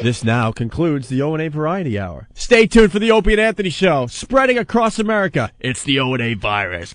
This now concludes the O&A Variety Hour. Stay tuned for the Opie and Anthony Show, spreading across America. It's the O&A virus.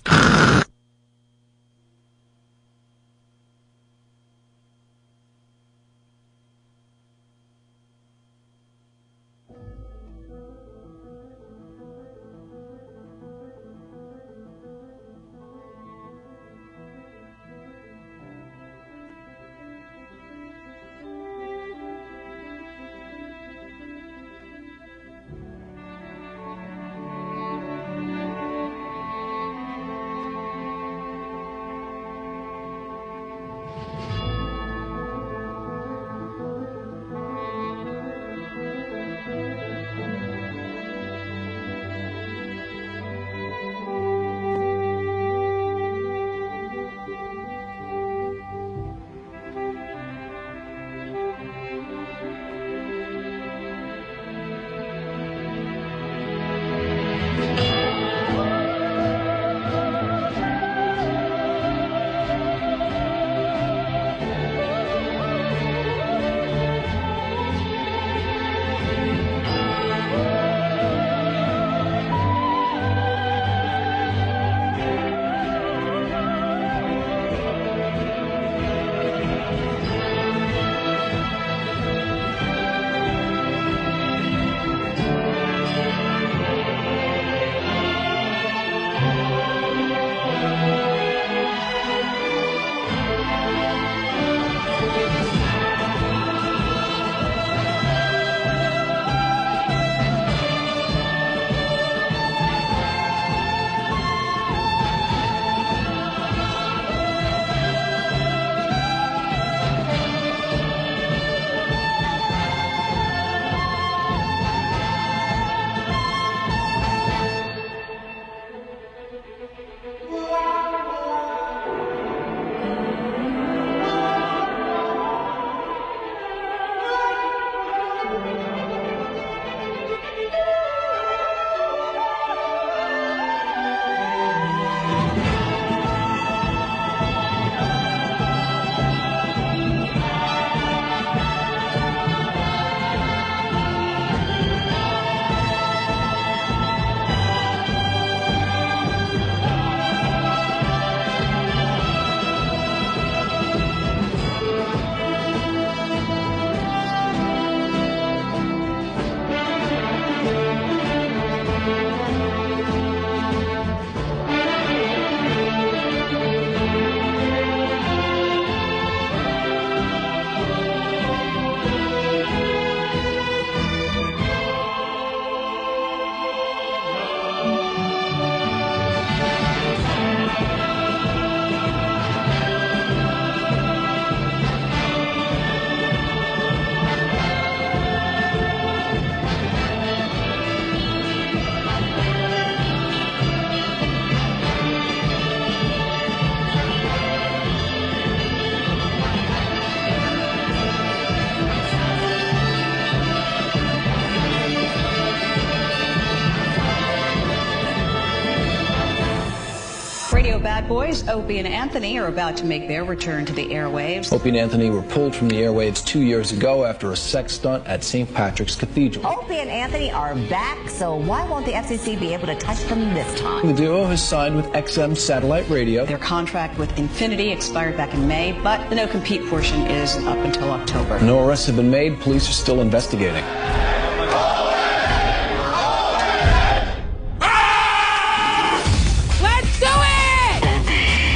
Radio bad boys, Opie and Anthony, are about to make their return to the airwaves. Opie and Anthony were pulled from the airwaves 2 years ago after a sex stunt at St. Patrick's Cathedral. Opie and Anthony are back, so why won't the FCC be able to touch them this time? The duo has signed with XM Satellite Radio. Their contract with Infinity expired back in May, but the no-compete portion is up until October. No arrests have been made. Police are still investigating.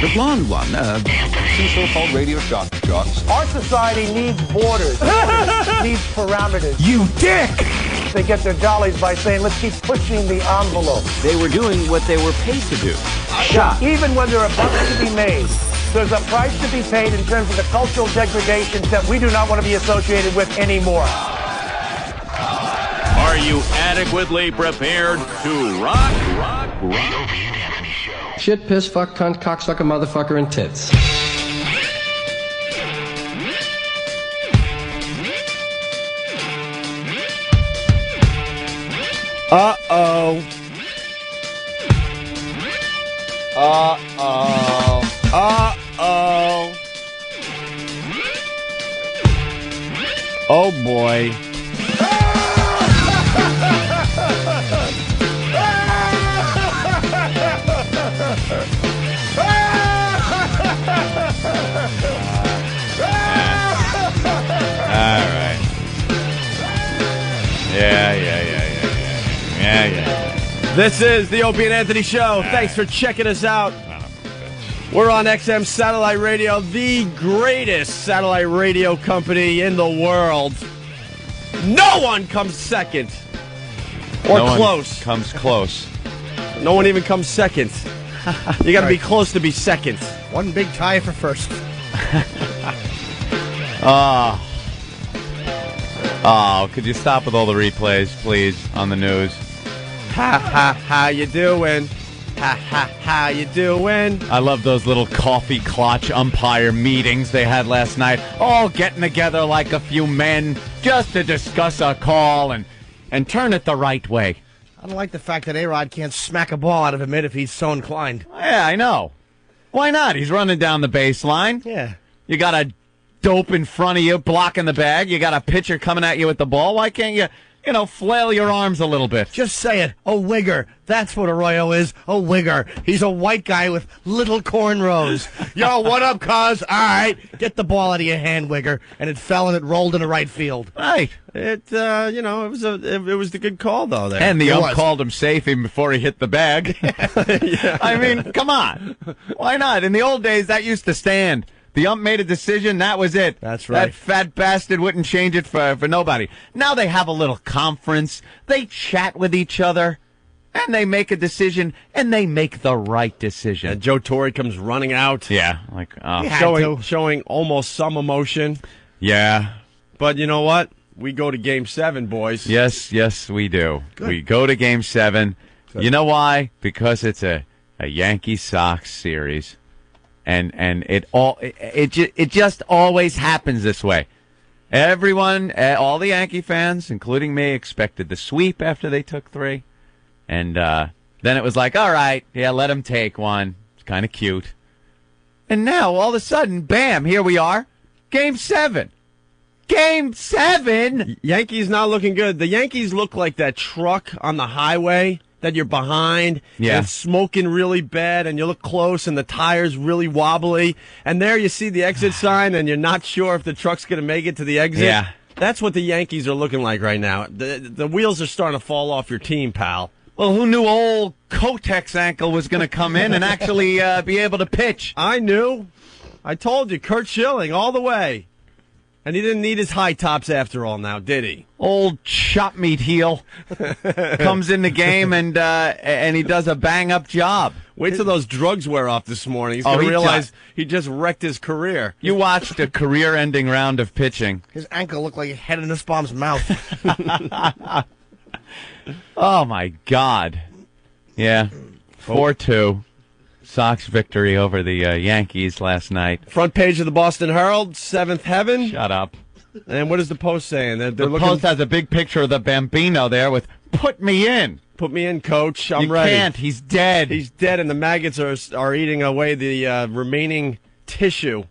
The blonde one, two so-called radio shock jocks. Our society needs borders, needs parameters. You dick! They get their jollies by saying, let's keep pushing the envelope. They were doing what they were paid to do. Shot. Even when there are bucks to be made, there's a price to be paid in terms of the cultural degradations that we do not want to be associated with anymore. Are you adequately prepared to rock? Shit, piss, fuck, cunt, cocksucker, motherfucker, and tits. Uh-oh. Uh-oh. Uh-oh. Oh, boy. Yeah. This is the Opie and Anthony Show. Thanks for checking us out. We're on XM Satellite Radio, the greatest satellite radio company in the world. No one comes second. Or no close. One comes close. No one even comes second. You got to be close to be second. One big tie for first. Oh, could you stop with all the replays, please, on the news? How you doing? How you doing? I love those little coffee clutch umpire meetings they had last night, all getting together like a few men just to discuss a call and turn it the right way. I don't like the fact that A-Rod can't smack a ball out of him if he's so inclined. Yeah, I know. Why not? He's running down the baseline. Yeah. You got a dope in front of you blocking the bag. You got a pitcher coming at you with the ball. Why can't you, flail your arms a little bit? Just say it. A wigger. That's what Arroyo is. A wigger. He's a white guy with little cornrows. Yo, what up, cuz? All right. Get the ball out of your hand, wigger. And it fell and it rolled into right field. Right. It was the good call though there. And the ump called him safe even before he hit the bag. Yeah. I mean, come on. Why not? In the old days, that used to stand. The ump made a decision, that was it. That's right. That fat bastard wouldn't change it for nobody. Now they have a little conference, they chat with each other, and they make a decision, and they make the right decision. And Joe Torre comes running out. Yeah, like showing almost some emotion. Yeah. But you know what? We go to Game 7, boys. Yes, we do. Good. We go to Game 7. Good. You know why? Because it's a Yankee-Sox series. And it just always happens this way. Everyone, all the Yankee fans, including me, expected the sweep after they took 3. And then it was like, all right, yeah, let them take one. It's kind of cute. And now, all of a sudden, bam, here we are. Game 7. Game 7! Yankees not looking good. The Yankees look like that truck on the highway that you're behind, yeah, and it's smoking really bad, and you look close, and the tire's really wobbly, and there you see the exit sign, and you're not sure if the truck's going to make it to the exit. Yeah. That's what the Yankees are looking like right now. The wheels are starting to fall off your team, pal. Well, who knew old Kotek's ankle was going to come in and actually be able to pitch? I knew. I told you, Kurt Schilling all the way. And he didn't need his high tops after all now, did he? Old chop meat heel comes in the game and he does a bang-up job. Wait till those drugs wear off this morning. He's going to realize he just wrecked his career. You watched a career-ending round of pitching. His ankle looked like a head in this bomb's mouth. Oh, my God. Yeah, 4-2. Sox victory over the Yankees last night. Front page of the Boston Herald, 7th heaven. Shut up. And what is the Post saying? The Post has a big picture of the Bambino there with, put me in. Put me in, coach. I'm ready. You can't. He's dead. He's dead, and the maggots are eating away the remaining tissue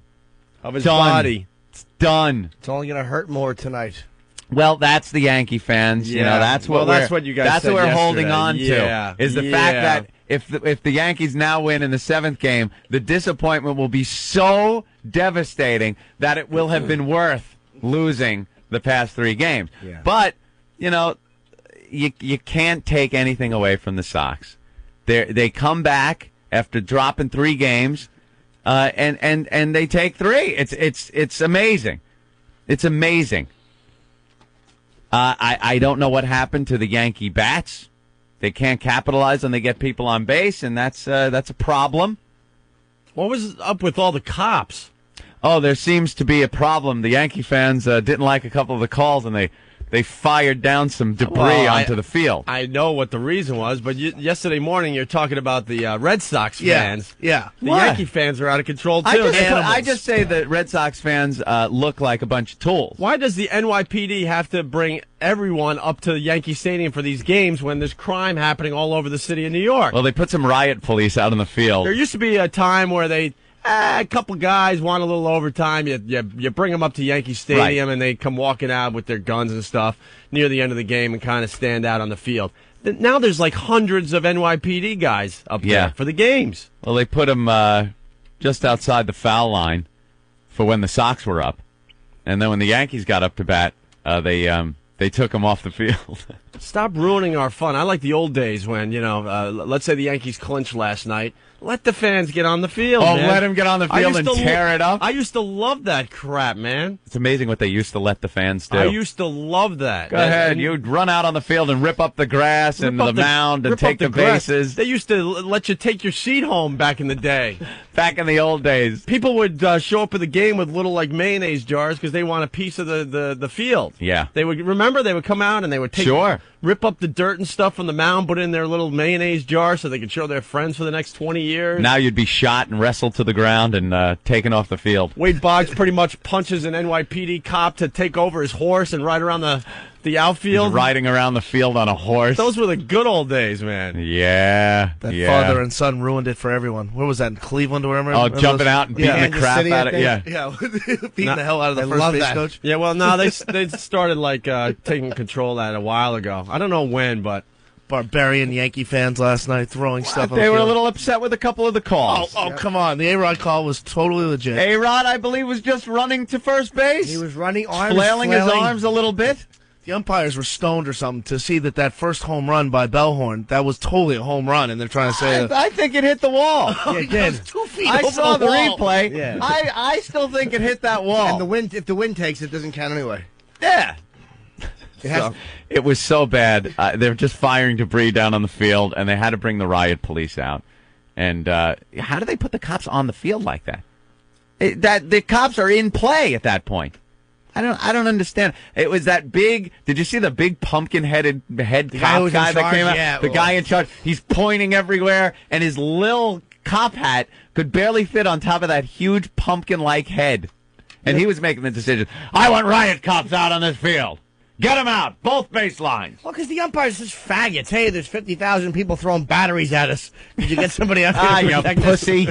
of his body. It's done. It's only going to hurt more tonight. Well, that's the Yankee fans. Yeah. That's what you guys That's said what we're yesterday. holding on to. Is the fact that if the Yankees now win in the 7th game, the disappointment will be so devastating that it will have been worth losing the past 3 games. Yeah. But you can't take anything away from the Sox. They come back after dropping 3 games, and they take 3. It's amazing. It's amazing. I don't know what happened to the Yankee bats. They can't capitalize when they get people on base, and that's a problem. What was up with all the cops? Oh, there seems to be a problem. The Yankee fans didn't like a couple of the calls, and they fired down some debris onto the field. I know what the reason was, but yesterday morning you're talking about the Red Sox fans. Yeah. The Yankee fans are out of control, too. I just say that Red Sox fans look like a bunch of tools. Why does the NYPD have to bring everyone up to Yankee Stadium for these games when there's crime happening all over the city of New York? Well, they put some riot police out on the field. There used to be a time where a couple guys want a little overtime. You bring them up to Yankee Stadium, right, and they come walking out with their guns and stuff near the end of the game and kind of stand out on the field. Now there's like hundreds of NYPD guys up there for the games. Well, they put them just outside the foul line for when the Sox were up. And then when the Yankees got up to bat, they they took him off the field. Stop ruining our fun. I like the old days when, let's say the Yankees clinched last night. Let the fans get on the field, man. Let him get on the field and tear it up? I used to love that crap, man. It's amazing what they used to let the fans do. I used to love that. Go ahead. You'd run out on the field and rip up the grass and the mound and take the bases. They used to let you take your seat home back in the day. Back in the old days. People would show up at the game with little, mayonnaise jars because they want a piece of the field. Yeah. They would come out and they would rip up the dirt and stuff from the mound, put it in their little mayonnaise jar so they could show their friends for the next 20 years. Now you'd be shot and wrestled to the ground and taken off the field. Wade Boggs pretty much punches an NYPD cop to take over his horse and ride around the outfield. He's riding around the field on a horse. Those were the good old days, man. Yeah. That father and son ruined it for everyone. Where was that, in Cleveland or wherever? Oh, jumping out and beating the crap out of it. Yeah. Yeah, beating the hell out of the first base coach. Yeah, well, no, they started taking control of that a while ago. I don't know when, but barbarian Yankee fans last night throwing stuff. They were a little upset with a couple of the calls. Oh, come on. The A-Rod call was totally legit. A-Rod, I believe, was just running to first base. He was running, flailing his arms a little bit. The umpires were stoned or something to see that first home run by Bellhorn, that was totally a home run, and they're trying to say... I think it hit the wall. Yeah, it did. 2 feet I over saw the wall. replay. Yeah. I still think it hit that wall. And if the wind takes it, doesn't count anyway. Yeah. It was so bad. They were just firing debris down on the field, and they had to bring the riot police out. And how do they put the cops on the field like that? The cops are in play at that point. I don't understand. It was that big. Did you see the big pumpkin-headed cop guy that came out? Yeah, the guy in charge. He's pointing everywhere, and his little cop hat could barely fit on top of that huge pumpkin-like head. And he was making the decision. I want riot cops out on this field. Get them out, both baselines. Well, because the umpires are such faggots. Hey, there's 50,000 people throwing batteries at us. Did you get somebody out there to protect you pussy.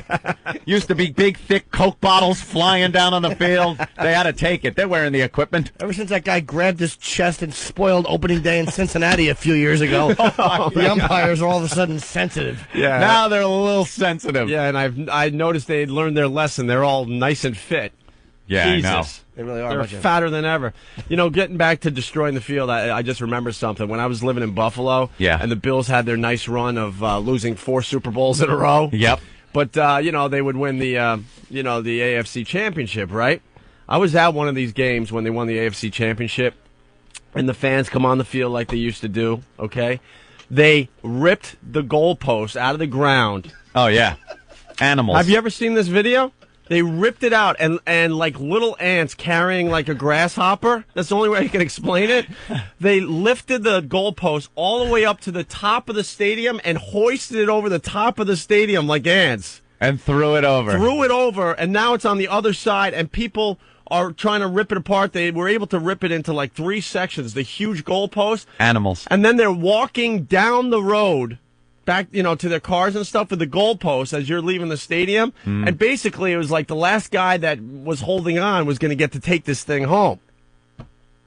Used to be big, thick Coke bottles flying down on the field. They had to take it. They're wearing the equipment. Ever since that guy grabbed his chest and spoiled opening day in Cincinnati a few years ago, the umpires are all of a sudden sensitive. Yeah. Now they're a little sensitive. Yeah, and I noticed they learned their lesson. They're all nice and fit. Yeah, Jesus. I know. They really are. They're fatter than ever. Getting back to destroying the field, I just remember something. When I was living in Buffalo, and the Bills had their nice run of losing 4 Super Bowls in a row. Yep. But, they would win the AFC Championship, right? I was at one of these games when they won the AFC Championship, and the fans come on the field like they used to do, okay? They ripped the goalpost out of the ground. Oh, yeah. Animals. Have you ever seen this video? They ripped it out, and like little ants carrying like a grasshopper. That's the only way I can explain it. They lifted the goalpost all the way up to the top of the stadium and hoisted it over the top of the stadium like ants. And threw it over. And now it's on the other side, and people are trying to rip it apart. They were able to rip it into like 3 sections, the huge goalpost. Animals. And then they're walking down the road back, to their cars and stuff with the goalposts as you're leaving the stadium. And basically it was like the last guy that was holding on was going to get to take this thing home.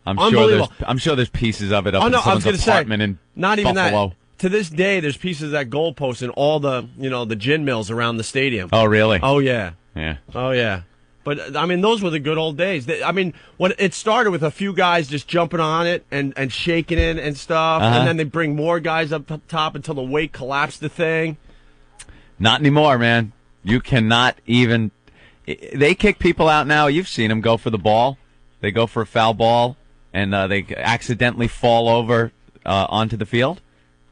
I'm sure there's pieces of it up in someone's apartment in not even Buffalo. That. To this day, there's pieces of that goalpost in all the, the gin mills around the stadium. Oh, really? Oh, yeah. Yeah. Oh, yeah. But, those were the good old days. When it started with a few guys just jumping on it and shaking it and stuff, and then they bring more guys up top until the weight collapsed the thing. Not anymore, man. You cannot even... They kick people out now. You've seen them go for the ball. They go for a foul ball, and they accidentally fall over onto the field.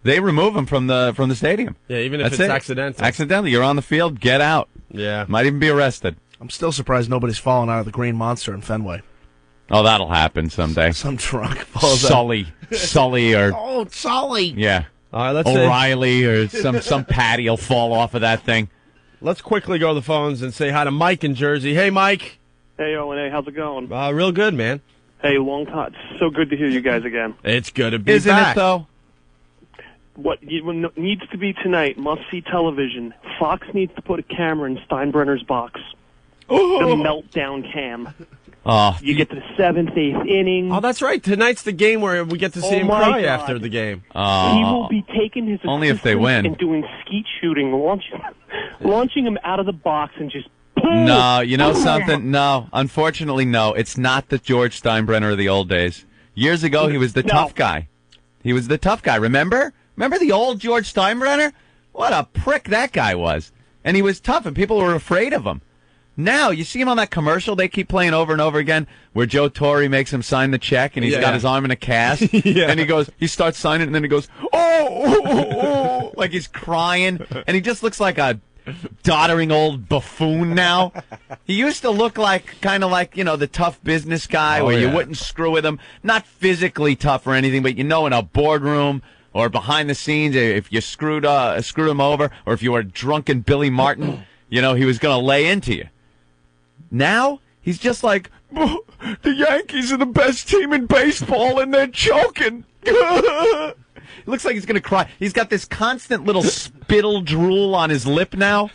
They remove them from the stadium. Yeah, even if it's accidental. Accidentally. You're on the field, get out. Yeah. Might even be arrested. I'm still surprised nobody's fallen out of the Green Monster in Fenway. Oh, that'll happen someday. Some drunk falls Sully or... Oh, Sully. Yeah. All right, let's O'Reilly or some patty will fall off of that thing. Let's quickly go to the phones and say hi to Mike in Jersey. Hey, Mike. Hey, O&A, how's it going? Real good, man. Hey, long time. So good to hear you guys again. It's good to be Isn't back. it, though? What needs to be tonight, must-see television. Fox needs to put a camera in Steinbrenner's box. The meltdown cam. Oh, you get to the 7th, 8th inning. Oh, that's right. Tonight's the game where we get to see him cry after the game. He will be taking his only if they win and doing skeet shooting, launching him out of the box and just. Boom! No, you know something? No, unfortunately, no. It's not the George Steinbrenner of the old days. Years ago, he was the tough guy. He was the tough guy. Remember? Remember the old George Steinbrenner? What a prick that guy was. And he was tough, and people were afraid of him. Now, you see him on that commercial they keep playing over and over again, where Joe Torre makes him sign the check, and he's got his arm in a cast, and he starts signing it, and then he goes, oh, like he's crying, and he just looks like a doddering old buffoon now. He used to look like, kind of like, the tough business guy where you wouldn't screw with him. Not physically tough or anything, but in a boardroom or behind the scenes, if you screwed him over, or if you were drunken Billy Martin, he was going to lay into you. Now, he's just like, the Yankees are the best team in baseball, and they're choking. It looks like he's going to cry. He's got this constant little spittle drool on his lip now.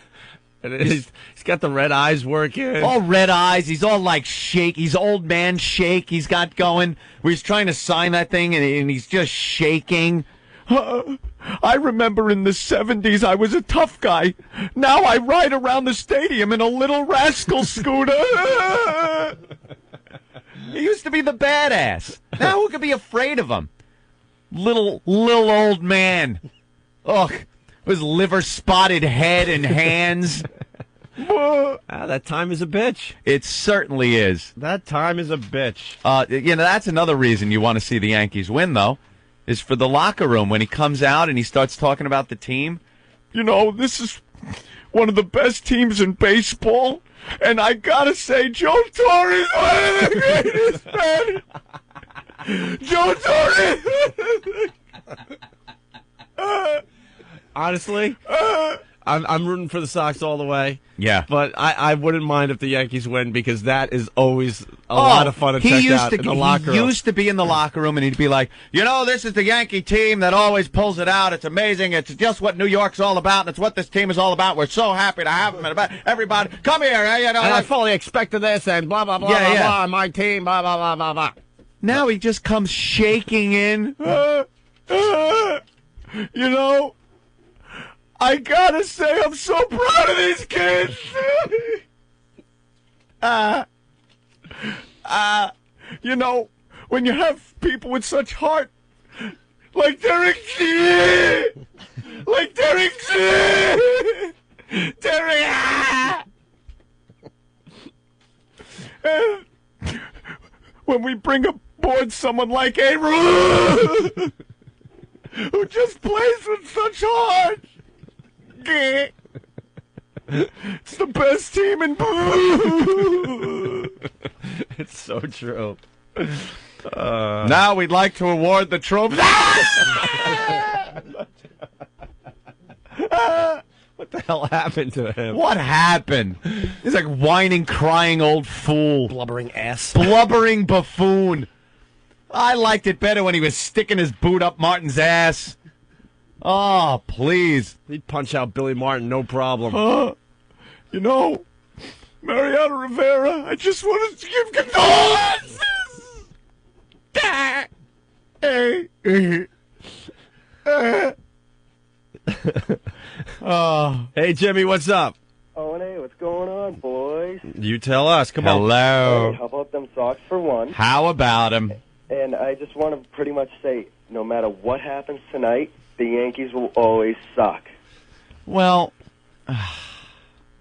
And he's got the red eyes working. All red eyes. He's all like shake. He's old man shake he's got going, where he's trying to sign that thing, and he's just shaking. I remember in the 70s I was a tough guy. Now I ride around the stadium in a little rascal scooter. He used to be the badass. Now who could be afraid of him? Little old man. Ugh. His liver-spotted head and hands. That time is a bitch. It certainly is. That time is a bitch. That's another reason you want to see the Yankees win, though, is for the locker room when he comes out and he starts talking about the team. This is one of the best teams in baseball, and I gotta say, Joe Torre is one of the greatest, man. Joe Torre. Honestly, I'm rooting for the Sox all the way. Yeah. But I wouldn't mind if the Yankees win, because that is always a lot of fun to check out in the locker room. He used to be in the locker room, and he'd be like, this is the Yankee team that always pulls it out. It's amazing. It's just what New York's all about, and it's what this team is all about. We're so happy to have them. And everybody, come here. And I fully expected this, and blah, blah, blah, blah, blah, my team, blah, blah, blah, blah, blah. Now he just comes shaking in. I gotta say, I'm so proud of these kids. When you have people with such heart, like Derek G. When we bring aboard someone like A-Rod, who just plays with such heart. It's the best team in It's so true. Now we'd like to award the trophy. What the hell happened to him? What happened? He's like whining, crying old fool. Blubbering ass. Blubbering buffoon. I liked it better when he was sticking his boot up Martin's ass. Oh, please. He'd punch out Billy Martin, no problem. Mariano Rivera, I just wanted to give condolences. Hey, Jimmy, what's up? Oh, hey, what's going on, boys? You tell us. Come on. Hello. Hey, how about them Sox for one? How about him? And I just want to pretty much say, no matter what happens tonight, the Yankees will always suck. Well,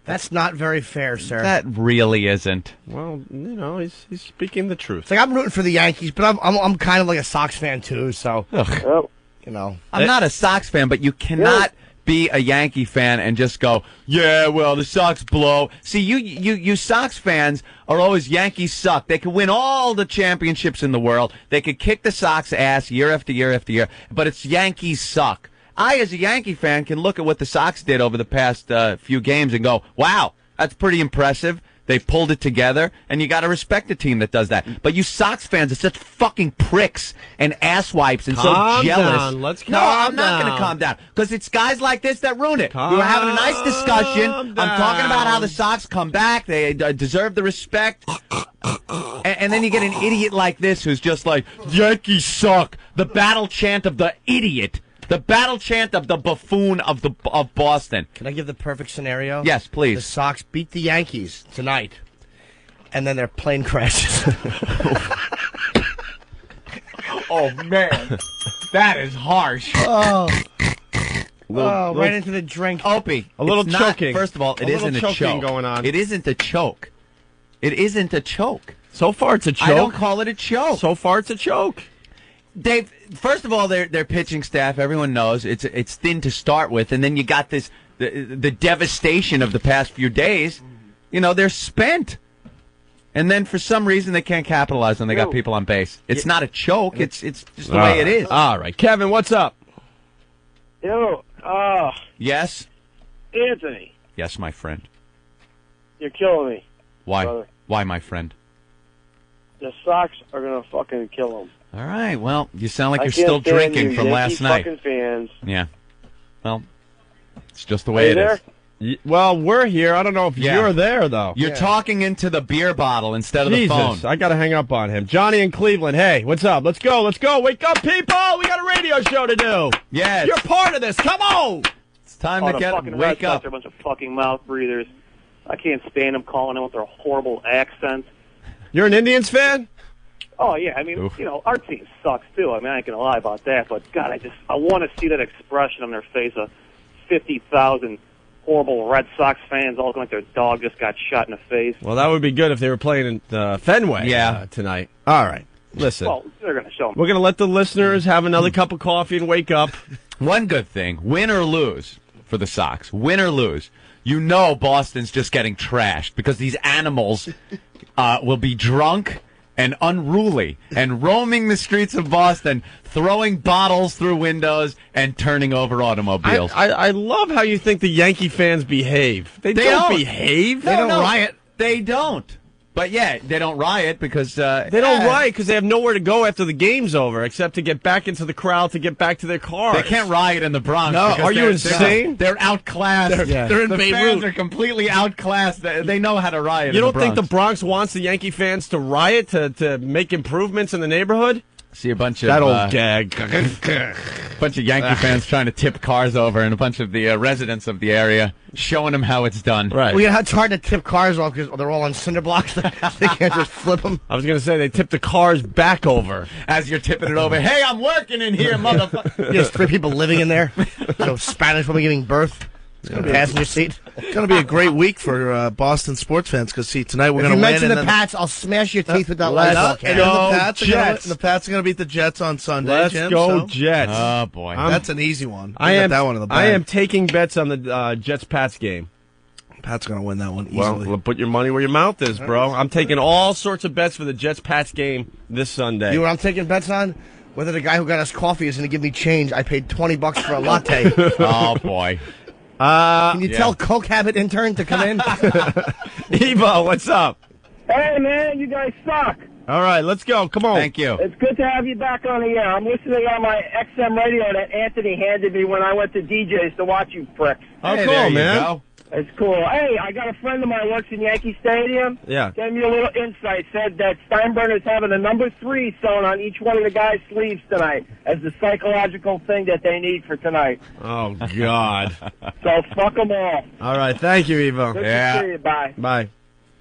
that's not very fair, sir. That really isn't. Well, he's speaking the truth. It's like I'm rooting for the Yankees, but I'm kind of like a Sox fan too. So, I'm not a Sox fan, but you cannot be a Yankee fan and just go, yeah, well, the Sox blow. See, you Sox fans are always Yankees suck. They could win all the championships in the world. They could kick the Sox ass year after year after year, but it's Yankees suck. I, as a Yankee fan, can look at what the Sox did over the past few games and go, wow, that's pretty impressive. They pulled it together, and you got to respect a team that does that. But you Sox fans are such fucking pricks and asswipes and so jealous. Down. Let's calm No, I'm not down. going to calm down because it's guys like this that ruin it. We were having a nice discussion. I'm talking about how the Sox come back. They deserve the respect. And then you get an idiot like this who's just like, Yankees suck. The battle chant of the idiot. The battle chant of the buffoon of Boston. Can I give the perfect scenario? Yes, please. The Sox beat the Yankees tonight, and then their plane crashes. Oh, man. That is harsh. Oh. Little- Right into the drink. Opie. A little it's not- choking. First of all, it isn't a choking choke. going on. It isn't a choke. It isn't a choke. So far, it's a choke. I don't call it a choke. So far, it's a choke. Dave, first of all, their pitching staff, everyone knows it's thin to start with, and then you got this the devastation of the past few days. You know, they're spent. And then for some reason they can't capitalize when they got people on base. It's not a choke. It's just the way it is. All right, Kevin, what's up? Yo, Yes. Anthony, Yes, my friend. you're killing me. Why? Brother. Why, my friend? The Sox are gonna fucking kill them. All right. Well, you sound like I you're can't still stand drinking you from Yankee last night. Fucking fans. Yeah. Well, it's just the Are way you it there? is. Well, we're here. I don't know if Yeah. you're there, though. You're talking into the beer bottle instead of the phone. Jesus, I got to hang up on him. Johnny in Cleveland, hey, what's up? Let's go. Wake up, people. We got a radio show to do. Yes. You're part of this. Come on. It's time Oh, to the fucking wake Red Sox up. are a bunch of fucking mouth breathers. I can't stand them calling them with their horrible accents. You're an Indians fan? Oh yeah, I mean, Oof. you know, our team sucks too. I mean, I ain't gonna lie about that. But God, I want to see that expression on their face of 50,000 horrible Red Sox fans all looking like their dog just got shot in the face. Well, that would be good if they were playing in Fenway tonight. All right. Listen, Well, they're gonna show them. we're going to let the listeners have another cup of coffee and wake up. One good thing, win or lose for the Sox, win or lose, you know Boston's just getting trashed because these animals will be drunk and unruly and roaming the streets of Boston, throwing bottles through windows and turning over automobiles. I love how you think the Yankee fans behave. They don't behave. They don't riot. They don't. But yeah, they don't riot because They don't riot because they have nowhere to go after the game's over except to get back into the crowd to get back to their cars. They can't riot in the Bronx. No, because are you insane? They're outclassed. They're in the Beirut. fans are completally outclassed. They know how to riot. You in don't the think the Bronx. Bronx wants the Yankee fans to riot to make improvements in the neighborhood? See a bunch of That old gag. bunch of Yankee fans trying to tip cars over, and a bunch of the residents of the area showing them how it's done. Right. Well, it's hard to tip cars off because they're all on cinder blocks. They can't just flip them. I was going to say they tip the cars back over. As you're tipping it over, hey, I'm working in here, motherfucker. There's 3 people living in there. So Spanish woman giving birth. It's going to be passenger seat. It's going to be a great week for Boston sports fans because, see, tonight we're If going you to win. mention the and Pats, I'll smash your teeth with that let's Lysol and can. then go the Pats Jets. the Pats are going to beat the Jets on Sunday. Let's Jim, go so Jets. Oh, boy. that's an easy one. I am got that one in the bag. I am taking bets on the Jets-Pats game. Pat's going to win that one easily. Well, put your money where your mouth is, bro. I'm taking all sorts of bets for the Jets-Pats game this Sunday. You know what I'm taking bets on? Whether the guy who got us coffee is going to give me change. I paid $20 for a latte. Oh, boy. Can you tell Coke Habit intern to come in? Evo, what's up? Hey man, you guys suck. All right, let's go. Come on. Thank you. It's good to have you back on the air. I'm listening on my XM radio that Anthony handed me when I went to DJ's to watch you pricks. Oh, Hey, cool, there you man. go. It's cool. Hey, I got a friend of mine who works in Yankee Stadium. Yeah. Gave me a little insight. Said that Steinbrenner's having a number 3 sewn on each one of the guys' sleeves tonight as the psychological thing that they need for tonight. Oh, God. So fuck them all. All right, thank you, Evo. Good Yeah. to see you. Bye. Bye.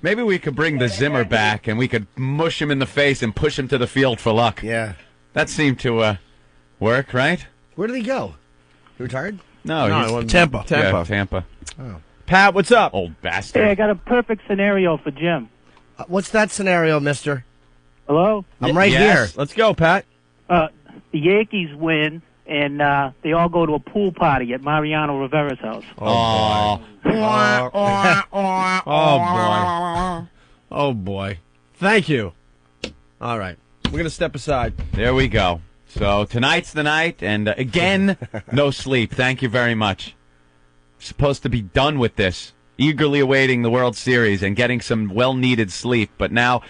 Maybe we could bring the Zimmer back and we could mush him in the face and push him to the field for luck. Yeah. That seemed to work, right? Where did he go? He retired? No, No, he's it wasn't- Tampa. Yeah, Tampa. Pat, what's up? Old Hey, I bastard. got a perfect scenario for Jim. What's that scenario, mister? Hello? I'm right Yes. here. Let's go, Pat. The Yankees win, and they all go to a pool party at Mariano Rivera's house. Oh, Oh, boy. Oh, boy. Thank you. All right. We're going to step aside. there we go. So tonight's the night, and again, no sleep. Thank you very much. Supposed to be done with this. Eagerly awaiting the World Series and getting some well-needed sleep. But now,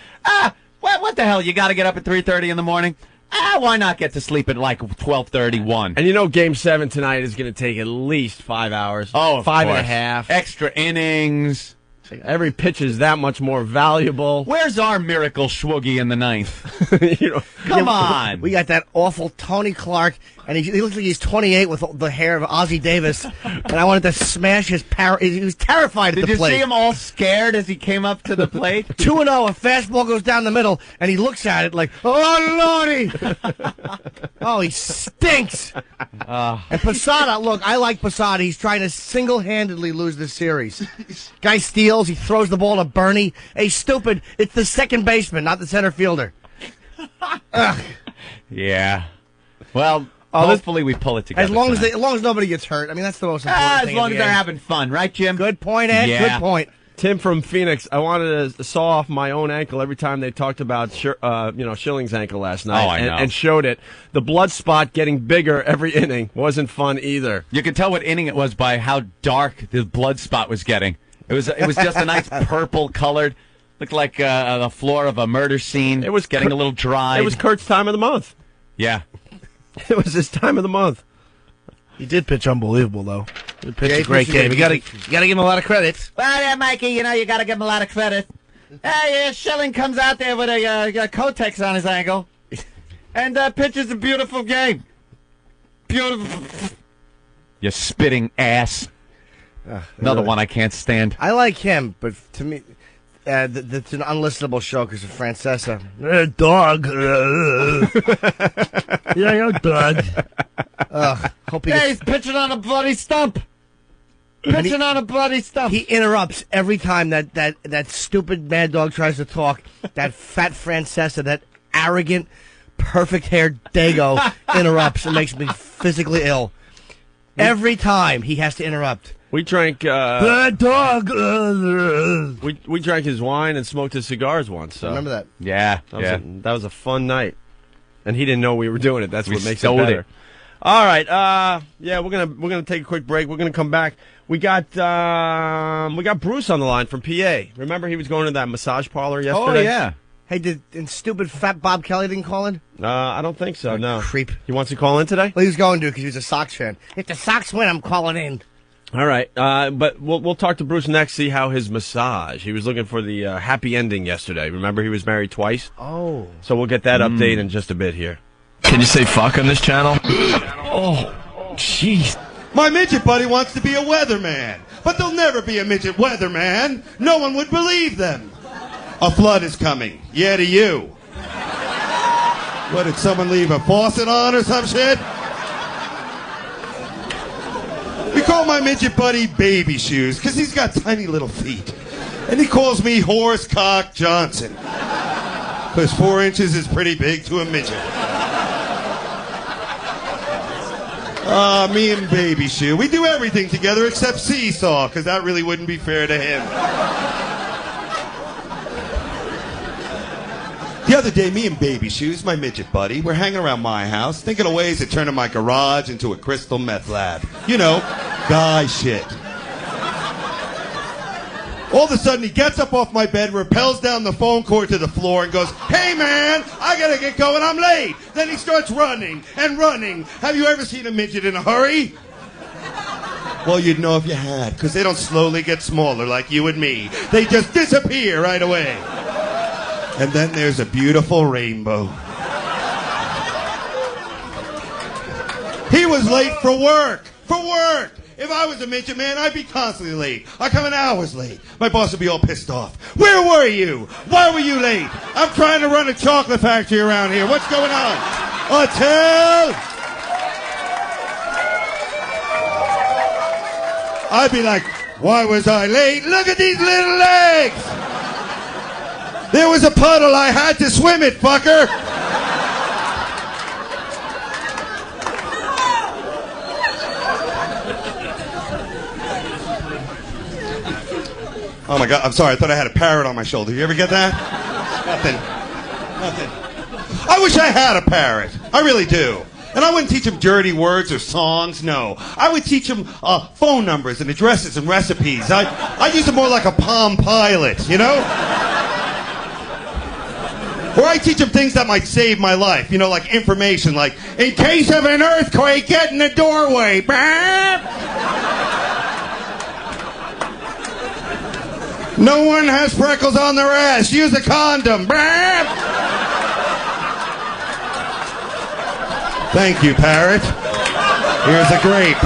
what the hell? You got to get up at 3:30 in the morning? Why not get to sleep at like 12:31? And you know Game 7 tonight is going to take at least 5 hours. Oh, of Five and a course. half. Extra innings. Every pitch is that much more valuable. Where's our miracle Schwoogie in the ninth? Come on. We got that awful Tony Clark, and he looks like he's 28 with the hair of Ozzie Davis, and I wanted to smash his power. He was terrified at the Did plate. you see him all scared as he came up to the plate? 2-0, a fastball goes down the middle, and he looks at it like, oh, Lordy! Oh, he stinks! And Posada, look, I like Posada. He's trying to single-handedly lose this series. Guy steals, he throws the ball to Bernie. Hey, stupid, it's the second baseman, not the center fielder. Ugh. Yeah. Well, hopefully we pull it together. As long as nobody gets hurt. I mean, that's the most important thing. As long as they're having fun, right, Jim? Good point, Ed. Yeah. Good point. Tim from Phoenix, I wanted to saw off my own ankle every time they talked about Schilling's ankle last night. Oh, I know. And showed it. The blood spot getting bigger every inning wasn't fun either. You could tell what inning it was by how dark the blood spot was getting. It was just a nice purple colored, looked like the floor of a murder scene. It was getting a little dry. It was Kurt's time of the month. Yeah. It was his time of the month. He did pitch unbelievable, though. He pitched Yeah, a great game. You got to give him a lot of credit. Well, yeah, Mikey, you got to give him a lot of credit. Hey, Schilling comes out there with a Kotex on his ankle and pitches a beautiful game. Beautiful. You spitting ass. Another one I can't stand. I like him, but to me, it's an unlistenable show because of Francesa. Dog. Yeah, dog. Hope he Hey, gets... he's pitching on a bloody stump. Pitching on a bloody stump. He interrupts every time that stupid Mad Dog tries to talk. That fat Francesa, that arrogant, perfect-haired Dago interrupts and makes me physically ill. Every time he has to interrupt. We drank. Dog. We drank his wine and smoked his cigars once. So. Remember that? Yeah, that was a fun night, and he didn't know we were doing it. That's what makes it stole better. it. All right, yeah, we're gonna take a quick break. We're gonna come back. We got Bruce on the line from PA. Remember he was going to that massage parlor yesterday? Oh yeah. Hey, and stupid fat Bob Kelly didn't call in? I don't think so. No. Creep. He wants to call in today? Well, he was going to because he was a Sox fan. If the Sox win, I'm calling in. All right, but we'll talk to Bruce next. See how his massage. He was looking for the happy ending yesterday. Remember he was married twice. Oh. So we'll get that update in just a bit here. Can you say fuck on this channel? Oh, jeez. My midget buddy wants to be a weatherman, but there'll never be a midget weatherman. No one would believe them. A flood is coming. Yeah, to you. What, did someone leave a faucet on or some shit? We call my midget buddy Baby Shoes because he's got tiny little feet. And he calls me Horsecock Johnson. Because 4 inches is pretty big to a midget. Me and Baby Shoe. We do everything together except seesaw, because that really wouldn't be fair to him. The other day, me and Baby Shoes, my midget buddy, were hanging around my house, thinking of ways of turning my garage into a crystal meth lab. You know, guy shit. All of a sudden, he gets up off my bed, rappels down the phone cord to the floor, and goes, "Hey, man, I gotta get going, I'm late." Then he starts running and running. Have you ever seen a midget in a hurry? Well, you'd know if you had, because they don't slowly get smaller like you and me. They just disappear right away. And then there's a beautiful rainbow. He was late for work. For work! If I was a midget, man, I'd be constantly late. I come in hours late. My boss would be all pissed off. Where were you? Why were you late? I'm trying to run a chocolate factory around here. What's going on? Hotel! I'd be like, why was I late? Look at these little legs! There was a puddle. I had to swim it, fucker! Oh my God, I'm sorry, I thought I had a parrot on my shoulder. You ever get that? Nothing. I wish I had a parrot. I really do. And I wouldn't teach him dirty words or songs, no. I would teach him phone numbers and addresses and recipes. I'd use him more like a Palm Pilot, you know? Or I teach him things that might save my life, you know, like information, like, in case of an earthquake, get in the doorway. No one has freckles on their ass. Use a condom. Thank you, Parrot. Here's a grape.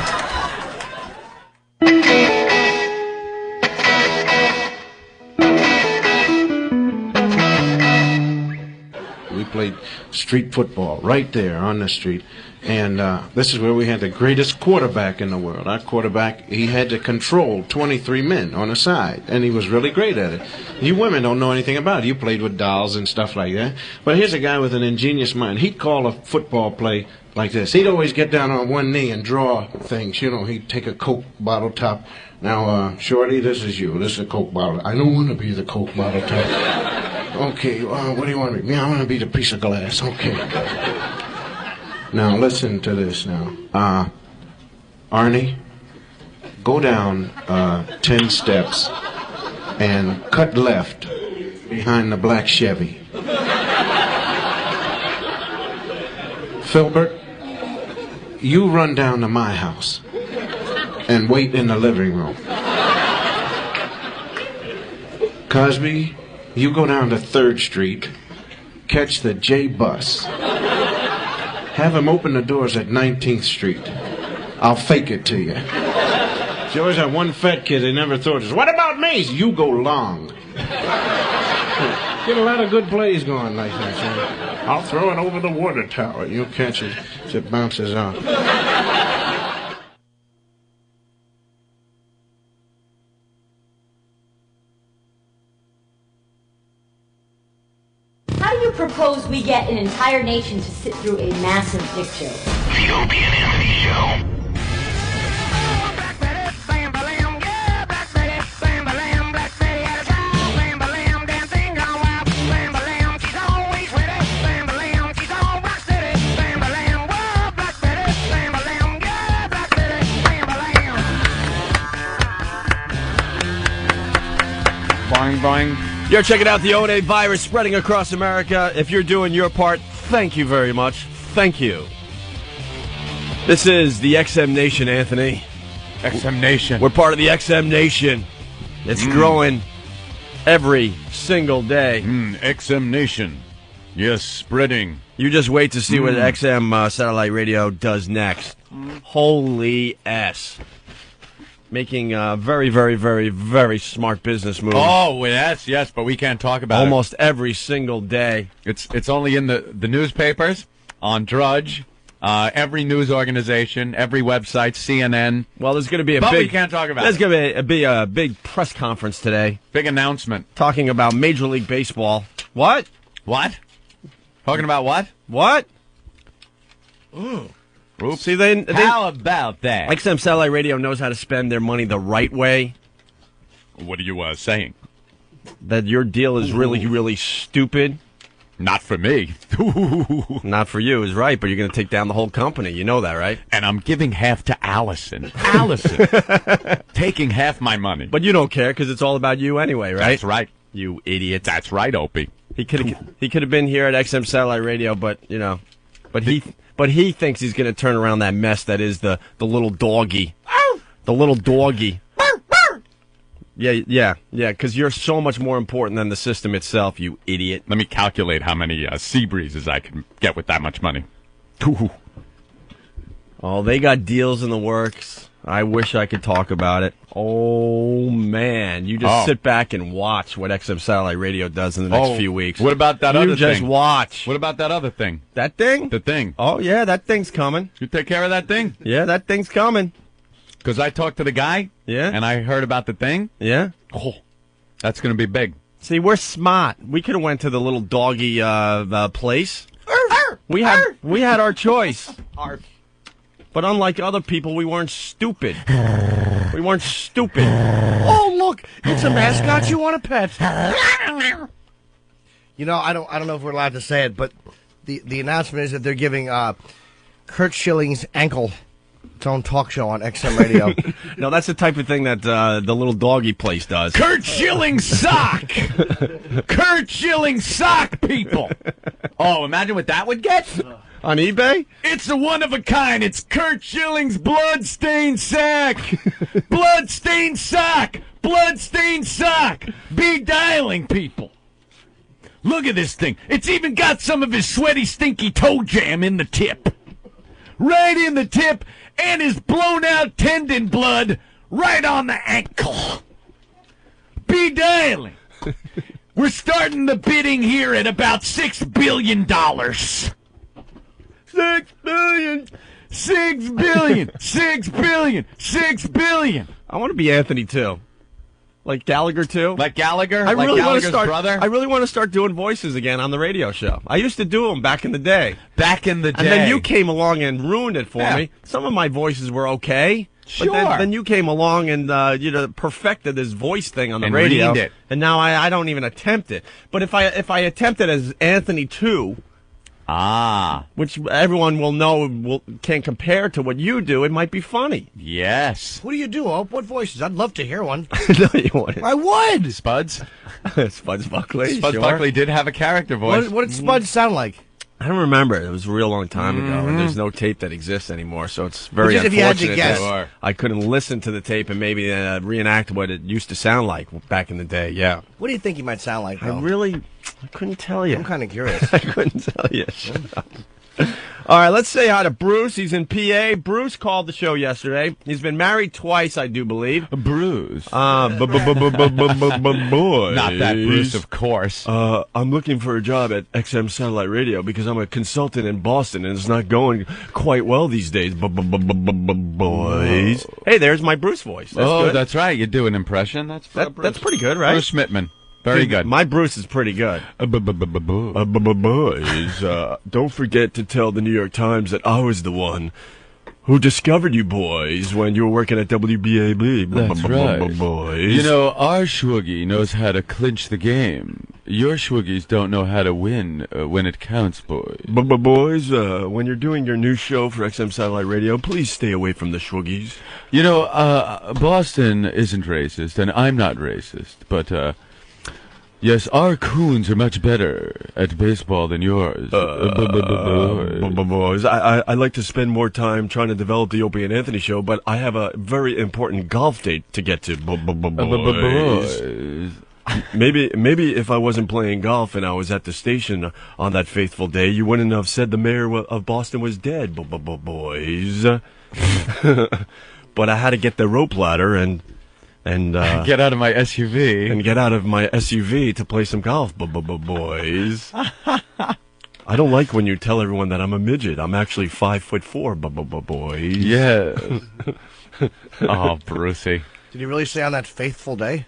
We played street football right there on the street. And this is where we had the greatest quarterback in the world. Our quarterback, he had to control 23 men on a side, and he was really great at it. You women don't know anything about it. You played with dolls and stuff like that. But here's a guy with an ingenious mind. He'd call a football play like this. He'd always get down on one knee and draw things. You know, he'd take a Coke bottle top. Now, Shorty, this is you. This is a Coke bottle. I don't want to be the Coke bottle top. Okay, what do you want to be? I want to be the piece of glass. Okay. Now, listen to this now. Arnie, go down 10 steps and cut left behind the black Chevy. Filbert, you run down to my house and wait in the living room. Cosby, you go down to 3rd Street, catch the J bus. Have him open the doors at 19th Street. I'll fake it to you. She always had one fat kid they never thought is, what about me? You go long. Get a lot of good plays going like that, son. I'll throw it over the water tower. You'll catch it as it bounces out. How do you propose we get an entire nation to sit through a massive dick joke? The Opie and Anthony Show. Boing, boing. You're checking out the O&A virus spreading across America. If you're doing your part, thank you very much. Thank you. This is the XM Nation, Anthony. XM Nation. We're part of the XM Nation. It's growing every single day. XM Nation. Yes, spreading. You just wait to see what XM satellite radio does next. Holy S. Making a very, very, very, very smart business move. Oh, yes, but we can't talk about almost every single day. It's only in the newspapers, on Drudge, every news organization, every website, CNN. Well, there's going to be but we can't talk about There's going to be a big press conference today. Big announcement. Talking about Major League Baseball. What? What? Talking about what? What? Oops. See, they how about that? XM Satellite Radio knows how to spend their money the right way. What are you saying? That your deal is really, really stupid. Not for me. Not for you is right, but you're going to take down the whole company. You know that, right? And I'm giving half to Allison. Allison. Taking half my money. But you don't care because it's all about you anyway, right? That's right. You idiot. That's right, Opie. He could have been here at XM Satellite Radio, but, you know, but he thinks he's going to turn around that mess that is the little doggy. The little doggy. Yeah, because you're so much more important than the system itself, you idiot. Let me calculate how many sea breezes I can get with that much money. Oh, they got deals in the works. I wish I could talk about it. Oh, man. You just sit back and watch what XM Satellite Radio does in the next few weeks. What about that other thing? You just watch. What about that other thing? That thing? The thing. Oh, yeah, that thing's coming. You take care of that thing? Yeah, that thing's coming. Because I talked to the guy. Yeah. And I heard about the thing. Yeah. Oh, that's going to be big. See, we're smart. We could have went to the little doggy place. We had our choice. But unlike other people, we weren't stupid. We weren't stupid. Oh, look, it's a mascot you want to pet. You know, I don't know if we're allowed to say it, but the announcement is that they're giving Kurt Schilling's ankle its own talk show on XM radio. No, that's the type of thing that the little doggy place does. Kurt Schilling sock! Kurt Schilling sock, people! Oh, imagine what that would get. On eBay? It's a one of a kind. It's Kurt Schilling's blood-stained sack. Blood-stained sock. Blood-stained sock. Be dialing, people. Look at this thing. It's even got some of his sweaty, stinky toe jam in the tip. Right in the tip, and his blown-out tendon blood right on the ankle. Be dialing. We're starting the bidding here at about $6 billion. $6 billion. $6 billion. $6 billion. $6 billion. I want to be Anthony, too. Like Gallagher, too? Like Gallagher? I like really want Gallagher's to start, brother? I really want to start doing voices again on the radio show. I used to do them back in the day. Back in the day. And then you came along and ruined it for me. Some of my voices were okay. Sure. But then you came along and perfected this voice thing on the radio. Reamed it. And now I don't even attempt it. But if I attempt it as Anthony 2... which everyone will know can compare to what you do, it might be funny. Yes. What do you do, Ope? What voices? I'd love to hear one. No, you wouldn't. I would. Spuds? Spuds Buckley. Spuds sure. Buckley did have a character voice. What did Spuds sound like? I don't remember. It was a real long time ago, and there's no tape that exists anymore, so it's very Just if you had to unfortunate guess. that I couldn't listen to the tape and maybe reenact what it used to sound like back in the day, yeah. What do you think he might sound like, though? I couldn't tell you. I'm kind of curious. I couldn't tell you. Shut up. All right, let's say hi to Bruce. He's in PA. Bruce called the show yesterday. He's been married twice, I do believe. Bruce. Boys. Not that Bruce, of course. I'm looking for a job at XM Satellite Radio because I'm a consultant in Boston and it's not going quite well these days. Boys. Hey, there's my Bruce voice. That's good. That's right. You do an impression. That's pretty good, right? Bruce Schmidtman. Very good. My Bruce is pretty good. Boys, don't forget to tell the New York Times that I was the one who discovered you boys when you were working at WBAB. That's right. Boys. You know, our Schwoogie knows how to clinch the game. Your Schwoogies don't know how to win when it counts, boys. Boys, when you're doing your new show for XM Satellite Radio, please stay away from the Schwoogies. You know, Boston isn't racist, and I'm not racist, but, yes, our coons are much better at baseball than yours. Boys, I like to spend more time trying to develop the Opie and Anthony show, but I have a very important golf date to get to. Boys. Maybe if I wasn't playing golf and I was at the station on that faithful day, you wouldn't have said the mayor of Boston was dead. Boys. But I had to get the rope ladder and get out of my SUV. And get out of my SUV to play some golf, boys. I don't like when you tell everyone that I'm a midget. I'm actually 5'4", boys. Yeah. Oh, Brucey. Did he really say on that faithful day?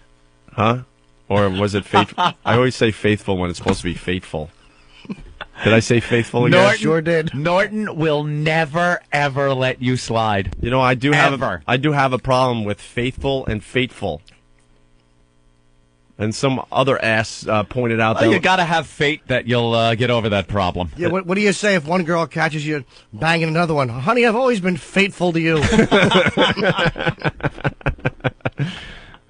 Huh? Or was it faithful? I always say faithful when it's supposed to be fateful. Did I say faithful again? Norton, sure did. Norton will never, ever let you slide. You know, I do have a problem with faithful and fateful. And some other ass pointed out that you got to have fate that you'll get over that problem. Yeah, what do you say if one girl catches you banging another one? Honey, I've always been faithful to you.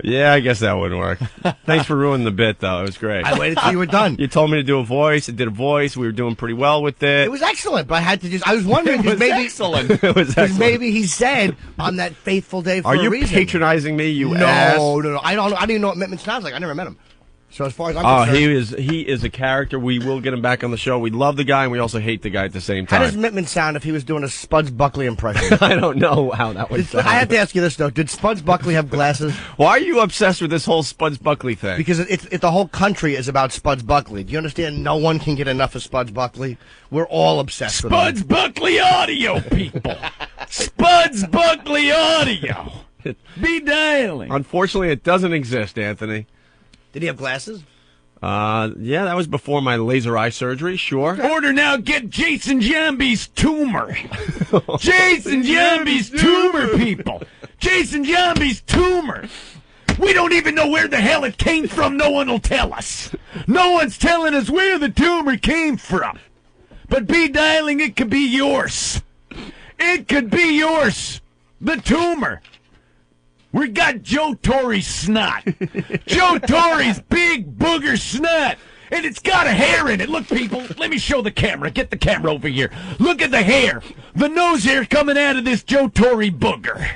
Yeah, I guess that wouldn't work. Thanks for ruining the bit, though. It was great. I waited till you were done. You told me to do a voice. I did a voice. We were doing pretty well with it. It was excellent, but I had to I was wondering if maybe... excellent. It was excellent. Maybe he said on that faithful day for a reason. Are you patronizing me, you ass? No. I didn't even know what Mittman sounds like. I never met him. So as far as I'm concerned... he is a character. We will get him back on the show. We love the guy, and we also hate the guy at the same time. How does Mittman sound if he was doing a Spuds Buckley impression? I don't know how that would sound. I have to ask you this, though. Did Spuds Buckley have glasses? Why are you obsessed with this whole Spuds Buckley thing? Because the whole country is about Spuds Buckley. Do you understand? No one can get enough of Spuds Buckley. We're all obsessed with him. Spuds Buckley audio, people. Spuds Buckley audio. Be dialing. Unfortunately, it doesn't exist, Anthony. Did he have glasses? Yeah, that was before my laser eye surgery, sure. Order now, get Jason Jambi's tumor. Jason Jambi's tumor, people. Jason Jambi's tumor. We don't even know where the hell it came from. No one will tell us. No one's telling us where the tumor came from. But be dialing, it could be yours. It could be yours. The tumor. We got Joe Torre's snot. Joe Torre's big booger snot. And it's got a hair in it. Look, people, let me show the camera. Get the camera over here. Look at the hair. The nose hair coming out of this Joe Torre booger.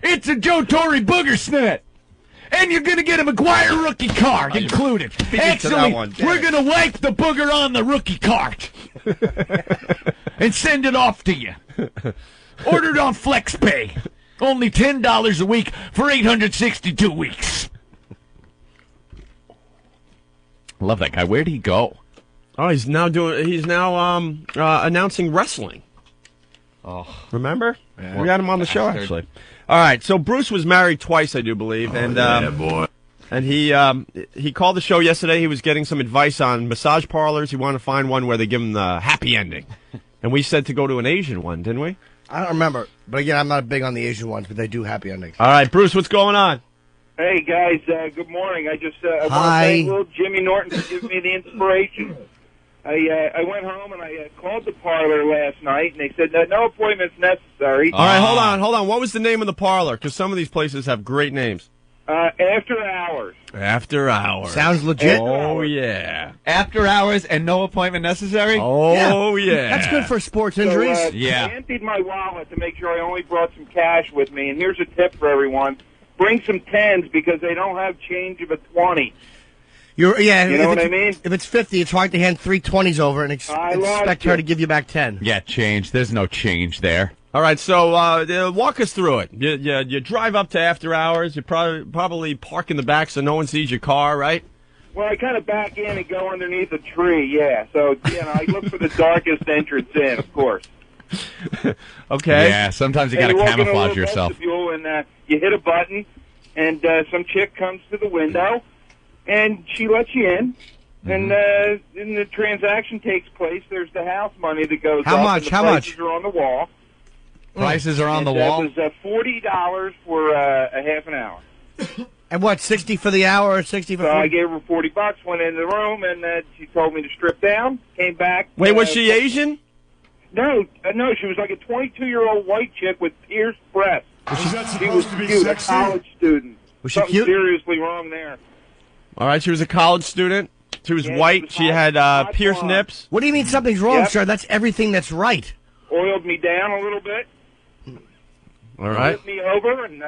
It's a Joe Torre booger snot. And you're going to get a McGuire rookie card included. Actually, we're going to wipe the booger on the rookie card and send it off to you. Ordered on FlexPay. Only $10 a week for 862 weeks. Love that guy. Where'd he go? Oh, he's now announcing wrestling. Oh, remember? Yeah. We had him on the show, actually. All right, so Bruce was married twice, I do believe, and boy. And he called the show yesterday. He was getting some advice on massage parlors. He wanted to find one where they give him the happy ending, and we said to go to an Asian one, didn't we? I don't remember, but again, I'm not big on the Asian ones, but they do happy endings. All right, Bruce, what's going on? Hey, guys, good morning. I just I want to thank little Jimmy Norton for giving me the inspiration. I went home and I called the parlor last night, and they said no appointments necessary. All right, hold on. What was the name of the parlor? Because some of these places have great names. After Hours. After Hours. Sounds legit. Oh, yeah. After Hours and no appointment necessary? Oh, yeah. That's good for sports injuries. So, yeah. I emptied my wallet to make sure I only brought some cash with me, and here's a tip for everyone. Bring some 10s because they don't have change of a 20. You know what I mean? If it's 50, it's hard to hand 3 20s over and expect her to give you back 10. Yeah, change. There's no change there. All right, so walk us through it. You drive up to After Hours. You probably park in the back so no one sees your car, right? Well, I kind of back in and go underneath a tree, yeah. So, I look for the darkest entrance in, of course. Okay. Yeah, sometimes you got to camouflage yourself. And you hit a button, and some chick comes to the window, and she lets you in. And then the transaction takes place. There's the house money that goes How up. much? And the How prices much? are on the wall. Prices are on the wall? It was $40 for a half an hour. And what, 60 for the hour or 60 for... So I gave her $40, went in the room, and she told me to strip down, came back. Wait, was she Asian? No, she was like a 22-year-old white chick with pierced breasts. She was cute, a college student. Was she Something cute? seriously wrong there. All right, she was a college student. She was white. She had pierced nips. What do you mean something's wrong, Yep. sir? That's everything that's right. Oiled me down a little bit. All right. Flipped me over, and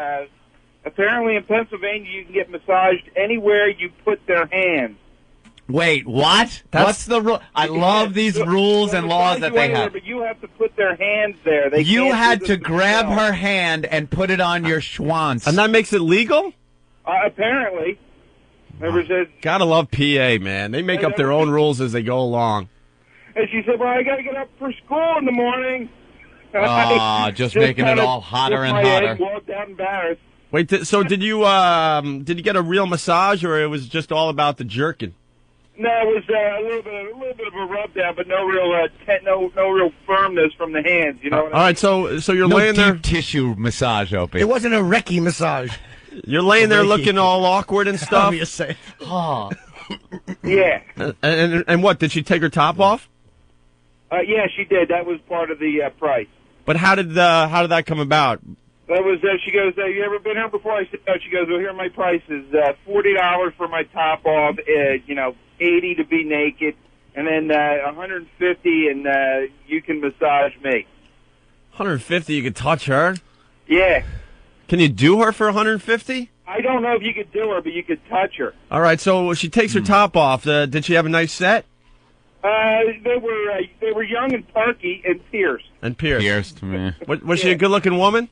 apparently in Pennsylvania you can get massaged anywhere you put their hands. Wait, what? What's the rule? I love these rules and laws that they have. But you have to put their hands there. You had to grab her hand and put it on your schwanz. And that makes it legal? Apparently. Gotta love PA, man. They make up their own rules as they go along. And she said, well, I got to get up for school in the morning. Just making it all hotter and hotter. Walked out embarrassed. Wait, so did you get a real massage, or it was just all about the jerking? No, it was a little bit of a rub down, but no real firmness from the hands. You know what I mean? All right, so you're laying there. Deep tissue massage, Opie. It wasn't a recce massage. You're laying there looking all awkward and stuff. Obviously. Oh. Yeah. And what? Did she take her top off? Yeah, she did. That was part of the price. But how did that come about? That was. She goes, you ever been here before? I said, no. She goes, well, here are my prices. $40 for my top off. $80 to be naked, and then $150, and you can massage me. $150, you could touch her? Yeah. Can you do her for $150? I don't know if you could do her, but you could touch her. All right, so she takes her top off. Did she have a nice set? They were young and perky and pierced. And pierced. Pierced, man. Was she a good-looking woman?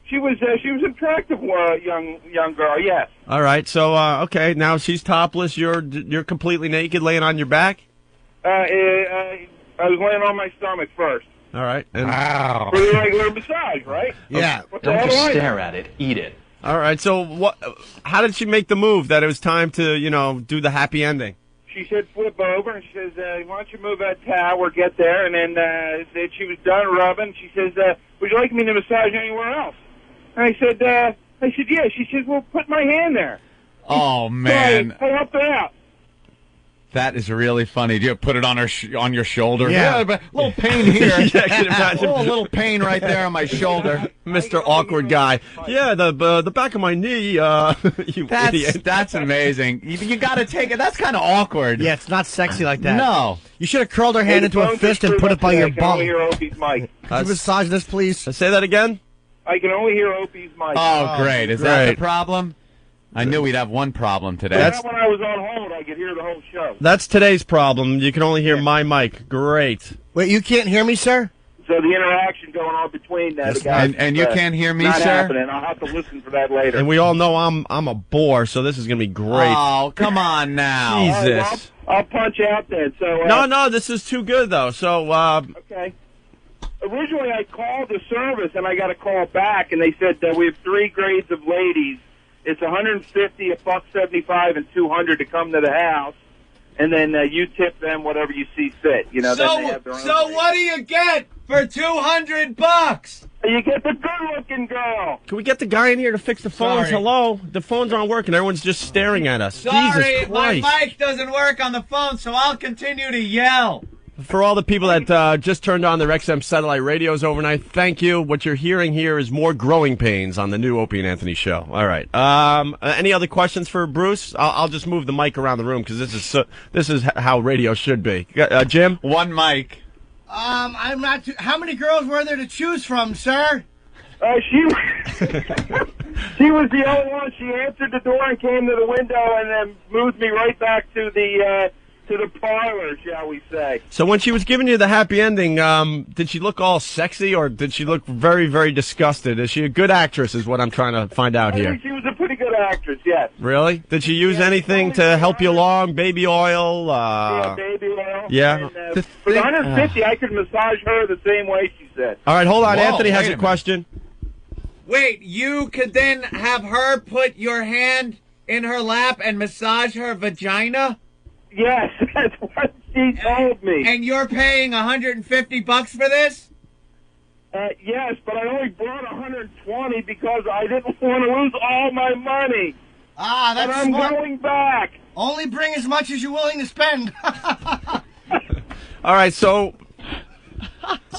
She was an attractive young girl. Yes. All right, so okay, now she's topless. You're completely naked, laying on your back. I was laying on my stomach first. All right. Wow. For the regular massage, right? Yeah. Don't just stare at it. Eat it. All right. So how did she make the move that it was time to do the happy ending? She said flip over, and she says, why don't you move that towel or get there? And then she was done rubbing. She says, would you like me to massage anywhere else? And I said, yeah. She says, well, put my hand there. Oh, man. So I helped her out. That is really funny. Do you put it on on your shoulder? Yeah. But a little pain here. Yeah, I can imagine. A little pain right there on my shoulder. Mr. Awkward Guy. Yeah, the back of my knee. You idiot. That's amazing. You got to take it. That's kind of awkward. Yeah, it's not sexy like that. No. You should have curled her hand into a fist and put it by your I can only bum. hear Opie's mic. Could you massage this, please? Say that again? I can only hear Opie's mic. Oh, great. Is that the problem? I knew we'd have one problem today. That's when I was on hold. I could hear the whole show. That's today's problem. You can only hear my mic. Great. Wait, you can't hear me, sir? So the interaction going on between the guys. And you can't hear me, not sir? happening. I'll have to listen for that later. And we all know I'm a bore, so this is going to be great. Oh, come on now. Jesus. Right, well, I'll punch out then. So No, this is too good, though. So, okay. Originally, I called the service, and I got a call back, and they said that we have 3 grades of ladies. It's $150, $1.75, and $200 to come to the house, and then you tip them whatever you see fit. You know, then they have their own grade. What do you get for $200? You get the good-looking girl. can we get the guy in here to fix the phones? Sorry. Hello? The phones aren't working. Everyone's just staring at us. Jesus Christ. mic doesn't work on the phone, so I'll continue to yell. For all the people that just turned on their XM satellite radios overnight, thank you. What you're hearing here is more growing pains on the new Opie and Anthony show. All right. Any other questions for Bruce? I'll just move the mic around the room because this is how radio should be. Jim? One mic. I'm not too... How many girls were there to choose from, sir? She was the only one. She answered the door and came to the window and then moved me right back to the parlor, shall we say. So when she was giving you the happy ending, did she look all sexy or did she look very, very disgusted? Is she a good actress is what I'm trying to find out I here. think she was a pretty good actress, yes. Really? Did she use anything to help you along? Baby oil? Yeah, baby oil. Yeah. And, for the 150, I could massage her the same way, she said. All right, hold on. Whoa, Anthony has wait a a question. Wait, you could then have her put your hand in her lap and massage her vagina? Yes, that's what she told me. And you're paying $150 for this? Yes, but I only brought 120 because I didn't want to lose all my money. Ah, that's and I'm smart. going back. Only bring as much as you're willing to spend. All right, so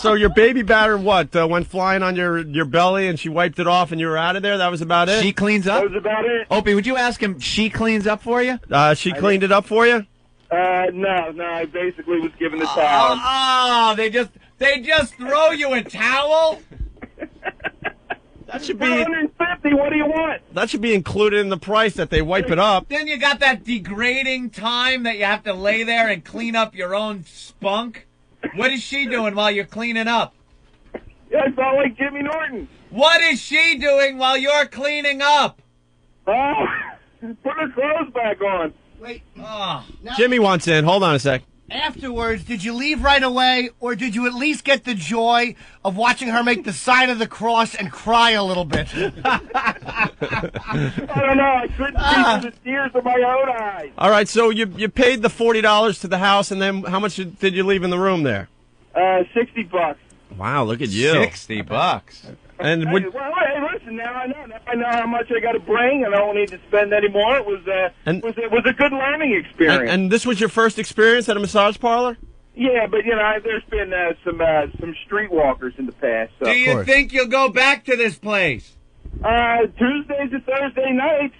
your baby batter went flying on your belly and she wiped it off and you were out of there? That was about it? She cleans up? That was about it. Opie, would you ask him she cleans up for you? She cleaned it up for you? No, I basically was given the towel. Oh, they just throw you a towel? That should be 150. What do you want? That should be included in the price that they wipe it up. Then you got that degrading time that you have to lay there and clean up your own spunk. What is she doing while you're cleaning up? Yeah, I felt like Jimmy Norton. What is she doing while you're cleaning up? Oh, put her clothes back on. Wait. Oh. Now, Jimmy wants in. Hold on a sec. afterwards, did you leave right away, or did you at least get the joy of watching her make the sign of the cross and cry a little bit? I don't know. I couldn't see the tears of my own eyes. All right, so you paid the $40 to the house, and then how much did you leave in the room there? $60. Wow, look at you. $60. And Hey, listen, now I know how much I got to bring, and I don't need to spend any more. It was a good learning experience. And this was your first experience at a massage parlor? Yeah, but there's been some streetwalkers in the past. So. Do you think you'll go back to this place? Tuesdays to Thursday nights.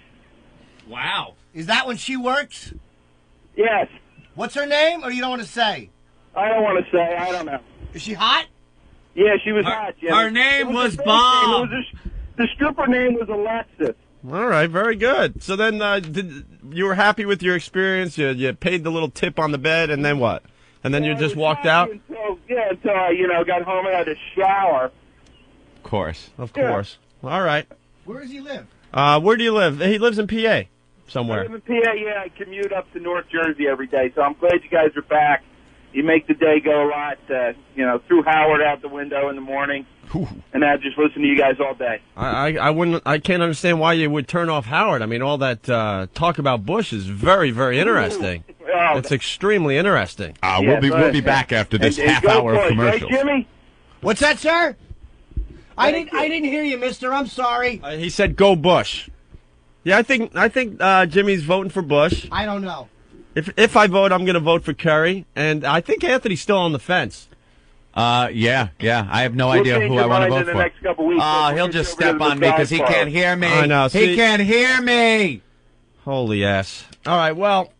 Wow. Is that when she works? Yes. What's her name, or you don't want to say? I don't want to say. I don't know. Is she hot? Yeah, she was hot. Yeah. Her name was the Bob. The stripper name was Alexis. All right, very good. So then you were happy with your experience? You paid the little tip on the bed, and then what? And then you just walked out? Until I, got home and had a shower. Of course. Of course. All right. Where does he live? Where do you live? He lives in PA somewhere. I live in PA, yeah. I commute up to North Jersey every day, so I'm glad you guys are back. You make the day go a lot, through Howard out the window in the morning, and I just listen to you guys all day. I can't understand why you would turn off Howard. I mean, all that talk about Bush is very, very interesting. It's extremely interesting. We'll be back after this half hour of commercials. Right, Jimmy? What's that, sir? I didn't hear you, mister. I'm sorry. He said go Bush. Yeah, I think Jimmy's voting for Bush. I don't know. If I vote, I'm going to vote for Curry, and I think Anthony's still on the fence. Yeah. I have no idea who I want to vote for. Next couple weeks, he'll just step on me because he can't hear me. I know. He can't hear me. Holy ass. All right, well,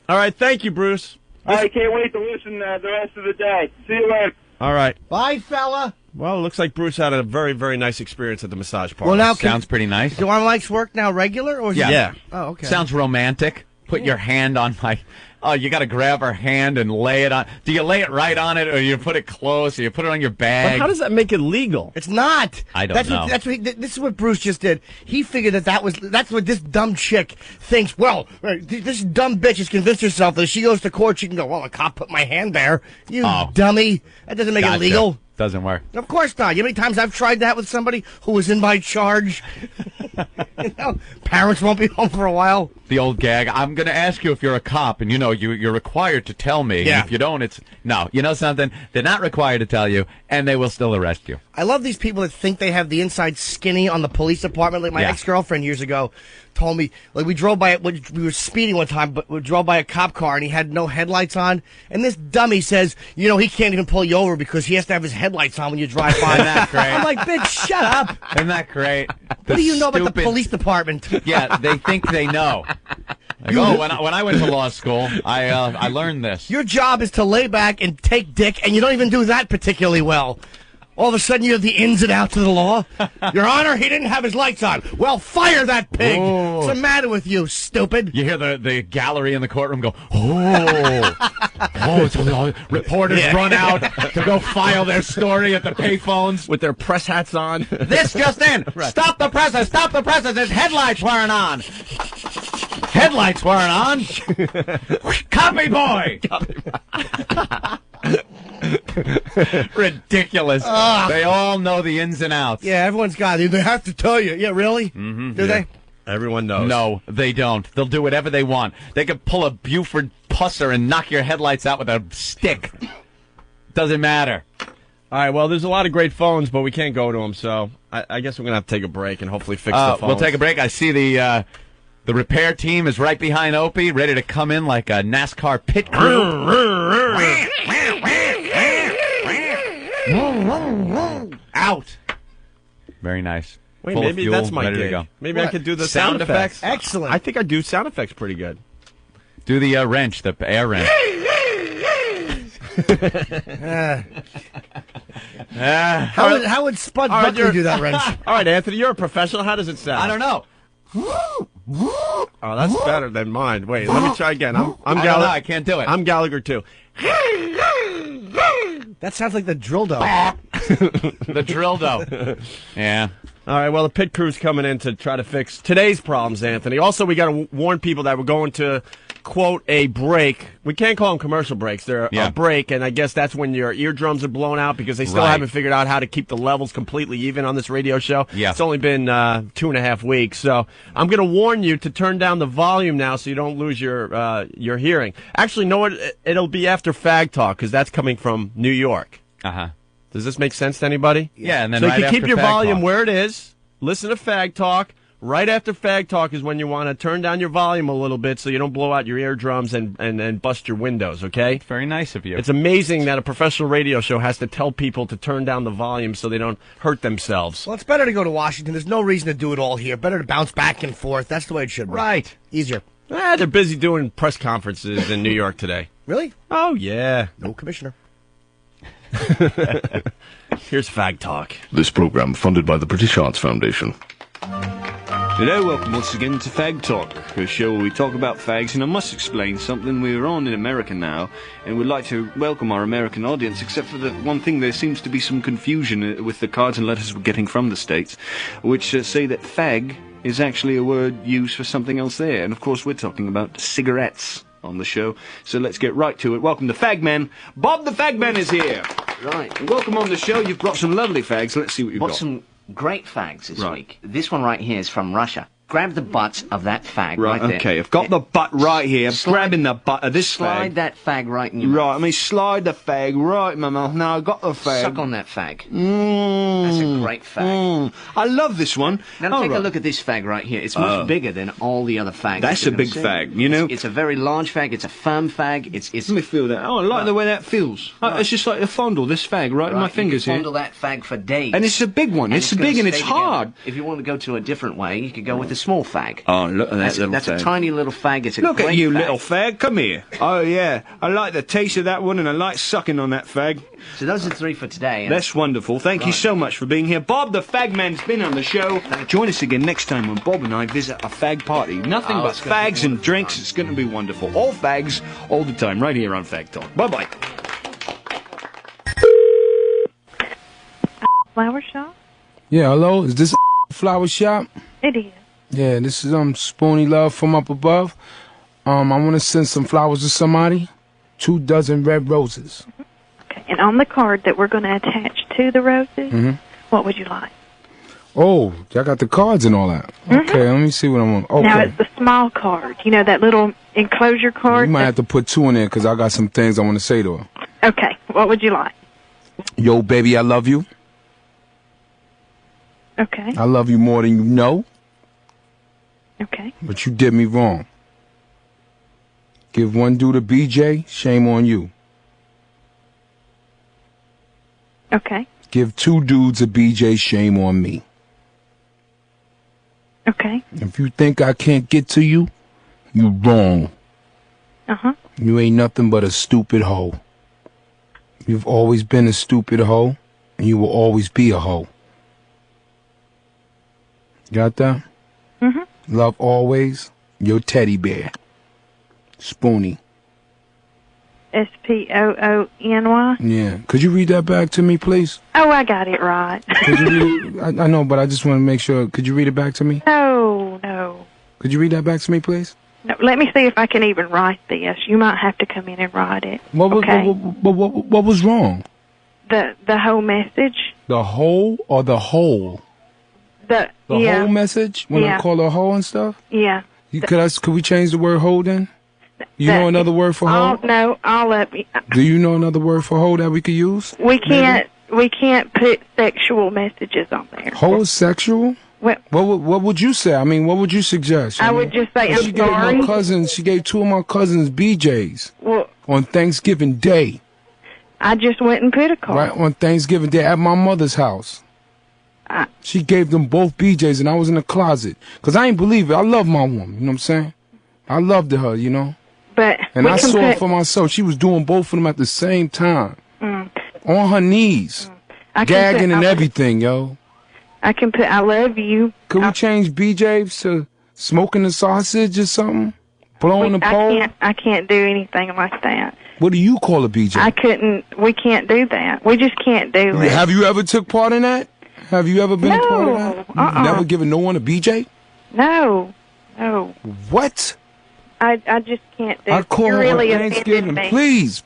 thank you, Bruce. I can't wait to listen the rest of the day. See you later. All right. Bye, fella. Well, it looks like Bruce had a very, very nice experience at the massage parlor. Well, now sounds pretty nice. Do our mics work now regular? Or yeah. Oh, okay. Sounds romantic. Put your hand on my... Oh, you got to grab her hand and lay it on... Do you lay it right on it, or you put it close, or you put it on your bag? But how does that make it legal? It's not. I don't know. This is what Bruce just did. He figured that's what this dumb chick thinks. Well, this dumb bitch has convinced herself that if she goes to court, she can go, well, a cop put my hand there. You dummy. That doesn't make it legal. Doesn't work. Of course not. You know how many times I've tried that with somebody who was in my charge? Parents won't be home for a while. The old gag. I'm going to ask you if you're a cop, and you're required to tell me. Yeah. And if you don't, it's no. You know something? They're not required to tell you, and they will still arrest you. I love these people that think they have the inside skinny on the police department. Like my ex-girlfriend years ago told me, like we were speeding one time, but we drove by a cop car and he had no headlights on. And this dummy says, he can't even pull you over because he has to have his headlights on when you drive by. Isn't that great? I'm like, bitch, shut up. Isn't that great? What do you know about the police department? Yeah, they think they know. Like, when I went to law school, I learned this. Your job is to lay back and take dick, and you don't even do that particularly well. All of a sudden, you have the ins and outs of the law. Your Honor, he didn't have his lights on. Well, fire that pig. Oh. What's the matter with you, stupid? You hear the gallery in the courtroom go, reporters run out to go file their story at the payphones with their press hats on. This just in. Stop the presses. Stop the presses. His headlights weren't on. Headlights weren't on. Copy boy. Ridiculous. They all know the ins and outs. Yeah, everyone's got it. They have to tell you. Yeah, really? Mm-hmm. Do they? Everyone knows. No, they don't. They'll do whatever they want. They could pull a Buford pusser and knock your headlights out with a stick. Doesn't matter. All right, well, there's a lot of great phones, but we can't go to them, so I guess we're going to have to take a break and hopefully fix the phones. We'll take a break. I see the repair team is right behind Opie, ready to come in like a NASCAR pit crew. Out. Very nice. Wait, Full maybe of fuel, that's my ready to gig. go. Maybe I could do the sound effects. Excellent. I think I do sound effects pretty good. Do the wrench, the air wrench. How would Spud Buckley do that wrench? All right, Anthony, you're a professional. How does it sound? I don't know. Oh, that's better than mine. Wait, let me try again. I'm I don't know, I can't do it. I'm Gallagher too. That sounds like the drill dough. The drill dough. Yeah. All right, well, the pit crew's coming in to try to fix today's problems, Anthony. Also, we got to warn people that we're going to, quote, a break. We can't call them commercial breaks. They're a break, and I guess that's when your eardrums are blown out because they still haven't figured out how to keep the levels completely even on this radio show. Yeah. It's only been 2.5 weeks, so I'm going to warn you to turn down the volume now so you don't lose your hearing. Actually, no, it'll be after Fag Talk because that's coming from New York. Uh-huh. Does this make sense to anybody? Yeah, and then so right you can keep after your Fag volume Talk. where it is. Listen to Fag Talk. Right after Fag Talk is when you want to turn down your volume a little bit so you don't blow out your eardrums and bust your windows, okay? Very nice of you. It's amazing that a professional radio show has to tell people to turn down the volume so they don't hurt themselves. Well, it's better to go to Washington. There's no reason to do it all here. Better to bounce back and forth. That's the way it should be. Right. Easier. They're busy doing press conferences in New York today. Really? Oh, yeah. No commissioner. Here's Fag Talk. This program funded by the British Arts Foundation. Hello, welcome once again to Fag Talk, a show where we talk about fags, and I must explain something. We're on in America now, and we'd like to welcome our American audience, except for the one thing, there seems to be some confusion with the cards and letters we're getting from the States, which say that fag is actually a word used for something else there, and of course we're talking about cigarettes on the show, so let's get right to it. Welcome to Fagman. Bob the Fagman is here. Right. And welcome on the show. You've brought some lovely fags. Let's see what you've got. Some great fags this week. This one right here is from Russia. grab the butt of that fag right there. Okay, I've got the butt right here. I'm grabbing the butt of this fag. Slide that fag right in your mouth. Right, I mean, slide the fag right in my mouth. Now I've got the fag. Suck on that fag. Mmm. That's a great fag. I love this one. Now take a look at this fag right here. It's much bigger than all the other fags. That's a big fag, you know? It's a very large fag. It's a firm fag. It's Let me feel that. Oh, I like the way that feels. It's just like to fondle this fag right in my fingers you can here. fondle that fag for days. And it's a big one. It's big and it's hard. If you want to go to a different way, you could go with a small fag. Oh, look at that little That's fag. a tiny little fag. It's a Look great at you, fag. little fag. Come here. Oh, yeah. I like the taste of that one, and I like sucking on that fag. So those are 3 for today. That's wonderful. Thank you so much for being here. Bob, the fag man's been on the show. Join us again next time when Bob and I visit a fag party. Nothing but fags and drinks. It's going to be wonderful. All fags, all the time, right here on Fag Talk. Bye-bye. Flower shop? Yeah, hello? Is this flower shop? It is. Yeah, this is Spoony Love from up above. I want to send some flowers to somebody. 2 dozen red roses. Okay, and on the card that we're going to attach to the roses, what would you like? Oh, y'all got the cards and all that. Okay, let me see what I want. Okay. Now, it's the small card. You know, that little enclosure card? You might have to put 2 in there because I got some things I want to say to her. Okay, what would you like? Yo, baby, I love you. Okay. I love you more than you know. Okay. But you did me wrong. Give 1 dude to BJ, shame on you. Okay. Give 2 dudes a BJ, shame on me. Okay. If you think I can't get to you, you wrong. Uh-huh. You ain't nothing but a stupid hoe. You've always been a stupid hoe, and you will always be a hoe. Got that? Mm-hmm. Love always, your teddy bear. Spoony. Spoony? Yeah. Could you read that back to me, please? Oh, I got it right. Could you read it? I know, but I just want to make sure. Could you read it back to me? No. Could you read that back to me, please? No, let me see if I can even write this. You might have to come in and write it. What was, okay? what was wrong? The whole message. The whole or the whole? The whole message? When I call her hoe and stuff? Yeah. Could we change the word hoe then? You know another word for hoe? No, all of it. Do you know another word for hoe that we could use? We can't put sexual messages on there. Hoe is sexual? What would you say? I mean, what would you suggest? I would just say, I'm sorry. She gave 2 of my cousins BJs Well, on Thanksgiving Day. I just went and put a card. Right, on Thanksgiving Day at my mother's house. She gave them both BJs, and I was in the closet. Because I ain't believe it. I love my woman, you know what I'm saying? I loved her, you know? And I saw it for myself. She was doing both of them at the same time. On her knees. Gagging and everything, yo. I can put I love you. Could we change BJs to smoking the sausage or something? Blowing the pole? I can't do anything like that. What do you call a BJ? We can't do that. We just can't do it. Have you ever took part in that? Have you ever been a part of that? You've never given no one a BJ? No. What? I just can't do it. I call her really on Thanksgiving. me. Please,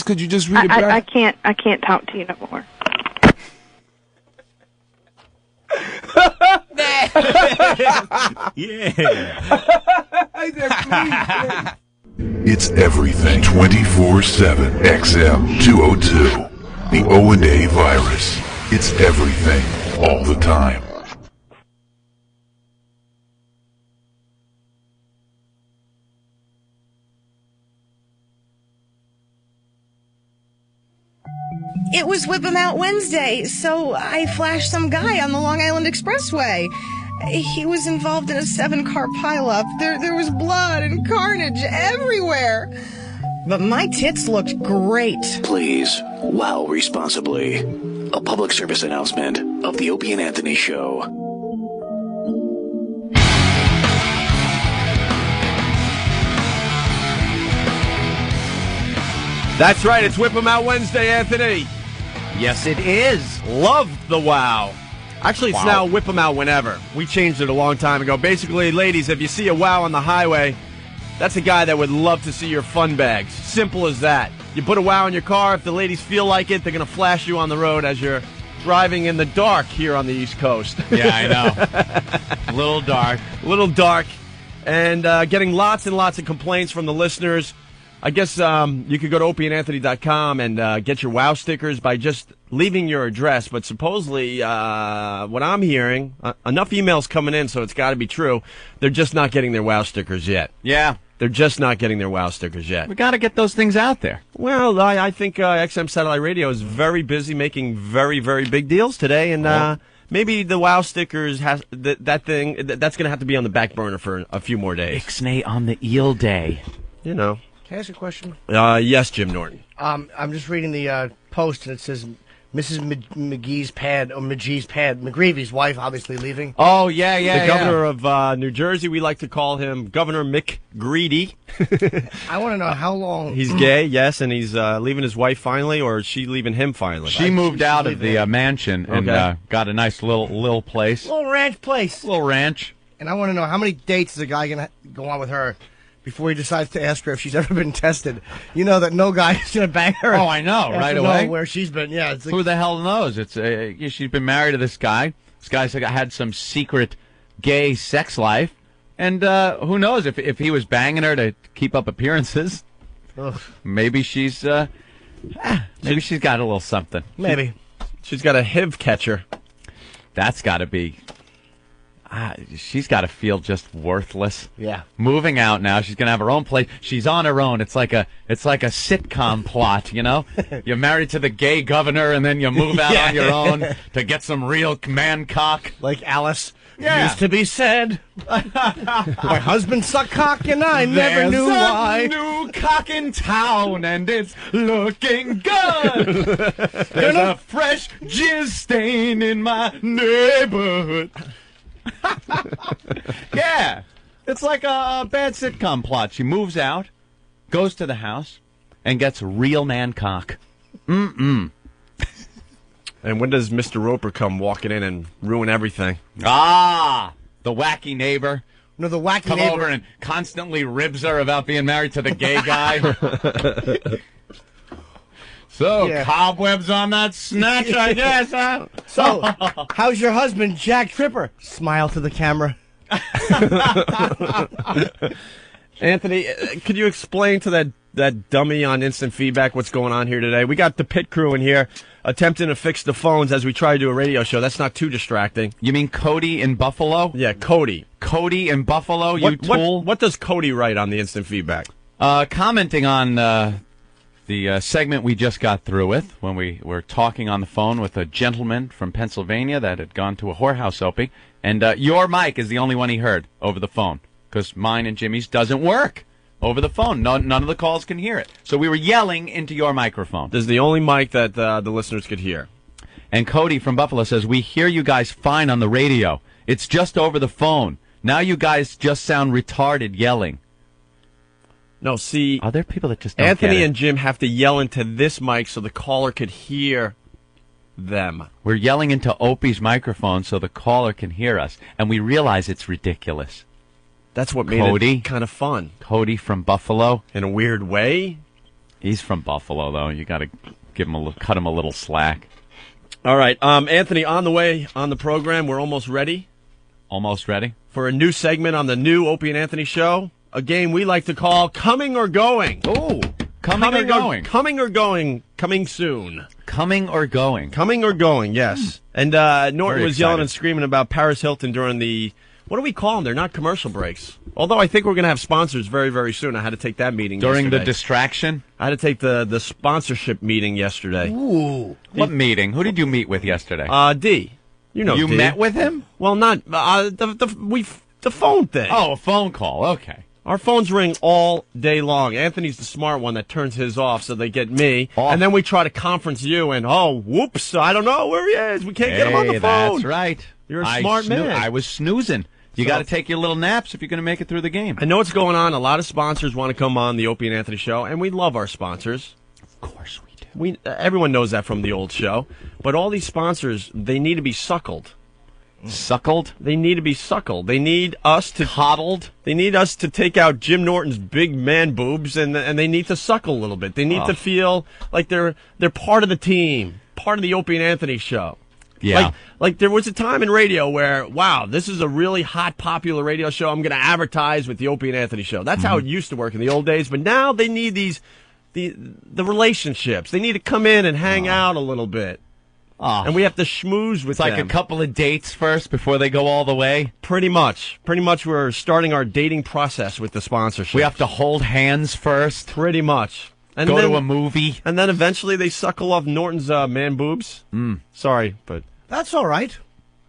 could you just read it back? I can't talk to you no more. It's everything 24/7 XM 202. The O&A virus. It's everything all the time. It was Whip 'em Out Wednesday, so I flashed some guy on the Long Island Expressway. He was involved in a 7-car pileup. There was blood and carnage everywhere. But my tits looked great. Please, wow responsibly. A public service announcement of the Opie Anthony Show. That's right, it's Whip 'em Out Wednesday, Anthony. Yes, it is. Love the wow. Actually, it's Wow. now Whip 'em Out whenever. We changed it a long time ago. Basically, ladies, if you see a wow on the highway, that's a guy that would love to see your fun bags. Simple as that. You put a wow in your car. If the ladies feel like it, they're going to flash you on the road as you're driving in the dark here on the East Coast. Yeah, I know. A little dark. And getting lots and lots of complaints from the listeners. I guess you could go to opieandanthony.com and get your WOW stickers by just leaving your address. But supposedly, what I'm hearing, enough emails coming in, so it's got to be true, they're just not getting their WOW stickers yet. Yeah. They're just not getting their WOW stickers yet. We got to get those things out there. Well, I think XM Satellite Radio is very busy making very, very big deals today, and maybe the WOW stickers that's going to have to be on the back burner for a few more days. Ixnay on the eel day. You know. Can I ask a question? Yes, Jim Norton. I'm just reading the post, and it says Mrs. McGee's pad, or McGee's pad, McGreevey's wife, obviously leaving. Oh, yeah. The governor of New Jersey, we like to call him Governor McGreevey. I want to know how long... He's gay, yes, and he's leaving his wife finally, or is she leaving him finally? She moved out of the mansion and got a nice little place. Little ranch place. Little ranch. And I want to know, how many dates is a guy going to go on with her before he decides to ask her if she's ever been tested? You know that no guy is going to bang her. Oh, I know, right away. Where she's been, yeah. It's like, who the hell knows? It's she's been married to this guy. This guy's had some secret gay sex life, and who knows if he was banging her to keep up appearances? Ugh. Maybe she's got a little something. Maybe she's got a HIV catcher. That's got to be. She's got to feel just worthless. Yeah. Moving out now, she's gonna have her own place. She's on her own. It's like a sitcom plot, you know. You're married to the gay governor, and then you move out on your own to get some real man cock. Like Alice Yeah. used to be said. My husband sucked cock, and I never knew why. New cock in town, and it's looking good. There's a fresh jizz stain in my neighborhood. Yeah, it's like a bad sitcom plot. She moves out, goes to the house, and gets real man cock. And when does Mr. Roper come walking in and ruin everything? The wacky neighbor. No, the wacky come neighbor. Over and constantly ribs her about being married to the gay guy. So, cobwebs on that snatch, I guess, huh? So, how's your husband, Jack Tripper? Smile to the camera. Anthony, could you explain to that dummy on instant feedback what's going on here today? We got the pit crew in here attempting to fix the phones as we try to do a radio show. That's not too distracting. You mean Cody in Buffalo? Yeah, Cody. Cody in Buffalo, you tool? What does Cody write on the instant feedback? Commenting on the segment we just got through with when we were talking on the phone with a gentleman from Pennsylvania that had gone to a whorehouse, Opie, and your mic is the only one he heard over the phone because mine and Jimmy's doesn't work over the phone. None of the calls can hear it. So we were yelling into your microphone. This is the only mic that the listeners could hear. And Cody from Buffalo says, we hear you guys fine on the radio. It's just over the phone. Now you guys just sound retarded yelling. No, see, are there people that just don't Anthony get it? and Jim have to yell into this mic so the caller could hear them. We're yelling into Opie's microphone so the caller can hear us, and we realize it's ridiculous. That's what made it kind of fun. Cody from Buffalo, in a weird way. He's from Buffalo, though. You got to cut him a little slack. All right, Anthony, on the way on the program, we're almost ready. Almost ready for a new segment on the new Opie and Anthony show. A game we like to call Coming or Going. Oh, coming or going. Coming or going. Coming soon. Coming or going. Coming or going, yes. And Norton was yelling and screaming about Paris Hilton during the, what do we call them? They're not commercial breaks. Although I think we're going to have sponsors very, very soon. I had to take that meeting during yesterday. The distraction? I had to take the sponsorship meeting yesterday. Ooh. What meeting? Who did you meet with yesterday? D. You know You D. met with him? Well, not, the phone thing. Oh, a phone call. Okay. Our phones ring all day long. Anthony's the smart one that turns his off so they get me. And then we try to conference you and, whoops, I don't know where he is. We can't get him on the phone. That's right. You're a smart man. I was snoozing. You got to take your little naps if you're going to make it through the game. I know what's going on. A lot of sponsors want to come on the Opie and Anthony show, and we love our sponsors. Of course we do. Everyone knows that from the old show. But all these sponsors, they need to be suckled. Suckled? They need to be suckled. They need us to coddled. They need us to take out Jim Norton's big man boobs, and they need to suckle a little bit. They need to feel like they're part of the team, part of the Opie and Anthony show. Yeah. Like there was a time in radio where, wow, this is a really hot, popular radio show. I'm going to advertise with the Opie and Anthony show. That's how it used to work in the old days. But now they need the relationships. They need to come in and hang out a little bit. And we have to schmooze with them. It's like a couple of dates first before they go all the way? Pretty much. Pretty much we're starting our dating process with the sponsorship. We have to hold hands first? Pretty much. And go then, to a movie? And then eventually they suckle off Norton's man boobs. Sorry, but... That's all right.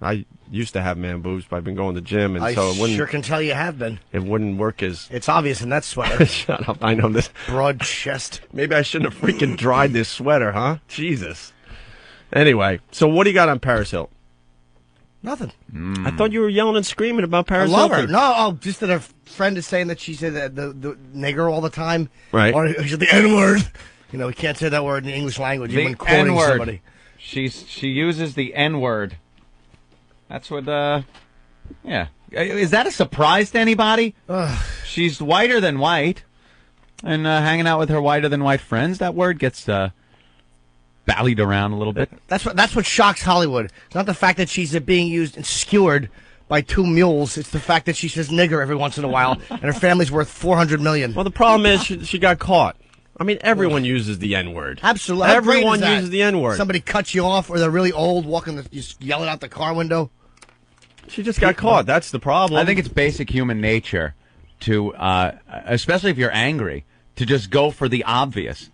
I used to have man boobs, but I've been going to the gym, and I so it wouldn't... sure can tell you have been. It wouldn't work as... It's obvious in that sweater. Shut up, I know this. Broad chest. Maybe I shouldn't have freaking dried this sweater, huh? Jesus. Anyway, so what do you got on Paris Hilton? Nothing. I thought you were yelling and screaming about Paris I love Hilton. her. No, just that her friend is saying that she said that the nigger all the time. Right. Or she said the N-word. You know, we can't say that word in the English language. Even when quoting N-word. somebody. She uses the N-word. That's what, yeah. Is that a surprise to anybody? She's whiter than white. And hanging out with her whiter than white friends, that word gets ballied around a little bit. That's what shocks Hollywood. It's not the fact that she's being used and skewered by two mules. It's the fact that she says nigger every once in a while, and her family's worth $400 million. Well, the problem is she got caught. I mean, everyone uses the N-word. Absolutely. Everyone uses the N-word. Somebody cuts you off, or they're really old, just yelling out the car window. She just got caught. That's the problem. I think it's basic human nature to, especially if you're angry, to just go for the obvious.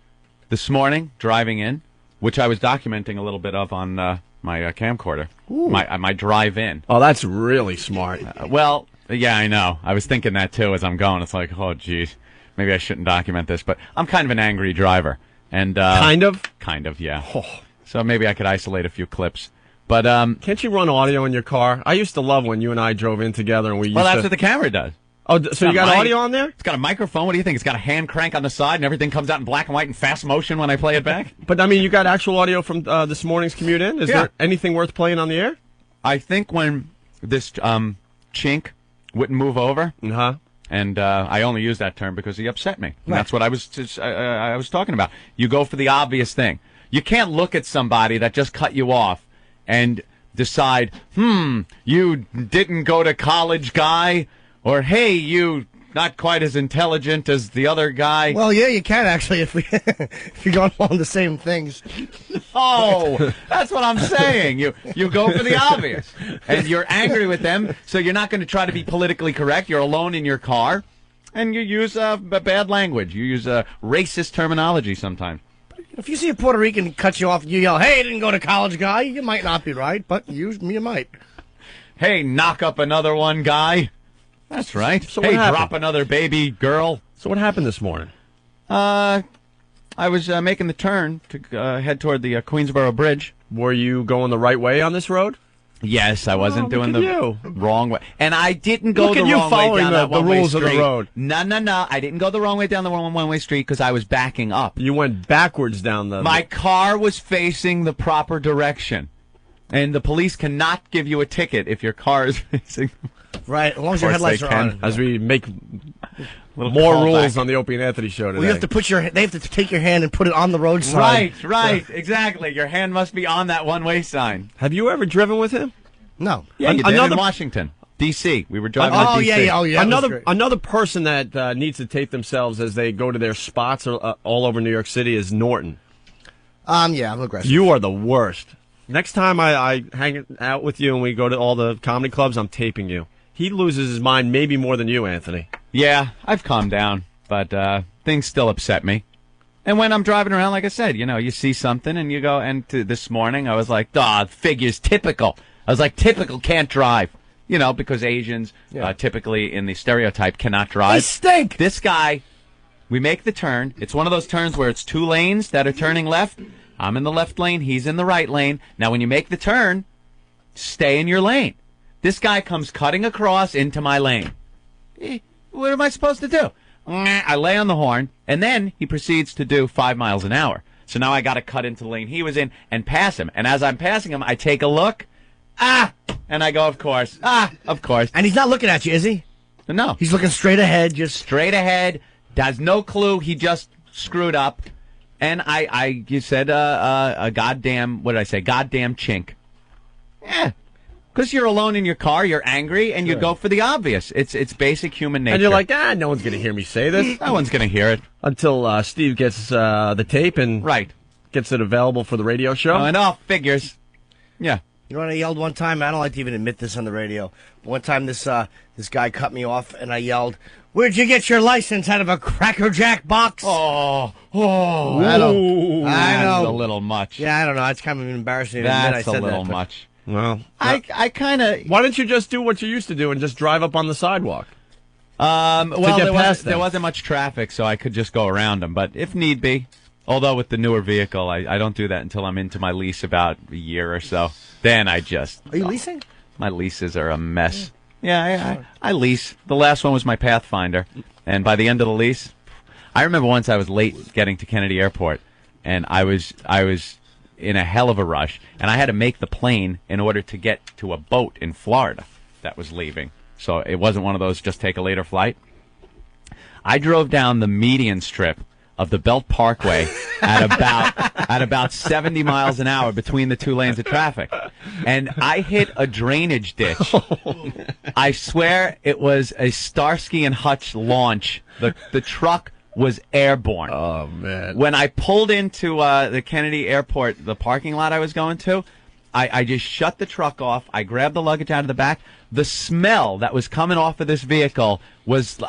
This morning, driving in, which I was documenting a little bit of on my camcorder, my drive-in. Oh, that's really smart. Well, yeah, I know. I was thinking that, too, as I'm going. It's like, oh, geez, maybe I shouldn't document this. But I'm kind of an angry driver. And kind of? Kind of, yeah. Oh. So maybe I could isolate a few clips. But can't you run audio in your car? I used to love when you and I drove in together. And that's what the camera does. Oh, so you got audio on there? It's got a microphone. What do you think? It's got a hand crank on the side, and everything comes out in black and white in fast motion when I play it back? But, I mean, you got actual audio from this morning's commute in? Is there anything worth playing on the air? I think when this chink wouldn't move over, and I only use that term because he upset me. And that's what I was talking about. You go for the obvious thing. You can't look at somebody that just cut you off and decide, you didn't go to college, guy, or hey, you not quite as intelligent as the other guy. Well, yeah, you can actually if you're going along the same things. Oh, that's what I'm saying. You go for the obvious, and you're angry with them, so you're not going to try to be politically correct. You're alone in your car, and you use bad language. You use racist terminology sometimes. If you see a Puerto Rican cut you off and you yell, hey, you didn't go to college, guy, you might not be right, but you might. Hey, knock up another one, guy. That's right. So hey, drop another baby girl. So what happened this morning? I was making the turn to head toward the Queensboro Bridge. Were you going the right way on this road? Yes, I wasn't doing the wrong way. And I didn't go the wrong way down that one-way street. the rules of the road. No. I didn't go the wrong way down the one-way street because I was backing up. You went backwards down the... My car was facing the proper direction. And the police cannot give you a ticket if your car is facing... Right, as long as your headlights are on. As we make more rules on the Opie and Anthony show today. Well, you have to they have to take your hand and put it on the road sign. Right, exactly. Your hand must be on that one-way sign. Have you ever driven with him? No. Yeah, you did in Washington, D.C. We were driving to D.C. Yeah. Another person that needs to tape themselves as they go to their spots all over New York City is Norton. Yeah, I'm aggressive. You are the worst. Next time I hang out with you and we go to all the comedy clubs, I'm taping you. He loses his mind maybe more than you, Anthony. Yeah, I've calmed down, but things still upset me. And when I'm driving around, like I said, you see something and you go, and this morning I was like, figures, typical. I was like, typical, can't drive. Because Asians typically in the stereotype cannot drive. They stink! This guy, we make the turn. It's one of those turns where it's two lanes that are turning left. I'm in the left lane, he's in the right lane. Now when you make the turn, stay in your lane. This guy comes cutting across into my lane. What am I supposed to do? I lay on the horn, and then he proceeds to do 5 miles an hour. So now I got to cut into the lane he was in and pass him. And as I'm passing him, I take a look. And I go, of course. Of course. And he's not looking at you, is he? No. He's looking straight ahead, straight ahead. Has no clue. He just screwed up. And you said a goddamn, what did I say? Goddamn chink. Yeah. Because you're alone in your car, you're angry, and you go for the obvious. It's basic human nature. And you're like, no one's going to hear me say this. No one's going to hear it. Until Steve gets the tape and gets it available for the radio show. Oh, and all figures. Yeah. You know what I yelled one time? I don't like to even admit this on the radio. One time this guy cut me off, and I yelled, "Where'd you get your license? Out of a Cracker Jack box?" Oh. I know. That's a little much. Yeah, I don't know. It's kind of embarrassing. That's a little much. Well, I kind of... Why don't you just do what you used to do and just drive up on the sidewalk? Well, there wasn't much traffic, so I could just go around them. But if need be, although with the newer vehicle, I don't do that until I'm into my lease about a year or so. Then I just... Are you leasing? My leases are a mess. Yeah, I lease. The last one was my Pathfinder. And by the end of the lease, I remember once I was late getting to Kennedy Airport, and I was in a hell of a rush, and I had to make the plane in order to get to a boat in Florida that was leaving. So it wasn't one of those just take a later flight. I drove down the median strip of the Belt Parkway at about 70 miles an hour between the two lanes of traffic, and I hit a drainage ditch. I swear it was a Starsky and Hutch launch. The truck was airborne. Oh, man. When I pulled into the Kennedy Airport, the parking lot I was going to, I just shut the truck off. I grabbed the luggage out of the back. The smell that was coming off of this vehicle was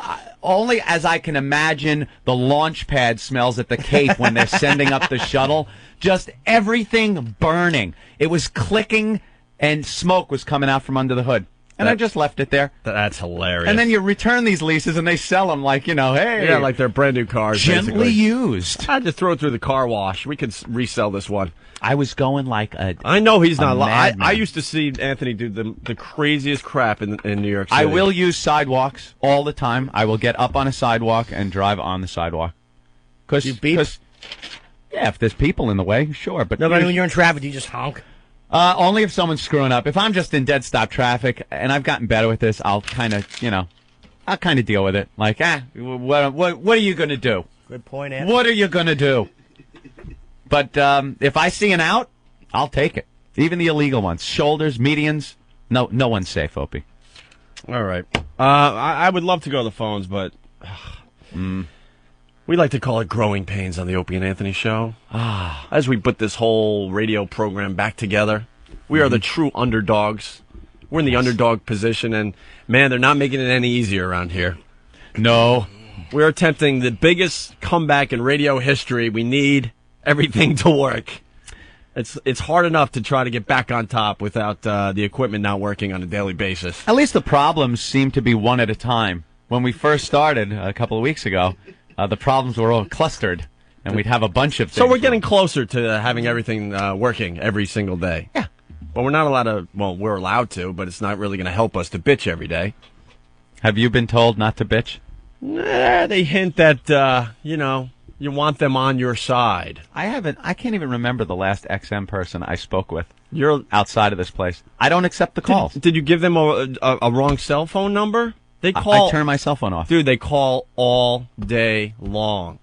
only as I can imagine the launch pad smells at the Cape when they're sending up the shuttle. Just everything burning. It was clicking, and smoke was coming out from under the hood. And I just left it there. That's hilarious. And then you return these leases, and they sell them like, hey. Yeah, like they're brand new cars. Gently basically. used. I just throw it through the car wash. We could resell this one. I was going like a... I know he's not lying. madman. I used to see Anthony do the craziest crap in New York City. I will use sidewalks all the time. I will get up on a sidewalk and drive on the sidewalk. You beep? Yeah, if there's people in the way, sure. But when you're in traffic, you just honk? Only if someone's screwing up. If I'm just in dead stop traffic, and I've gotten better with this, I'll kind of, I'll kind of deal with it. Like, what are you going to do? Good point, Anthony. What are you going to do? But if I see an out, I'll take it. Even the illegal ones. Shoulders, medians, no one's safe, Opie. All right. I would love to go to the phones, but we like to call it growing pains on the Opie and Anthony show. As we put this whole radio program back together, we are the true underdogs. We're in the underdog position, and, man, they're not making it any easier around here. No. We're attempting the biggest comeback in radio history. We need everything to work. It's hard enough to try to get back on top without the equipment not working on a daily basis. At least the problems seem to be one at a time. When we first started a couple of weeks ago, the problems were all clustered, and we'd have a bunch of things. So we're getting closer to having everything working every single day. Yeah. But we're not allowed to, we're allowed to, but it's not really going to help us to bitch every day. Have you been told not to bitch? Nah, they hint that, you want them on your side. I can't even remember the last XM person I spoke with. You're outside of this place. I don't accept the calls. Did you give them a wrong cell phone number? They call. I turn my cell phone off. Dude, they call all day long.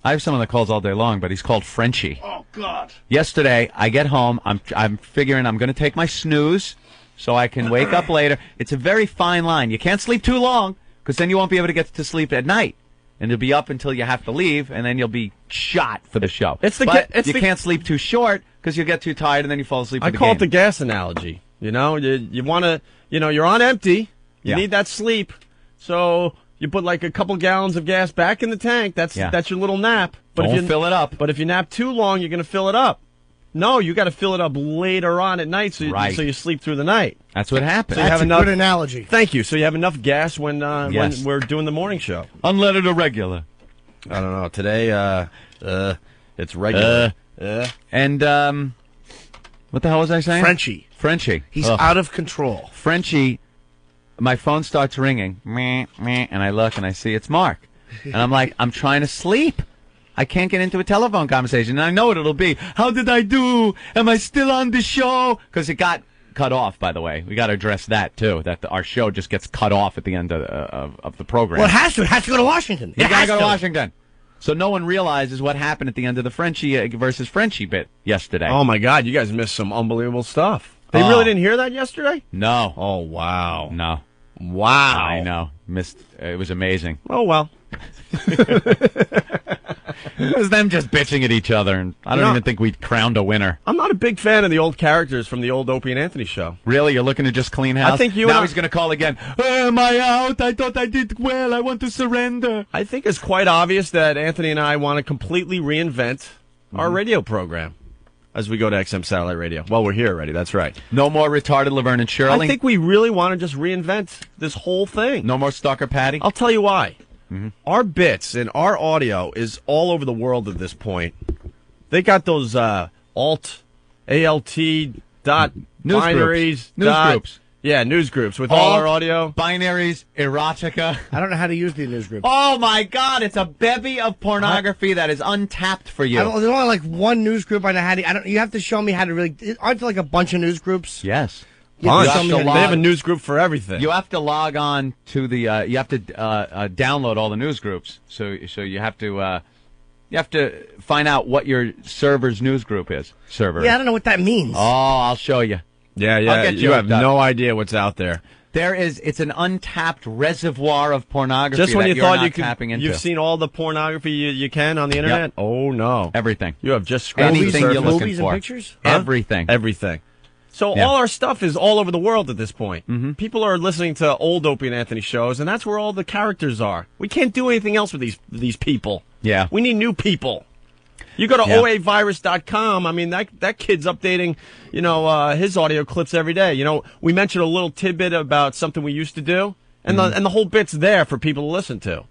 I have someone that calls all day long, but he's called Frenchie. Oh, God. Yesterday, I get home. I'm figuring I'm going to take my snooze so I can wake up later. It's a very fine line. You can't sleep too long because then you won't be able to get to sleep at night. And you'll be up until you have to leave, and then you'll be shot for the show. You can't sleep too short because you'll get too tired, and then you fall asleep. I call it the gas analogy. You want to, you're on empty. You need that sleep, so you put like a couple gallons of gas back in the tank. That's your little nap. But Don't fill it up. But if you nap too long, you're going to fill it up. No, you got to fill it up later on at night, so you sleep through the night. That's what happens. So That's a good analogy. Thank you. So you have enough gas when we're doing the morning show. Unleaded or regular? I don't know. Today, it's regular. And what the hell was I saying? Frenchie. He's out of control. Frenchie. My phone starts ringing, and I look and I see it's Mark, and I'm like, I'm trying to sleep. I can't get into a telephone conversation, and I know what it'll be. How did I do? Am I still on the show? Because it got cut off, by the way. We got to address that, too, that our show just gets cut off at the end of the program. Well, it has to. It has to go to Washington. You got to go to Washington. So no one realizes what happened at the end of the Frenchie versus Frenchie bit yesterday. Oh, my God. You guys missed some unbelievable stuff. They really didn't hear that yesterday? No. Oh, wow. No. Wow. I know. Missed. It was amazing. Oh, well. It was them just bitching at each other, and I don't even think we crowned a winner. I'm not a big fan of the old characters from the old Opie and Anthony show. Really? You're looking to just clean house? I think now he's going to call again. Am I out? I thought I did well. I want to surrender. I think it's quite obvious that Anthony and I want to completely reinvent our radio program as we go to XM Satellite Radio. Well, we're here already. That's right. No more retarded Laverne and Shirley? I think we really want to just reinvent this whole thing. No more Stalker Patty? I'll tell you why. Our bits and our audio is all over the world at this point. They got those ALT dot News binaries. News groups. Yeah, news groups with all our audio. Binaries, erotica. I don't know how to use the news groups. Oh, my God. It's a bevy of pornography that is untapped for you. There's only like one news group I know how to. You have to show me how to really. Aren't there like a bunch of news groups? Yes. They have a news group for everything. You have to log on to the. You have to download all the news groups. So you have to. You have to find out what your server's news group is. Server. Yeah, I don't know what that means. Oh, I'll show you. Yeah. I'll get you have no idea what's out there. It's an untapped reservoir of pornography. Just when you thought you could, tapping into. You've seen all the pornography you can on the internet. Yep. Oh no, everything. You have just scratched anything the you're looking movies for. And pictures? Huh? Everything. So all our stuff is all over the world at this point. People are listening to old Opie and Anthony shows, and that's where all the characters are. We can't do anything else with these people. Yeah. We need new people. You go to oavirus.com. I mean, that kid's updating, his audio clips every day. We mentioned a little tidbit about something we used to do, and the whole bit's there for people to listen to.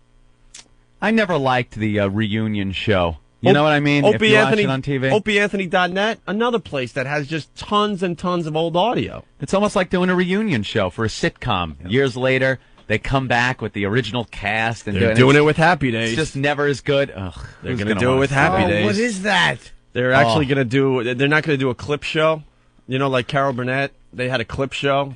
I never liked the reunion show. You know what I mean? Opie Anthony on TV. OpieAnthony.net, another place that has just tons and tons of old audio. It's almost like doing a reunion show for a sitcom. Yep. Years later, they come back with the original cast and they're doing it with Happy Days. It's just never as good. Ugh, they're going to do it with Happy Days. What is that? They're actually going to do. They're not going to do a clip show. Like Carol Burnett, they had a clip show.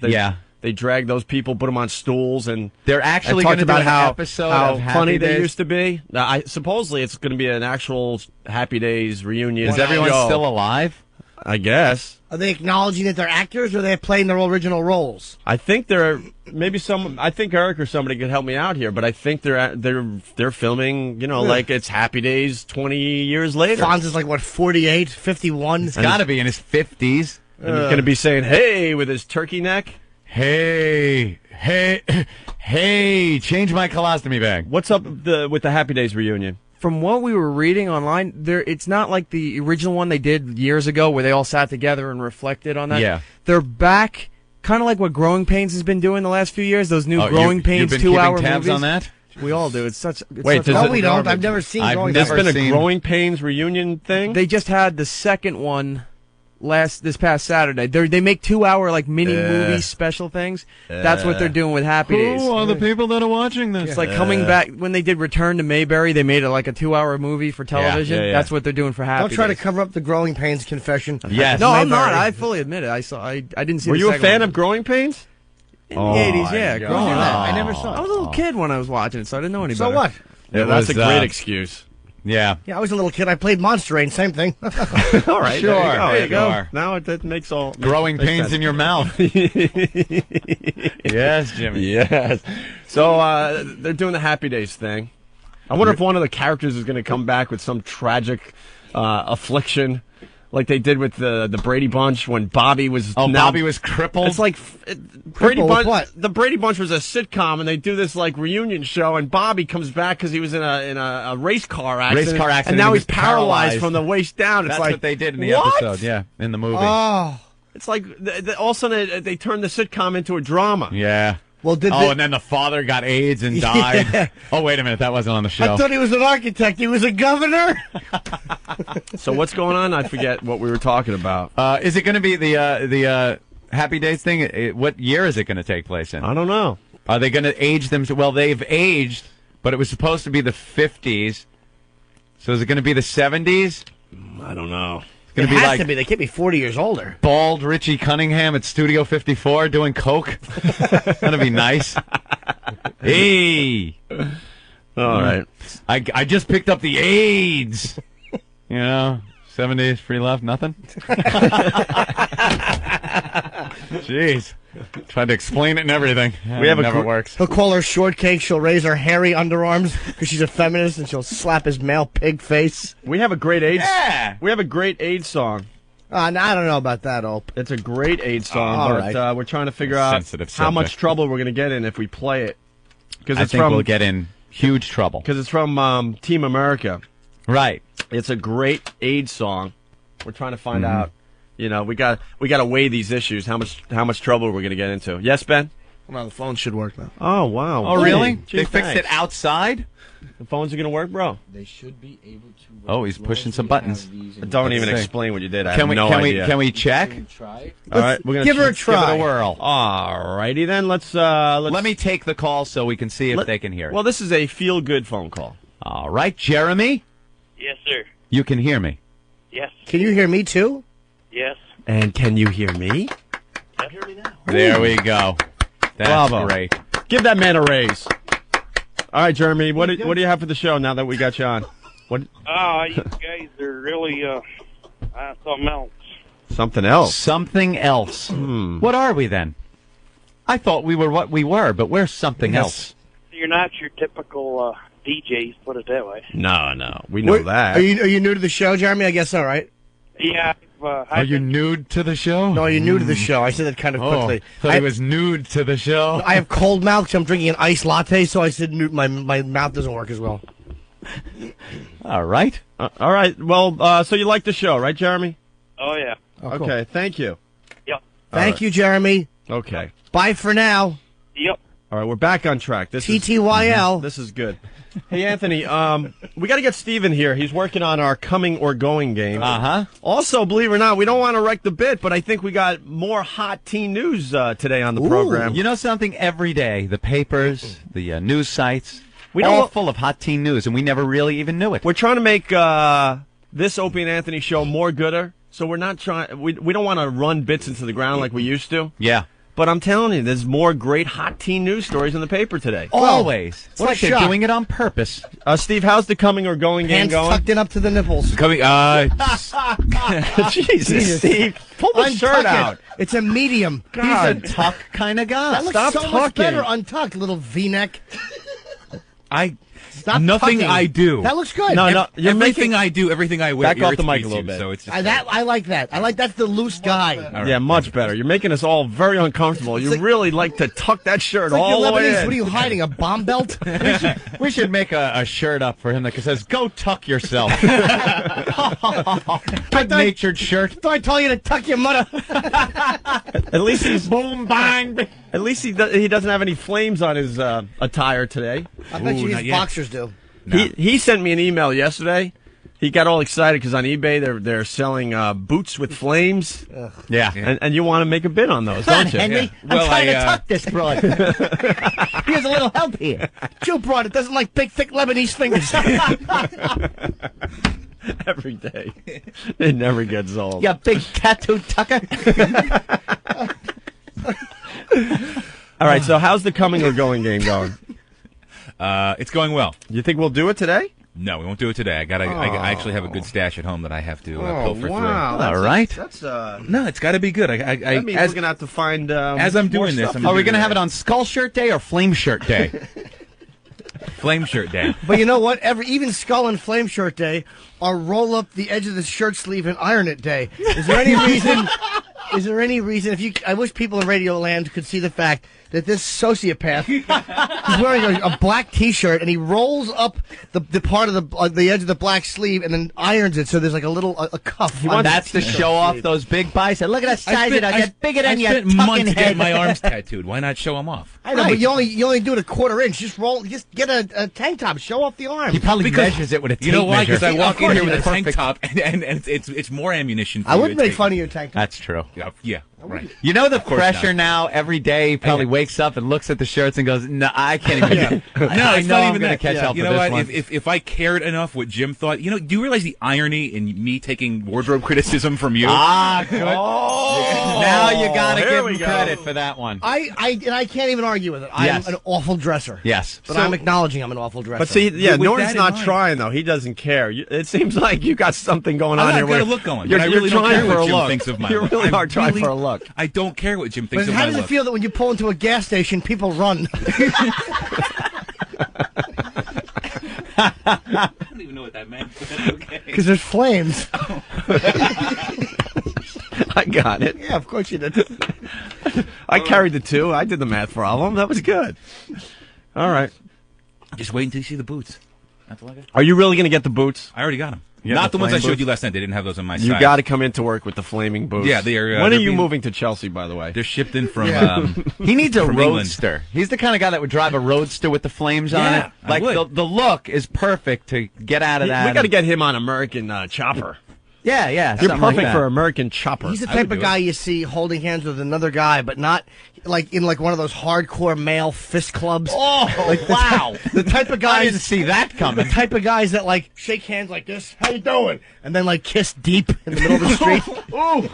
They dragged those people, put them on stools, and they're actually going to do an episode how of Happy funny Days. they used to be. Now, supposedly it's going to be an actual Happy Days reunion. Is everyone still alive? I guess. Are they acknowledging that they're actors, or are they playing their original roles? I think they're maybe some. I think Eric or somebody could help me out here, but I think they're filming. Like it's Happy Days 20 years later. Fonz is like what 48, 51. It's got to be in his 50s. And he's going to be saying "Hey" with his turkey neck. Hey, change my colostomy bag. What's up with the Happy Days reunion? From what we were reading online, it's not like the original one they did years ago where they all sat together and reflected on that. Yeah. They're back, kind of like what Growing Pains has been doing the last few years, those new Growing Pains 2-hour movies. Tabs on that? We all do. It's such. Wait, no, we don't. I've never seen Growing Pains. There's been a Growing Pains reunion thing? They just had the second one this past Saturday. They make 2-hour like mini movie special things. That's what they're doing with Happy Days. Who are the people that are watching this? It's like coming back when they did Return to Mayberry. They made it like a 2-hour movie for television. Yeah. That's what they're doing for Happy Days. Don't try to cover up the Growing Pains confession. Yes. No, I'm not. I fully admit it. I didn't see. Were you a fan of Growing Pains? In the 80s, yeah. Growing up. I never saw it. I was a little kid when I was watching it, so I didn't know any better. So what? Yeah, that's a great excuse. Yeah. Yeah, I was a little kid. I played Monster Rain. Same thing. All right. Sure. There you go. Sure. Now it makes all... Growing pains sense. in your mouth. Yes, Jimmy. Yes. So they're doing the Happy Days thing. I wonder if one of the characters is going to come back with some tragic affliction, like they did with the Brady Bunch when Bobby was. Bobby was crippled. It's like Brady Bunch. What? The Brady Bunch was a sitcom, and they do this like reunion show, and Bobby comes back because he was in a race car accident. And now he's paralyzed from the waist down. It's That's like what they did in the what? episode. Yeah, in the movie. Oh, it's like all of a sudden they turned the sitcom into a drama. Yeah. Well, and then the father got AIDS and died. Yeah. Oh, wait a minute, that wasn't on the show. I thought he was an architect. He was a governor. So what's going on? I forget what we were talking about. Is it going to be the Happy Days thing? What year is it going to take place in? I don't know. Are they going to age them? Well, they've aged, but it was supposed to be the 50s. So is it going to be the 70s? I don't know. It's It has to be. They can't be 40 years older. Bald Richie Cunningham at Studio 54 doing coke. That'd be nice. Hey. All right. I just picked up the AIDS. 7 days free love, nothing? Jeez. Tried to explain it and everything. It never works. He'll call her shortcake. She'll raise her hairy underarms because she's a feminist, and she'll slap his male pig face. We have a great AIDS. Yeah. We have a great AIDS song. I don't know about that, Ope. It's a great AIDS song, all but right. we're trying to figure out how much trouble we're going to get in if we play it. Because I think we'll get in huge trouble. Because it's from Team America. Right. It's a great AIDS song. We're trying to find out. You know, we got to weigh these issues. How much trouble we're going to get into? Yes, Ben? Well, the phone should work now. Oh wow! Oh really? Gee, they fixed it outside. The phones are going to work, bro. They should be able to. Oh, he's pushing some buttons. Don't even explain what you did. I have no idea. Can we check? All right, we're gonna give her a try. Give it a whirl. All righty then. Let's. Let me take the call so we can see if they can hear it. Well, this is a feel-good phone call. All right, Jeremy. Yes, sir. You can hear me. Yes. Can you hear me too? Yes. And can you hear me? I hear me now. There we go. That's Bravo. great. Give that man a raise. All right, Jeremy. What do you have for the show now that we got you on? What? You guys are really something else. Something else. Something else. What are we then? I thought we were what we were, but we're something else. You're not your typical DJs, put it that way. No, we know that. Are you new to the show, Jeremy? I guess so, right? Yeah. Are you nude to the show? No, are you new to the show? I said that kind of quickly. Thought he was nude to the show. I have cold mouth because I'm drinking an iced latte, so I said my mouth doesn't work as well. All right. All right. Well, so you like the show, right, Jeremy? Oh, yeah. Oh, cool. Okay, thank you. Yep. Thank you, Jeremy. Okay. Bye for now. Yep. All right, we're back on track. This TTYL. This is good. Hey, Anthony, we got to get Steven here. He's working on our coming or going game. Uh-huh. Also, believe it or not, we don't want to wreck the bit, but I think we got more hot teen news today on the program. You know something? Every day, the papers, the news sites, all full of hot teen news, and we never really even knew it. We're trying to make this Opie and Anthony show more gooder, so we're not trying. We don't want to run bits into the ground like we used to. Yeah. But I'm telling you, there's more great hot teen news stories in the paper today. Always. It's what like a they're shock. doing it on purpose. Steve, how's the coming or going game Hands going? tucked in up to the nipples. Coming. Jesus, Steve. Pull the shirt out. It's a medium. God. He's a tuck kind of guy. That looks Stop so tucking. much better untucked, little V-neck. Stop Nothing tucking. I do. That looks good. No, Everything making. I do, everything I wear. Back off the mic irritates a little you, bit. So it's just I like that. I like that's the loose guy. All Yeah, much better. You're making us all very uncomfortable. You really like to tuck that shirt It's like all the the way Lebanese. in. What are you hiding? A bomb belt? We should make a shirt up for him that says, "Go tuck yourself." Good-natured shirt. Do I tell you to tuck your mother? At least he's Boom, bang. At least he doesn't have any flames on his attire today. I bet you not his yet. boxers do. He sent me an email yesterday. He got all excited because on eBay they're selling boots with flames. Yeah. And you want to make a bid on those, don't you? Henry, Yeah. Well, I'm trying to I, tuck this broad. Here's a little help here. Joe broad, it doesn't like big, thick Lebanese fingers. Every day. It never gets old. You big tattoo tucker. All right, so how's the coming or going game going? it's going well. You think we'll do it today? No, we won't do it today. I actually have a good stash at home that I have to pilfer through. All right. That's No, it's got to be good. that means we're gonna have to find. As I'm more doing this, stuff. Are we going to have it on Skull Shirt Day or Flame Shirt Day? Flame Shirt Day. But you know what? Even Skull and Flame Shirt Day are roll up the edge of the shirt sleeve and iron it day. Is there any reason? Is there any reason? I wish people in Radio Land could see the fact that this sociopath he's wearing a black T-shirt and he rolls up the part of the edge of the black sleeve and then irons it so there's like a little a cuff. That's to show off those big biceps. Look at that size it. I get bigger than your spent tucking months to head. get my arms tattooed. Why not show them off? I know, but you only do it a quarter inch. Just get a tank top. Show off the arm. He probably measures it with a tape You know why? measure. Because I walk in here with a Perfect. tank top, and it's more ammunition. For I you wouldn't to make take. fun of your tank top. That's true. Yeah, right. You know the course pressure not. now every day. He probably wakes up and looks at the shirts and goes, "No, I can't even." No, I it's know not I'm even gonna that. catch up You with know this what? one. If I cared enough what Jim thought, do you realize the irony in me taking wardrobe criticism from you? Good. Now you gotta here give we him go. credit for that one. I can't even argue with it. I'm Yes. an awful dresser. Yes. But I'm acknowledging I'm an awful dresser. But see, yeah, With Norton's that in not mind- trying though. He doesn't care. It seems like you got something going on I've here. got a where look going. You're, but I you're really don't trying care for what a Jim look. thinks of my You look. really I are trying really- for a look. look. I don't care what Jim But thinks of how my does it look. feel that when you pull into a gas station, people run? I don't even know what that meant, but that's okay. Because there's flames. I got it. Yeah, of course you did. I carried the 2. I did the math problem. That was good. All right. Just wait until you see the boots. That's all I got. Are you really going to get the boots? I already got them. You Not got the the ones I flame showed boots? you last night. They didn't have those on my You size. got to come into work with the flaming boots. Yeah, they are. When are they're you being- moving to Chelsea, by the way? They're shipped in from. He needs a from England. roadster. He's the kind of guy that would drive a roadster with the flames on Yeah, it. I Like would. the look is perfect to get out of that. We got to get him on American Chopper. Yeah. You're something like perfect that. for American Chopper. He's the type of guy you see holding hands with another guy, but not like in like one of those hardcore male fist clubs. Oh, like wow. The type of guys I didn't see that coming. The type of guys that like shake hands like this. How you doing? And then like kiss deep in the middle of the street. Ooh.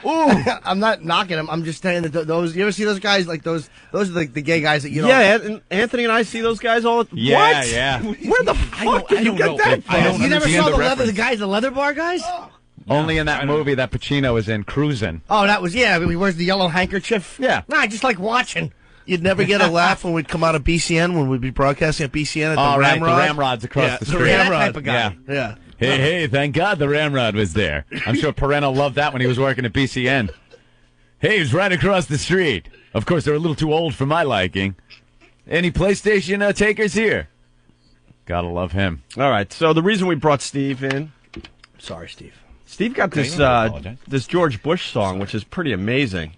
I'm not knocking him. I'm just saying that those. You ever see those guys? Like those are the gay guys that you know. Yeah, Anthony and I see those guys all. Yeah, what? yeah. Where the fuck did you don't get know. that I don't from? You never understand saw the the reference. guys, the leather bar guys. Only in that movie that Pacino was in, Cruising. Oh, that was yeah. He wears the yellow handkerchief. Yeah. No, I just like watching. You'd never get a laugh when we'd come out of BCN, when we'd be broadcasting at BCN at the Oh, right, Ramrod. the Ramrod's across Yeah, the the street. That Ramrod. type of guy. Yeah. Hey, thank God the Ramrod was there. I'm sure Pereno loved that when he was working at BCN. Hey, he was right across the street. Of course, they're a little too old for my liking. Any PlayStation takers here? Gotta love him. All right. So the reason we brought Steve in. Sorry, Steve. Steve got Okay, this you don't have to apologize. this George Bush song, which is pretty amazing.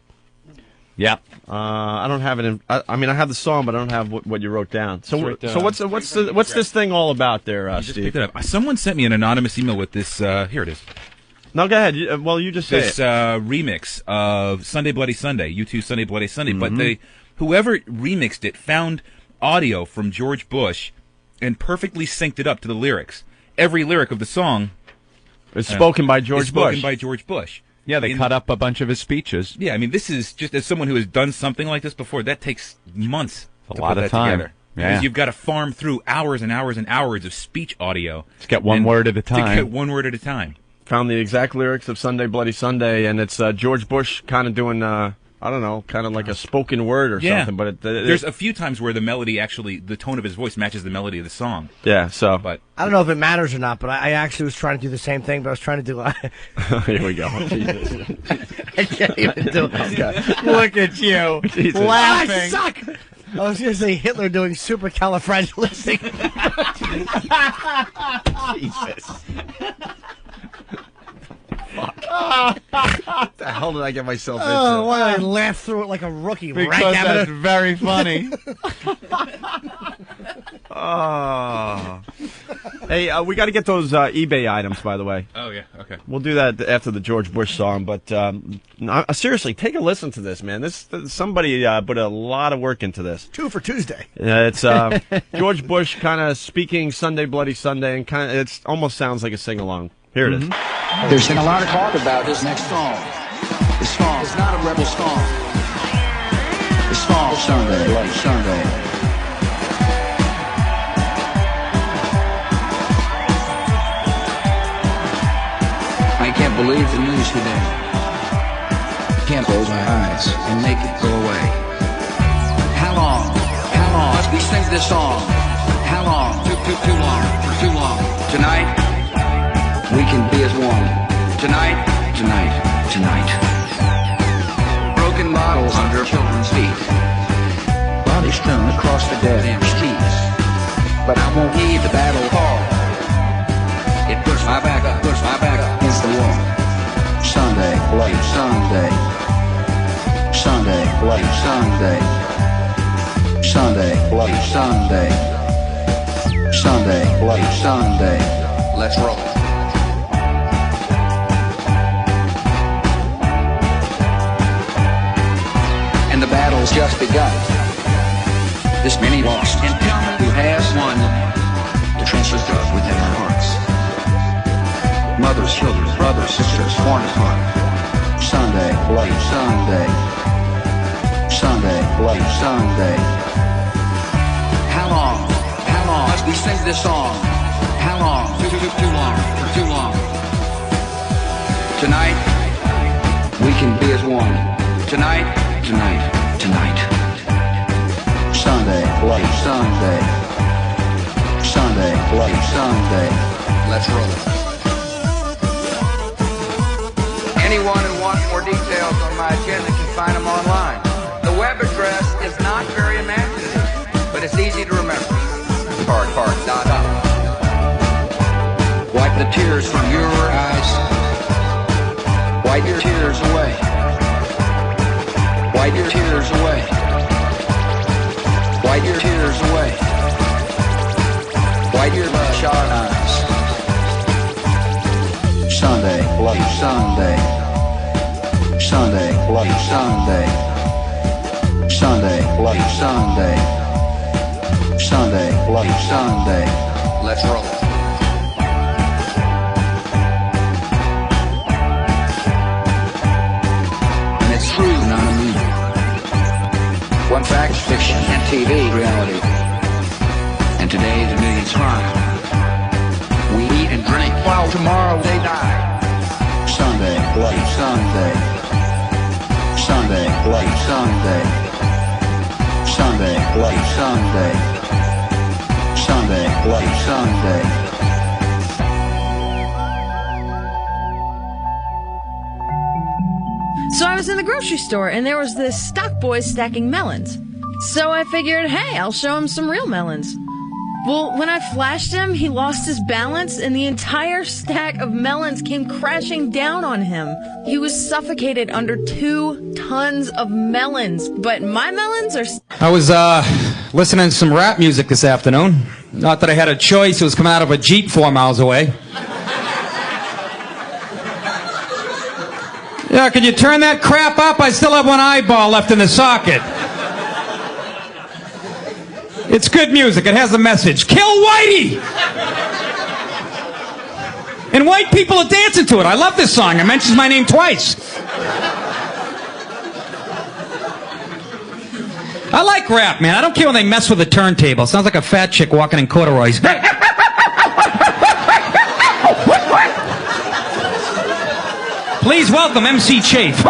Yeah. I don't have it in. I mean, I have the song, but I don't have what you wrote down. So, It's right, what's this thing all about there, I just Steve? picked it up. Someone sent me an anonymous email with this. Here it is. No, go ahead. You just say This it. remix of Sunday Bloody Sunday, U2 Sunday Bloody Sunday. But whoever remixed it found audio from George Bush and perfectly synced it up to the lyrics. Every lyric of the song It's spoken by is George spoken Bush. by George Bush. Yeah, they cut up a bunch of his speeches. Yeah, I mean, this is just as someone who has done something like this before. That takes months. A to lot put of that time. together. Yeah. Because you've got to farm through hours and hours and hours of speech audio. Just get one word at a time. To get one word at a time. Found the exact lyrics of Sunday Bloody Sunday, and it's George Bush kind of doing, I don't know, kind of like a spoken word or something. But there's a few times where the melody actually, the tone of his voice matches the melody of the song. yeah. So But I don't know if it matters or not, but I actually was trying to do the same thing, but I was trying to do. here we go. Jesus. I can't even do it. Look at you. Jesus. Laughing. I suck. I was going to say Hitler doing supercalifragilistic. Jesus. What the hell did I get myself into? Oh, why did I laugh through it like a rookie? Because right that's very funny. Oh. Hey, we got to get those eBay items, by the way. oh yeah, okay. We'll do that after the George Bush song. But seriously, take a listen to this, man. Somebody put a lot of work into this. 2 for Tuesday. It's George Bush kind of speaking Sunday Bloody Sunday, and kind of it almost sounds like a sing along. Here it is. There's been a lot of talk about this next song. This song is not a rebel song. This song is Sunday, Bloody Sunday. I can't believe the news today. Can't close my eyes and make it go away. How long? How long must we sing this song? How long? Too long. For too long. Tonight? We can be as one. Tonight. Broken bottles under children's feet. Bodies strewn across the damn streets. But I won't heed the battle call. It puts my back up against the wall. Sunday, Bloody Sunday. Sunday, Bloody Sunday. Sunday, Bloody Sunday. Sunday, Bloody Sunday. Let's roll. And the battle's just begun. This many lost, and tell me who has won. The trenches dug within our hearts. Mothers, children, brothers, sisters, torn apart. Sunday, Bloody Sunday. Sunday, Bloody Sunday. How long must we sing this song? How long? Too long, for too long. Tonight, we can be as one. Tonight, tonight, tonight. Sunday, bloody Sunday. Sunday, bloody Sunday. Let's roll it. Anyone who wants more details on my agenda can find them online. The web address is not very imaginative, but it's easy to remember. Park.com. Wipe the tears from your eyes. Wipe your tears away. Wipe your tears away. Wipe your tears away. Wipe your bloodshot eyes. Sunday, bloody Sunday. Sunday, bloody Sunday. Sunday, bloody Sunday. Sunday, bloody Sunday. Let's roll. And it's true, not a movie. One fact, fiction, and TV, reality. And today, the millions cry. We eat and drink while tomorrow they die. Sunday, bloody Sunday. Sunday, bloody Sunday. Sunday, bloody Sunday. Sunday, bloody Sunday. So I was in the grocery store, and there was this stock boy stacking melons. So I figured, hey, I'll show him some real melons. Well, when I flashed him, he lost his balance, and the entire stack of melons came crashing down on him. He was suffocated under 2 tons of melons. But my melons are... I was listening to some rap music this afternoon. Not that I had a choice. It was coming out of a Jeep 4 miles away. Yeah, could you turn that crap up? I still have one eyeball left in the socket. It's good music. It has a message. Kill Whitey! And white people are dancing to it. I love this song. It mentions my name twice. I like rap, man. I don't care when they mess with the turntable. Sounds like a fat chick walking in corduroys. Please welcome MC Chafe.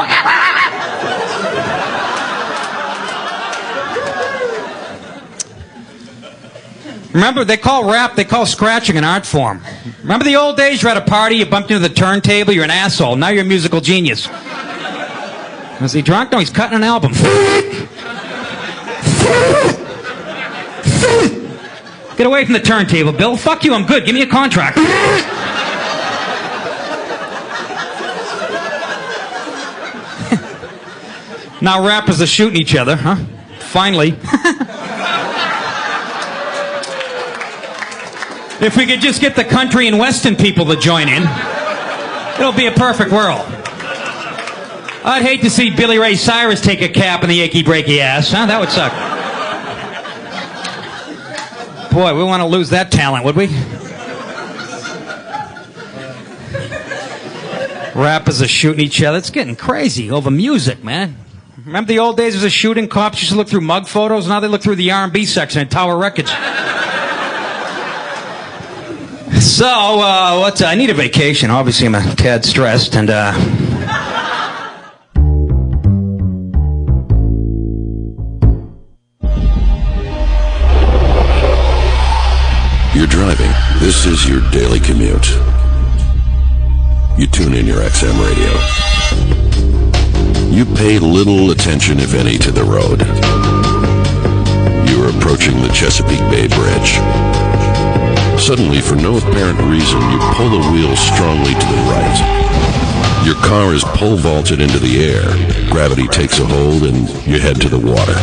Remember, they call scratching an art form. Remember the old days? You're at a party, you bumped into the turntable, you're an asshole. Now you're a musical genius. Is he drunk? No, he's cutting an album. Get away from the turntable, Bill. Fuck you, I'm good. Give me a contract. Now rappers are shooting each other, huh? Finally. If we could just get the country and western people to join in, it'll be a perfect world. I'd hate to see Billy Ray Cyrus take a cap in the achy breaky ass, huh? That would suck. Boy, we want to lose that talent, would we? Rappers are shooting each other. It's getting crazy over music, man. Remember the old days of shooting? Cops used to look through mug photos. Now they look through the R&B section at Tower Records. So, I need a vacation. Obviously, I'm a tad stressed, and, You're driving. This is your daily commute. You tune in your XM radio. You pay little attention, if any, to the road. You are approaching the Chesapeake Bay Bridge. Suddenly, for no apparent reason, you pull the wheel strongly to the right. Your car is pole vaulted into the air. Gravity takes a hold and you head to the water.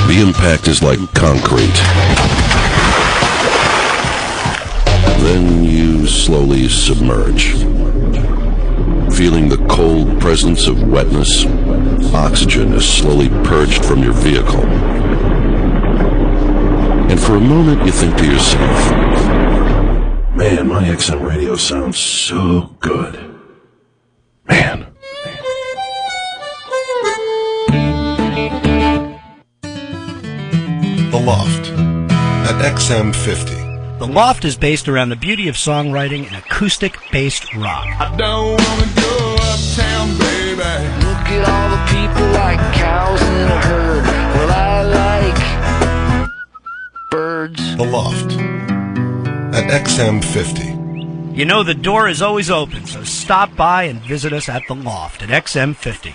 The impact is like concrete. Then you slowly submerge. Feeling the cold presence of wetness, oxygen is slowly purged from your vehicle. And for a moment you think to yourself, man, my XM radio sounds so good. Man. The Loft at XM 50. The Loft is based around the beauty of songwriting and acoustic-based rock. I don't want to go up town, baby. Look at all the people like cows in a herd. Well, I like birds. The Loft at XM50. You know the door is always open, so stop by and visit us at The Loft at XM50.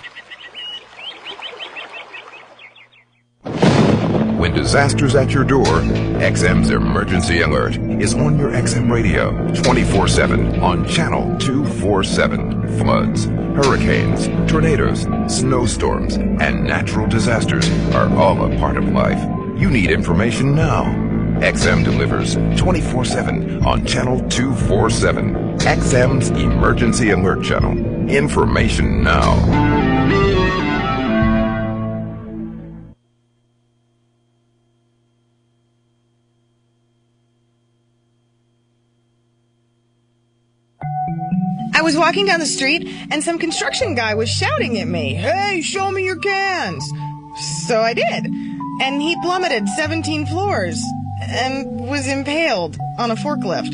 When disaster's at your door, XM's Emergency Alert is on your XM radio 24/7 on Channel 247. Floods, hurricanes, tornadoes, snowstorms, and natural disasters are all a part of life. You need information now. XM delivers 24/7 on Channel 247. XM's Emergency Alert Channel. Information now. I was walking down the street, and some construction guy was shouting at me, "Hey, show me your cans!" So I did. And he plummeted 17 floors and was impaled on a forklift.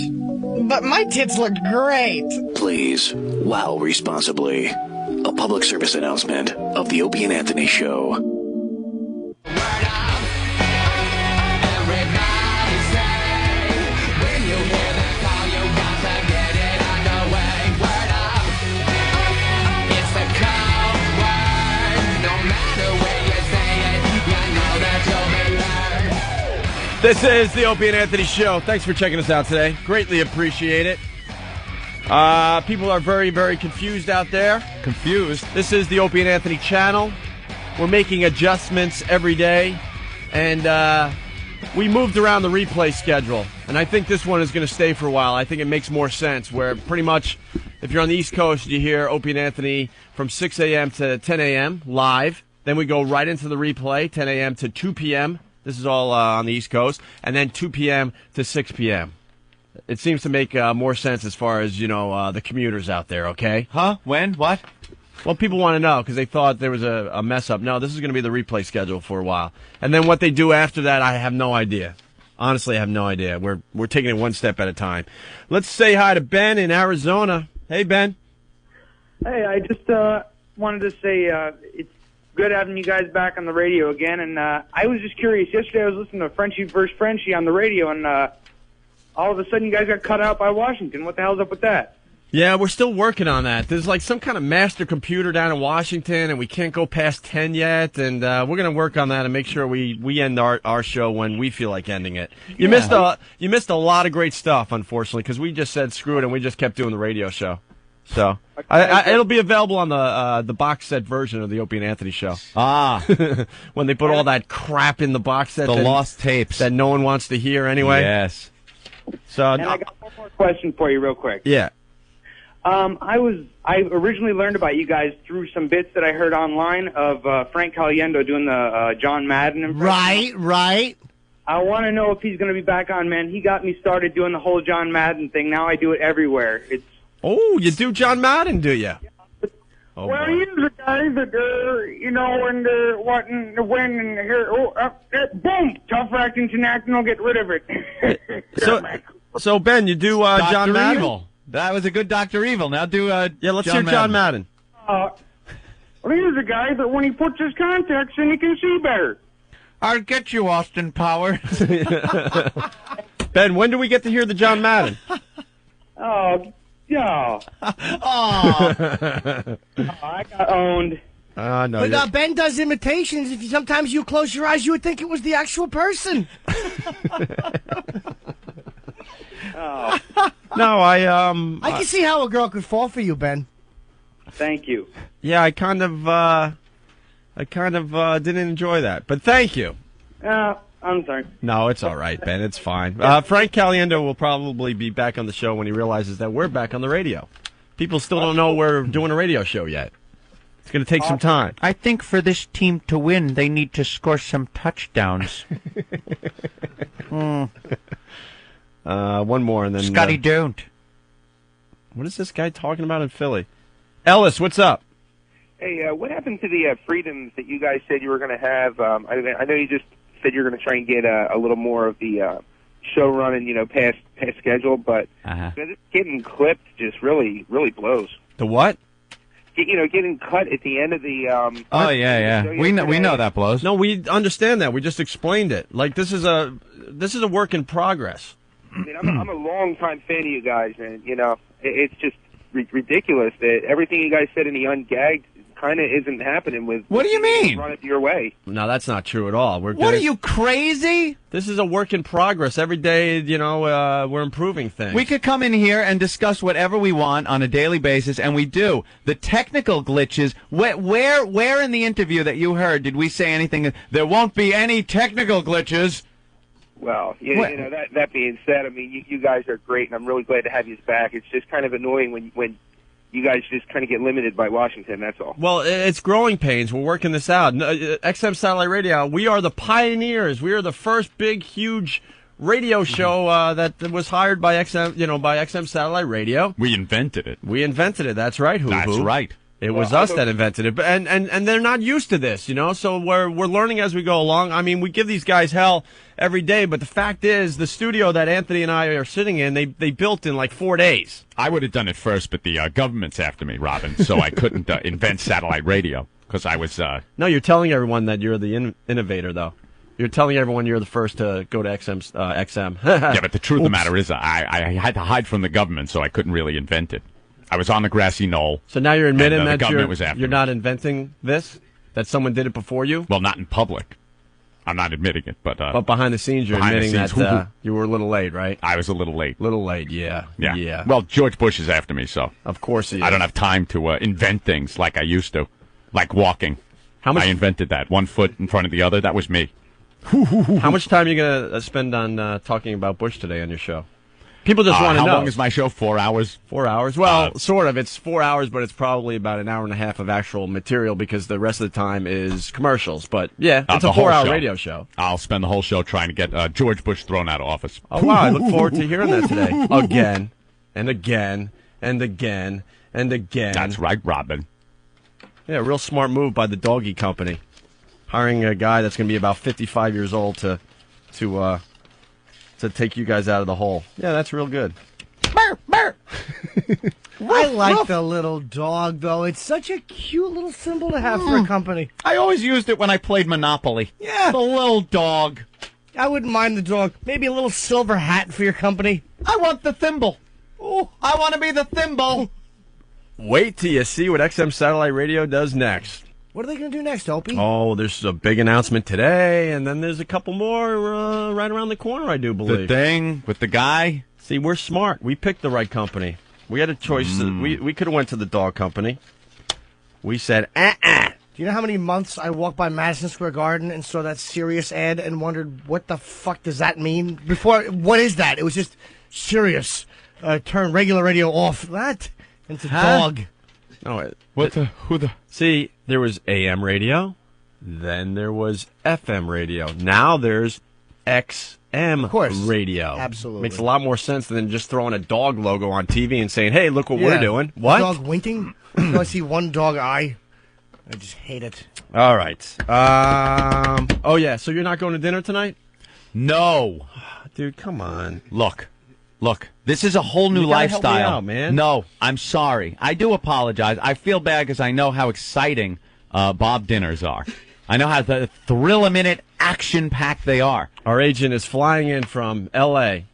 But my tits looked great. Please, wow responsibly. A public service announcement of the Opie Anthony Show. This is the Opie and Anthony Show. Thanks for checking us out today. Greatly appreciate it. People are very, very confused out there. Confused? This is the Opie and Anthony channel. We're making adjustments every day. And we moved around the replay schedule. And I think this one is going to stay for a while. I think it makes more sense where pretty much if you're on the East Coast, you hear Opie and Anthony from 6 a.m. to 10 a.m. live. Then we go right into the replay, 10 a.m. to 2 p.m. This is all on the East Coast. And then 2 p.m. to 6 p.m. It seems to make more sense as far as, the commuters out there, okay? Huh? When? What? Well, people want to know because they thought there was a mess up. No, this is going to be the replay schedule for a while. And then what they do after that, I have no idea. Honestly, I have no idea. We're taking it one step at a time. Let's say hi to Ben in Arizona. Hey, Ben. Hey, I just wanted to say it's good having you guys back on the radio again. And I was just curious. Yesterday I was listening to Frenchie vs. Frenchie on the radio, and all of a sudden you guys got cut out by Washington. What the hell's up with that? Yeah, we're still working on that. There's like some kind of master computer down in Washington, and we can't go past 10 yet. And we're going to work on that and make sure we end our show when we feel like ending it. You missed a lot of great stuff, unfortunately, because we just said screw it and we just kept doing the radio show. So it'll be available on the box set version of the Opie and Anthony Show. When they put all that crap in the box set, the lost tapes that no one wants to hear anyway. Yes. So and I got one more question for you, real quick. Yeah. I originally learned about you guys through some bits that I heard online of Frank Caliendo doing the John Madden impression. Right. I want to know if he's going to be back on, man. He got me started doing the whole John Madden thing. Now I do it everywhere. Oh, you do John Madden, do you? Oh, well, boy. he's the guy that, when here, boom, tough act international, get rid of it. So Ben, you do John Madden? Evil. That was a good Dr. Evil. Now do let's hear John Madden. Well, he's the guy that when he puts his contacts in, he can see better. I'll get you, Austin Powers. Ben, when do we get to hear the John Madden? Oh, yeah. I got owned. No. But Ben does imitations. If sometimes you close your eyes, you would think it was the actual person. No, I can see how a girl could fall for you, Ben. Thank you. Yeah, I kind of didn't enjoy that, but thank you. I'm sorry. No, it's all right, Ben. It's fine. Frank Caliendo will probably be back on the show when he realizes that we're back on the radio. People still don't know we're doing a radio show yet. It's going to take some time. I think for this team to win, they need to score some touchdowns. One more, and then Scotty don't. What is this guy talking about in Philly? Ellis, what's up? Hey, what happened to the freedoms that you guys said you were going to have? I know you just said you're going to try and get a little more of the show running, past schedule, but getting clipped just really blows. The what? getting cut at the end of the. Oh yeah. We know that blows. No, we understand that. We just explained it. Like this is a work in progress. I mean, I'm a long-time fan of you guys, and it's just ridiculous that everything you guys said in the ungagged kind of isn't happening with. What do you mean? Run it your way. No, that's not true at all. What are you, crazy? This is a work in progress. Every day, we're improving things. We could come in here and discuss whatever we want on a daily basis, and we do. The technical glitches, where in the interview that you heard did we say anything? There won't be any technical glitches. Well, that being said, I mean, you guys are great, and I'm really glad to have you back. It's just kind of annoying when you guys just kind of get limited by Washington, that's all. Well, it's growing pains. We're working this out. XM Satellite Radio, we are the pioneers. We are the first big, huge radio show that was hired by XM Satellite Radio. We invented it. That's right, That's right. It was us that invented it, and they're not used to this, so we're learning as we go along. I mean, we give these guys hell every day, but the fact is, the studio that Anthony and I are sitting in, they built in like 4 days. I would have done it first, but the government's after me, Robin, so I couldn't invent satellite radio, because I was... No, you're telling everyone that you're the innovator, though. You're telling everyone you're the first to go to XM. Yeah, but the truth of the matter is, I had to hide from the government, so I couldn't really invent it. I was on the grassy knoll. So now you're admitting that you're not inventing this? That someone did it before you? Well, not in public. I'm not admitting it, but behind the scenes, you're admitting that you were a little late, right? I was a little late. Yeah. Well, George Bush is after me, so of course he is. I don't have time to invent things like I used to, like walking. I invented that. 1 foot in front of the other. That was me. How much time are you going to spend on talking about Bush today on your show? People just want to know. How long is my show? 4 hours? 4 hours? Well, sort of. It's 4 hours, but it's probably about an hour and a half of actual material because the rest of the time is commercials. But, yeah, it's a 4-hour radio show. I'll spend the whole show trying to get George Bush thrown out of office. Oh, wow. I look forward to hearing that today. Again, and again, and again, and again. That's right, Robin. Yeah, real smart move by the doggy company. Hiring a guy that's going to be about 55 years old to take you guys out of the hole. Yeah, that's real good. Burr, burr. I like the little dog, though. It's such a cute little symbol to have for a company. I always used it when I played Monopoly. Yeah. The little dog. I wouldn't mind the dog. Maybe a little silver hat for your company. I want the thimble. Oh, I want to be the thimble. Wait till you see what XM Satellite Radio does next. What are they going to do next, Opie? Oh, there's a big announcement today, and then there's a couple more right around the corner, I do believe. The thing with the guy? See, we're smart. We picked the right company. We had a choice. We could have went to the dog company. We said, Do you know how many months I walked by Madison Square Garden and saw that Sirius ad and wondered, what the fuck does that mean? Before, what is that? It was just Sirius. Turn regular radio off. That? It's a dog. No, who the? See, there was AM radio, then there was FM radio. Now there's XM radio. Absolutely. Makes a lot more sense than just throwing a dog logo on TV and saying, "Hey, look what we're doing." What? Dog winking? I see one dog eye. I just hate it. All right. Oh yeah. So you're not going to dinner tonight? No, dude. Come on. Look, this is a whole new lifestyle. Help me out, man. No, I'm sorry. I do apologize. I feel bad because I know how exciting Bob dinners are. I know how the thrill-a-minute, action-packed they are. Our agent is flying in from L.A.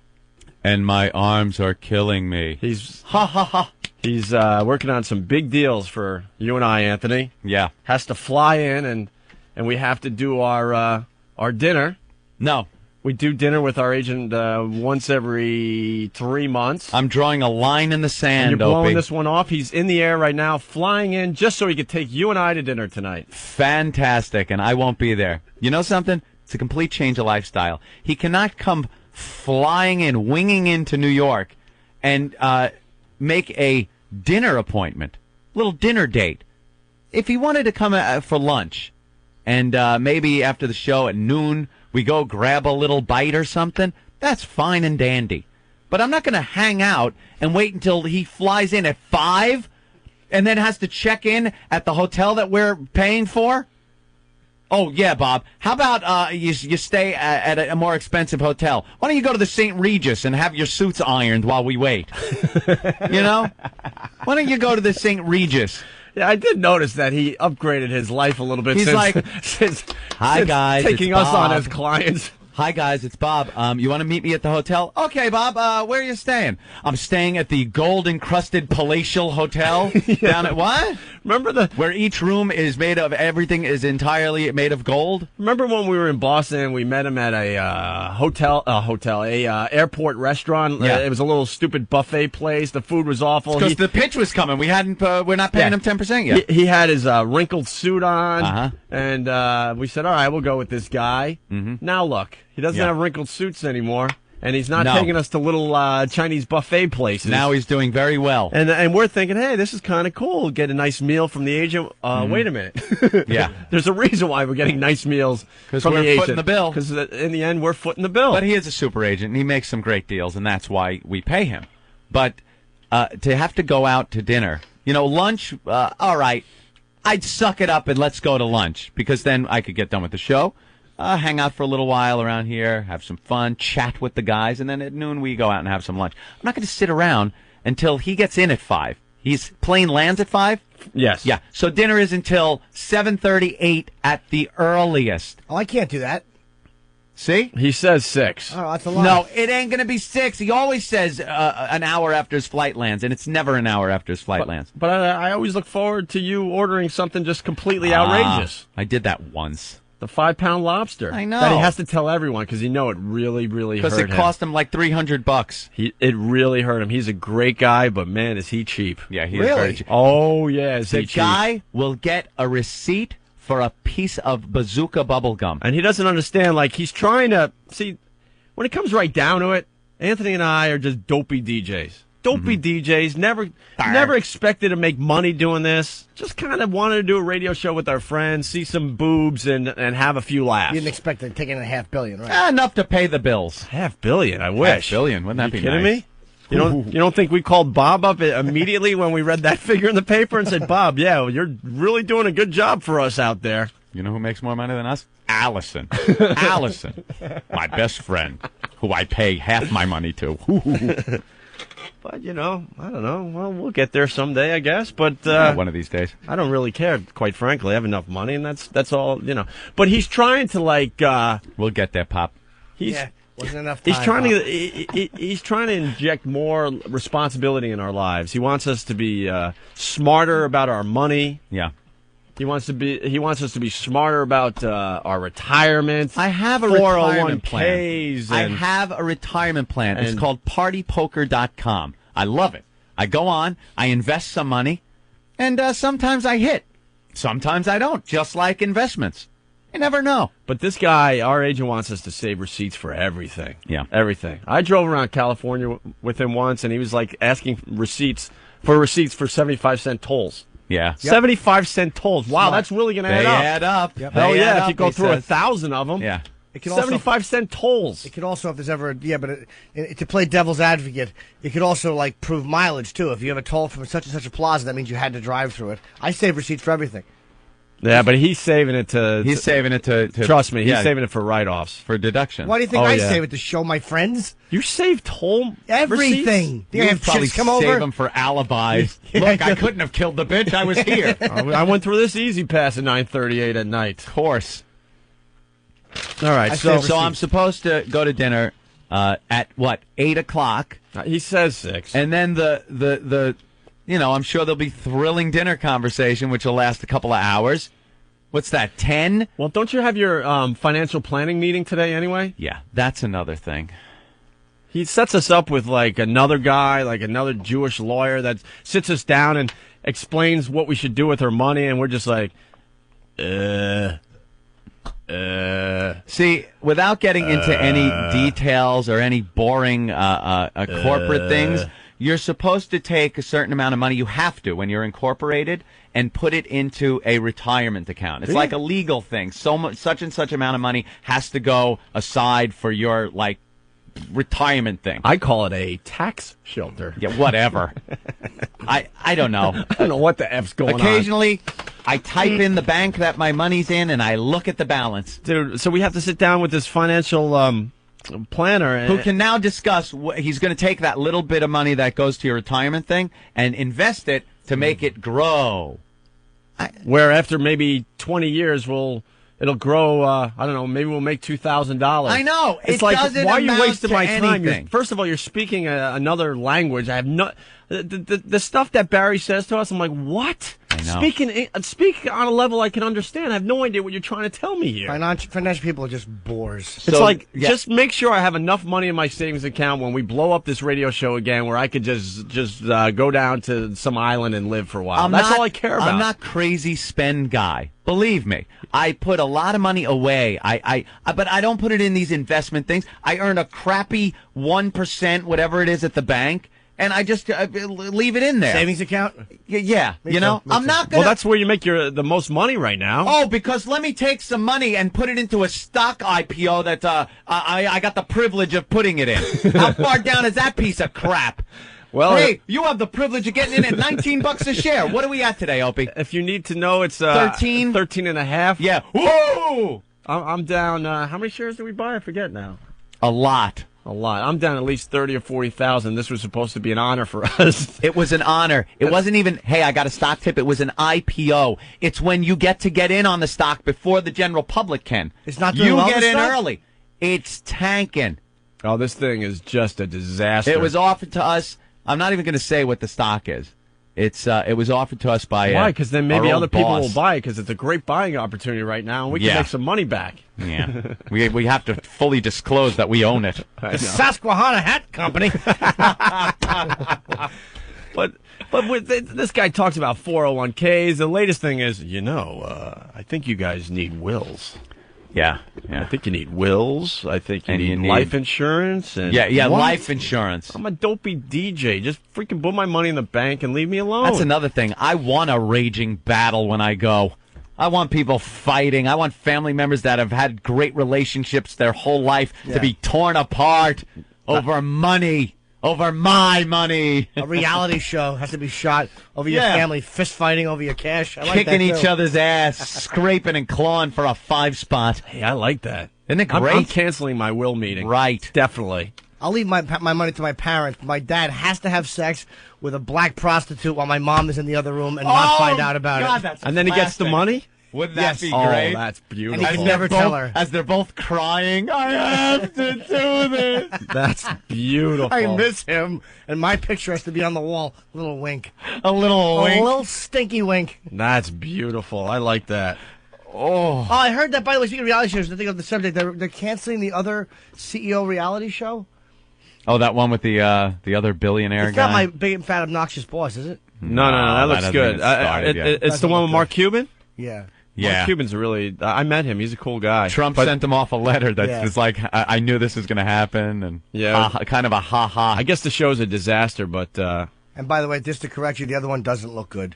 And my arms are killing me. He's working on some big deals for you and I, Anthony. Yeah. Has to fly in, and we have to do our dinner. No. We do dinner with our agent once every 3 months. I'm drawing a line in the sand, and you're blowing Opie. this one off. He's in the air right now, flying in just so he could take you and I to dinner tonight. Fantastic, and I won't be there. You know something? It's a complete change of lifestyle. He cannot come flying in, winging into New York, and make a dinner appointment, little dinner date. If he wanted to come for lunch, and maybe after the show at noon, we go grab a little bite or something, that's fine and dandy. But I'm not going to hang out and wait until he flies in at 5 and then has to check in at the hotel that we're paying for. Oh, yeah, Bob. How about you stay at a more expensive hotel? Why don't you go to the St. Regis and have your suits ironed while we wait? You know? Why don't you go to the St. Regis? Yeah, I did notice that he upgraded his life a little bit. He's since, like, since, "Hi since guys, taking it's us on Bob. as clients." Hi guys, it's Bob. You want to meet me at the hotel? Okay, Bob. Where are you staying? I'm staying at the gold-encrusted palatial hotel down at what? Remember where each room is made of everything is entirely made of gold? Remember when we were in Boston? We met him at a airport restaurant. Yeah. It was a little stupid buffet place. The food was awful. Because the pitch was coming. We're not paying him 10% yet. He had his wrinkled suit on, Uh-huh. and we said, "All right, we'll go with this guy." Mm-hmm. Now look, he doesn't Yeah. have wrinkled suits anymore, and he's not No. taking us to little Chinese buffet places. Now he's doing very well. And we're thinking, hey, this is kind of cool. Get a nice meal from the agent. Wait a minute. Yeah. There's a reason why we're getting nice meals from we're the agent. footing the bill. Because in the end, we're footing the bill. But he is a super agent, and he makes some great deals, and that's why we pay him. But to have to go out to dinner, lunch, all right, I'd suck it up and let's go to lunch, because then I could get done with the show, hang out for a little while around here, have some fun, chat with the guys, and then at noon we go out and have some lunch. I'm not going to sit around until he gets in at 5. His plane lands at 5? Yes. Yeah. So dinner is until 7:38 at the earliest. Oh, I can't do that. See? He says 6. Oh, that's a lot. No, it ain't going to be 6. He always says an hour after his flight lands, and it's never an hour after his flight lands. But I always look forward to you ordering something just completely outrageous. I did that once. The 5-pound lobster. I know. That he has to tell everyone because it really, really hurt him. Because it cost him like $300. It really hurt him. He's a great guy, but man, is he cheap. Yeah, he is very cheap. Oh, yeah, is The he cheap. guy will get a receipt for a piece of bazooka bubble gum. And he doesn't understand, like, he's trying to... See, when it comes right down to it, Anthony and I are just dopey DJs. Dopey DJs, never expected to make money doing this. Just kind of wanted to do a radio show with our friends, see some boobs, and have a few laughs. You didn't expect to take in $500 million, right? Enough to pay the bills. $500 million, I wish. $500 million, wouldn't that be kidding nice? me? You don't think we called Bob up immediately when we read that figure in the paper and said, Bob, yeah, you're really doing a good job for us out there. You know who makes more money than us? Allison. Allison, my best friend, who I pay half my money to. But, I don't know. Well, we'll get there someday, I guess. But one of these days. I don't really care, quite frankly. I have enough money, and that's all, But he's trying to, like... we'll get there, Pop. Wasn't enough time. He's trying to inject more responsibility in our lives. He wants us to be smarter about our money. Yeah. He wants us to be smarter about our retirement. I have a retirement plan. 401ks. I have a retirement plan. It's called partypoker.com. I love it. I go on, I invest some money, and sometimes I hit. Sometimes I don't, just like investments. You never know. But this guy, our agent, wants us to save receipts for everything. Yeah. Everything. I drove around California with him once, and he was like asking receipts for 75-cent tolls. Yeah. 75-cent tolls. Wow, that's really going to They add up. add up. Hell They yeah, add if you up, go he through says. 1,000 of them. Yeah. It could also, 75-cent tolls. It could also, if there's ever, to play devil's advocate, it could also, like, prove mileage, too. If you have a toll from such and such a plaza, that means you had to drive through it. I save receipts for everything. Yeah, but he's saving it to... He's saving it to Trust me, he's saving it for write-offs. For deduction. Why do you think I save it? To show my friends? You save toll everything. receipts? You have probably chicks come save over? them for alibis. Look, I couldn't have killed the bitch. I was here. I went through this easy pass at 9:38 at night. Of course. All right, so I'm supposed to go to dinner at, 8 o'clock? He says 6. And then the I'm sure there'll be thrilling dinner conversation, which will last a couple of hours. What's that, 10? Well, don't you have your financial planning meeting today anyway? Yeah, that's another thing. He sets us up with, like, another guy, like another Jewish lawyer that sits us down and explains what we should do with our money, and we're just like, See, without getting into any details or any boring corporate things, you're supposed to take a certain amount of money. You have to when you're incorporated and put it into a retirement account. It's like a legal thing. Such and such amount of money has to go aside for your retirement thing. I call it a tax shelter. Yeah, whatever. I don't know. I don't know what the F's going on. Occasionally, I type in the bank that my money's in, and I look at the balance. Dude, so we have to sit down with this financial planner. Who can now discuss, he's going to take that little bit of money that goes to your retirement thing and invest it to make it grow. Where after maybe 20 years, it'll grow. I don't know. Maybe we'll make $2,000. I know. It's it like, doesn't why are you amount wasting to my time? anything. First of all, you're speaking another language. I have no. The stuff that Barry says to us, I'm like, what? I know. Speak on a level I can understand. I have no idea what you're trying to tell me here. Financial people are just bores. It's like, just make sure I have enough money in my savings account when we blow up this radio show again, where I could just go down to some island and live for a while. That's all I care about. I'm not crazy spend guy. Believe me, I put a lot of money away. But I don't put it in these investment things. I earn a crappy 1%, whatever it is, at the bank. And I just leave it in there. Savings account? Yeah. Me too. I'm not going to... Well, that's where you make the most money right now. Oh, because let me take some money and put it into a stock IPO that I got the privilege of putting it in. How far down is that piece of crap? Well, hey, you have the privilege of getting in at $19 a share. What are we at today, Opie? If you need to know, it's 13 and a half. Yeah. Whoa! I'm down. How many shares did we buy? I forget now. A lot. I'm down at least 30 or 40,000. This was supposed to be an honor for us. It was an honor. It wasn't even, hey, I got a stock tip. It was an IPO. It's when you get in on the stock before the general public can. It's not doing well, you get this in stock? early. It's tanking. Oh, this thing is just a disaster. It was offered to us. I'm not even going to say what the stock is. It was offered to us by why? Because then maybe our other old people boss. will buy it because it's a great buying opportunity right now, and we can make some money back. Yeah, we have to fully disclose that we own it. The Susquehanna Hat Company. But this guy talks about 401ks. The latest thing is, I think you guys need wills. Yeah. I think you need wills. I think you need life insurance. And Yeah, what? life insurance. I'm a dopey DJ. Just freaking put my money in the bank and leave me alone. That's another thing. I want a raging battle when I go. I want people fighting. I want family members that have had great relationships their whole life to be torn apart over money. Over my money. A reality show has to be shot over your family, fist fighting over your cash. I like Kicking that, each other's ass, scraping and clawing for a 5 spot. Hey, I like that. Isn't it great? I'm canceling my will meeting. Right. Definitely. I'll leave my money to my parents. My dad has to have sex with a black prostitute while my mom is in the other room and not find out about it. That's and then he gets the money? Wouldn't that be Oh, great? that's beautiful. And he can never tell her. As they're both crying, I have to do this. That's beautiful. I miss him, and my picture has to be on the wall. A little wink. A little wink. A little stinky wink. That's beautiful. I like that. Oh, I heard that, by the way, speaking of reality shows, I think of the subject, they're canceling the other CEO reality show. Oh, that one with the other billionaire It's guy? not my big, fat, obnoxious boss, is it? No, that looks hasn't good. even started yet. It's the one with Mark Cuban? Yeah. Yeah. Mark Cuban's I met him. He's a cool guy. Trump sent him off a letter that's just like, I knew this was going to happen, and kind of a ha-ha. I guess the show's a disaster, but... and by the way, just to correct you, the other one doesn't look good.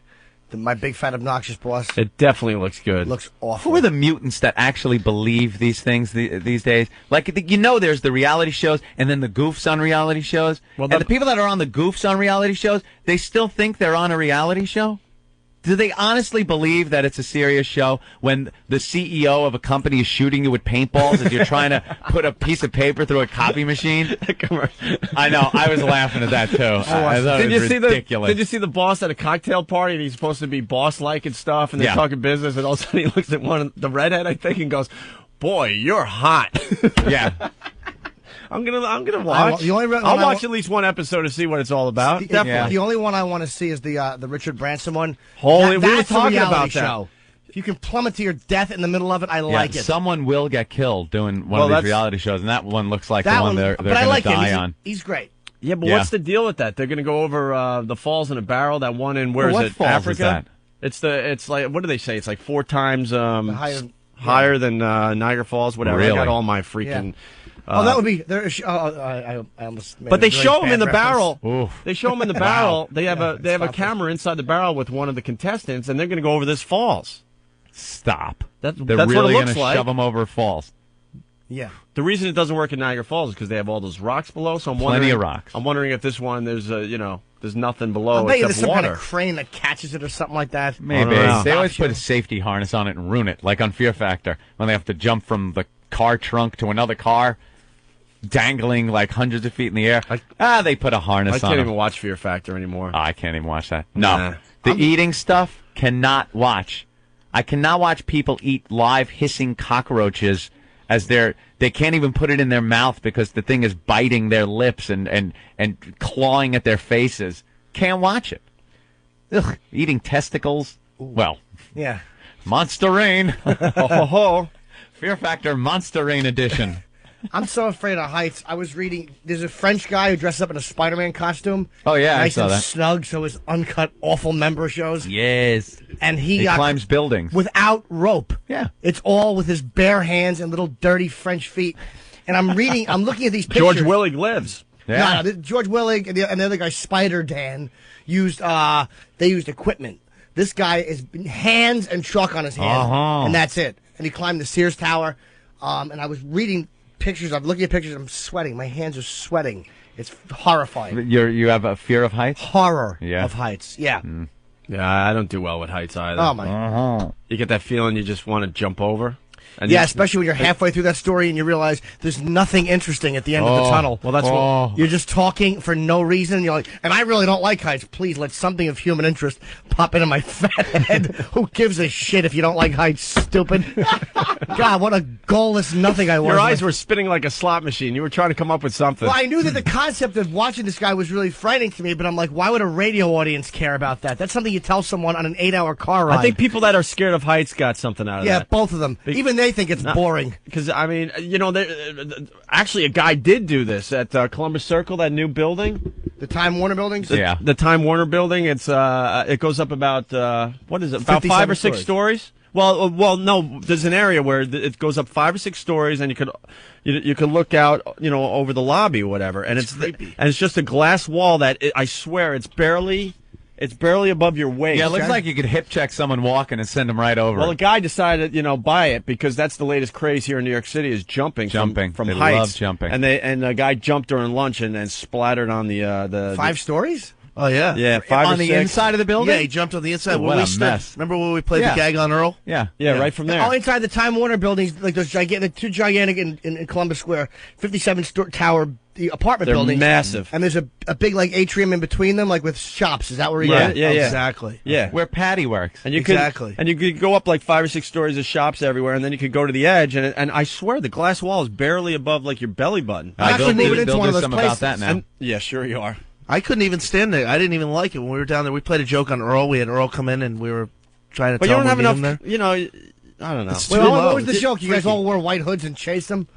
My big, fat, obnoxious boss. It definitely looks good. Looks awful. Who are the mutants that actually believe these things these days? Like, there's the reality shows and then the goofs on reality shows. Well, and the people that are on the goofs on reality shows, they still think they're on a reality show? Do they honestly believe that it's a serious show when the CEO of a company is shooting you with paintballs as you're trying to put a piece of paper through a copy machine? I know. I was laughing at that, too. I thought it was ridiculous. Did you see the boss at a cocktail party, and he's supposed to be boss-like and stuff, and they're talking business, and all of a sudden he looks at the redhead, I think, and goes, "Boy, you're hot." Yeah. I'm gonna watch. I'll watch at least one episode to see what it's all about. Definitely. The only one I want to see is the Richard Branson one. We were That's talking a about that. show. If you can plummet to your death in the middle of it, I like it. Someone will get killed doing one of these reality shows, and that one looks like the one they're going to die on. He's great. Yeah, but what's the deal with that? They're going to go over the falls in a barrel. That one in what is it? falls Africa. Is that? It's like, what do they say? It's like 4 times higher than Niagara Falls. Whatever. Really? I got all my freaking. That would be there. I almost. But they show him in the barrel. Oof. They show him in the barrel. They have a camera inside the barrel with one of the contestants, and they're going to go over this falls. Stop. That's They're really really going to shove them over falls. Yeah. The reason it doesn't work in Niagara Falls is because they have all those rocks below. So I'm Plenty wondering, of rocks. I'm wondering if this one there's nothing below I bet you except there's some water. kind of crane that catches it or something like that. Maybe. They always put a safety harness on it and ruin it, like on Fear Factor, when they have to jump from the car trunk to another car, dangling like hundreds of feet in the air. They put a harness on I can't them. even watch Fear Factor anymore. Oh, I can't even watch that. No. The eating stuff, cannot watch. I cannot watch people eat live hissing cockroaches as they can't even put it in their mouth because the thing is biting their lips and clawing at their faces. Can't watch it. Ugh, eating testicles. Well, yeah. Monster Rain. Oh, Fear Factor Monster Rain edition. I'm so afraid of heights. I was reading, there's a French guy who dresses up in a Spider-Man costume. Oh, yeah, I nice saw and that. snug, so his uncut, awful member shows. Yes. And he climbs buildings. Without rope. Yeah. It's all with his bare hands and little dirty French feet. And I'm looking at these pictures. George Willig lives. Yeah. No, George Willig and the other guy, Spider Dan, used equipment. This guy is hands and chalk on his hands, and that's it. And he climbed the Sears Tower. And I was reading pictures. I'm looking at pictures. I'm sweating. My hands are sweating. It's horrifying. You have a fear of heights? Horror of heights. Yeah. Yeah, I don't do well with heights either. Oh, my. You get that feeling you just want to jump over? And Yeah, especially when you're halfway through that story and you realize there's nothing interesting at the end of the tunnel. Well, that's what you're just talking for no reason. You're like, and I really don't like heights. Please let something of human interest pop into my fat head. Who gives a shit if you don't like heights, stupid? God, what a goalless nothing I was. Your eyes were spinning like a slot machine. You were trying to come up with something. Well, I knew that the concept of watching this guy was really frightening to me, but I'm like, why would a radio audience care about that? That's something you tell someone on an 8-hour car ride. I think people that are scared of heights got something out of that. Yeah, both of them. Even they think it's boring. Because, I mean, you know, actually a guy did do this at Columbus Circle, that new building. The Time Warner buildings? The Time Warner building. It's it goes up about, what is it, about 5 or 6 stories? Well, no, there's an area where it goes up 5 or 6 stories, and you could look out, you know, over the lobby or whatever, and it's just a glass wall that I swear it's barely above your waist. Yeah, it looks like you could hip check someone walking and send them right over. Well, a guy decided, you know, buy it because that's the latest craze here in New York City is jumping from They heights. love jumping. And a guy jumped during lunch and splattered on the 5 stories. Oh, yeah. Yeah, 5 on or the 6. inside of the building? Yeah, he jumped on the inside. Oh, what a mess. Remember when we played the gag on Earl? Yeah. Yeah, right from there. Oh, inside the Time Warner buildings, like those gigantic, two gigantic in Columbus Square, 57-tower the apartment They're buildings. massive. And there's a big like atrium in between them, like with shops. Is that where he did it? Yeah, Exactly. Yeah. Where Patty works. And you could go up like 5 or 6 stories of shops everywhere, and then you could go to the edge, and I swear the glass wall is barely above like your belly button. Actually, moving into one of those something places. about that now. Yeah, sure you are. I couldn't even stand there. I didn't even like it when we were down there. We played a joke on Earl. We had Earl come in, and we were trying to But you tell don't have him enough, there. you know, I don't know. It's Wait, too what low. was the joke? You guys Freaky. all wore white hoods and chased them?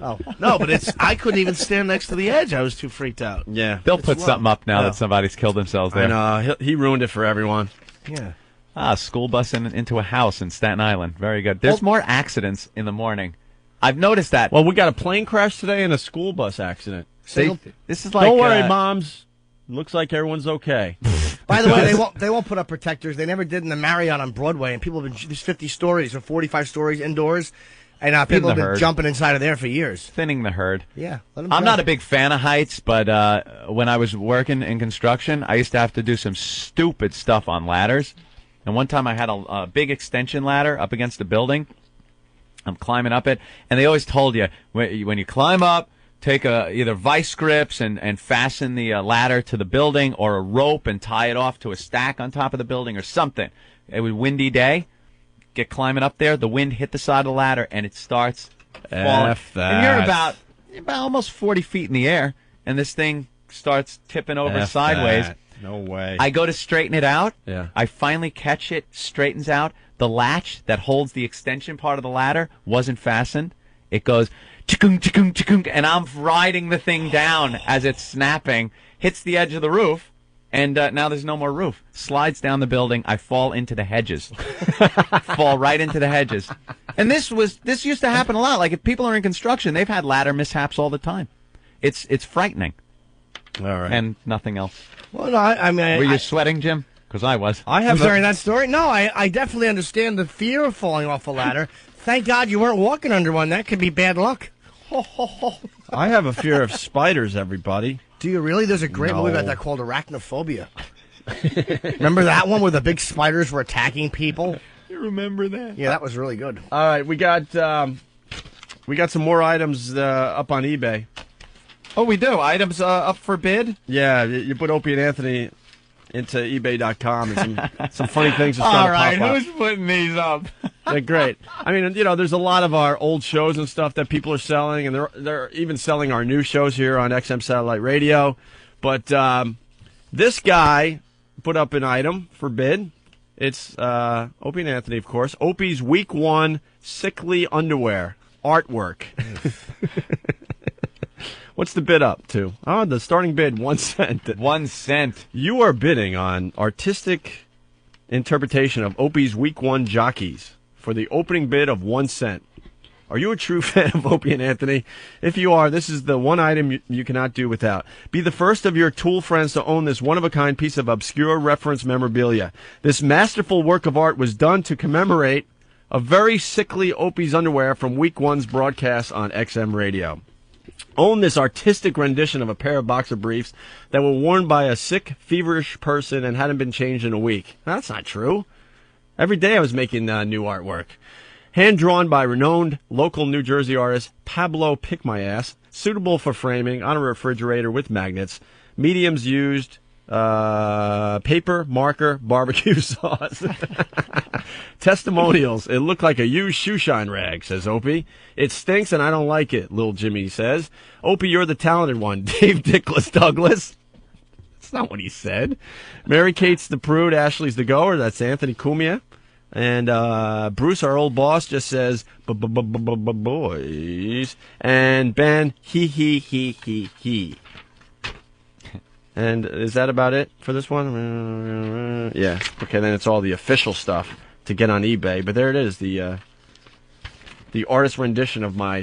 Oh. No, but I couldn't even stand next to the edge. I was too freaked out. Yeah. They'll put low. something up now Yeah. that somebody's killed themselves there. I know. He ruined it for everyone. Yeah. School bus into a house in Staten Island. Very good. There's more accidents in the morning. I've noticed that. Well, we got a plane crash today and a school bus accident. This is like... Don't worry, moms. Looks like everyone's okay. By the way, they won't put up protectors. They never did in the Marriott on Broadway, and people have been, there's 50 stories or 45 stories indoors, and people have been jumping inside of there for years. Thinning the herd. Yeah. Let them I'm jump. not a big fan of heights, but when I was working in construction, I used to have to do some stupid stuff on ladders. And one time I had a big extension ladder up against a building. I'm climbing up it, and they always told you, when you climb up, take either vice grips and fasten the ladder to the building, or a rope and tie it off to a stack on top of the building or something. It was a windy day. Get climbing up there, the wind hit the side of the ladder, and it starts falling. And you're about almost 40 feet in the air, and this thing starts tipping over sideways. No way. I go to straighten it out. Yeah. I finally catch it, straightens out. The latch that holds the extension part of the ladder wasn't fastened. It goes... chikung, chikung, chikung, and I'm riding the thing down as it's snapping, hits the edge of the roof, and now there's no more roof. Slides down the building. I fall into the hedges. Fall right into the hedges. And this used to happen a lot. Like if people are in construction, they've had ladder mishaps all the time. It's frightening. All right. And nothing else. Well, no, I mean... Were you sweating, Jim? Because I was. Was during that story? No, I definitely understand the fear of falling off a ladder. Thank God you weren't walking under one. That could be bad luck. I have a fear of spiders, everybody. Do you really? There's a great movie about that called Arachnophobia. Remember that one where the big spiders were attacking people? You remember that? Yeah, that was really good. All right, we got some more items up on eBay. Oh, we do. Items up for bid? Yeah, you put Opie and Anthony into eBay.com and some funny things are All starting right, to pop up. who's putting these up? They're great. I mean, there's a lot of our old shows and stuff that people are selling, and they're even selling our new shows here on XM Satellite Radio. But this guy put up an item for bid. It's Opie and Anthony, of course. Opie's Week 1 sickly underwear artwork. What's the bid up to? Oh, the starting bid, 1 cent. 1 cent. You are bidding on artistic interpretation of Opie's Week 1 jockeys for the opening bid of 1 cent. Are you a true fan of Opie and Anthony? If you are, this is the one item you cannot do without. Be the first of your Tool friends to own this one-of-a-kind piece of obscure reference memorabilia. This masterful work of art was done to commemorate a very sickly Opie's underwear from Week 1's broadcast on XM Radio. Own this artistic rendition of a pair of boxer briefs that were worn by a sick, feverish person and hadn't been changed in a week. That's not true. Every day I was making new artwork. Hand-drawn by renowned local New Jersey artist Pablo Pick-My-Ass, suitable for framing on a refrigerator with magnets. Mediums used, paper, marker, barbecue sauce. Testimonials. It looked like a used shoe shine rag, says Opie. It stinks and I don't like it, Lil Jimmy says. Opie, you're the talented one. Dave Dickless Douglas. That's not what he said. Mary Kate's the prude, Ashley's the goer. That's Anthony Cumia. And Bruce, our old boss, just says, boys. And Ben, he. And is that about it for this one? Yeah. Okay, then it's all the official stuff to get on eBay. But there it is, the artist rendition of my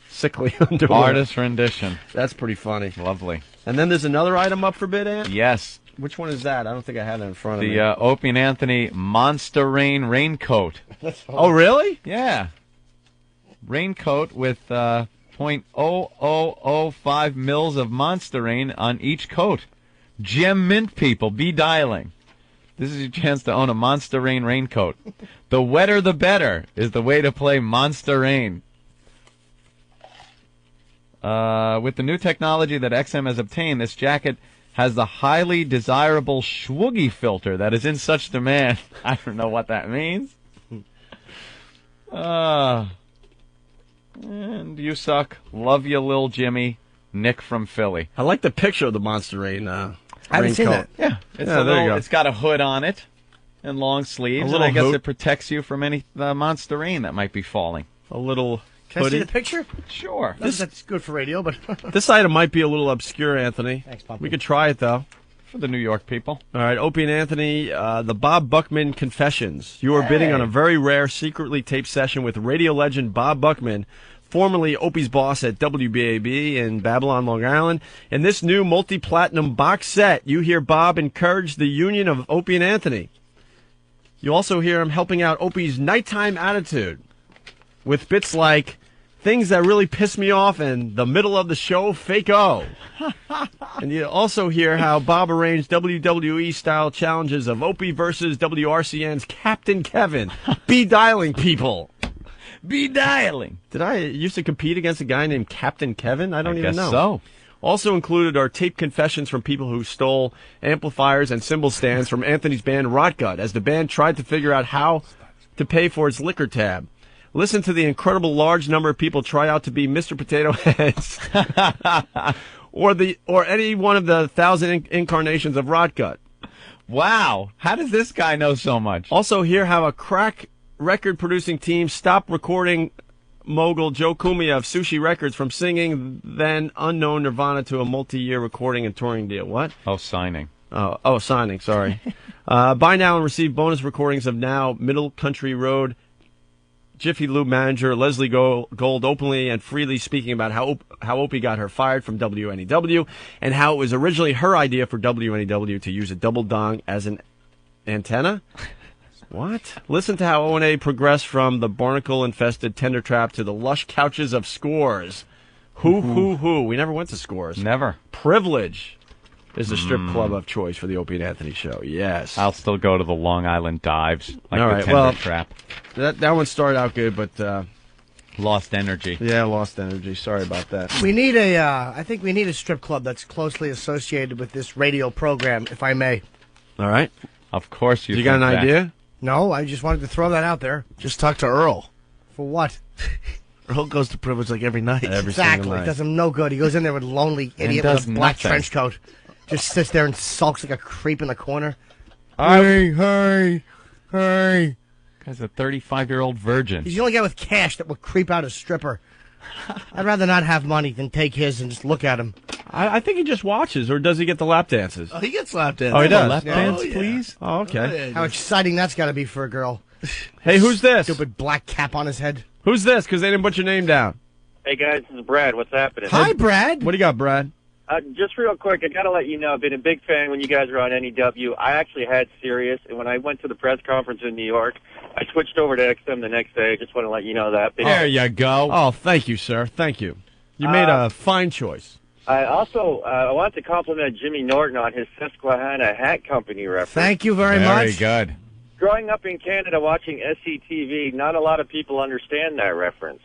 sickly underwear. Artist rendition. That's pretty funny. Lovely. And then there's another item up for bid, Ant? Yes. Which one is that? I don't think I have it in front of me. The Opie and Anthony Monster Rain raincoat. Oh, really? Yeah. Raincoat with .0005 mils of Monster Rain on each coat. Gem Mint people, be dialing. This is your chance to own a Monster Rain raincoat. The wetter the better is the way to play Monster Rain. With the new technology that XM has obtained, this jacket has the highly desirable Schwoogie filter that is in such demand. I don't know what that means. And you suck. Love you, Lil Jimmy. Nick from Philly. I like the picture of the Monster Rain. I haven't seen that. Yeah, there you go. It's got a hood on it and long sleeves, and I guess it protects you from any Monster Rain that might be falling. A little Can hoodie. I see the picture? Sure. That's good for radio, but This item might be a little obscure, Anthony. Thanks, Pop. We could try it, though. For the New York people. All right, Opie and Anthony, the Bob Buckman Confessions. You are bidding on a very rare, secretly taped session with radio legend Bob Buckman, formerly Opie's boss at WBAB in Babylon, Long Island. In this new multi-platinum box set, you hear Bob encourage the union of Opie and Anthony. You also hear him helping out Opie's nighttime attitude with bits like things that really piss me off and the middle of the show, fake-o. And you also hear how Bob arranged WWE-style challenges of Opie versus WRCN's Captain Kevin. Be dialing, people. Be dialing. Did I used to compete against a guy named Captain Kevin? I don't even know. So. Also included are taped confessions from people who stole amplifiers and cymbal stands from Anthony's band Rotgut as the band tried to figure out how to pay for its liquor tab. Listen to the incredible large number of people try out to be Mr. Potato Heads or any one of the 1,000 incarnations of Rotgut. Wow. How does this guy know so much? Also hear how a crack record-producing team stopped recording mogul Joe Cumia of Sushi Records from singing then unknown Nirvana to a multi-year recording and touring deal. What? Oh, signing. Oh, signing, sorry. Buy now and receive bonus recordings of now Middle Country Road Jiffy Lube manager Leslie Gold openly and freely speaking about how Opie got her fired from WNEW and how it was originally her idea for WNEW to use a double dong as an antenna. What? Listen to how O&A progressed from the barnacle-infested tender trap to the lush couches of Scores. Hoo. We never went to Scores. Never. Privilege is the strip club of choice for the Opie and Anthony show. Yes. I'll still go to the Long Island Dives, like all the right, tender trap. That one started out good, but lost energy. Yeah, lost energy. Sorry about that. We need I think we need a strip club that's closely associated with this radio program, if I may. All right. Of course you. You got an think that. idea? No, I just wanted to throw that out there. Just talk to Earl. For what? Earl goes to Privilege like every night. Exactly. It does him no good. He goes in there with a lonely idiot with a black trench coat. Just sits there and sulks like a creep in the corner. Hey. Guy's a 35-year-old virgin. He's the only guy with cash that will creep out a stripper. I'd rather not have money than take his and just look at him. I think he just watches, or does he get the lap dances? Oh, he gets lap dances. Oh, he does? Lap dance, please? Oh, okay. How exciting that's got to be for a girl. Hey, who's this? Stupid black cap on his head. Who's this? Because they didn't put your name down. Hey guys, this is Brad. What's happening? Hi, Brad. What do you got, Brad? Just real quick, I got to let you know, I've been a big fan when you guys were on NEW. I actually had Sirius, and when I went to the press conference in New York, I switched over to XM the next day. I just want to let you know that. There you go. Oh, thank you, sir. Thank you. You made a fine choice. I also I want to compliment Jimmy Norton on his Susquehanna Hat Company reference. Thank you very much. Very good. Growing up in Canada watching SCTV, not a lot of people understand that reference.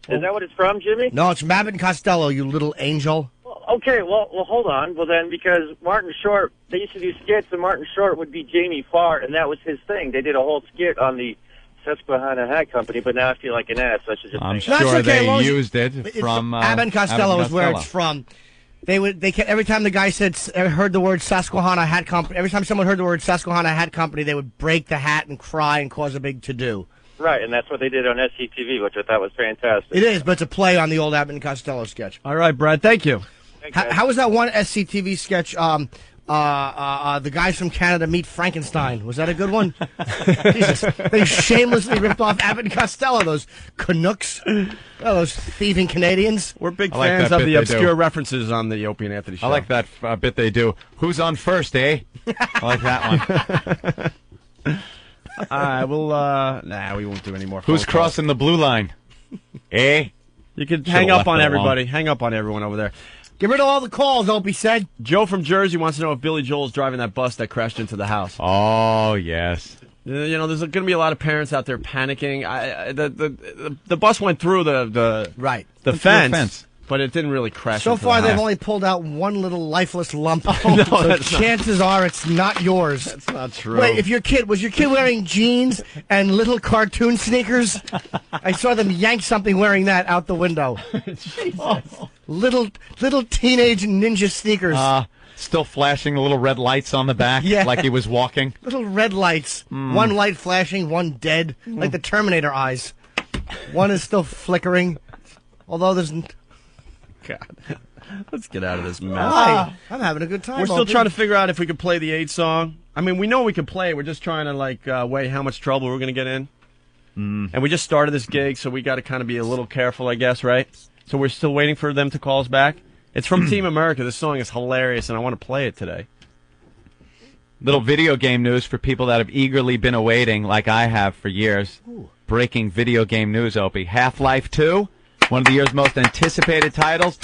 Is that what it's from, Jimmy? No, it's Abbott and Costello, you little angel. Okay, well, hold on. Well, then, because Martin Short, they used to do skits, and Martin Short would be Jamie Farr, and that was his thing. They did a whole skit on the Susquehanna Hat Company, but now I feel like an ass. So I should just I'm say sure that. they used it from Abbott and Costello is where it's from. They kept, every time the guy heard the word Susquehanna Hat Company, every time someone heard the word Susquehanna Hat Company, they would break the hat and cry and cause a big to-do. Right, and that's what they did on SCTV, which I thought was fantastic. It is, but it's a play on the old Abbott and Costello sketch. All right, Brad, thank you. How was that one SCTV sketch, the guys from Canada meet Frankenstein? Was that a good one? Jesus, they shamelessly ripped off Abbott and Costello, those Canucks, those thieving Canadians. We're big fans of the obscure references on the Opie and Anthony show. I like that bit they do. Who's on first, eh? I like that one. We won't do any more. Who's crossing the blue line? Eh? You could hang up on everybody. Hang up on everyone over there. Get rid of all the calls, Opie said. Joe from Jersey wants to know if Billy Joel's driving that bus that crashed into the house. Oh, yes. You know, there's going to be a lot of parents out there panicking. The bus went through the fence, but it didn't really crash. So into far, the they've house. only pulled out one little lifeless lump. No, so chances are it's not yours. That's not true. Wait, was your kid wearing jeans and little cartoon sneakers? I saw them yank something wearing that out the window. Jesus. Little teenage ninja sneakers. Still flashing the little red lights on the back, like he was walking. Little red lights. One light flashing, one dead, like the Terminator eyes. One is still flickering, although there's... God. Let's get out of this mess. I'm having a good time. We're still trying to figure out if we could play the 8 song. I mean, we know we could play it. We're just trying to, weigh how much trouble we're going to get in. And we just started this gig, so we got to kind of be a little careful, I guess, right? So we're still waiting for them to call us back. It's from Team America. This song is hilarious, and I want to play it today. Little video game news for people that have eagerly been awaiting, like I have for years. Ooh. Breaking video game news, Opie. Half-Life 2, one of the year's most anticipated titles,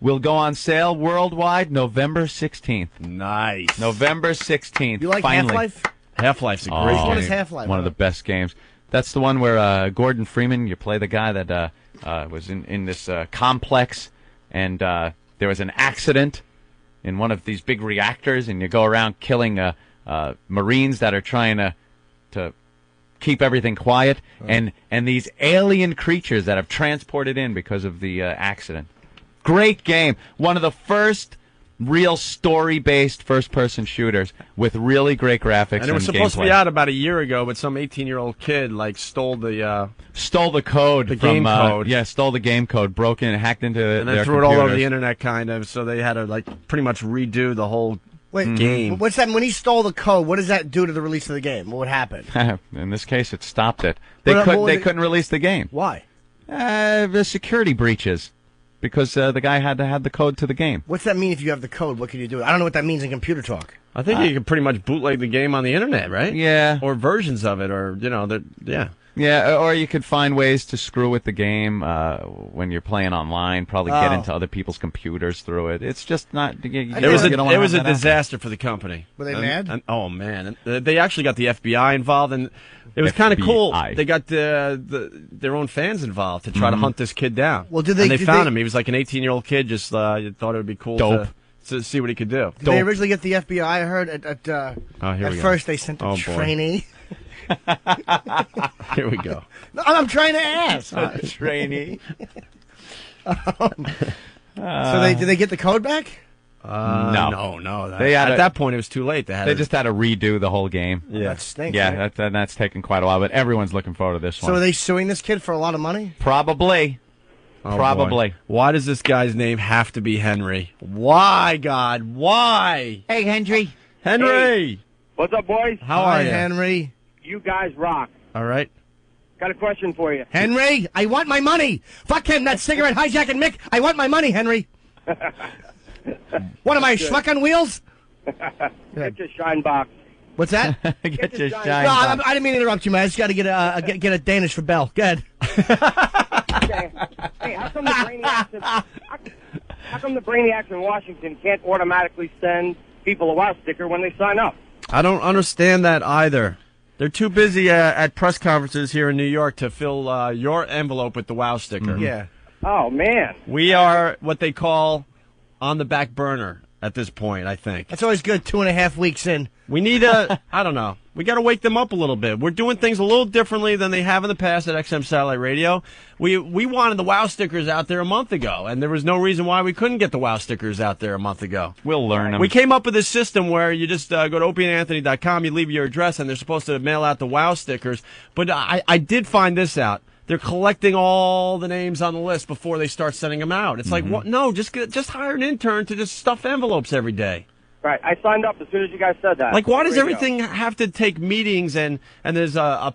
will go on sale worldwide November 16th. Nice. November 16th. You like finally. Half-Life? Half-Life's a great game. What is Half-Life? One of the best games. That's the one where Gordon Freeman, you play the guy that was in this complex, and there was an accident in one of these big reactors, and you go around killing Marines that are trying to keep everything quiet, and these alien creatures that have transported in because of the accident. Great game. One of the first real story-based first-person shooters with really great graphics and it was supposed to be out about a year ago, but some 18-year-old kid stole the code, game code. Stole the game code, broke in, hacked into and then threw it all over the internet, kind of. So they had to pretty much redo the whole game. What's that? When he stole the code, what does that do to the release of the game? What would happen? In this case, it stopped it. They couldn't release the game. Why? The security breaches. Because the guy had to have the code to the game. What's that mean if you have the code? What can you do? I don't know what that means in computer talk. I think you can pretty much bootleg the game on the internet, right? Yeah. Or versions of it, or, yeah. Yeah, or you could find ways to screw with the game when you're playing online, probably get into other people's computers through it. It's just not... It was a disaster for the company. Were they mad? Oh, man. They actually got the FBI involved, and it was kind of cool. They got their own fans involved to try to hunt this kid down. Well, they found him. He was like an 18-year-old kid, just thought it would be cool to to see what he could do. Did they originally get the FBI? I heard Here at we go. first they sent a Oh, boy. trainee. Here we go. No, I'm trying to ask. Trainee. So did they get the code back? No. No. They had At that point, it was too late. They just had to redo the whole game. Yeah. That stinks. Yeah, right? that's taken quite a while, but everyone's looking forward to this one. So are they suing this kid for a lot of money? Probably. Oh, Probably. boy. Why does this guy's name have to be Henry? Why, God? Why? Hey, Henry. Henry! What's up, boys? How are you? Henry? You guys rock. All right. Got a question for you. Henry, I want my money. Fuck him, that cigarette hijacking Mick. I want my money, Henry. What am I, schmuck on wheels? Get your shine box. What's that? Get your No, shine I box. didn't mean to interrupt you, man. I just got to get a Danish for Bell. Go ahead. Okay. Hey, how come the brainiacs in Washington can't automatically send people a wow sticker when they sign up? I don't understand that either. They're too busy at press conferences here in New York to fill your envelope with the wow sticker. Yeah. Oh, man. We are what they call on the back burner at this point, I think. That's always good 2.5 weeks in. We need I don't know. We got to wake them up a little bit. We're doing things a little differently than they have in the past at XM Satellite Radio. We wanted the wow stickers out there a month ago, and there was no reason why we couldn't get the wow stickers out there a month ago. We'll learn them. We came up with this system where you just go to opieandanthony.com, you leave your address, and they're supposed to mail out the wow stickers. But I did find this out. They're collecting all the names on the list before they start sending them out. It's like, what? No, just hire an intern to just stuff envelopes every day. Right. I signed up as soon as you guys said that. Like, why does Radio. everything have to take meetings and there's a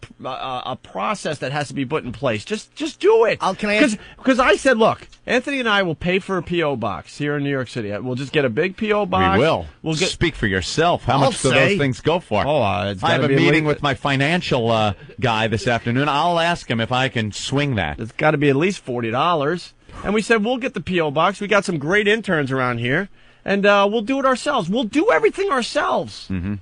process that has to be put in place? Just do it. Can I ask? Because I said, look, Anthony and I will pay for a P.O. box here in New York City. We'll just get a big P.O. box. We will. We'll get. Speak for yourself. How I'll much do say- those things go for? It's I have gotta a be meeting least- with my financial guy this afternoon. I'll ask him if I can swing that. It's got to be at least $40. And we said, we'll get the P.O. box. We got some great interns around here. And we'll do it ourselves. We'll do everything ourselves. Mm-hmm.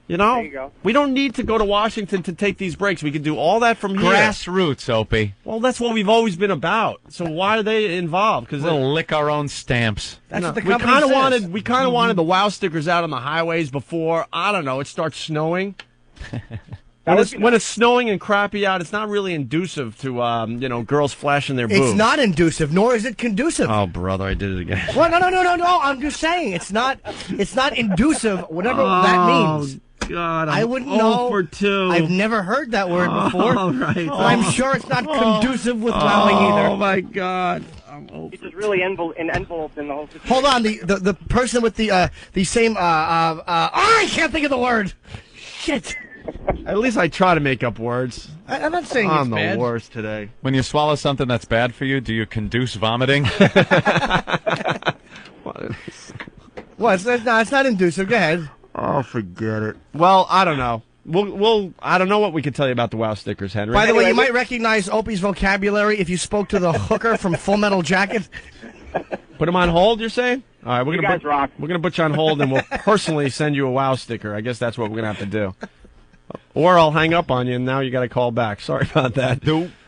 You know? There you go. We don't need to go to Washington to take these breaks. We can do all that from here. Grassroots, Opie. Well, that's what we've always been about. So why are they involved? Because We'll lick our own stamps. That's what the we company kind of says. wanted the wow stickers out on the highways before. I don't know. It starts snowing. When it's snowing and crappy out, it's not really inducive to girls flashing their boobs. It's not inducive, nor is it conducive. Oh, brother, I did it again. Well, no. I'm just saying it's not inducive, whatever that means. God, I wouldn't know. for 2. I've never heard that word before. All right. So I'm sure it's not conducive with wowing either. Oh my God. It's just really enveloped in the whole situation. Hold on, the person with the same I can't think of the word. Shit. At least I try to make up words. I'm not saying I'm it's the bad. worst today. When you swallow something that's bad for you, do you conduce vomiting? Well, it's not inducive. Go ahead. Oh, forget it. Well, I don't know. I don't know what we can tell you about the wow stickers, Henry. By the way, you might recognize Opie's vocabulary if you spoke to the hooker from Full Metal Jacket. Put him on hold, you're saying? All right, You guys rock. we're gonna put you on hold, and we'll personally send you a wow sticker. I guess that's what we're gonna have to do. Or I'll hang up on you, and now you got to call back. Sorry about that.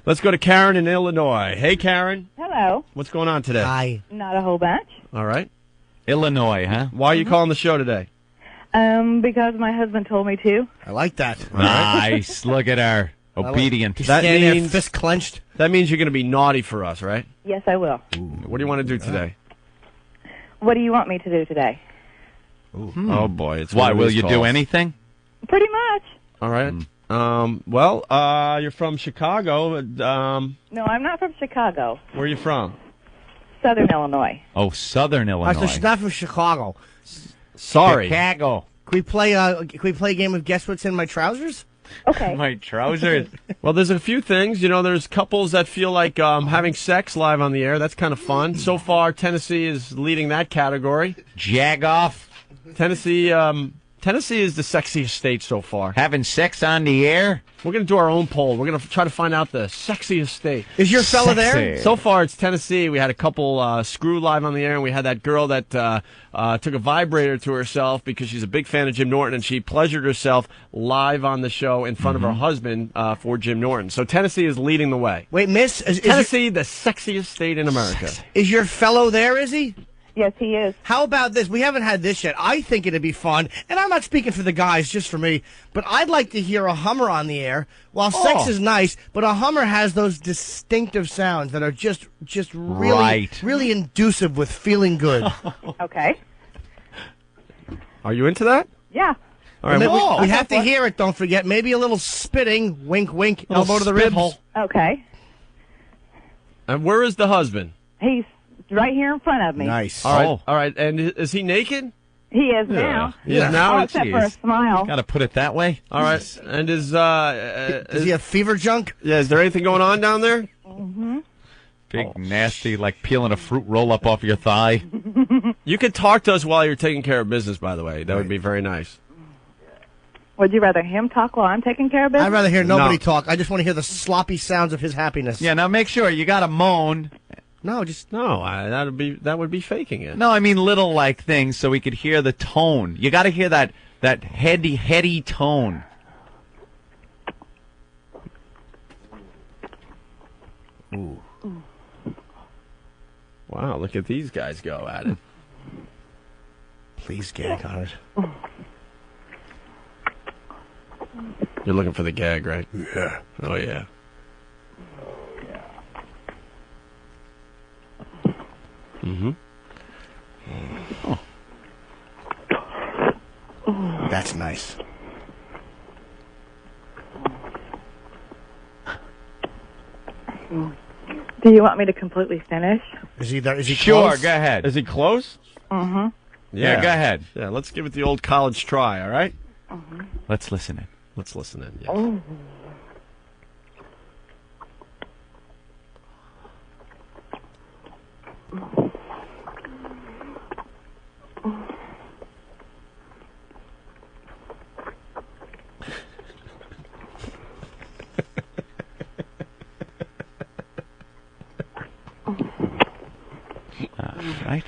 Let's go to Karen in Illinois. Hey, Karen. Hello. What's going on today? Hi. Not a whole bunch. All right. Illinois, huh? Why are you calling the show today? Because my husband told me to. I like that. Nice. Look at her. Obedient. He's standing there, fist clenched. That means you're going to be naughty for us, right? Yes, I will. What do you want to do today? What do you want me to do today? Oh, boy. It's Why, one of will these you do calls. anything? Pretty much. All right. You're from Chicago. No, I'm not from Chicago. Where are you from? Southern Illinois. Oh, Southern Illinois. So she's not from Chicago. Sorry. Chicago. Can we play a game of Guess What's in My Trousers? Okay. My trousers. Well, there's a few things. There's couples that feel like having sex live on the air. That's kind of fun. So far, Tennessee is leading that category. Jag off. Tennessee is the sexiest state so far. Having sex on the air? We're going to do our own poll. We're going to try to find out the sexiest state. Is your fella there? So far, it's Tennessee. We had a couple screw live on the air, and we had that girl that took a vibrator to herself because she's a big fan of Jim Norton, and she pleasured herself live on the show in front of her husband for Jim Norton. So Tennessee is leading the way. Wait, Miss, is Tennessee, the sexiest state in America. your fellow there? Is he? Yes, he is. How about this? We haven't had this yet. I think it'd be fun, and I'm not speaking for the guys, just for me, but I'd like to hear a Hummer on the air. While sex is nice, but a Hummer has those distinctive sounds that are just really, really inducive with feeling good. Okay. Are you into that? Yeah. All right. We have to hear it, don't forget. Maybe a little spitting, wink, wink, elbow to the ribs. Okay. And where is the husband? He's right here in front of me. Nice. All right. And is he naked? He is now. He is now. Oh, except for a smile. Got to put it that way. All right. And does he have fever junk? Yeah. Is there anything going on down there? Mm-hmm. Big, nasty, like peeling a fruit roll up off your thigh. You can talk to us while you're taking care of business, by the way. That would be very nice. Would you rather him talk while I'm taking care of business? I'd rather hear nobody talk. I just want to hear the sloppy sounds of his happiness. Yeah, now make sure you got to moan. No, that would be faking it. No, I mean little like things so we could hear the tone. You got to hear that heady tone. Ooh. Wow, look at these guys go at it. Please gag on it. You're looking for the gag, right? Yeah. Oh, yeah. Mm-hmm. Oh. That's nice. Do you want me to completely finish? Is he there? Is he Sure, close? go ahead. Is he close? Mm-hmm. Yeah, go ahead. Yeah, let's give it the old college try, all right? Mm-hmm. Let's listen in. Let's listen in, yeah. Oh. Right?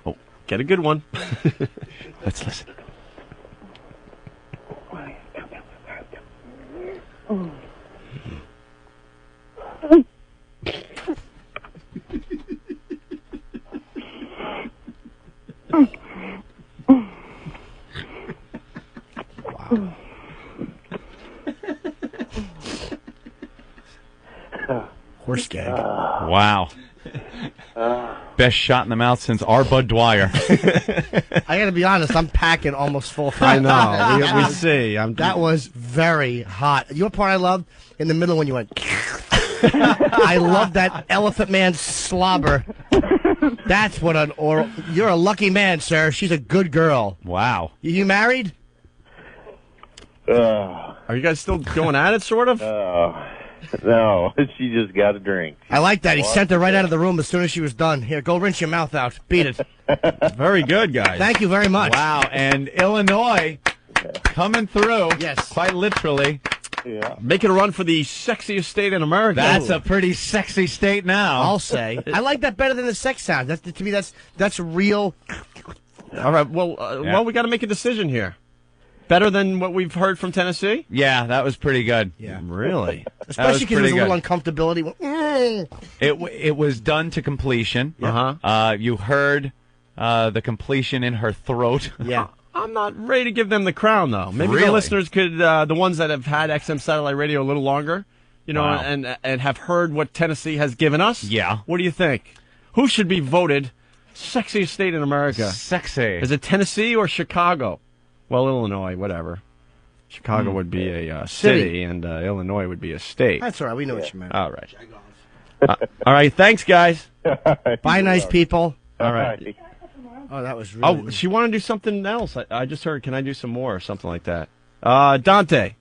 Oh, get a good one. Let's listen. Horse gag. Wow. Best shot in the mouth since our Bud Dwyer. I got to be honest, I'm packing almost full. I know. We see. That was very hot. Your part I loved in the middle when you went. I love that Elephant Man slobber. That's what an oral. You're a lucky man, sir. She's a good girl. Wow. You married? Are you guys still going at it, sort of? No, she just got a drink. I like that. He sent her right out of the room as soon as she was done. Here, go rinse your mouth out. Beat it. Very good, guys. Thank you very much. Wow, and Illinois coming through. Yes. Quite literally. Yeah. Making a run for the sexiest state in America. That's a pretty sexy state now. I'll say. I like that better than the sex sound. To me, that's real. All right, well, we got to make a decision here. Better than what we've heard from Tennessee? Yeah, that was pretty good. Yeah. Really? Especially because there's a little uncomfortability. It was done to completion. Uh-huh. You heard the completion in her throat. Yeah. I'm not ready to give them the crown, though. Maybe Really? the listeners could, the ones that have had XM Satellite Radio a little longer, Wow. and have heard what Tennessee has given us. Yeah. What do you think? Who should be voted sexiest state in America? Sexy. Is it Tennessee or Chicago? Well, Illinois, whatever. Chicago would be a city, and Illinois would be a state. That's all right. We know what you meant. All right. All right. Thanks, guys. Bye, nice people. All right. Oh, that was really... Oh, she wanted to do something else. I just heard, can I do some more or something like that? Dante.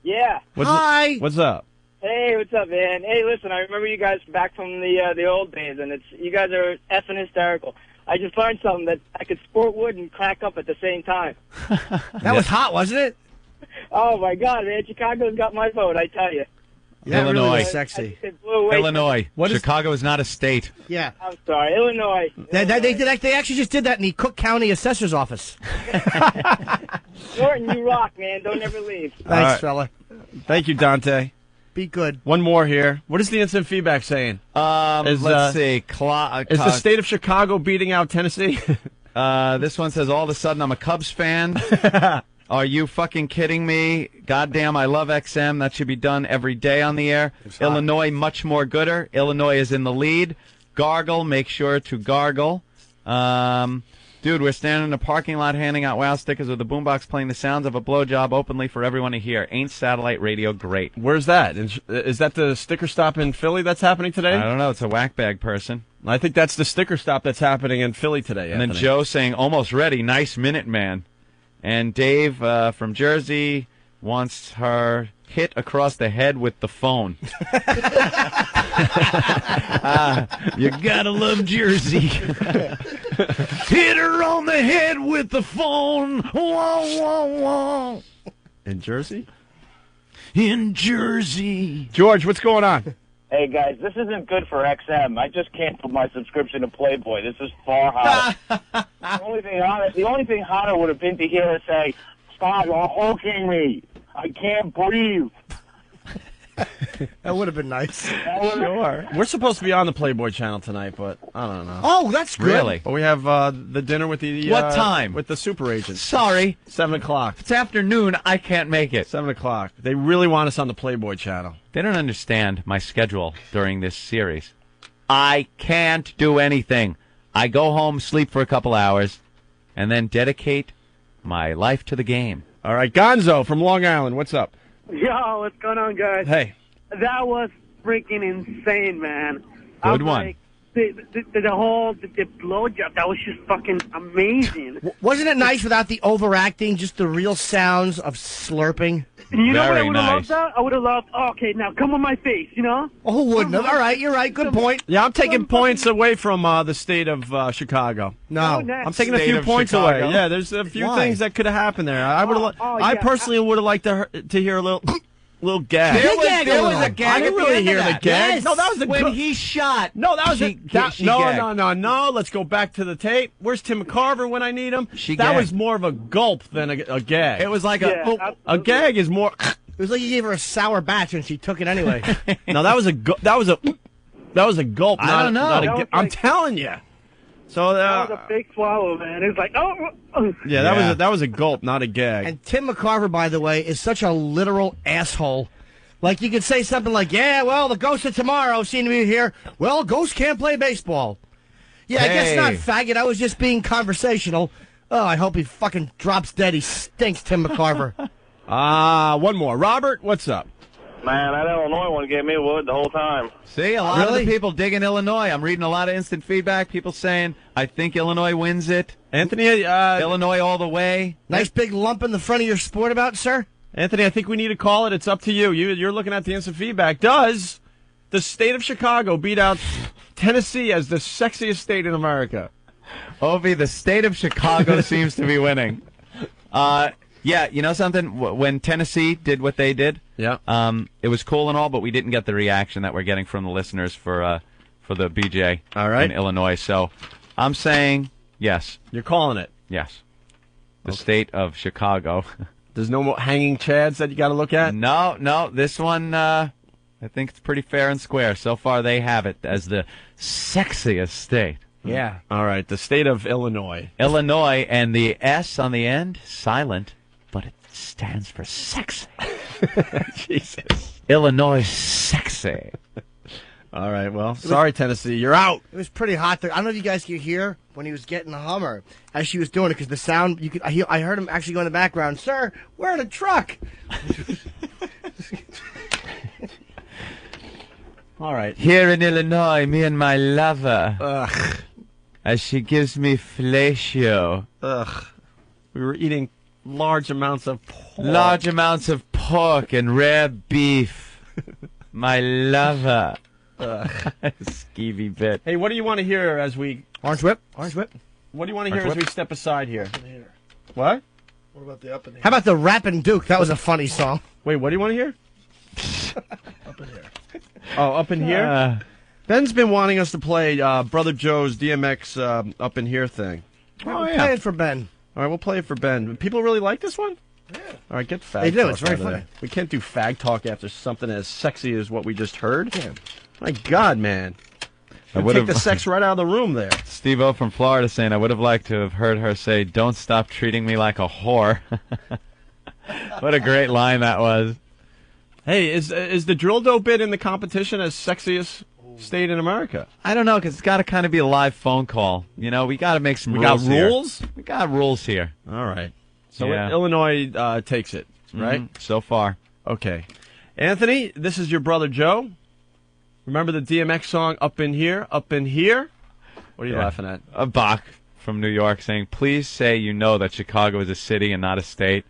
Yeah. Hi. What's up? Hey, what's up, man? Hey, listen, I remember you guys back from the old days, and you guys are effing hysterical. I just learned something that I could sport wood and crack up at the same time. That was hot, wasn't it? Oh, my God, man. Chicago's got my vote, I tell you. Yeah, Illinois. really was sexy. It blew away. Illinois. Chicago is not a state. Yeah. I'm sorry, Illinois. They actually just did that in the Cook County Assessor's Office. Norton, you rock, man. Don't ever leave. Thanks, fella. Thank you, Dante. Be good. One more here. What is the instant feedback saying? Let's see. Is the state of Chicago beating out Tennessee? This one says, all of a sudden I'm a Cubs fan. Are you fucking kidding me? Goddamn, I love XM. That should be done every day on the air. Illinois, much more gooder. Illinois is in the lead. Gargle, make sure to gargle. Dude, we're standing in a parking lot handing out wow stickers with a boombox playing the sounds of a blowjob openly for everyone to hear. Ain't satellite radio great? Where's that? Is that the sticker stop in Philly that's happening today? I don't know. It's a whackbag person. I think that's the sticker stop that's happening in Philly today, And Anthony. then Joe saying, almost ready. Nice minute, man. And Dave from Jersey wants her hit across the head with the phone. You gotta love Jersey. Hit her on the head with the phone. Whoa, whoa, whoa. In Jersey? In Jersey. George, what's going on? Hey, guys, this isn't good for XM. I just canceled my subscription to Playboy. This is far hotter. the only thing hotter would have been to hear her say, "Stop, you're hulking me. I can't breathe." That would have been nice. Sure. We're supposed to be on the Playboy channel tonight, but I don't know. Oh, that's good. Really? But we have the dinner with the... What time? With the super agents. Sorry. 7 o'clock. It's afternoon. I can't make it. 7 o'clock. They really want us on the Playboy channel. They don't understand my schedule during this series. I can't do anything. I go home, sleep for a couple hours, and then dedicate my life to the game. All right, Gonzo from Long Island, what's up? Yo, what's going on, guys? Hey. That was freaking insane, man. Good one. Like, the blowjob, that was just fucking amazing. Wasn't it nice without the overacting, just the real sounds of slurping? You know what I Very would have nice. loved? I would have loved, okay, now come on my face, you know? Oh, who wouldn't have? All right, you're right. Good point. Yeah, I'm taking points away from the state of Chicago. No. I'm taking a State few of points Chicago. away. Yeah, there's a few Why? things that could have happened there. I would I personally would have liked to hear a little gag. There was a gag. I didn't at the really end hear of the that. gag. Yes. No, that was when he shot. No, that was she no. gagged. Let's go back to the tape. Where's Tim McCarver when I need him? She that gagged. was more of a gulp than a gag. It was like a gag is more. It was like you gave her a sour batch and she took it anyway. No, that was a gulp. I don't know. I'm telling you. So That was a big swallow, man. It was like, oh. yeah, that was a gulp, not a gag. And Tim McCarver, by the way, is such a literal asshole. Like, you could say something like, yeah, well, the ghosts of tomorrow seem to be here. Well, ghosts can't play baseball. Yeah, I guess not, faggot. I was just being conversational. Oh, I hope he fucking drops dead. He stinks, Tim McCarver. One more. Robert, what's up? Man, that Illinois one gave me wood the whole time. See, a lot of the people digging Illinois. I'm reading a lot of instant feedback. People saying, I think Illinois wins it. Anthony, Illinois all the way. Nice big lump in the front of your sport about, sir? Anthony, I think we need to call it. It's up to you. You're looking at the instant feedback. Does the state of Chicago beat out Tennessee as the sexiest state in America? Opie, the state of Chicago seems to be winning. Yeah, you know something? When Tennessee did what they did, it was cool and all, but we didn't get the reaction that we're getting from the listeners for the BJ in Illinois. So I'm saying yes. You're calling it? Yes. The state of Chicago. There's no more hanging chads that you got to look at? No. This one, I think it's pretty fair and square. So far, they have it as the sexiest state. Yeah. All right, the state of Illinois. Illinois, and the S on the end, silent, but it stands for sexy. Jesus. Illinois sexy. All right, well, sorry, Tennessee, you're out. It was pretty hot there. I don't know if you guys could hear when he was getting the Hummer as she was doing it, because the sound, I heard him actually go in the background, sir, we're in a truck. All right. Here in Illinois, me and my lover, Ugh. as she gives me fellatio. Ugh. We were eating large amounts of pork. Large amounts of pork and rare beef. My lover. Skeevy bit. Hey, what do you want to hear as we... Orange whip? Orange whip? What do you want to hear Orange as we step aside here? What? What about the up in here? How about the Rappin' Duke? That was a funny song. Wait, what do you want to hear? Up in here. Oh, up in here? Ben's been wanting us to play Brother Joe's DMX Up in Here thing. Oh, yeah. Play it for Ben. All right, we'll play it for Ben. People really like this one? All right, get fag They do. talk It's very out of funny. there. We can't do fag talk after something as sexy as what we just heard. Yeah. My God, man. Take the sex right out of the room there. Steve-O from Florida saying, I would have liked to have heard her say, don't stop treating me like a whore. What a great line that was. Hey, is the drill dough bit in the competition as sexiest state in America? I don't know, because it's got to kind of be a live phone call. You know, we got to make some We rules got here. rules? We got rules here. All right. So Yeah. Illinois takes it, right? So far. Okay. Anthony, this is your brother Joe. Remember the DMX song, Up in Here, Up in Here? What are you laughing at? A Bach from New York saying, please say you know that Chicago is a city and not a state.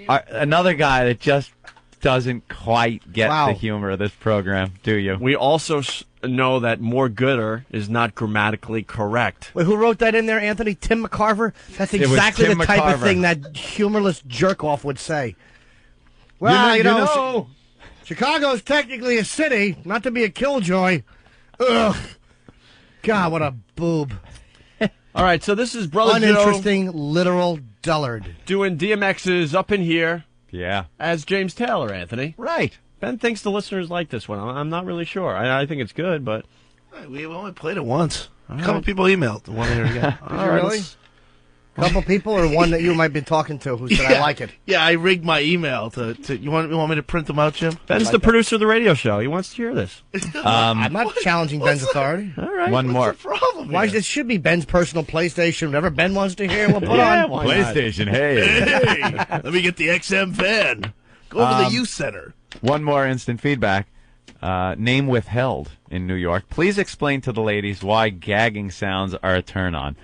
Another guy that just doesn't quite get the humor of this program, do you? We also know that more gooder is not grammatically correct. Wait, who wrote that in there, Anthony? Tim McCarver? That's It was exactly Tim the type of McCarver. thing that humorless jerk-off would say. Well, you know, Chicago's technically a city, not to be a killjoy. Ugh. God, what a boob. All right, so this is Brother Uninteresting, literal dullard. doing DMX's Up in Here Yeah. as James Taylor, Anthony. Right. Ben thinks the listeners like this one. I'm not really sure. I think it's good, but... We only played it once. All A couple right. people emailed the one here again. Did you really? A couple people, or one that you might be talking to who said, I like it? Yeah, I rigged my email to you want me to print them out, Jim? Ben's the producer of the radio show. He wants to hear this. I'm not challenging Ben's authority. All right. One more. Problem. Why this should be Ben's personal PlayStation. Whatever Ben wants to hear, we'll put Yeah, on. why not? PlayStation, hey. Hey, let me get the XM fan. Go over to the youth center. One more instant feedback. Name withheld in New York. Please explain to the ladies why gagging sounds are a turn on.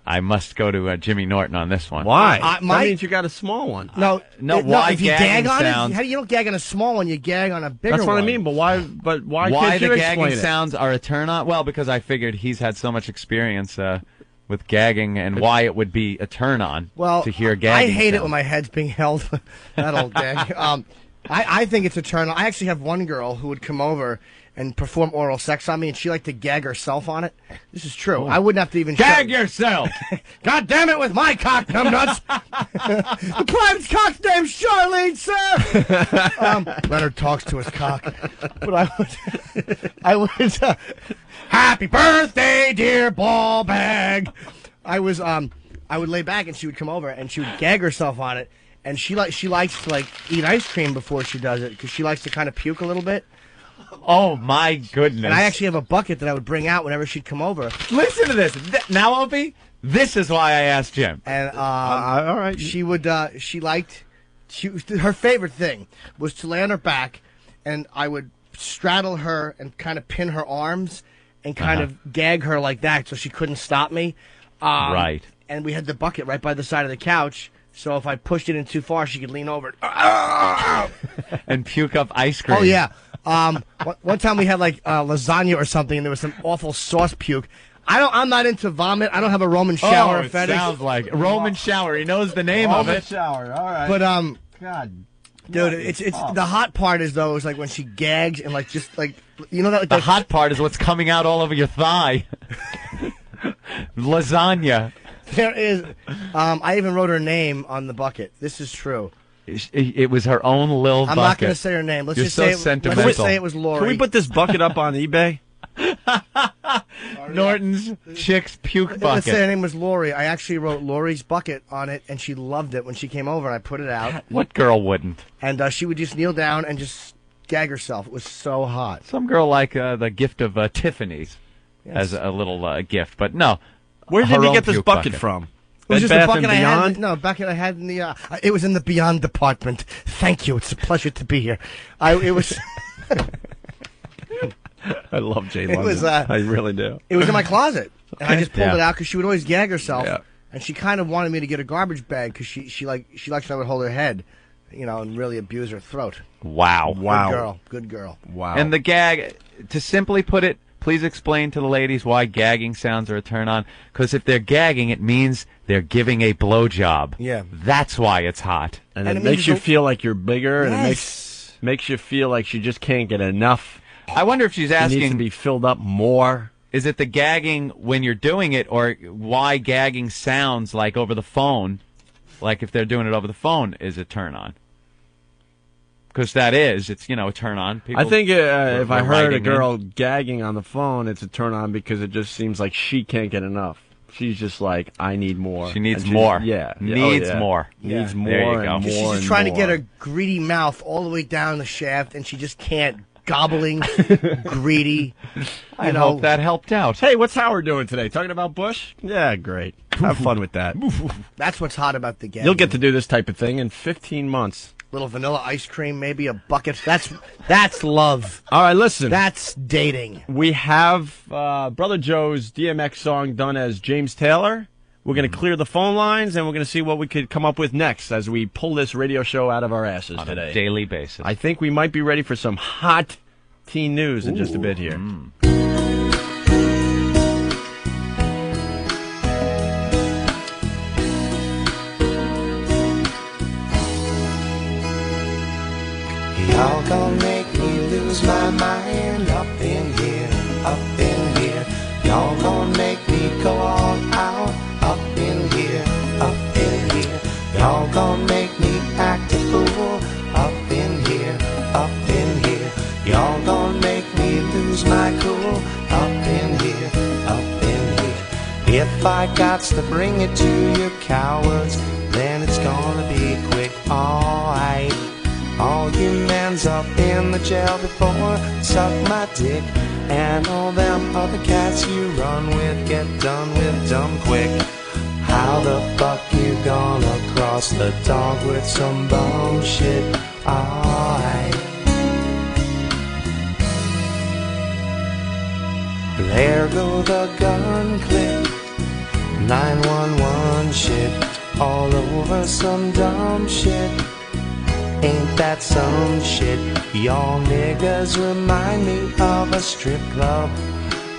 I must go to Jimmy Norton on this one. Why? That That means you got a small one. No, why if you gagging gag on sounds? it, how do you don't gag on a small one? You gag on a bigger one. That's what I mean, but why? But why can't you the explain gagging it? sounds are a turn on? Well, because I figured he's had so much experience with gagging and why it would be a turn on Well, to hear gagging. I hate it sounds. when my head's being held. That old gag. I think it's a turn on. I actually have one girl who would come over and perform oral sex on me, and she liked to gag herself on it. This is true. I wouldn't have to even Gag yourself! God damn it with my cock, numbnuts! The private's cock's name's Charlene, sir! Leonard talks to his cock. But I would, happy birthday, dear ball bag! I would lay back and she would come over and she would gag herself on it. And she likes to eat ice cream before she does it because she likes to kind of puke a little bit. Oh my goodness! And I actually have a bucket that I would bring out whenever she'd come over. Listen to this. Now, Opie, this is why I asked Jim. And all right, she would. Her favorite thing was to lay on her back, and I would straddle her and kind of pin her arms and kind of gag her like that, so she couldn't stop me. Right. And we had the bucket right by the side of the couch. So if I pushed it in too far, she could lean over and puke up ice cream. Oh yeah. One time we had lasagna or something, and there was some awful sauce puke. I'm not into vomit. I don't have a Roman shower it fetish. sounds like Roman shower. He knows the name of it. shower. All right. But God, dude, it's the hot part is though is like when she gags and you know that The hot part is what's coming out all over your thigh. Lasagna. There is. I even wrote her name on the bucket. This is true. It was her own little bucket. I'm not going to say her name. Let's You're just so say sentimental. let's just say it was Lori. Can we put this bucket up on eBay? Norton's chick's puke Let's bucket. say her name was Lori. I actually wrote Lori's bucket on it, and she loved it when she came over. And I put it out. What girl wouldn't? And she would just kneel down and just gag herself. It was so hot. Some girl like the gift of Tiffany's as a little gift, but no. Where her did you own get this puke bucket from? It was Bed just a Bath bucket and I had. Beyond? No, bucket I had in the. It was in the Beyond department. Thank you. It's a pleasure to be here. It was. I love Jay It London. was, I really do. It was in my closet, and I just pulled Yeah. it out because she would always gag herself, Yeah. and she kind of wanted me to get a garbage bag because she likes when I would hold her head, and really abuse her throat. Wow. Good girl. Wow. And the gag, to simply put it, please explain to the ladies why gagging sounds are a turn on. Because if they're gagging, it means they're giving a blowjob. Yeah. That's why it's hot. And And it it makes means you it's a- feel like you're bigger, and it Yes. makes you feel like she just can't get enough. I wonder if she's It needs to asking, be filled up more. is it the gagging when you're doing it, or why gagging sounds like over the phone like if they're doing it over the phone, is a turn on. Because that is, it's, a turn on. People I think if I heard a writing girl gagging on the phone, it's a turn on because it just seems like she can't get enough. She's just like, I need more. She needs And more. Yeah. Needs more. Needs more. There you and go. more. She's and just trying to more. get her greedy mouth all the way down the shaft, and she just can't. Gobbling, greedy. I hope that helped out. Hey, what's Howard doing today? Talking about Bush? Yeah, great. Have fun with that. That's what's hot about the game. You'll get to do this type of thing in 15 months. Little vanilla ice cream, maybe a bucket. That's love. All right, listen. That's dating. We have Brother Joe's DMX song done as James Taylor. We're going to clear the phone lines, and we're going to see what we could come up with next as we pull this radio show out of our asses On today. a daily basis. I think we might be ready for some hot teen news in just a bit here. Y'all gonna make me lose my mind up in here, up in here. Y'all gonna make me go all out up in here, up in here. Y'all gonna make me act a fool up in here, up in here. Y'all gonna make me lose my cool up in here, up in here. If I gots to bring it to you cowards, then it's gonna be quick, alright. All you mans up in the jail before suck my dick, and all them other cats you run with get done with dumb quick. How the fuck you gonna cross the dog with some bum shit? Alright. There go the gun click, 911 shit, all over some dumb shit. Ain't that some shit? Y'all niggas remind me of a strip club.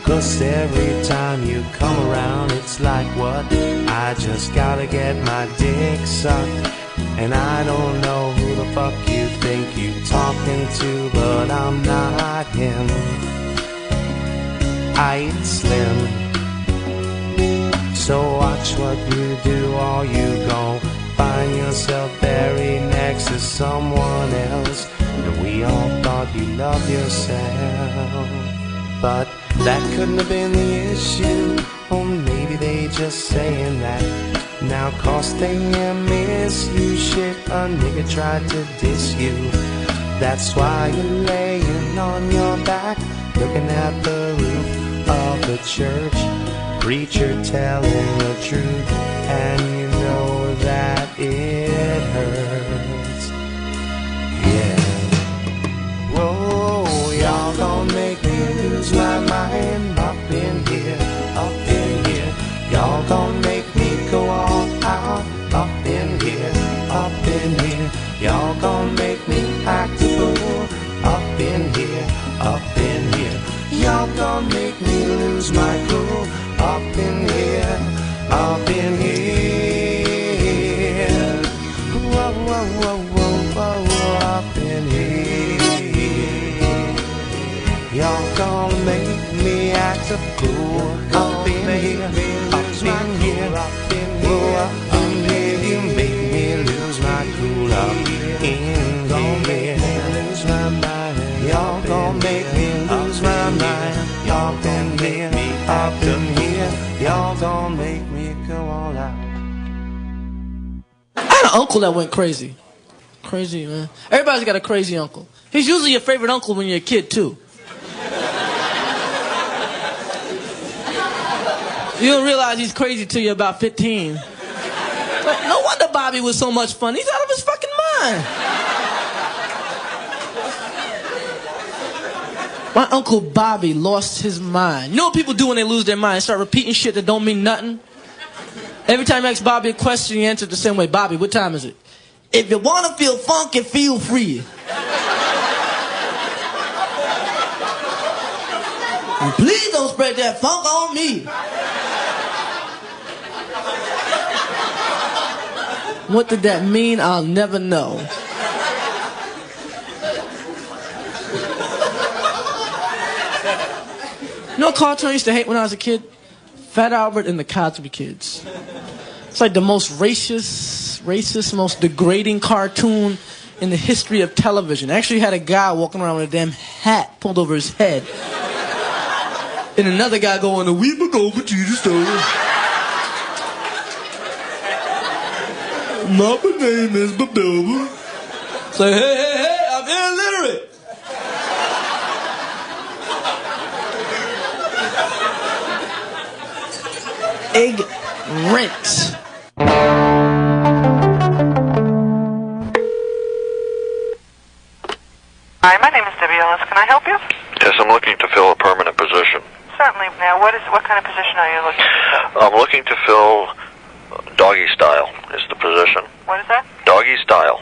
'Cause every time you come around it's like what? I just gotta get my dick sucked. And I don't know who the fuck you think you talking to, but I'm not him. I eat slim, so watch what you do or you gon' find yourself buried next to someone else. And we all thought you loved yourself, but that couldn't have been the issue. Or maybe they just saying that now 'cause they miss you. Shit, a nigga tried to diss you. That's why you're laying on your back, looking at the roof of the church. Preacher telling the truth, and you know that it hurts. Yeah. Whoa, y'all gonna make me lose my mind up in here, up in here. Y'all gonna make me go all out up in here, up in here. Y'all gonna make me act a fool up in here, up in here. Y'all gonna make me lose my cool up in here, up in here. Whoa, whoa, whoa, whoa, whoa, up in here. Y'all gonna make me act a fool up in here, up in here, up in here, up in here. You make me lose my cool up in here. Lose my mind. Y'all gonna make me lose my mind. Y'all gonna make me up in here. Y'all gonna make me go all out. I had an uncle that went crazy. Crazy, man. Everybody's got a crazy uncle. He's usually your favorite uncle when you're a kid, too. You don't realize he's crazy till you're about 15. Like, no wonder Bobby was so much fun. He's out of his fucking mind. My Uncle Bobby lost his mind. You know what people do when they lose their mind? They start repeating shit that don't mean nothing. Every time you ask Bobby a question, he answered the same way. Bobby, what time is it? If you want to feel funky, feel free. And please don't spread that funk on me. What did that mean? I'll never know. You know what cartoon I used to hate when I was a kid? Fat Albert and the Cosby Kids. It's like the most racist, most degrading cartoon in the history of television. Actually had a guy walking around with a damn hat pulled over his head. And another guy going, "We will go to the store. My name is Babilla." Say, hey, I'm illiterate. Ignorant. Hi, my name is Debbie Ellis. Can I help you? Yes, I'm looking to fill a permanent position. Certainly. Now, what kind of position are you looking for? I'm looking to fill doggy style is the position. What is that? Doggy style.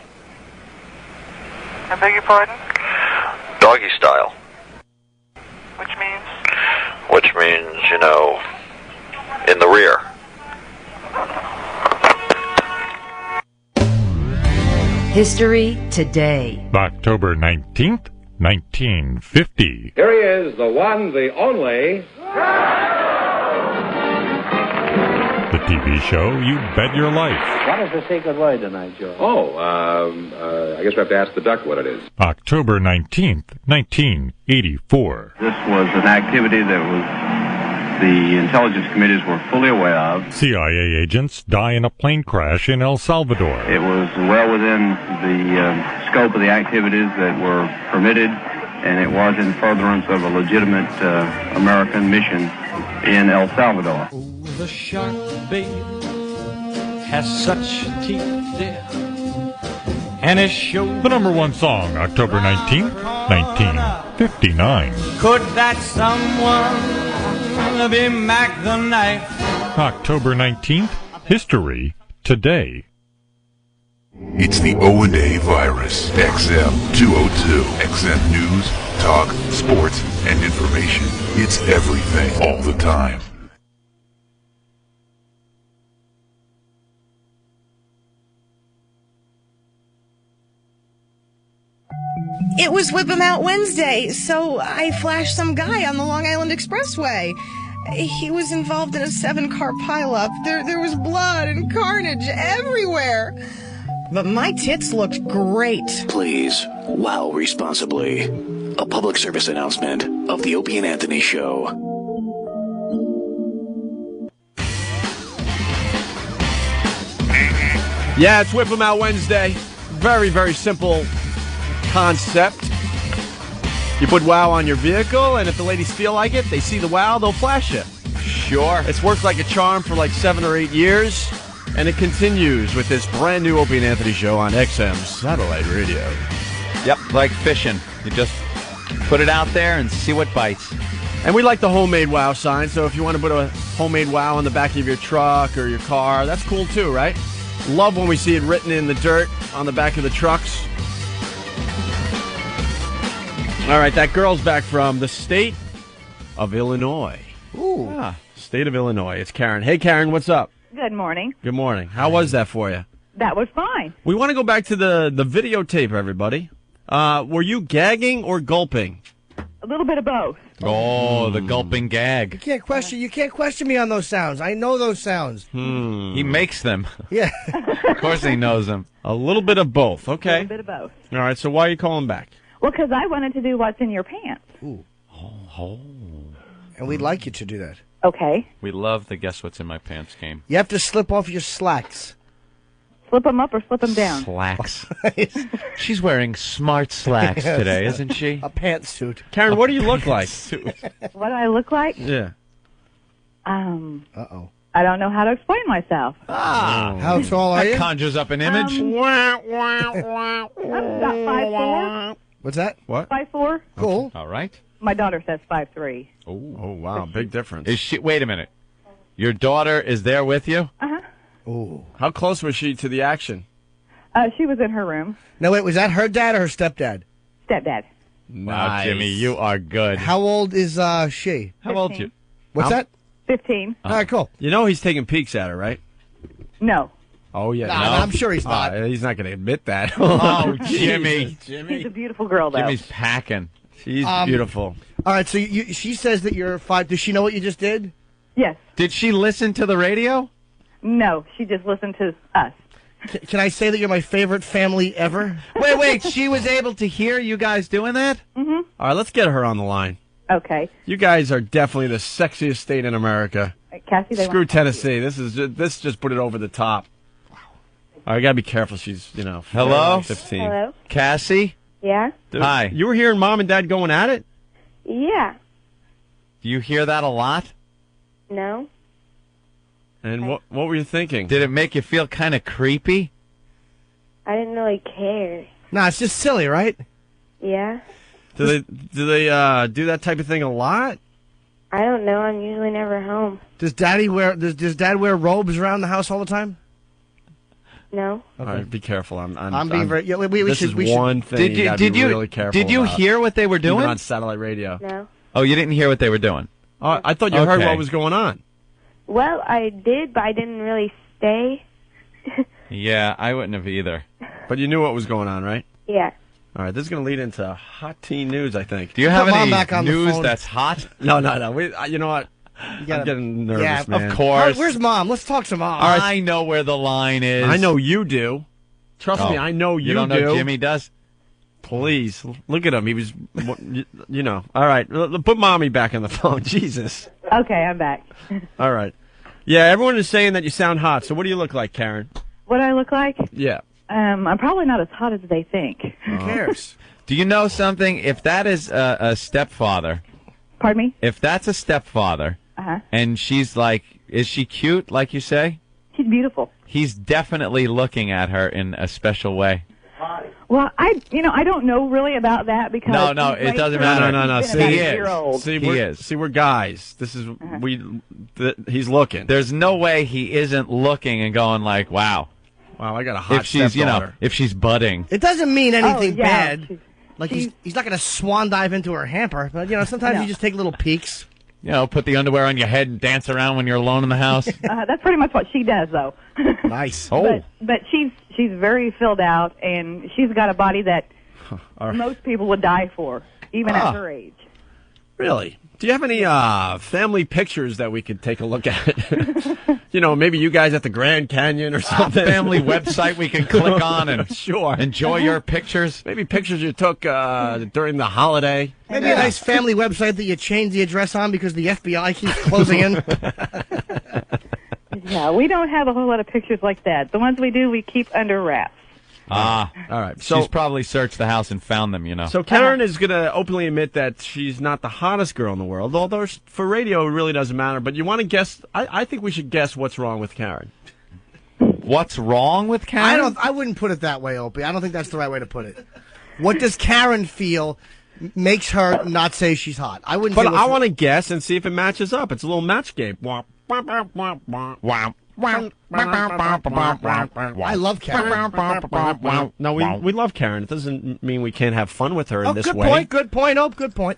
I beg your pardon? Doggy style. Which means? Which means, you know, in the rear. History Today. October 19th, 1950. Here he is, the one, the only. The TV show You Bet Your Life. What is the secret word tonight, Joe? Oh, I guess we have to ask the duck what it is. October 19th, 1984. This was an activity that the intelligence committees were fully aware of. CIA agents die in a plane crash in El Salvador. It was well within the scope of the activities that were permitted, and it was in furtherance of a legitimate American mission in El Salvador. The shark bait has such teeth, dear, and it shows. The number one song, October 19th, 1959. Could that someone be Mac the Knife? October 19th, History Today. It's the O&A virus. XM 202. XM News, talk, sports, and information. It's everything all the time. It was Whip 'em Out Wednesday, so I flashed some guy on the Long Island Expressway. He was involved in a 7-car pileup. There was blood and carnage everywhere. But my tits looked great. Please, wow responsibly. A public service announcement of the Opie and Anthony Show. Yeah, it's Whip 'em Out Wednesday. Very, very simple concept. You put WOW on your vehicle, and if the ladies feel like it, they see the WOW, they'll flash it. Sure. It's worked like a charm for like 7 or 8 years, and it continues with this brand new Opie and Anthony show on XM Satellite Radio. Yep, like fishing. You just put it out there and see what bites. And we like the homemade WOW sign, so if you want to put a homemade WOW on the back of your truck or your car, that's cool too, right? Love when we see it written in the dirt on the back of the trucks. All right, that girl's back from the state of Illinois. Ooh. Ah, state of Illinois. It's Karen. Hey, Karen, what's up? Good morning. Good morning. How was that for you? That was fine. We want to go back to the videotape, everybody. Were you gagging or gulping? A little bit of both. Oh, the gulping gag. You can't question me on those sounds. I know those sounds. He makes them. Yeah. Of course he knows them. A little bit of both. Okay. A little bit of both. All right, so why are you calling back? Well, because I wanted to do what's in your pants. Ooh. And we'd like you to do that. Okay. We love the Guess What's in My Pants game. You have to slip off your slacks. Slip them up or slip them down? Slacks. She's wearing smart slacks today, isn't she? A pantsuit. Karen, what do you look like? What do I look like? Yeah. Uh-oh. I don't know how to explain myself. How tall are That you? conjures up an image. About 5'4". What's that? What? 5'4". Cool. All right. My daughter says 5'3". Oh, wow, big difference. Is she? Wait a minute. Your daughter is there with you? Uh-huh. Ooh. How close was she to the action? She was in her room. No, wait, was that her dad or her stepdad? Stepdad. Wow, Jimmy, you are good. How old is she? How old are you? What's that? 15. All right, cool. You know he's taking peeks at her, right? No. Oh, yeah. Nah, I'm sure he's not. He's not going to admit that. Oh, Jimmy. She's a beautiful girl, though. Jimmy's packing. She's beautiful. All right, so she says that you're 5. Does she know what you just did? Yes. Did she listen to the radio? No, she just listened to us. Can I say that you're my favorite family ever? Wait, she was able to hear you guys doing that? Mm-hmm. All right, let's get her on the line. Okay. You guys are definitely the sexiest state in America. Cassie, they Screw want Tennessee. This just put it over the top. Wow. All right, gotta be careful. She's, Hello? 15. Hello? Cassie? Yeah? Hi. You were hearing Mom and Dad going at it? Yeah. Do you hear that a lot? No? And what were you thinking? Did it make you feel kind of creepy? I didn't really care. Nah, it's just silly, right? Yeah? Do they do that type of thing a lot? I don't know. I'm usually never home. Does Dad wear robes around the house all the time? No. Okay. All right, be careful. I'm being very. Yeah, we this should. is We should. one thing you gotta be really careful. Did you about. hear what they were doing? Even on satellite radio. No. Oh, you didn't hear what they were doing? Oh, I thought you heard what was going on. Well, I did, but I didn't really stay. Yeah, I wouldn't have either. But you knew what was going on, right? Yeah. All right, this is going to lead into hot teen news, I think. Do you have any news that's hot? No. You know what? I'm getting nervous, man. Of course. Where's Mom? Let's talk to Mom. All right. I know where the line is. I know you do. Trust me, I know you don't do. know Jimmy does? Please, look at him. He was, All right, put Mommy back on the phone. Jesus. Okay, I'm back. All right. Yeah, everyone is saying that you sound hot. So what do you look like, Karen? What do I look like? Yeah. I'm probably not as hot as they think. Who cares? Do you know something? If that is a stepfather. Pardon me? If that's a stepfather, and she's like, is she cute, like you say? She's beautiful. He's definitely looking at her in a special way. Well, I don't know really about that because no, it doesn't matter. No. See, he is. See, we're guys. This is he's looking. There's no way he isn't looking and going like, wow. Wow, I got a hot if she's, stepdaughter. if she's budding. It doesn't mean anything yeah. bad. Like he's not going to swan dive into her hamper, but sometimes you just take little peeks. Put the underwear on your head and dance around when you're alone in the house. That's pretty much what she does, though. Nice. Oh. But she's very filled out, and she's got a body that most people would die for, even at her age. Really? Do you have any family pictures that we could take a look at? Maybe you guys at the Grand Canyon or something. Family website we can click on and sure enjoy your pictures. Maybe pictures you took during the holiday. Maybe a nice family website that you change the address on because the FBI keeps closing in. Yeah, we don't have a whole lot of pictures like that. The ones we do, we keep under wraps. All right. So she's probably searched the house and found them, So Karen is going to openly admit that she's not the hottest girl in the world, although for radio it really doesn't matter. But you want to guess? I think we should guess what's wrong with Karen. What's wrong with Karen? I wouldn't put it that way, Opie. I don't think that's the right way to put it. What does Karen feel makes her not say she's hot? I wouldn't. But I want to guess and see if it matches up. It's a little match game. Wow. I love Karen. No, we love Karen. It doesn't mean we can't have fun with her in this way. Good point. Good point.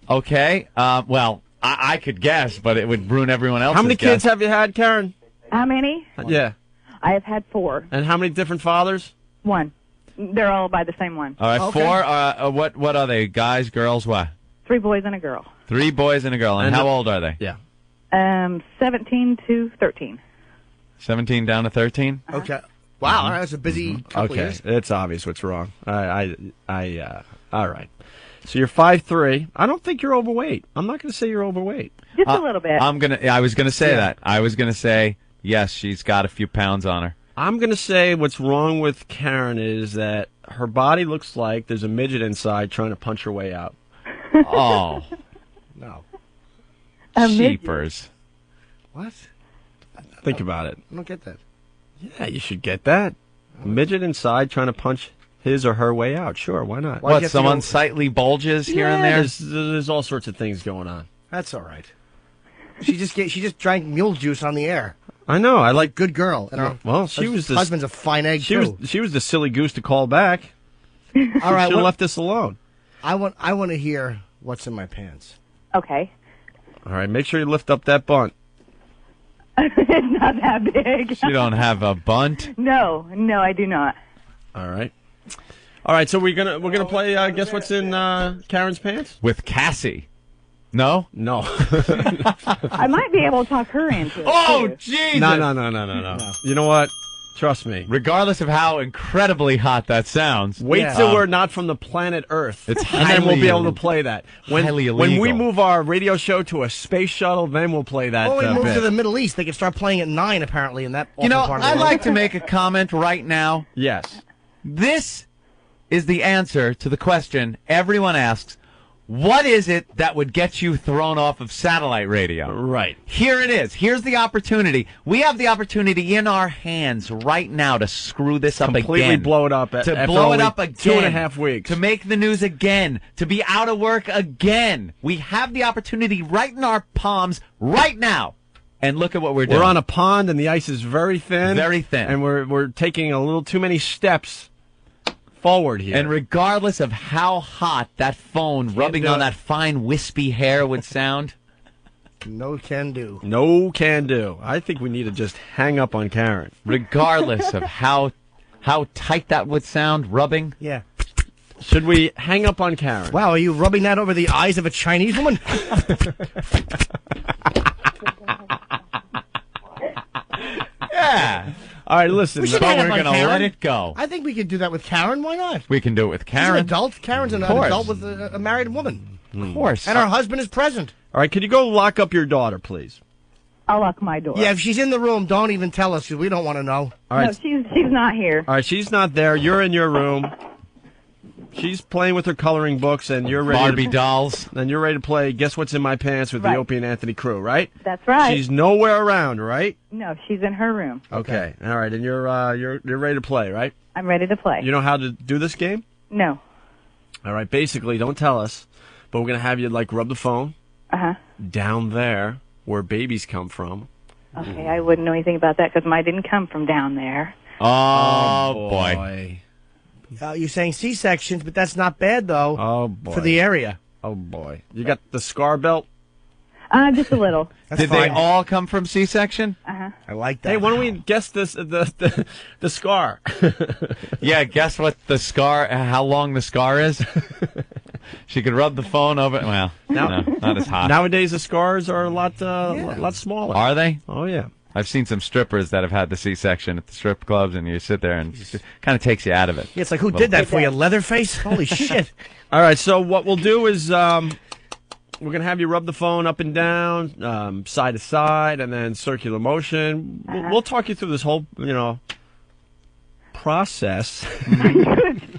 Okay. Well, I could guess, but it would ruin everyone else's How many kids guess. have you had, Karen? How many? Yeah. I have had 4. And how many different fathers? 1. They're all by the same one. All right, Okay. 4. What are they? Guys, girls, what? 3 boys and a girl. 3 boys and a girl. And how old are they? Yeah. 17 to 13. 17 down to 13? Okay. Wow, that's a busy couple years. It's obvious what's wrong. All right. So you're 5'3". I don't think you're overweight. I'm not going to say you're overweight. Just a little bit. I was gonna say that. I was gonna say yes. She's got a few pounds on her. I'm going to say what's wrong with Karen is that her body looks like there's a midget inside trying to punch her way out. Oh. No. Sheepers. What? Think about it. I don't get that. Yeah, you should get that. A midget inside trying to punch his or her way out. Sure, why not? What, some unsightly bulges here and there? There's all sorts of things going on. That's all right. She just drank mule juice on the air. I know. I like good girl. And she was the husband's a fine egg too. She was the silly goose to call back. All right, should have left this alone. I want to hear what's in my pants. Okay. All right, make sure you lift up that bunt. It's not that big. You don't have a bunt? No, I do not. All right. So we're gonna play guess what's in Karen's pants with Cassie. No? No. I might be able to talk her into it. Oh, too. Jesus! No. You know what? Trust me. Regardless of how incredibly hot that sounds. Wait till we're not from the planet Earth. It's and then we'll be able to illegal. play that. Highly When we illegal. move our radio show to a space shuttle, then we'll play that. Or we move bit. to the Middle East. They can start playing at 9, apparently, in that You know, awful part of the I'd world. like to make a comment right now. Yes. This is the answer to the question everyone asks. What is it that would get you thrown off of satellite radio? Right. Here it is. Here's the opportunity. We have the opportunity in our hands right now to screw this up again. Completely blow it up. To after blow it only up again. 2.5 weeks. To make the news again. To be out of work again. We have the opportunity right in our palms right now. And look at what we're doing. We're on a pond, and the ice is very thin. Very thin. And we're taking a little too many steps forward here. And regardless of how hot that phone rubbing on that fine wispy hair would sound, No can do. no can do. I think we need to just hang up on Karen. regardless of how tight that would sound, rubbing. Yeah. Should we hang up on Karen? Wow, are you rubbing that over the eyes of a Chinese woman? Yeah. All right, listen. We should But hang we're up on going to Karen. let it go. I think we could do that with Karen. Why not? We can do it with She's an Karen. adult. Karen's an Of course. adult with a married woman. Of course. And her husband is present. All right, could you go lock up your daughter, please? I'll lock my door. Yeah, if she's in the room, don't even tell us, 'cause we don't want to know. All right. No, she's not here. All right, she's not there. You're in your room. She's playing with her coloring books, and you're ready. Barbie dolls. And you're ready to play Guess What's in My Pants with Right. the Opie and Anthony crew, right? That's right. She's nowhere around, right? No, she's in her room. Okay. All right, and you're ready to play, right? I'm ready to play. You know how to do this game? No. All right. Basically, don't tell us, but we're gonna have you like rub the phone Uh-huh. down there where babies come from. Okay, I wouldn't know anything about that because mine didn't come from down there. Oh, boy. You're saying C-sections, but that's not bad, though, Oh boy. for the area. Oh boy. You got the scar belt? Just a little. Did they all come from C-section? Uh-huh. I like that. Hey, why don't we guess this the scar? Yeah, guess what the scar, how long the scar is? She could rub the phone over. Well, no, not as hot. Nowadays, the scars are a lot smaller. Are they? Oh yeah. I've seen some strippers that have had the C-section at the strip clubs, and you sit there and it kind of takes you out of it. Yeah, it's like, who did that for you, Leatherface? Holy shit. All right, so what we'll do is we're going to have you rub the phone up and down, side to side, and then circular motion. We'll talk you through this whole, process.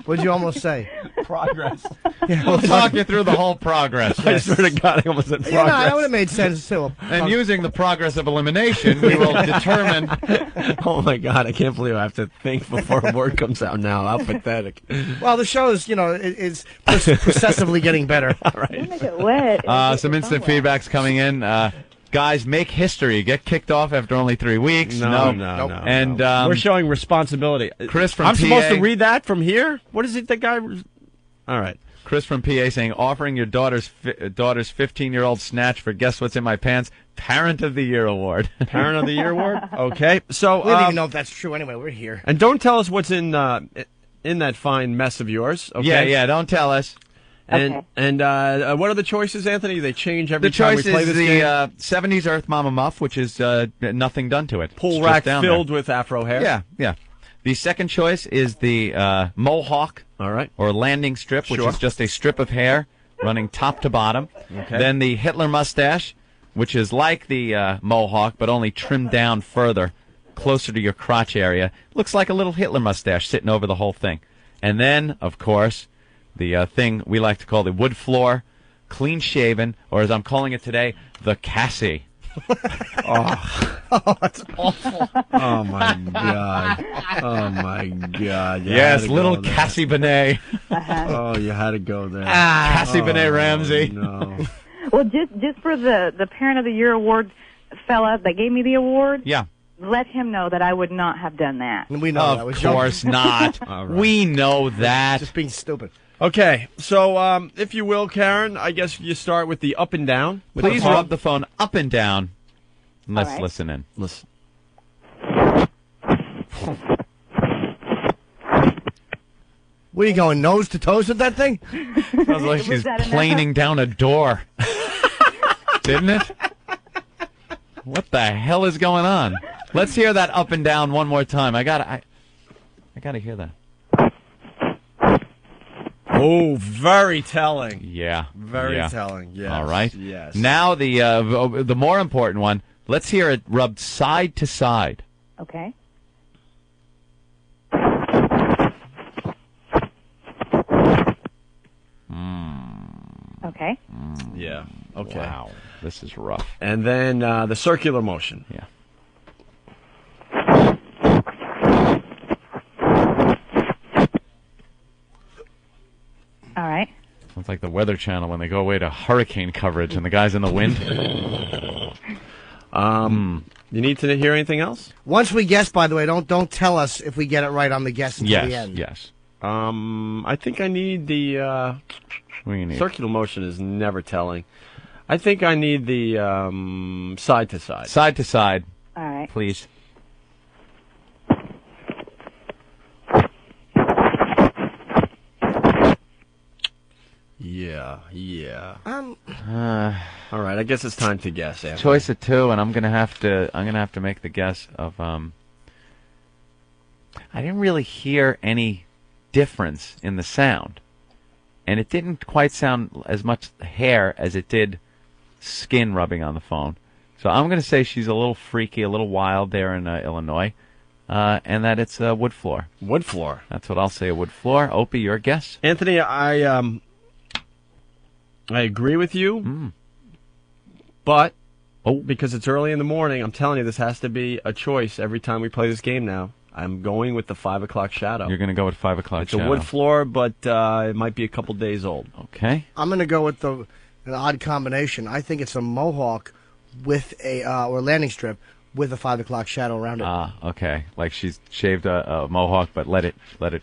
What'd you almost say? Progress. Yeah, We'll talk you through the whole progress. I swear to God, I almost said progress. Yeah, no, that would have made sense, too. And using the progress of elimination, we will determine. Oh, my God, I can't believe I have to think before a word comes out now. How pathetic. Well, the show is, is processively getting better. All right. Don't make it wet. Some instant feedback's coming in. Guys, make history. Get kicked off after only 3 weeks. No. And we're showing responsibility. Chris from I'm supposed PA. to read that from here? What is it that guy... All right. Chris from PA saying, offering your daughter's 15-year-old snatch for Guess What's in My Pants, Parent of the Year award. Parent of the Year award? Okay. So We don't even know if that's true anyway. We're here. And don't tell us what's in that fine mess of yours. Okay? Yeah, don't tell us. And what are the choices, Anthony? They change every The time we choice play is this the game? 70s Earth Mama Muff, which is nothing done to it. Pool It's rack just down filled there. with afro hair? Yeah. The second choice is the Mohawk. All right. Or landing strip, which Sure. is just a strip of hair running top to bottom. Okay. Then the Hitler mustache, which is like the Mohawk, but only trimmed down further, closer to your crotch area. Looks like a little Hitler mustache sitting over the whole thing. And then, of course, the thing we like to call the wood floor, clean shaven, or as I'm calling it today, the Cassie. Oh, that's awful. Oh, my God. Oh, my God. You Yes, had to little go there. Cassie Benet. Oh, you had to go there. Cassie Benet Ramsey. No. Well, just for the Parent of the Year award fella that gave me the award, Yeah. let him know that I would not have done that. We know that. Of Was course not. All right. We know that. Just being stupid. Okay, so if you will, Karen, I guess you start with the up and down. With Please the phone. rub the phone up and down. And let's All right. listen in. Listen. Where you going, nose to toes with that thing? Sounds like she's that enough? planing down a door. Didn't it? What the hell is going on? Let's hear that up and down one more time. I gotta hear that. Oh, very telling. Yeah. Very telling. Yes. All right. Yes. Now the more important one. Let's hear it rubbed side to side. Okay. Okay. Yeah. Okay. Wow. This is rough. And then the circular motion. Yeah. All right. Sounds like the Weather Channel when they go away to hurricane coverage and the guy's in the wind. You need to hear anything else? Once we guess, by the way, don't tell us if we get it right on the guess until the end. Yes. I think I need the what do you need? circular motion is never telling. I think I need the side to side. Side to side. All right. Please. Yeah. All right, I guess it's time to guess. Anthony. Choice of two, and I'm gonna have to make the guess of. I didn't really hear any difference in the sound, and it didn't quite sound as much hair as it did skin rubbing on the phone. So I'm gonna say she's a little freaky, a little wild there in Illinois, and that it's a wood floor. Wood floor. That's what I'll say. A wood floor. Opie, your guess? Anthony, I agree with you, but because it's early in the morning, I'm telling you, this has to be a choice every time we play this game now. I'm going with the 5 o'clock shadow. You're going to go with 5 o'clock shadow. It's a wood floor, but it might be a couple days old. Okay. I'm going to go with an odd combination. I think it's a mohawk with or landing strip with a 5 o'clock shadow around it. Okay. Like she's shaved a mohawk, but let it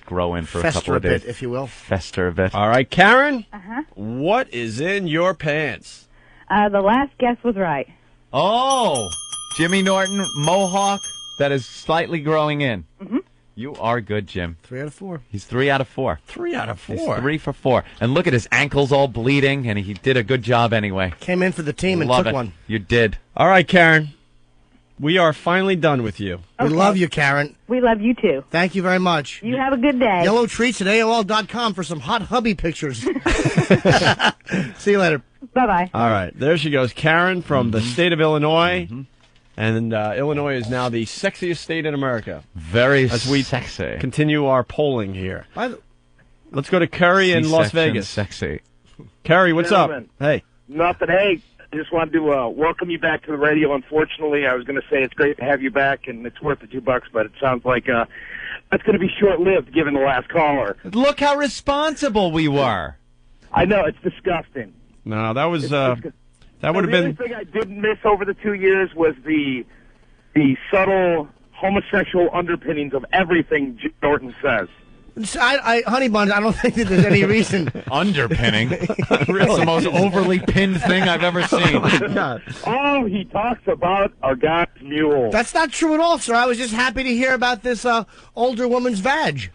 grow in for Fester a couple of days. Fester a bit, if you will. Fester a bit. All right, Karen. Uh-huh. What is in your pants? The last guess was right. Oh, Jimmy Norton mohawk that is slightly growing in. Mm-hmm. You are good, Jim. 3 out of 4. He's 3 out of 4. 3 out of 4. He's 3 for 4. And look at his ankles all bleeding, and he did a good job anyway. Came in for the team and Love took it. one. You did. All right, Karen. We are finally done with you. We love you, Karen. We love you, too. Thank you very much. You have a good day. Yellow treats at AOL.com for some hot hubby pictures. See you later. Bye-bye. All right. There she goes, Karen from the state of Illinois. And Illinois is now the sexiest state in America. Very As we sexy. continue our polling here. Let's go to Kerry in Las Vegas. Sexy. Kerry, what's Gentlemen. up? Hey. Nothing. Hey, I just wanted to welcome you back to the radio. Unfortunately, I was going to say it's great to have you back, and it's worth the $2, but it sounds like that's going to be short-lived given the last caller. Look how responsible we were. I know, it's disgusting. No, that was that would have been. The only thing I didn't miss over the 2 years was the subtle homosexual underpinnings of everything Jim Norton says. Honey Buns, I don't think that there's any reason. Underpinning? It's the most overly pinned thing I've ever seen. Oh, my God. Oh, he talks about a guy's mule. That's not true at all, sir. I was just happy to hear about this older woman's vag.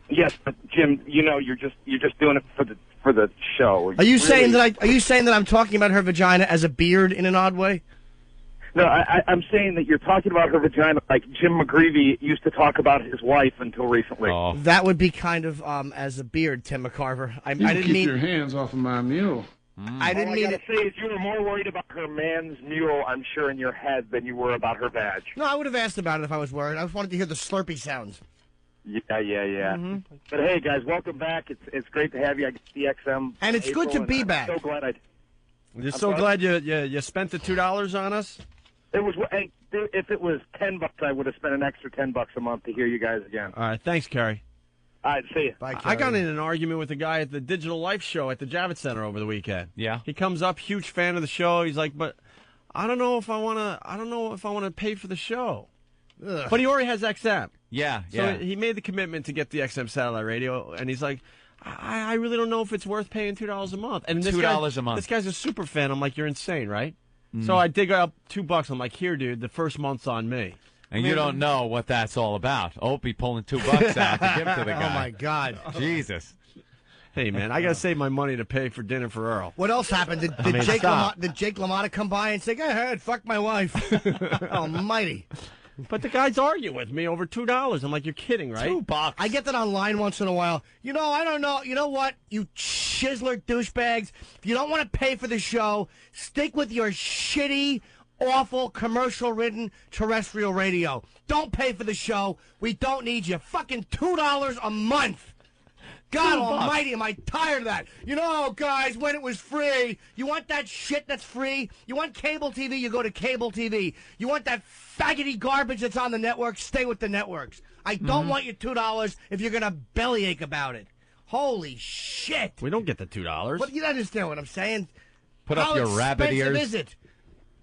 Yes, but Jim, you know, you're just doing it for the show. Are you saying that I'm talking about her vagina as a beard in an odd way? No, I'm saying that you're talking about her vagina like Jim McGreevey used to talk about his wife until recently. Oh. That would be kind of as a beard, Tim McCarver. I didn't keep mean your hands off of my mule. I didn't mean All I it. gotta say is you were more worried about her man's mule, I'm sure, in your head than you were about her badge. No, I would have asked about it if I was worried. I just wanted to hear the slurpy sounds. Yeah. But hey, guys, welcome back. It's great to have you. I get the XM, And it's good to be back. I'm so glad You're so glad you spent the $2 on us. It was. Hey, if it was $10, I would have spent an extra $10 a month to hear you guys again. All right, thanks, Kerry. All right, see you. Bye, I got in an argument with a guy at the Digital Life show at the Javits Center over the weekend. Yeah. He comes up, huge fan of the show. He's like, but I don't know if I want to pay for the show. Ugh. But he already has XM. Yeah. So he made the commitment to get the XM satellite radio, and he's like, I really don't know if it's worth paying $2 a month. And this $2 a month. This guy's a super fan. I'm like, you're insane, right? So I dig up $2. I'm like, here, dude, the first month's on me. And you don't know what that's all about. Opie pulling $2 out to give to the guy. Oh, my God. Jesus. Hey, man, I got to save my money to pay for dinner for Earl. What else happened? Did Jake LaMotta come by and say, go ahead, fuck my wife? Almighty. But the guys argue with me over $2. I'm like, you're kidding, right? $2. I get that online once in a while. I don't know. You know what? You chiseler douchebags. If you don't want to pay for the show, stick with your shitty, awful, commercial-ridden terrestrial radio. Don't pay for the show. We don't need you. Fucking $2 a month. God almighty, am I tired of that. Guys, when it was free, you want that shit that's free? You want cable TV, you go to cable TV. You want that faggoty garbage that's on the network, stay with the networks. I don't want your $2 if you're going to bellyache about it. Holy shit. We don't get the $2. But you understand what I'm saying? Put up your rabbit ears. How expensive is it?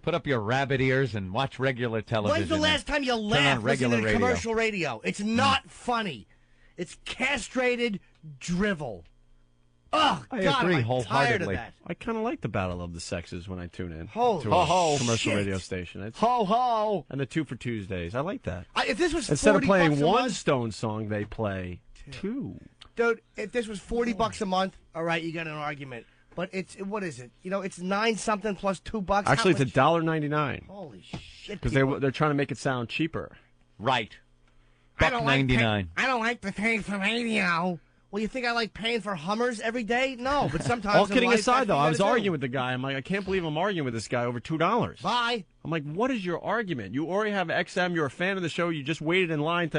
Put up your rabbit ears and watch regular television. When's the last time you laughed listening to commercial radio? It's not funny. It's castrated drivel. Oh, I God, agree I'm wholeheartedly. tired of that. I kind of like the Battle of the Sexes when I tune in Holy to a ho, commercial shit. radio station. It's, ho! And the 2 for Tuesdays. I like that. If this was Instead of $40 playing a one month, Stone song, they play 2. Dude, if this was $40 a month, all right, you got an argument. But what is it? It's 9 something plus $2. Actually, How it's much? $1.99. Holy shit! Because they're trying to make it sound cheaper. Right. $1.99. I don't like to pay for radio. Well, you think I like paying for Hummers every day? No, but sometimes. All kidding aside, though, I was arguing with. with the guy. I'm like, I can't believe I'm arguing with this guy over $2. Bye. I'm like, what is your argument? You already have XM. You're a fan of the show. You just waited in line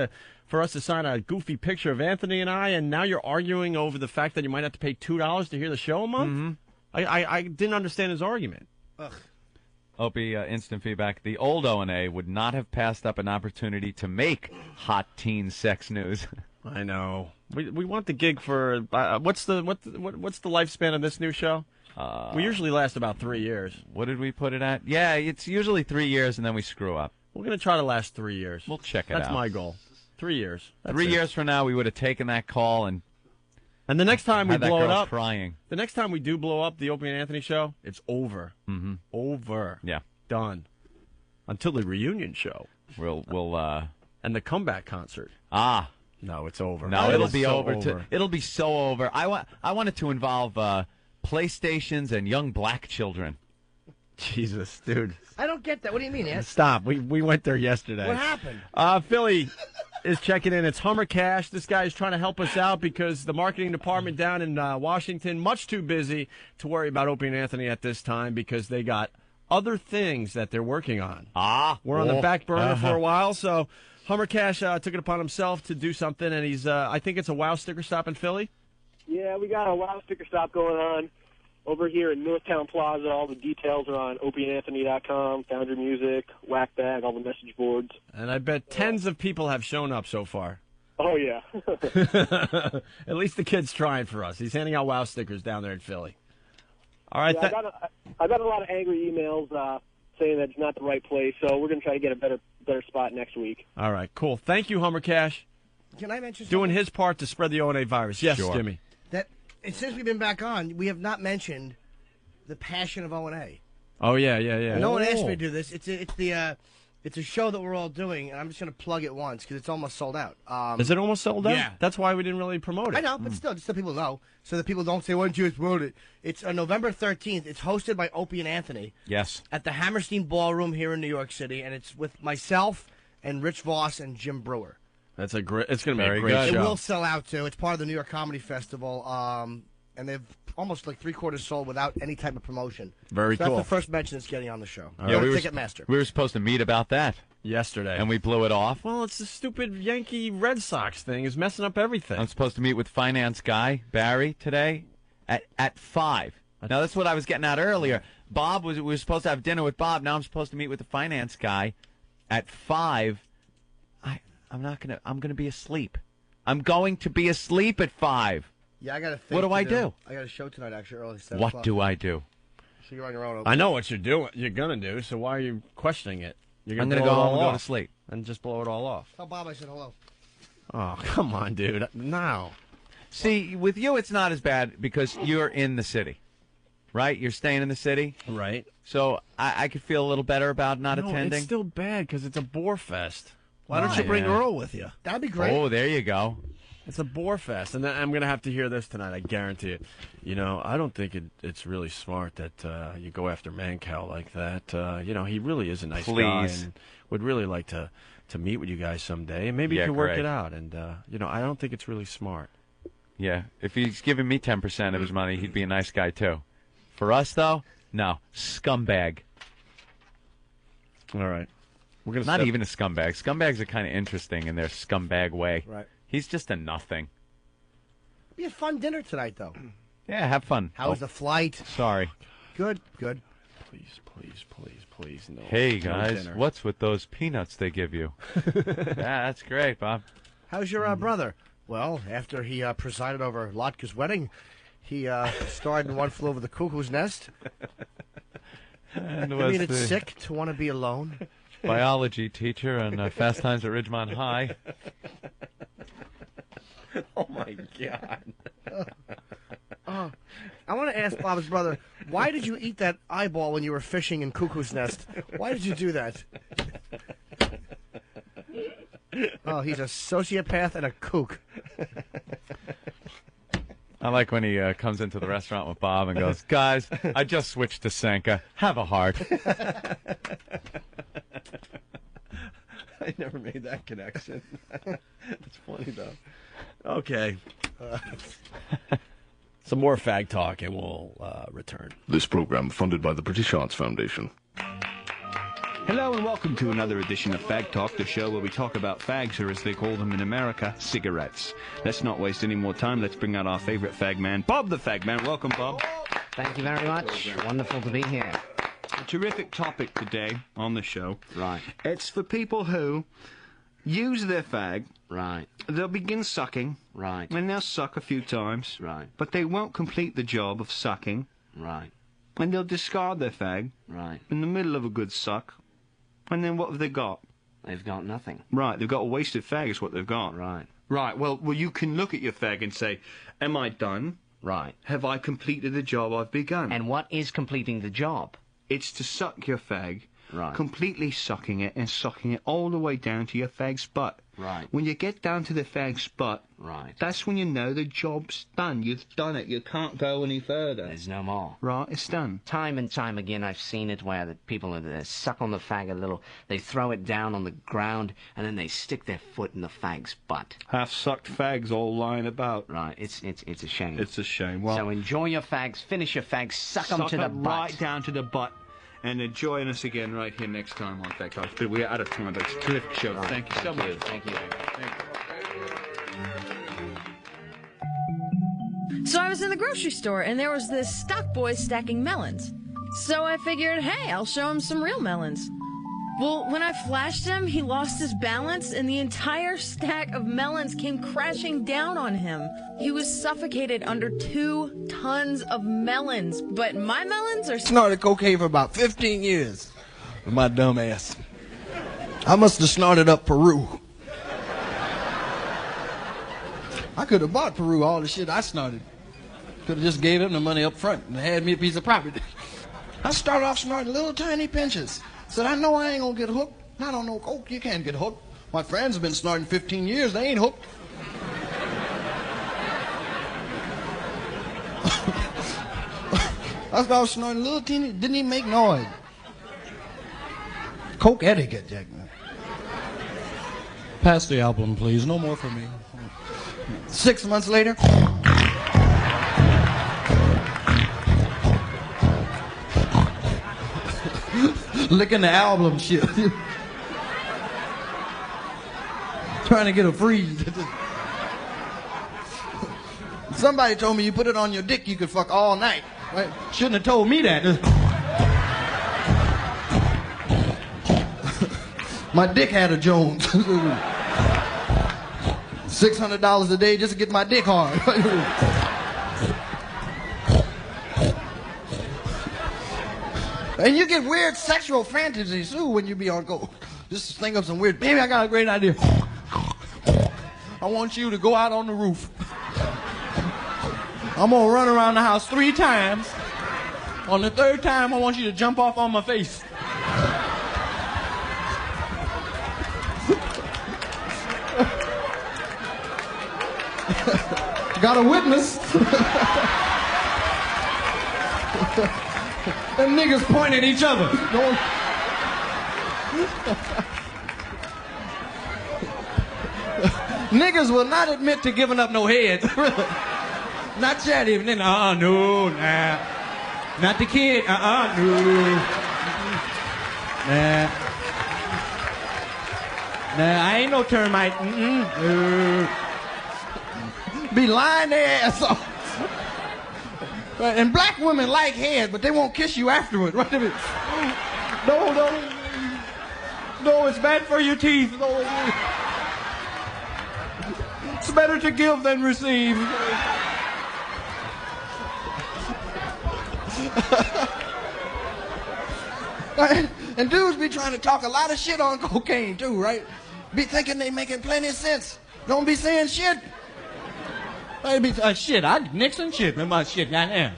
for us to sign a goofy picture of Anthony and I, and now you're arguing over the fact that you might have to pay $2 to hear the show a month? Mm-hmm. I didn't understand his argument. Ugh. Opie, instant feedback. The old O&A would not have passed up an opportunity to make hot teen sex news. I know. We want the gig for what's the lifespan of this new show? We usually last about 3 years. What did we put it at? Yeah, it's usually 3 years, and then we screw up. We're gonna try to last 3 years. We'll check it out. That's my goal. 3 years. That's 3 it. years from now, we would have taken that call and the next time we had that blow it girl up, crying. The next time we do blow up the Opie and Anthony show, it's over. Mm-hmm. Over. Yeah. Done. Until the reunion show. We'll and the comeback concert. Ah. No, it's over. No, it'll be so over. It'll be so over. I want it to involve PlayStations and young black children. Jesus, dude. I don't get that. What do you mean, Ed? Stop. We went there yesterday. What happened? Philly is checking in. It's Hummer Cash. This guy is trying to help us out because the marketing department down in Washington, much too busy to worry about Opie and Anthony at this time because they got other things that they're working on. We're on the back burner for a while, so Hummer Cash took it upon himself to do something, and he's, I think it's a WOW sticker stop in Philly. Yeah, we got a WOW sticker stop going on over here in Northtown Plaza. All the details are on opieandanthony.com, Found Your Music, Whack Bag, all the message boards. And I bet tens of people have shown up so far. Oh, yeah. At least the kid's trying for us. He's handing out WOW stickers down there in Philly. All right. Yeah, I got a lot of angry emails saying that it's not the right place, so we're going to try to get a better spot next week. All right, cool. Thank you, Hummer Cash. Can I mention doing something? his part to spread the O&A virus? Yes, sure. Jimmy. That since we've been back on, we have not mentioned the passion of O&A. Oh yeah. No one asked me to do this. It's a show that we're all doing, and I'm just going to plug it once because it's almost sold out. Is it almost sold out? Yeah. That's why we didn't really promote it. I know, but still, just so people know, so that people don't say, why didn't you promote it? It's on November 13th. It's hosted by Opie and Anthony. Yes. At the Hammerstein Ballroom here in New York City, and it's with myself and Rich Voss and Jim Brewer. It's going to be a great good. show. It will sell out, too. It's part of the New York Comedy Festival, and they've almost like 3/4 sold without any type of promotion. Very so cool. That's the first mention it's getting on the show. Yeah, we were Ticketmaster. We were supposed to meet about that yesterday, and we blew it off. Well, it's the stupid Yankee Red Sox thing is messing up everything. I'm supposed to meet with finance guy Barry today at 5. Now that's what I was getting at earlier. We were supposed to have dinner with Bob. Now I'm supposed to meet with the finance guy at 5. I'm gonna be asleep. I'm going to be asleep at 5. Yeah, I got a thing. What do I do? I got a show tonight, actually, early 7 What o'clock. do I do? So you're on your own. I know what you're doing. You're gonna do. So why are you questioning it? You're I'm gonna go home and go to sleep and just blow it all off. Tell Bob I said hello. Oh, come on, dude. No. See, with you, it's not as bad because you're in the city, right? You're staying in the city, right? So I could feel a little better about not No, attending. it's still bad because it's a bore fest. Why don't you bring Earl with you? That'd be great. Oh, there you go. It's a bore fest, and I'm going to have to hear this tonight. I guarantee it. You know, I don't think it's really smart that you go after Mancow like that. You know, he really is a nice guy, and would really like to meet with you guys someday, and maybe you can work it out. And you know, I don't think it's really smart. Yeah, if he's giving me 10% of his money, he'd be a nice guy too. For us, though, no, scumbag. All right, we're gonna not even a scumbag. Scumbags are kind of interesting in their scumbag way. Right. He's just a nothing. Be a fun dinner tonight, though. Yeah, have fun. How was the flight? Sorry. Good. Please, no. Hey, guys, what's with those peanuts they give you? Yeah, that's great, Bob. How's your brother? Well, after he presided over Lotka's wedding, he starred in One Flew Over the Cuckoo's Nest. And I was mean, it's the sick to want to be alone. biology teacher on Fast Times at Ridgemont High. Oh, my God. I want to ask Bob's brother, why did you eat that eyeball when you were fishing in Cuckoo's Nest? Why did you do that? Oh, he's a sociopath and a kook. I like when he comes into the restaurant with Bob and goes, guys, I just switched to Sanka. Have a heart. I never made that connection. That's funny, though. Okay. Some more fag talk, and we'll return. This program funded by the British Arts Foundation. Hello and welcome to another edition of Fag Talk, the show where we talk about fags, or as they call them in America, cigarettes. Let's not waste any more time. Let's bring out our favorite fag man, Bob the Fag Man. Welcome, Bob. Thank you very much. Wonderful to be here. A terrific topic today on the show. Right. It's for people who use their fag. Right. They'll begin sucking. Right. And they'll suck a few times. Right. But they won't complete the job of sucking. Right. And they'll discard their fag. Right. In the middle of a good suck. And then what have they got? They've got nothing. Right, they've got a wasted fag is what they've got. Right. Right, well, you can look at your fag and say, am I done? Right. Have I completed the job I've begun? And what is completing the job? It's to suck your fag, right. Completely sucking it and sucking it all the way down to your fag's butt. Right. When you get down to the fag's butt, right. That's when you know the job's done. You've done it. You can't go any further. There's no more. Right, it's done. Time and time again I've seen it where the people suck on the fag a little, they throw it down on the ground, and then they stick their foot in the fag's butt. Half-sucked fags all lying about. Right, it's a shame. It's a shame. Well, so enjoy your fags, finish your fags, suck them to the butt. Right down to the butt. And join us again right here next time on Fag Talk. But we're out of time, but it's a terrific show. Right. Thank you so much. Thank you. So I was in the grocery store, and there was this stock boy stacking melons. So I figured, hey, I'll show him some real melons. Well, when I flashed him, he lost his balance, and the entire stack of melons came crashing down on him. He was suffocated under 2 tons of melons. But my melons are... Snorted cocaine for about 15 years with my dumb ass. I must have snorted up Peru. I could have bought Peru all the shit I snorted. Could have just gave him the money up front and had me a piece of property. I started off snorting little tiny pinches. Said, I know I ain't gonna get hooked. I don't know coke, you can't get hooked. My friends have been snorting 15 years, they ain't hooked. I started snorting little teeny, didn't even make noise. Coke etiquette, Jack. Pass the album, please. No more for me. 6 months later. Licking the album shit. Trying to get a freeze. Somebody told me you put it on your dick, you could fuck all night. Right? Shouldn't have told me that. My dick had a Jones. $600 a day just to get my dick hard. And you get weird sexual fantasies too when you be on coke. Just think of some weird, baby, I got a great idea. I want you to go out on the roof. I'm gonna run around the house 3 times. On the 3rd time, I want you to jump off on my face. Got a witness. Them niggas point at each other. Niggas will not admit to giving up no head. Not yet even. No, nah. Not the kid. No. Nah. Nah, I ain't no termite. Be lying their ass off. Right, and black women like head, but they won't kiss you afterward. Right? No, it's bad for your teeth. No, it's better to give than receive. And dudes be trying to talk a lot of shit on cocaine too, right? Be thinking they making plenty of sense. Don't be saying shit. They be shit. Nixon shit. Remember my shit, goddamn.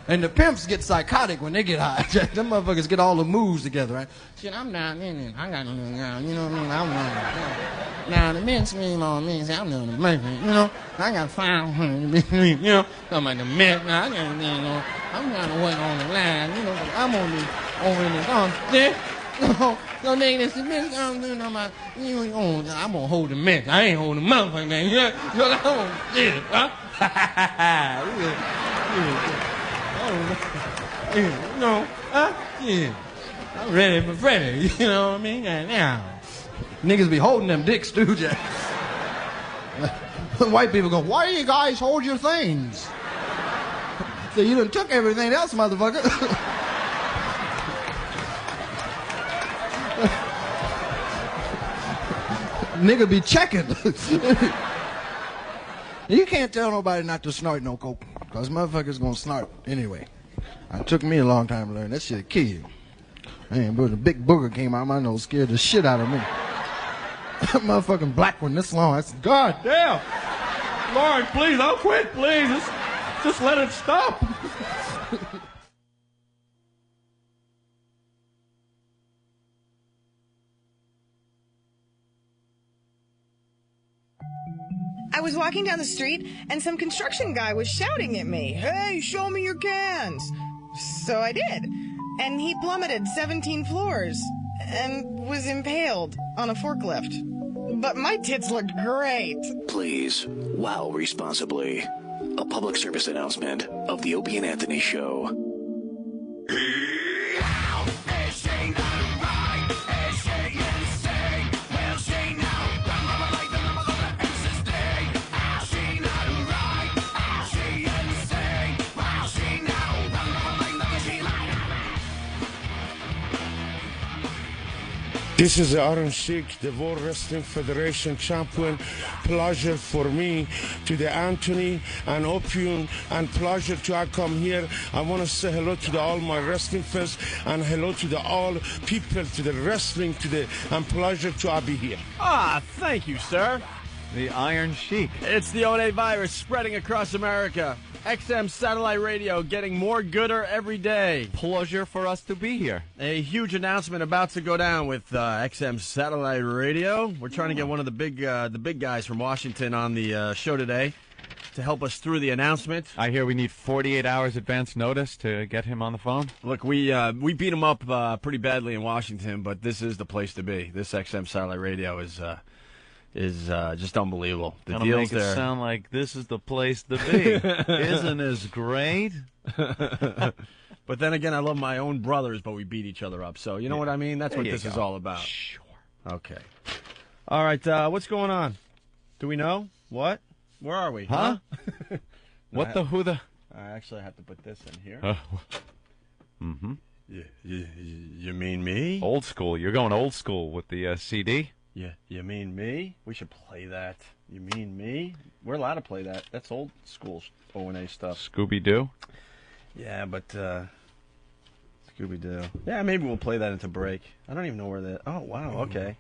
And the pimps get psychotic when they get high. Them motherfuckers get all the moves together, right? Shit, I'm down in I got no, you know what I mean? I'm now the men scream on me and say I'm doing the murder, you know. I got 500, you know. I'm like the men, I got, you know. I'm trying to work on the line, you know. I'm on the over in the there. No nigga, the men, I'm gonna hold the men. I ain't holding the motherfucker, man. You know, I'm gonna get it, huh? No, yeah. I'm ready for Freddy, you know what I mean? Now, niggas be holding them dicks too, Jack. White people go, why do you guys hold your things? So you done took everything else, motherfucker. Nigga be checking. You can't tell nobody not to snort no coke, because motherfuckers gonna snort anyway. It took me a long time to learn. That shit'll kill you. Man, but the big booger came out of my nose, scared the shit out of me. That motherfucking black one this long. I said, God damn. Lord, please, I'll quit, please. Just let it stop. I was walking down the street, and some construction guy was shouting at me, "Hey, show me your cans!" So I did, and he plummeted 17 floors and was impaled on a forklift. But my tits looked great. Please, wow responsibly. A public service announcement of the Opie and Anthony Show. This is Aaron Sheik, the World Wrestling Federation champion. Pleasure for me to the Anthony and Opie, and pleasure to I come here. I want to say hello to all my wrestling fans and hello to all people, to the wrestling, and pleasure to I be here. Thank you, sir. The Iron Sheik. It's the ONA virus spreading across America. XM Satellite Radio getting more gooder every day. Pleasure for us to be here. A huge announcement about to go down with XM Satellite Radio. We're trying to get one of the big guys from Washington on the show today to help us through the announcement. I hear we need 48 hours advance notice to get him on the phone. Look, we beat him up pretty badly in Washington, but this is the place to be. This XM Satellite Radio is just unbelievable. The Gonna deals make it there sound like this is the place to be. Isn't this great? But then again, I love my own brothers, but we beat each other up. So you know what I mean? That's There what you this go. is all about. Sure. Okay. All right. What's going on? Do we know what? Where are we? Huh? What the who the? I actually have to put this in here. Mm-hmm. You mean me? Old school. You're going old school with the CD? Yeah, you mean me? We should play that. You mean me? We're allowed to play that. That's old school O&A stuff. Scooby-Doo? Yeah, but Scooby-Doo. Yeah, maybe we'll play that into break. I don't even know where that... Oh, wow, okay.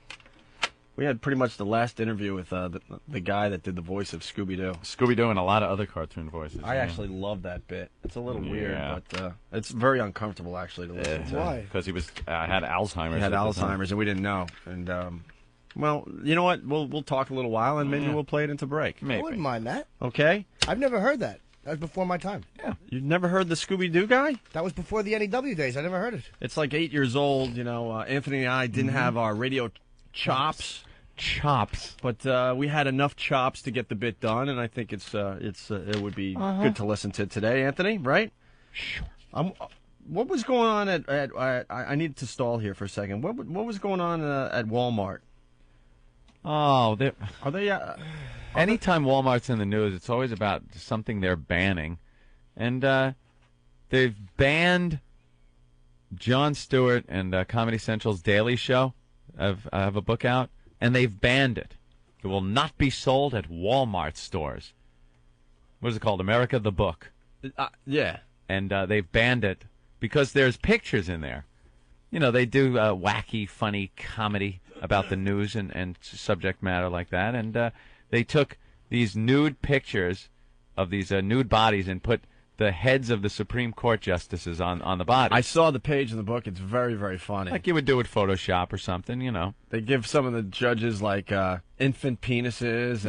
We had pretty much the last interview with the guy that did the voice of Scooby-Doo. Scooby-Doo and a lot of other cartoon voices. I actually love that bit. It's a little weird, but it's very uncomfortable, actually, to listen to. Why? Because he had Alzheimer's. He had at the time. Alzheimer's, and we didn't know. And Well, you know what? We'll talk a little while, and maybe we'll play it into break. I wouldn't mind that. Okay? I've never heard that. That was before my time. Yeah. You've never heard the Scooby-Doo guy? That was before the NEW days. I never heard it. It's like 8 years old. You know, Anthony and I didn't have our radio chops. But we had enough chops to get the bit done, and I think it would be good to listen to today, Anthony, right? Sure. What was going on at I need to stall here for a second. What was going on at Walmart? Oh, are they? Anytime Walmart's in the news, it's always about something they're banning, and they've banned Jon Stewart and Comedy Central's Daily Show. I have a book out, and they've banned it. It will not be sold at Walmart stores. What is it called? America the Book. Yeah. And they've banned it because there's pictures in there. You know, they do wacky, funny comedy about the news and subject matter like that. And they took these nude pictures of these nude bodies and put the heads of the Supreme Court justices on the body. I saw the page in the book. It's very, very funny. Like you would do with Photoshop or something, you know. They give some of the judges, like, infant penises.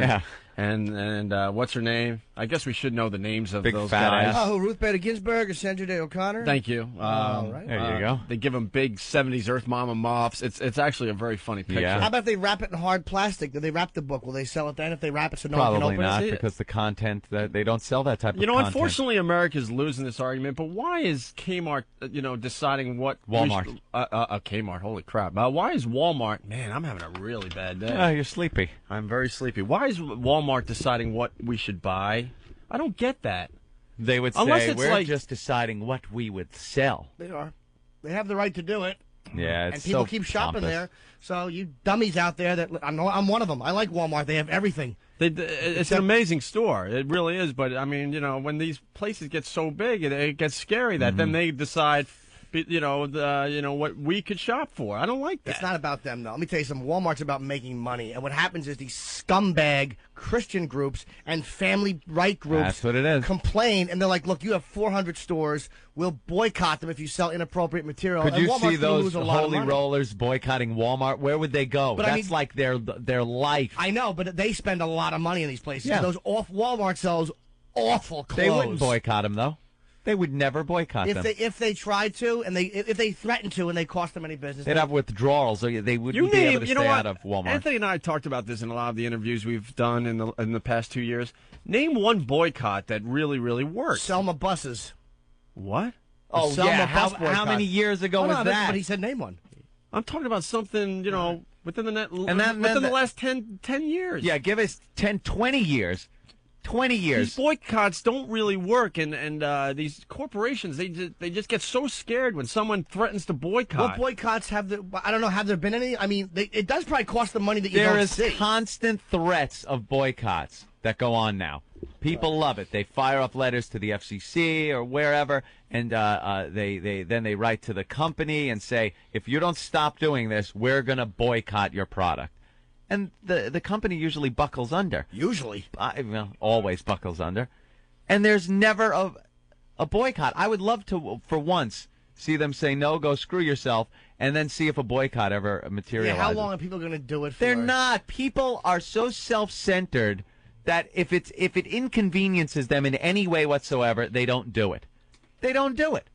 And what's her name? I guess we should know the names of those guys. Oh, Ruth Bader Ginsburg or Sandra Day O'Connor? Thank you. All right. There you go. They give them big 70s Earth Mama muffs. It's actually a very funny picture. Yeah. How about if they wrap it in hard plastic? Do they wrap the book? Will they sell it then if they wrap it so no one can Probably open not, it? because the content, that they don't sell that type of You know, content. unfortunately, America's losing this argument, but why is Kmart, deciding what... Walmart. Kmart, holy crap. Why is Walmart... Man, I'm having a really bad day. Oh, you're sleepy. I'm very sleepy. Why is Walmart deciding what we should buy? I don't get that. They would Unless say, it's we're like- just deciding what we would sell. They are. They have the right to do it. Yeah, it's and people so keep shopping pompous. there. So you dummies out there, I'm one of them. I like Walmart. They have everything. It's an amazing store. It really is. But, I mean, when these places get so big, it gets scary that then they decide... what we could shop for. I don't like that. It's not about them, though. Let me tell you something. Walmart's about making money. And what happens is these scumbag Christian groups and family right groups That's what it is. complain. And they're like, look, you have 400 stores. We'll boycott them if you sell inappropriate material. Could and you Walmart's see gonna those lose a lot of holy money. rollers boycotting Walmart? Where would they go? But I That's mean- like their life. I know, but they spend a lot of money in these places. Yeah. Walmart sells awful clothes. They wouldn't boycott them, though. They would never boycott them. If they tried to, and if they threatened to, and they cost them any business, They'd have withdrawals. So they wouldn't be able to stay out of Walmart. Anthony and I talked about this in a lot of the interviews we've done in the past 2 years. Name one boycott that really, really worked. Selma buses. What? Oh, Selma yeah. bus How boycott. many years ago was that? But he said name one. I'm talking about something, within the the last 10 years. Yeah, give us 10, 20 years. 20 years. These boycotts don't really work, and these corporations, they just get so scared when someone threatens to boycott. What boycotts have there? I don't know. Have there been any? I mean, it does probably cost them money that you There don't is see. constant threats of boycotts that go on now. People love it. They fire up letters to the FCC or wherever, and they write to the company and say, if you don't stop doing this, we're going to boycott your product. And the company usually buckles under. Usually. Always buckles under. And there's never a boycott. I would love to, for once, see them say, no, go screw yourself, and then see if a boycott ever materializes. Yeah, how long are people going to do it for? They're not. People are so self-centered that if it inconveniences them in any way whatsoever, they don't do it. They don't do it.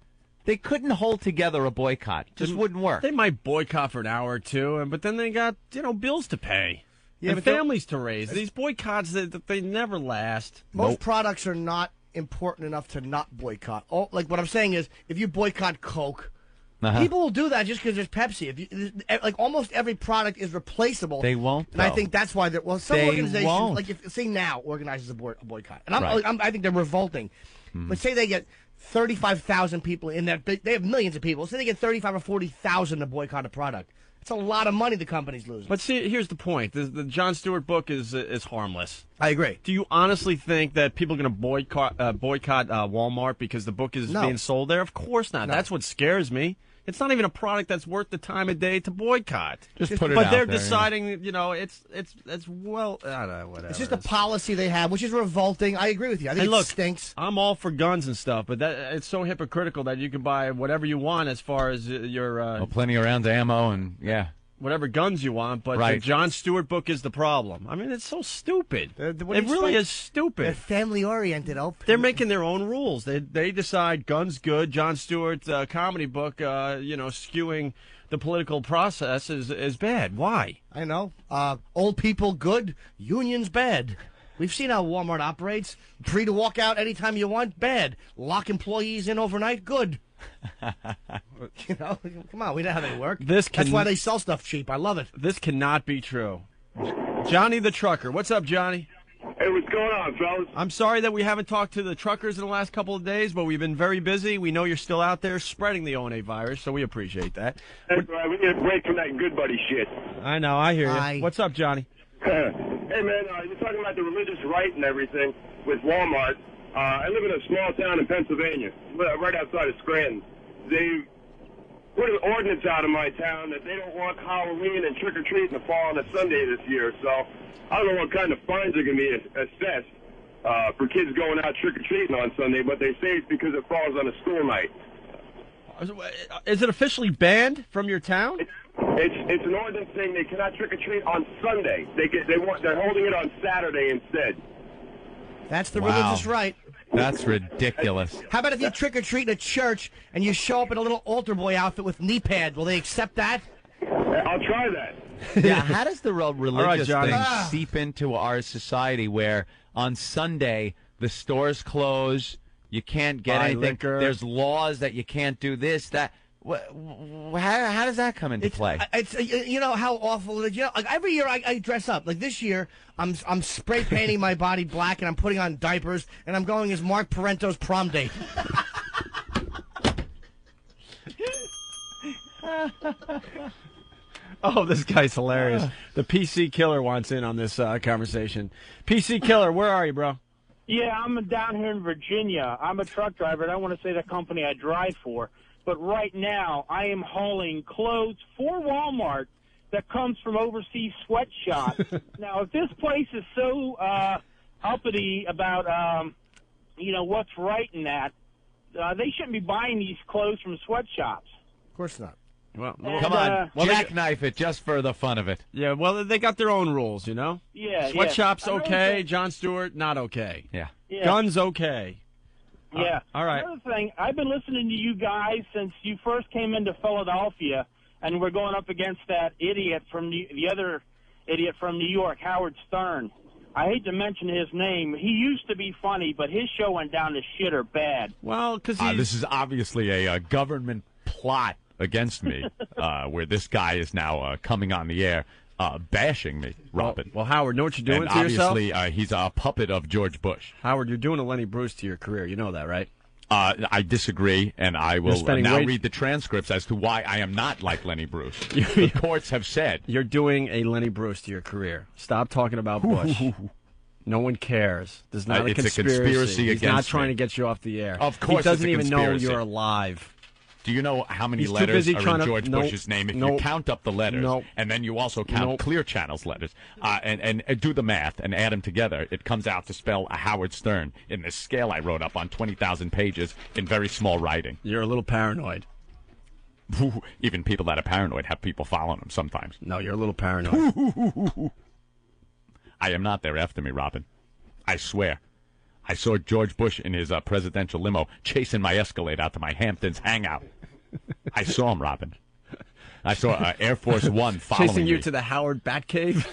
They couldn't hold together a boycott. Just wouldn't work. They might boycott for an hour or two, but then they got bills to pay, and families to raise. These boycotts, they never last. Most products are not important enough to not boycott. Like what I'm saying is, if you boycott Coke, people will do that just because there's Pepsi. Like almost every product is replaceable. They won't. And I think that's why some They organizations, won't. like if Say Now organizes a boycott, and Right. I think they're revolting. But say they get 35,000 people in that. They have millions of people. Say they get 35 or 40,000 to boycott a product. It's a lot of money the company's losing. But see, here's the point: the Jon Stewart book is harmless. I agree. Do you honestly think that people are going to boycott Walmart because the book is being sold there? Of course not. No. That's what scares me. It's not even a product that's worth the time of day to boycott. Just put it But out they're there, deciding, it's well, I don't know, whatever. It's just a policy they have, which is revolting. I agree with you. I think And look, it stinks. I'm all for guns and stuff, but it's so hypocritical that you can buy whatever you want as far as your. Plenty of rounds of ammo and whatever guns you want, but the Jon Stewart book is the problem. I mean, it's so stupid. It really is stupid. They're family-oriented, They're making their own rules. They decide guns good. Jon Stewart's comedy book, skewing the political process is bad. Why? I know. Old people good, unions bad. We've seen how Walmart operates. Free to walk out anytime you want, bad. Lock employees in overnight, good. Come on, we know how they work. That's why they sell stuff cheap. I love it. This cannot be true. Johnny the Trucker. What's up, Johnny? Hey, what's going on, fellas? I'm sorry that we haven't talked to the truckers in the last couple of days, but we've been very busy. We know you're still out there spreading the ONA virus, so we appreciate that. That's right. We need a break from that good buddy shit. I know. I hear you. What's up, Johnny? Hey, man, you're talking about the religious right and everything with Walmart. I live in a small town in Pennsylvania, right outside of Scranton. They put an ordinance out in my town that they don't want Halloween and trick-or-treating to fall on a Sunday this year. So I don't know what kind of fines are going to be assessed for kids going out trick-or-treating on Sunday, but they say it's because it falls on a school night. Is it officially banned from your town? It's an ordinance saying they cannot trick-or-treat on Sunday. They're holding it on Saturday instead. That's the religious right. That's ridiculous. How about if you trick-or-treat in a church and you show up in a little altar boy outfit with knee pads? Will they accept that? I'll try that. Yeah, how does the religious Johnny. thing seep into our society where on Sunday the stores close, you can't get Buy anything, liquor. there's laws that you can't do this, that. How does that come into play? It's you know how awful it is. Like every year I dress up. Like this year I'm spray painting my body black and I'm putting on diapers and I'm going as Mark Parento's prom date. Oh, this guy's hilarious. The PC Killer wants in on this conversation. PC Killer, where are you, bro? Yeah, I'm down here in Virginia. I'm a truck driver. I don't want to say the company I drive for. But right now, I am hauling clothes for Walmart that comes from overseas sweatshops. Now, if this place is so uppity about, what's right in that, they shouldn't be buying these clothes from sweatshops. Of course not. Well, come on, jackknife it just for the fun of it. Yeah, well, they got their own rules, you know? Yeah, Sweatshops, yeah. okay. Jon Stewart, not okay. Yeah. Guns, okay. Yeah. All right. Another thing, I've been listening to you guys since you first came into Philadelphia, and we're going up against that idiot from the other idiot from New York, Howard Stern. I hate to mention his name. He used to be funny, but his show went down to shitter bad. Well, because this is obviously a government plot against me, where this guy is now coming on the air. Bashing me, Robin. Well, Howard, know what you're doing and to yourself? obviously, he's a puppet of George Bush. Howard, you're doing a Lenny Bruce to your career. You know that, right? I disagree, and I will now read the transcripts as to why I am not like Lenny Bruce. The courts have said. You're doing a Lenny Bruce to your career. Stop talking about Bush. No one cares. There's not it's a conspiracy. He's not trying to get you off the air. Of course, he doesn't it's a even know conspiracy. you're alive. Do you know how many He's too letters busy are trying in to- George Nope. Bush's name? If Nope. you count up the letters, Nope. and then you also count Nope. Clear Channel's letters, and do the math and add them together, it comes out to spell a Howard Stern in this scale I wrote up on 20,000 pages in very small writing. You're a little paranoid. Even people that are paranoid have people following them sometimes. No, you're a little paranoid. I am not. They're after me, Robin. I swear. I saw George Bush in his presidential limo chasing my Escalade out to my Hamptons hangout. I saw him, Robin. I saw Air Force One following Chasing you me. to the Howard Batcave?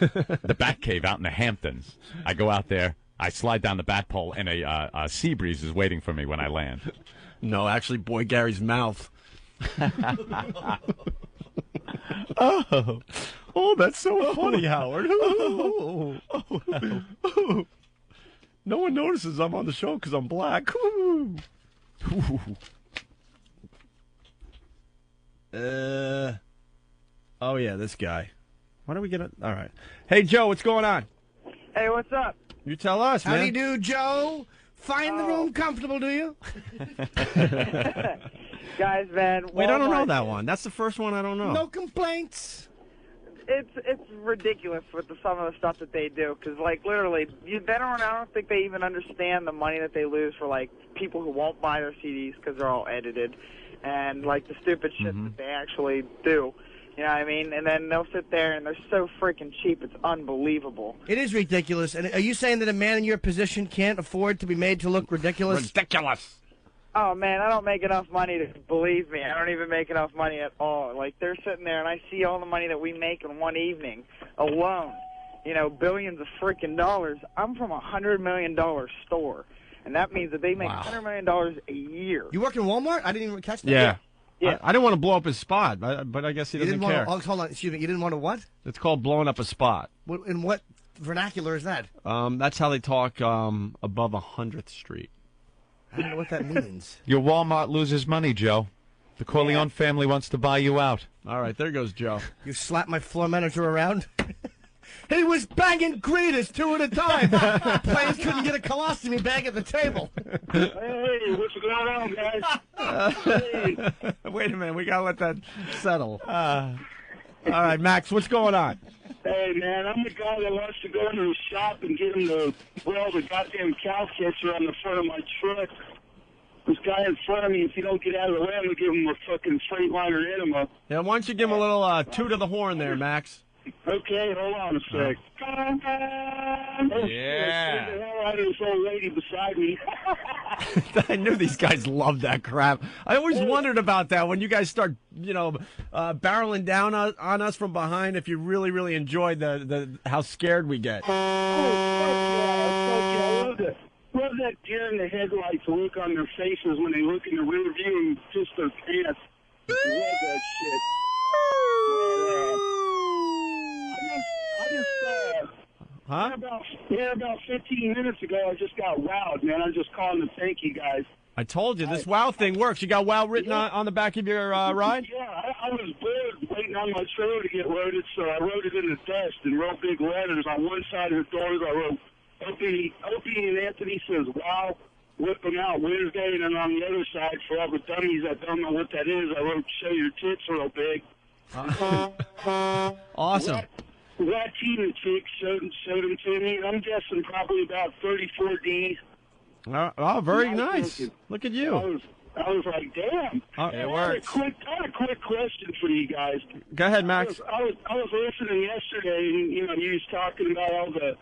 The Batcave out in the Hamptons. I go out there, I slide down the bat pole, and a sea breeze is waiting for me when I land. No, actually, Boy Gary's mouth. Oh, that's so funny, Howard. No one notices I'm on the show because I'm black. Oh, yeah, this guy. Why don't we get it? All right. Hey, Joe, what's going on? Hey, what's up? You tell us, man. Howdy do, Joe. Find the room comfortable, do you? Guys, man. Wait, I don't know that one. That's the first one I don't know. No complaints. It's ridiculous with some of the stuff that they do, because like literally, I don't think they even understand the money that they lose for like people who won't buy their CDs because they're all edited, and like the stupid shit that they actually do. You know what I mean? And then they'll sit there and they're so freaking cheap, it's unbelievable. It is ridiculous. And are you saying that a man in your position can't afford to be made to look ridiculous? Ridiculous. Oh, man, I don't make enough money to believe me. I don't even make enough money at all. Like, they're sitting there, and I see all the money that we make in one evening alone. You know, billions of freaking dollars. I'm from a $100 million store, and that means that they make $100 million a year. You work in Walmart? I didn't even catch that. Yeah. Yeah. I didn't want to blow up his spot, but I guess he doesn't care. Hold on, excuse me. You didn't want to what? It's called blowing up a spot. In what vernacular is that? That's how they talk above 100th Street. I don't know what that means. Your Walmart loses money, Joe. The Corleone family wants to buy you out. All right, there goes Joe. You slap my floor manager around? He was banging greeters 2 at a time. Players couldn't get a colostomy bag at the table. Hey, what's going on, guys? Wait a minute, we gotta let that settle. All right, Max, what's going on? Hey, man, I'm the guy that wants to go into the shop and get him the goddamn cow catcher on the front of my truck. This guy in front of me, if you don't get out of the way, I'm going to give him a fucking Freightliner enema. Yeah, why don't you give him a little toot of the horn there, Max? Okay, hold on a sec. Yeah. Get the hell out of this old lady beside me. I knew these guys loved that crap. I always wondered about that when you guys start, barreling down on us from behind. If you really, really enjoyed the how scared we get. I love that deer in the headlights look on their faces when they look in the rear view and piss their pants. I love that shit. About 15 minutes ago, I just got wowed, man. I'm just calling to thank you guys. I told you, this WOW thing works. You got WOW written on the back of your ride? Yeah, I was bored waiting on my trailer to get loaded, so I wrote it in the dust in real big letters. On one side of the doors, I wrote, Opie and Anthony says, wow, whip them out Wednesday. And then on the other side, for all the dummies that don't know what that is, I wrote, show your tits real big. Awesome. That team of chicks showed them to me. I'm guessing probably about 34 Ds. Oh, very nice. Look at you. I was like, damn. It works. I had a quick question for you guys. Go ahead, Max. I was listening yesterday, and you was talking about all the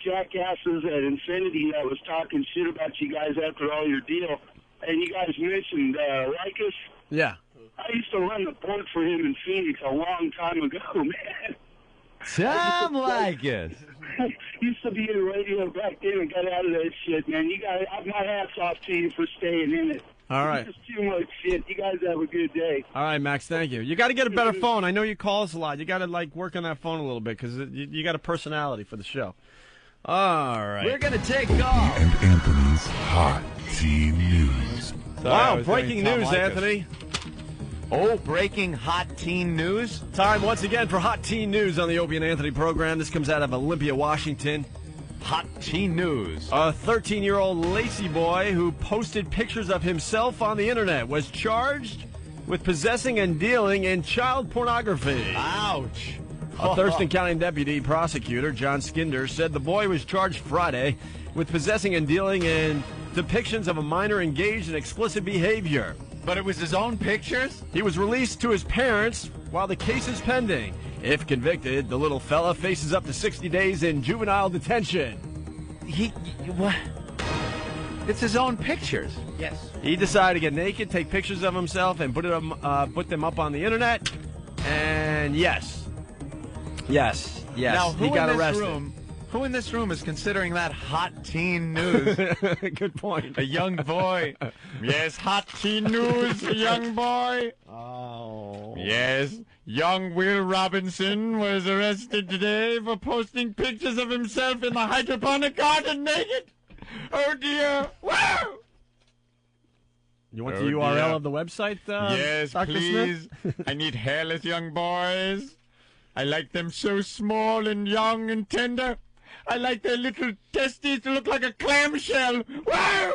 jackasses at Infinity that was talking shit about you guys after all your deal, and you guys mentioned Lycus. Yeah. I used to run the board for him in Phoenix a long time ago, man. Tom Lycus. Used to be in radio back then and got out of that shit, man. You guys, my hat's off to you for staying in it. All right. It's just too much shit. You guys have a good day. All right, Max, thank you. You got to get a better phone. I know you call us a lot. You got to, work on that phone a little bit because you got a personality for the show. All right. We're going to take off. And Anthony's Hot Teen News. Wow, breaking news, Anthony. Oh, breaking hot teen news. Time once again for Hot Teen News on the Opie and Anthony program. This comes out of Olympia, Washington. Hot teen news. A 13-year-old Lacey boy who posted pictures of himself on the internet was charged with possessing and dealing in child pornography. Ouch. A Thurston County deputy prosecutor, John Skinder, said the boy was charged Friday with possessing and dealing in depictions of a minor engaged in explicit behavior. But it was his own pictures? He was released to his parents while the case is pending. If convicted, the little fella faces up to 60 days in juvenile detention. What? It's his own pictures. Yes. He decided to get naked, take pictures of himself, and put them up on the internet. And yes. Now, he got arrested. Who in this room is considering that hot teen news? Good point. A young boy. Yes, hot teen news, a young boy. Oh. Yes, young Will Robinson was arrested today for posting pictures of himself in the hydroponic garden naked. Oh, dear. Wow. You want the URL of the website, yes, Dr. please. Smith? I need hairless young boys. I like them so small and young and tender. I like their little testes to look like a clamshell. Wow!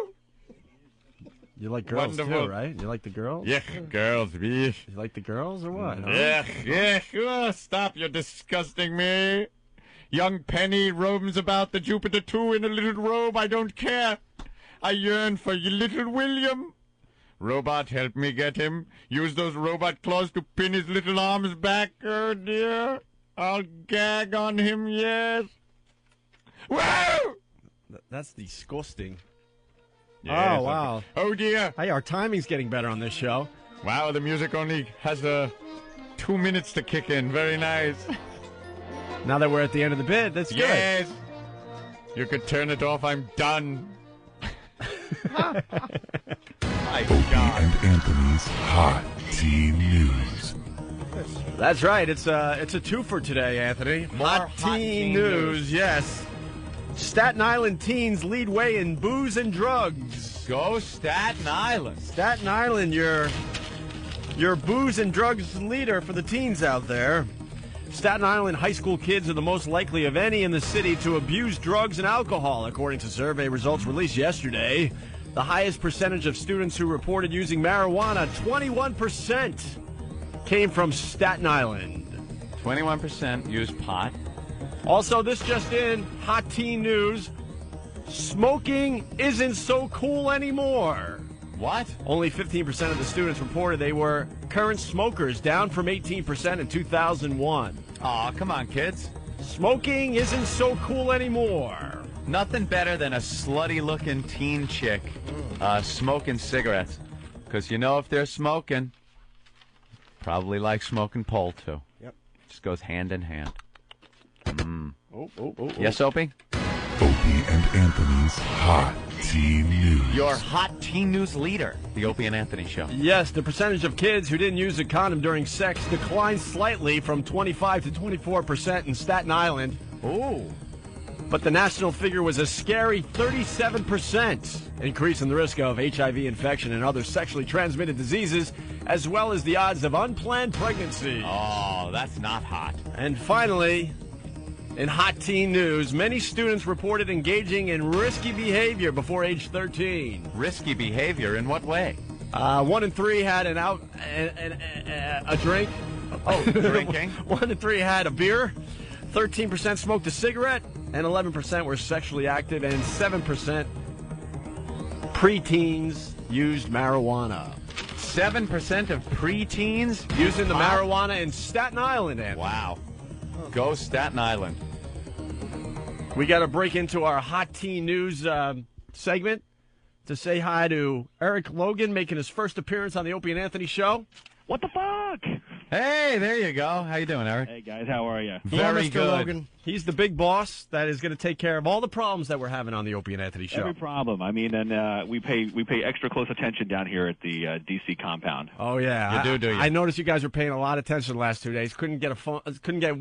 You like girls Wonderful. too, right? You like the girls? Yeah, girls, bitch. You like the girls or what? Huh? Yeah. Oh, stop, you're disgusting me. Young Penny roams about the Jupiter 2 in a little robe. I don't care. I yearn for you, little William. Robot, help me get him. Use those robot claws to pin his little arms back. Oh, dear. I'll gag on him, yes. Whoa! That's disgusting. Yes, oh, wow. Oh, dear. Hey, our timing's getting better on this show. Wow, the music only has 2 minutes to kick in. Very nice. Now that we're at the end of the bid, that's good. Yes. You could turn it off. I'm done. My God. And Anthony's Hot Tea News. That's right. It's a twofer today, Anthony. Hot teen news, yes. Staten Island teens lead way in booze and drugs. Go Staten Island. Staten Island, your booze and drugs leader for the teens out there. Staten Island high school kids are the most likely of any in the city to abuse drugs and alcohol, according to survey results released yesterday. The highest percentage of students who reported using marijuana, 21%, came from Staten Island. 21% use pot. Also, this just in, hot teen news, smoking isn't so cool anymore. What? Only 15% of the students reported they were current smokers, down from 18% in 2001. Aw, come on, kids. Smoking isn't so cool anymore. Nothing better than a slutty-looking teen chick smoking cigarettes. Because you know if they're smoking, probably like smoking pole, too. Yep. Just goes hand in hand. Oh. Yes, Opie? Opie and Anthony's Hot Teen News. Your hot teen news leader, the Opie and Anthony Show. Yes, the percentage of kids who didn't use a condom during sex declined slightly from 25 to 24% in Staten Island. Ooh. But the national figure was a scary 37%, increase in the risk of HIV infection and other sexually transmitted diseases, as well as the odds of unplanned pregnancy. Oh, that's not hot. And finally, in hot teen news, many students reported engaging in risky behavior before age 13. Risky behavior in what way? 1 in 3 had a drink. Oh, drinking. 1 in 3 had a beer. 13% smoked a cigarette, and 11% were sexually active, and 7% preteens used marijuana. 7% of preteens using the marijuana in Staten Island, Anthony. Wow. Go Staten Island. We got to break into our hot teen news segment to say hi to Eric Logan, making his first appearance on the Opie and Anthony Show. What the fuck? Hey, there you go. How you doing, Eric? Hey, guys. How are you? Very good. Logan. He's the big boss that is going to take care of all the problems that we're having on the Opie and Anthony Show. Every problem. I mean, and we pay extra close attention down here at the D.C. compound. Oh yeah, you do you? I noticed you guys were paying a lot of attention the last 2 days. Couldn't get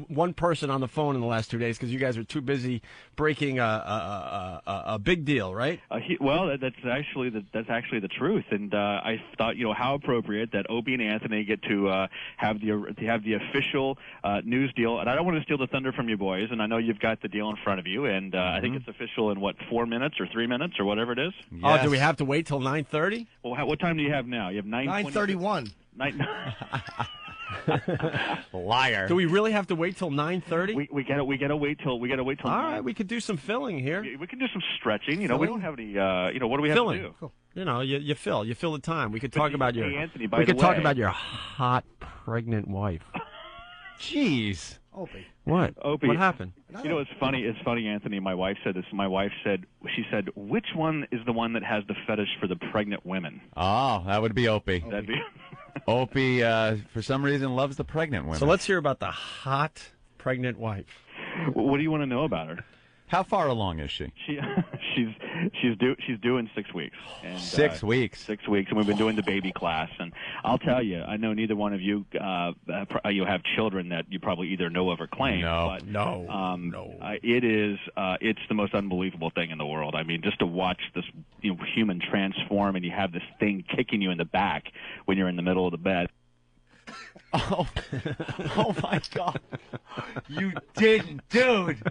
one person on the phone in the last 2 days because you guys were too busy breaking a big deal, right? That's actually the truth. And I thought, how appropriate that Opie and Anthony get to have the official news deal. And I don't want to steal the thunder from you boys. And I know you've got the deal in front of you, and I think it's official in, 4 minutes or 3 minutes or whatever it is? Yes. Oh, do we have to wait till 9:30? Well, what time do you have now? You have 9:31. Liar. Do we really have to wait till 9:30? We gotta wait till. All right, we could do some filling here. We can do some stretching. We don't have any. What do we have filling. to do? Cool. You fill the time. We could talk about Anthony, talk about your hot pregnant wife. Jeez. Opie. What? Opie. What happened? It's funny. It's funny, Anthony. My wife said this. She said, which one is the one that has the fetish for the pregnant women? Oh, that would be Opie. That'd be. Opie, for some reason, loves the pregnant women. So let's hear about the hot pregnant wife. What do you want to know about her? How far along is she? She's due in 6 weeks. And, 6 weeks. 6 weeks, and we've been doing the baby class. And I'll tell you, I know neither one of you you have children that you probably either know of or claim. No. It's the most unbelievable thing in the world. I mean, just to watch this human transform, and you have this thing kicking you in the back when you're in the middle of the bed. Oh my God! You didn't, dude.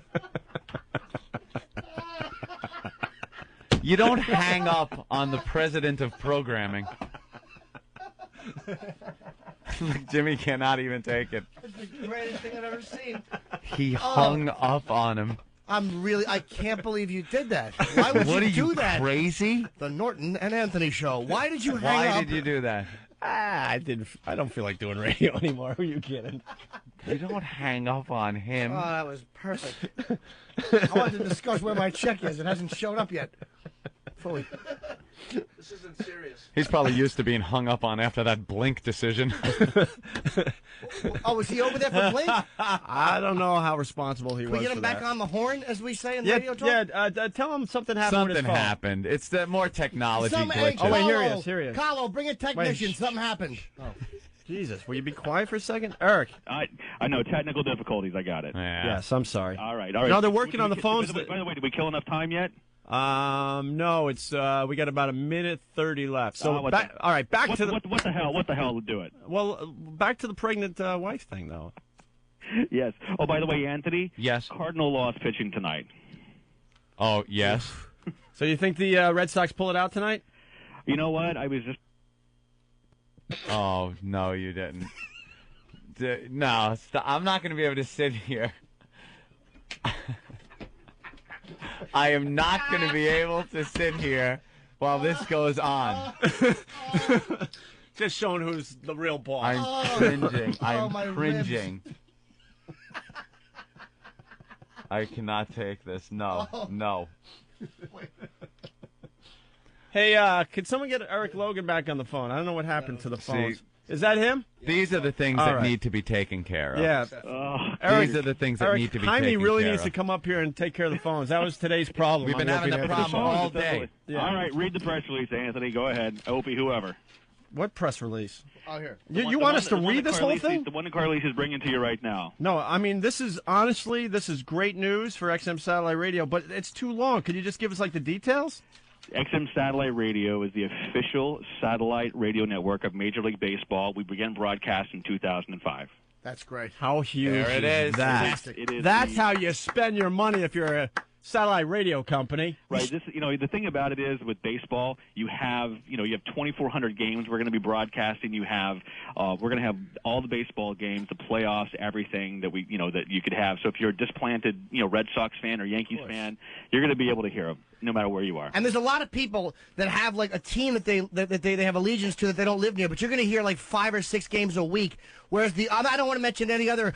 You don't hang up on the president of programming. Jimmy cannot even take it. That's the greatest thing I've ever seen. He hung up on him. I can't believe you did that. Why would What you are do you, that? crazy? The Norton and Anthony show. Why did you hang up? Why did you do that? I don't feel like doing radio anymore. Who are you kidding? You don't hang up on him. Oh, that was perfect. I wanted to discuss where my check is. It hasn't showed up yet. Fully. This isn't serious. He's probably used to being hung up on after that Blink decision. Oh, was he over there for Blink? I don't know how responsible he Can was. we get him for back that. on the horn, as we say in Yeah, radio talk? yeah. Tell him something happened with his Something phone. happened. It's the more technology glitches. Oh, wait, here he is. Here he is. Carlo, bring a technician. Wait. Something happened. Oh, Jesus. Will you be quiet for a second? Eric. I know technical difficulties. I got it. Yes, I'm sorry. All right. No, they're working on the phones. By the way, did we kill enough time yet? No, it's we got about a minute 30 left. So all right, back to the what the hell? What the hell would do it? Well, back to the pregnant wife thing, though. Yes. Oh, by the way, Anthony. Yes. Cardinal lost pitching tonight. Oh, yes. So you think the Red Sox pull it out tonight? You know what? I was just. Oh, no, you didn't. No, I'm not going to be able to sit here. I am not going to be able to sit here while this goes on. Just showing who's the real boss. I'm cringing. I'm my cringing. I cannot take this. No, no. Hey, could someone get Eric Logan back on the phone? I don't know what happened to the phones. See, Is that him? These are the things All that right. need to be taken care of. Yeah. These are the things that Eric, need to be Jaime taken really care needs of. to come up here and take care of the phones. That was today's problem. We've been on having Opie that Anthony problem Show. all day. Yeah. All right, read the press release, Anthony. Go ahead. Opie, whoever. What press release? Oh, here. You want us to read this whole thing? The one that Carlise is bringing to you right now. No, I mean, this is great news for XM Satellite Radio, but it's too long. Could you just give us, like, the details? XM Satellite Radio is the official satellite radio network of Major League Baseball. We began broadcast in 2005. That's great. How huge There it is. that? It is That's the- how you spend your money if you're a satellite radio company. Right. This, the thing about it is with baseball, you have 2,400 games we're going to be broadcasting. You have, we're going to have all the baseball games, the playoffs, everything that that you could have. So if you're a displanted, Red Sox fan or Yankees fan, you're going to be able to hear them no matter where you are. And there's a lot of people that have like a team that they have allegiance to that they don't live near, but you're going to hear like 5 or 6 games a week. Whereas I don't want to mention any other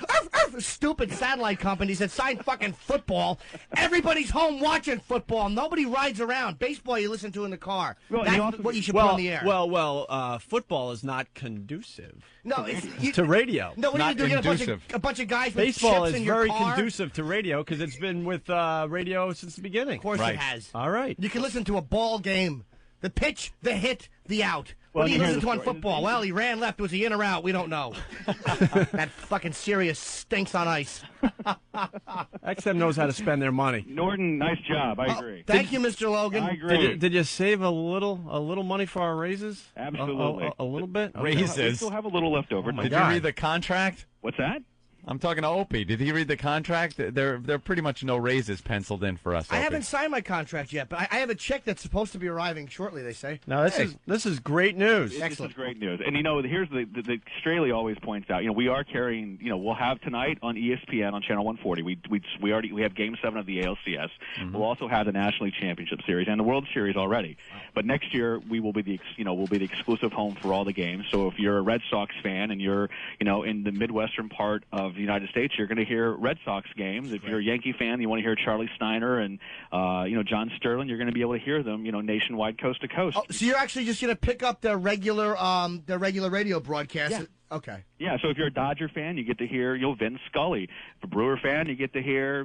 stupid satellite companies that sign fucking football. Everybody's home watching football. Nobody rides around. Baseball you listen to in the car. Well, That's what you should put on the air. Well, football is not conducive. No, it's to radio. No, what not do you do? Get conducive. a bunch of guys with Baseball chips is in your very car? conducive to radio because it's been with radio since the beginning. Of course Right. it has. All right. You can listen to a ball game. The pitch, the hit, the out. Well, What do you here's listen to the on story. football? Well, he ran left. Was he in or out? We don't know. That fucking Sirius stinks on ice. XM knows how to spend their money. Norton, nice job. I agree. Thank you, Mr. Logan. I agree. Did you save a little money for our raises? Absolutely. A little bit? Raises. We still have a little left over. my Did God. you read the contract? What's that? I'm talking to Opie. Did he read the contract? There are pretty much no raises penciled in for us. I Opie. haven't signed my contract yet, but I have a check that's supposed to be arriving shortly, they say. No, this is great news. This is great news. And, here's the Straley always points out, we are carrying, we'll have tonight on ESPN on Channel 140. We have Game 7 of the ALCS. Mm-hmm. We'll also have the National League Championship Series and the World Series already. But next year, we will be the exclusive home for all the games. So if you're a Red Sox fan and you're, in the Midwestern part of the United States, you're going to hear Red Sox games. If you're a Yankee fan, you want to hear Charlie Steiner and, John Sterling, you're going to be able to hear them, nationwide, coast to coast. Oh, so you're actually just going to pick up their regular radio broadcast? Yeah. Okay. Yeah, so if you're a Dodger fan, you get to hear Vin Scully. If a Brewer fan, you get to hear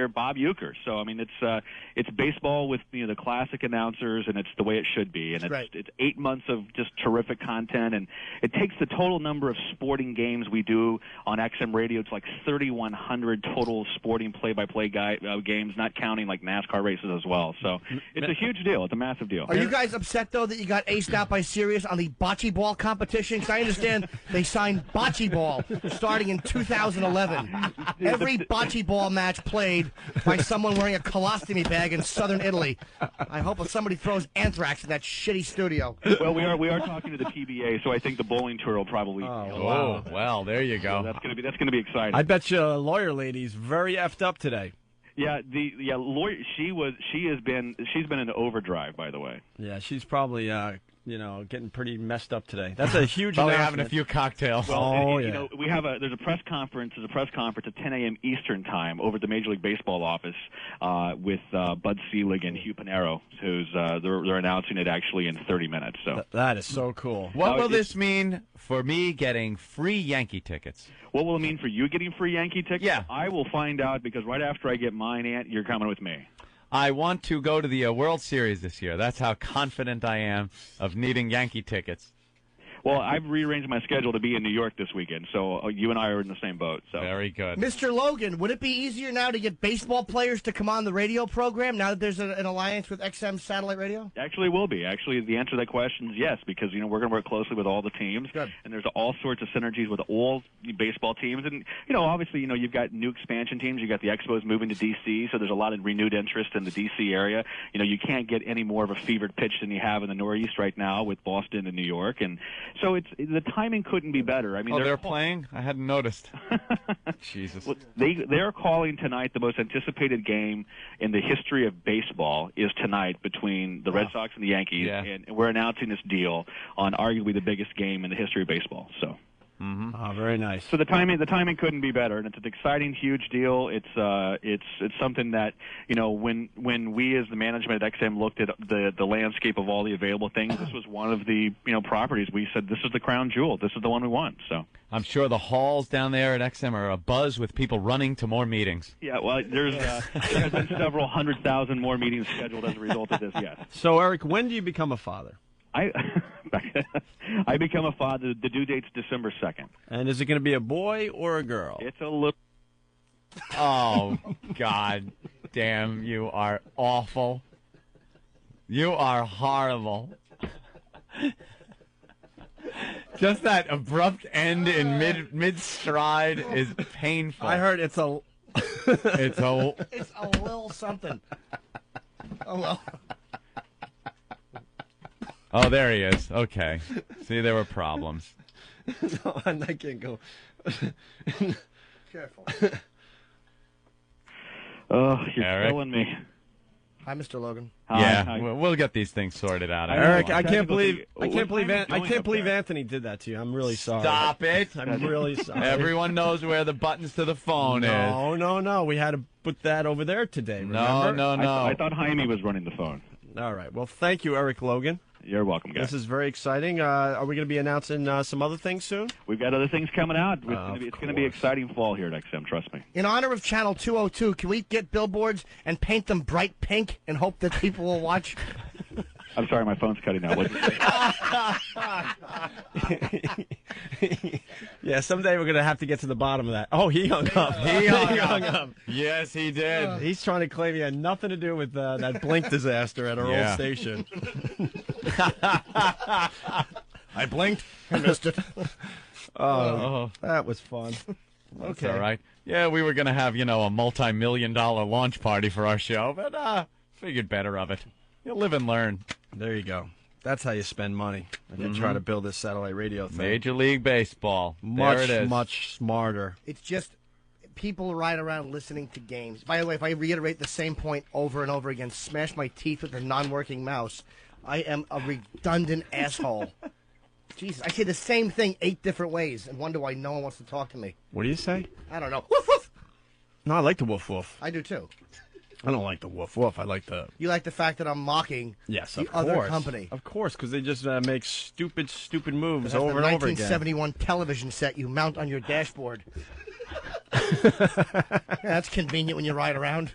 Bob Uecker. So I mean, it's baseball with the classic announcers, and it's the way it should be. And it's 8 months of just terrific content, and it takes the total number of sporting games we do on XM Radio. It's like 3,100 total sporting play-by-play games, not counting like NASCAR races as well. So it's a huge deal. It's a massive deal. Are you guys upset though that you got aced out by Sirius on the bocce ball competition? Because I understand they signed bocce ball starting in 2011. Every bocce ball match played by someone wearing a colostomy bag in southern Italy. I hope if somebody throws anthrax in that shitty studio. Well, we are talking to the PBA, so I think the bowling tour will probably. Well, there you go. So that's going to be exciting. I bet you a lawyer lady's very effed up today. Lawyer. She's been in overdrive, by the way. Yeah, she's probably getting pretty messed up today. That's a huge Probably announcement. having a few cocktails. Well, we have there's a press conference. There's a press conference at 10 a.m. Eastern time over at the Major League Baseball office with Bud Selig and Hugh Pinero, who's they're announcing it actually in 30 minutes. So that is so cool. What will this mean for me getting free Yankee tickets? What will it mean for you getting free Yankee tickets? Yeah. I will find out because right after I get mine, Aunt, you're coming with me. I want to go to the World Series this year. That's how confident I am of needing Yankee tickets. Well, I've rearranged my schedule to be in New York this weekend, so you and I are in the same boat. So very good. Mr. Logan, would it be easier now to get baseball players to come on the radio program now that there's an alliance with XM Satellite Radio? Actually, it will be. Actually, the answer to that question is yes, because we're going to work closely with all the teams, Good. And there's all sorts of synergies with all baseball teams, and obviously, you've got new expansion teams. You got the Expos moving to DC, so there's a lot of renewed interest in the DC area. You can't get any more of a fevered pitch than you have in the Northeast right now with Boston and New York, and so the timing couldn't be better. I mean, they're playing? I hadn't noticed. Jesus. Well, they're calling tonight the most anticipated game in the history of baseball is tonight between the Red Sox and the Yankees, and we're announcing this deal on arguably the biggest game in the history of baseball. So. Mm-hmm. Oh, very nice. So the timing couldn't be better, and it's an exciting, huge deal. It's something that when we as the management at XM looked at the landscape of all the available things, this was one of the properties we said this is the crown jewel. This is the one we want. So I'm sure the halls down there at XM are abuzz with people running to more meetings. Yeah, well, there has been several 100,000 more meetings scheduled as a result of this. Yes. So Eric, when do you become a father? I become a father. The due date's December 2nd. And is it going to be a boy or a girl? It's a little. Oh, God damn, you are awful. You are horrible. Just that abrupt end in mid stride is painful. I heard it's a little something. Oh, well. Oh, there he is. Okay. See, there were problems. No, I can't go. Careful. Oh, you're Eric? killing me. Hi, Mr. Logan. Yeah, we'll get these things sorted out. Eric, I can't believe Anthony did that to you. I'm really sorry. Stop it. I'm really sorry. Everyone knows where the buttons to the phone is. No. We had to put that over there today. Remember? No. I thought Jaime was running the phone. All right. Well, thank you, Eric Logan. You're welcome, guys. This is very exciting. Are we going to be announcing some other things soon? We've got other things coming out. It's going to be exciting fall here at XM, trust me. In honor of Channel 202, can we get billboards and paint them bright pink and hope that people will watch? I'm sorry, my phone's cutting out. What'd you say? Yeah, someday we're going to have to get to the bottom of that. Oh, he hung up. He hung up. Yes, he did. He's trying to claim he had nothing to do with that Blink disaster at our old station. I blinked. I missed it. Oh, that was fun. That's all right. Yeah, we were going to have, a multi-million-dollar launch party for our show, but figured better of it. You live and learn. There you go. That's how you spend money. And you try to build this satellite radio thing. Major League Baseball. Much, there it is. much smarter. It's just people ride around listening to games. By the way, if I reiterate the same point over and over again, smash my teeth with a non-working mouse, I am a redundant asshole. Jesus, I say the same thing 8 different ways and wonder why no one wants to talk to me. What do you say? I don't know. Woof, woof. No, I like the woof woof. I do too. I don't like the woof woof. I like the... You like the fact that I'm mocking the other company. Of course, because they just make stupid moves That's over and over again. the 1971 television set you mount on your dashboard. That's convenient when you ride around.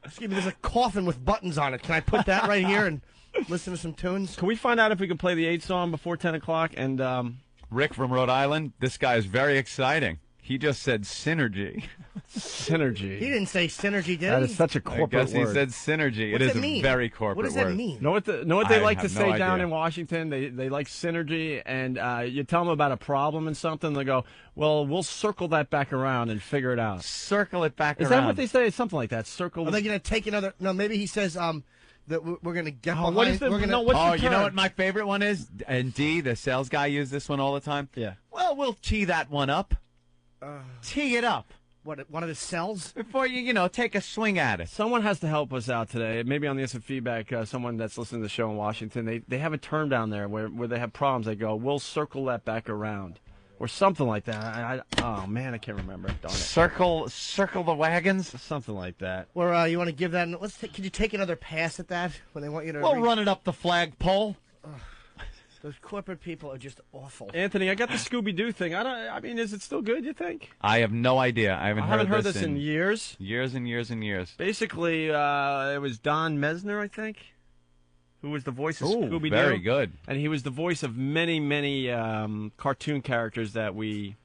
Excuse me, there's a coffin with buttons on it. Can I put that right here and listen to some tunes? Can we find out if we can play the 8 song before 10 o'clock? And Rick from Rhode Island, this guy is very exciting. He just said synergy. Synergy. He didn't say synergy, did he? That is such a corporate I guess word. he said synergy. What it does is it mean? a very corporate What does word. that mean? Know what they like to have say no down idea. in Washington? They like synergy, and you tell them about a problem and something, they go, well, we'll circle that back around and figure it out. Circle it back Is around. that what they say? Something like that. Circle. Are they going to take another... No, maybe he says that we're going to get behind... what is the... we're gonna, no, what's the you know term? what my favorite one is? And D, the sales guy, used this one all the time. Yeah. Well, we'll tee that one up. Tee it up. one of his cells? Before you take a swing at it. Someone has to help us out today. Maybe on the instant feedback, someone that's listening to the show in Washington, they have a term down there where they have problems. They go, we'll circle that back around. Or something like that. Oh, man, I can't remember. Darn it. Circle the wagons? Something like that. Or you want to give that... Can you take another pass at that when they want you to... We'll run it up the flagpole. Those corporate people are just awful. Anthony, I got the Scooby-Doo thing. I mean, is it still good, you think? I have no idea. I haven't heard this in years. Years and years and years. Basically, it was Don Mesner, I think, who was the voice of Scooby-Doo. Very good. And he was the voice of many, many cartoon characters that we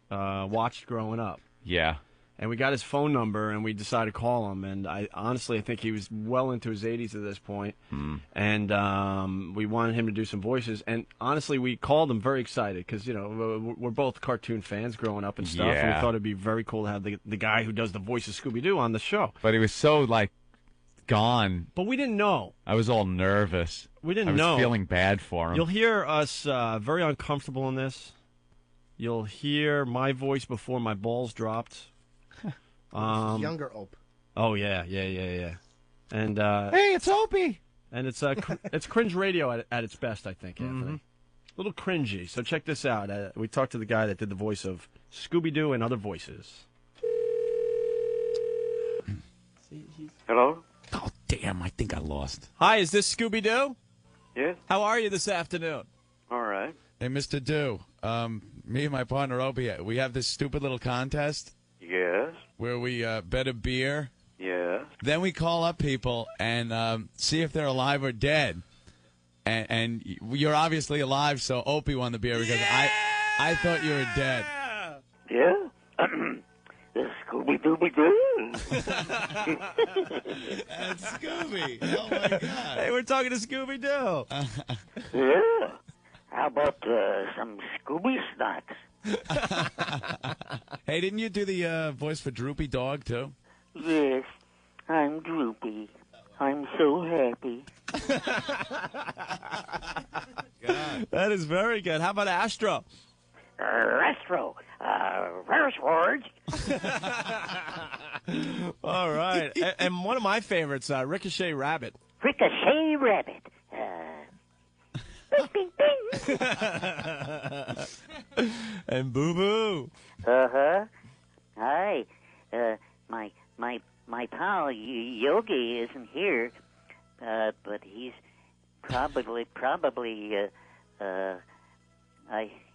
watched growing up. Yeah. And we got his phone number, and we decided to call him. And I think he was well into his 80s at this point. And we wanted him to do some voices. And honestly, we called him very excited because, we're both cartoon fans growing up and stuff. Yeah. And we thought it'd be very cool to have the guy who does the voice of Scooby-Doo on the show. But he was so, gone. But we didn't know. I was all nervous. We didn't know. I was feeling bad for him. You'll hear us very uncomfortable in this. You'll hear my voice before my balls dropped. Younger Ope. Oh, yeah. And hey, it's Opie. And it's it's cringe radio at its best, I think, Anthony. A little cringy. So check this out. We talked to the guy that did the voice of Scooby-Doo and other voices. Hello? Oh, damn, I think I lost. Hi, is this Scooby-Doo? Yes. How are you this afternoon? All right. Hey, Mr. Doo, me and my partner Opie, we have this stupid little contest. Yes. Where we bet a beer. Yes. Then we call up people and see if they're alive or dead. And you're obviously alive, so Opie won the beer because I thought you were dead. Yeah? The Scooby-Dooby-Doo. That's Scooby. Oh, my God. Hey, we're talking to Scooby-Doo. Yeah. How about some Scooby snacks? Hey, didn't you do the voice for Droopy Dog, too? Yes, I'm Droopy. I'm so happy. That is very good. How about Astro? Astro. Reverse words. All right. And one of my favorites, Ricochet Rabbit. Ricochet Rabbit. Bing, bing, bing. And Boo Boo. Uh-huh. Hi. My pal Yogi isn't here, but he's probably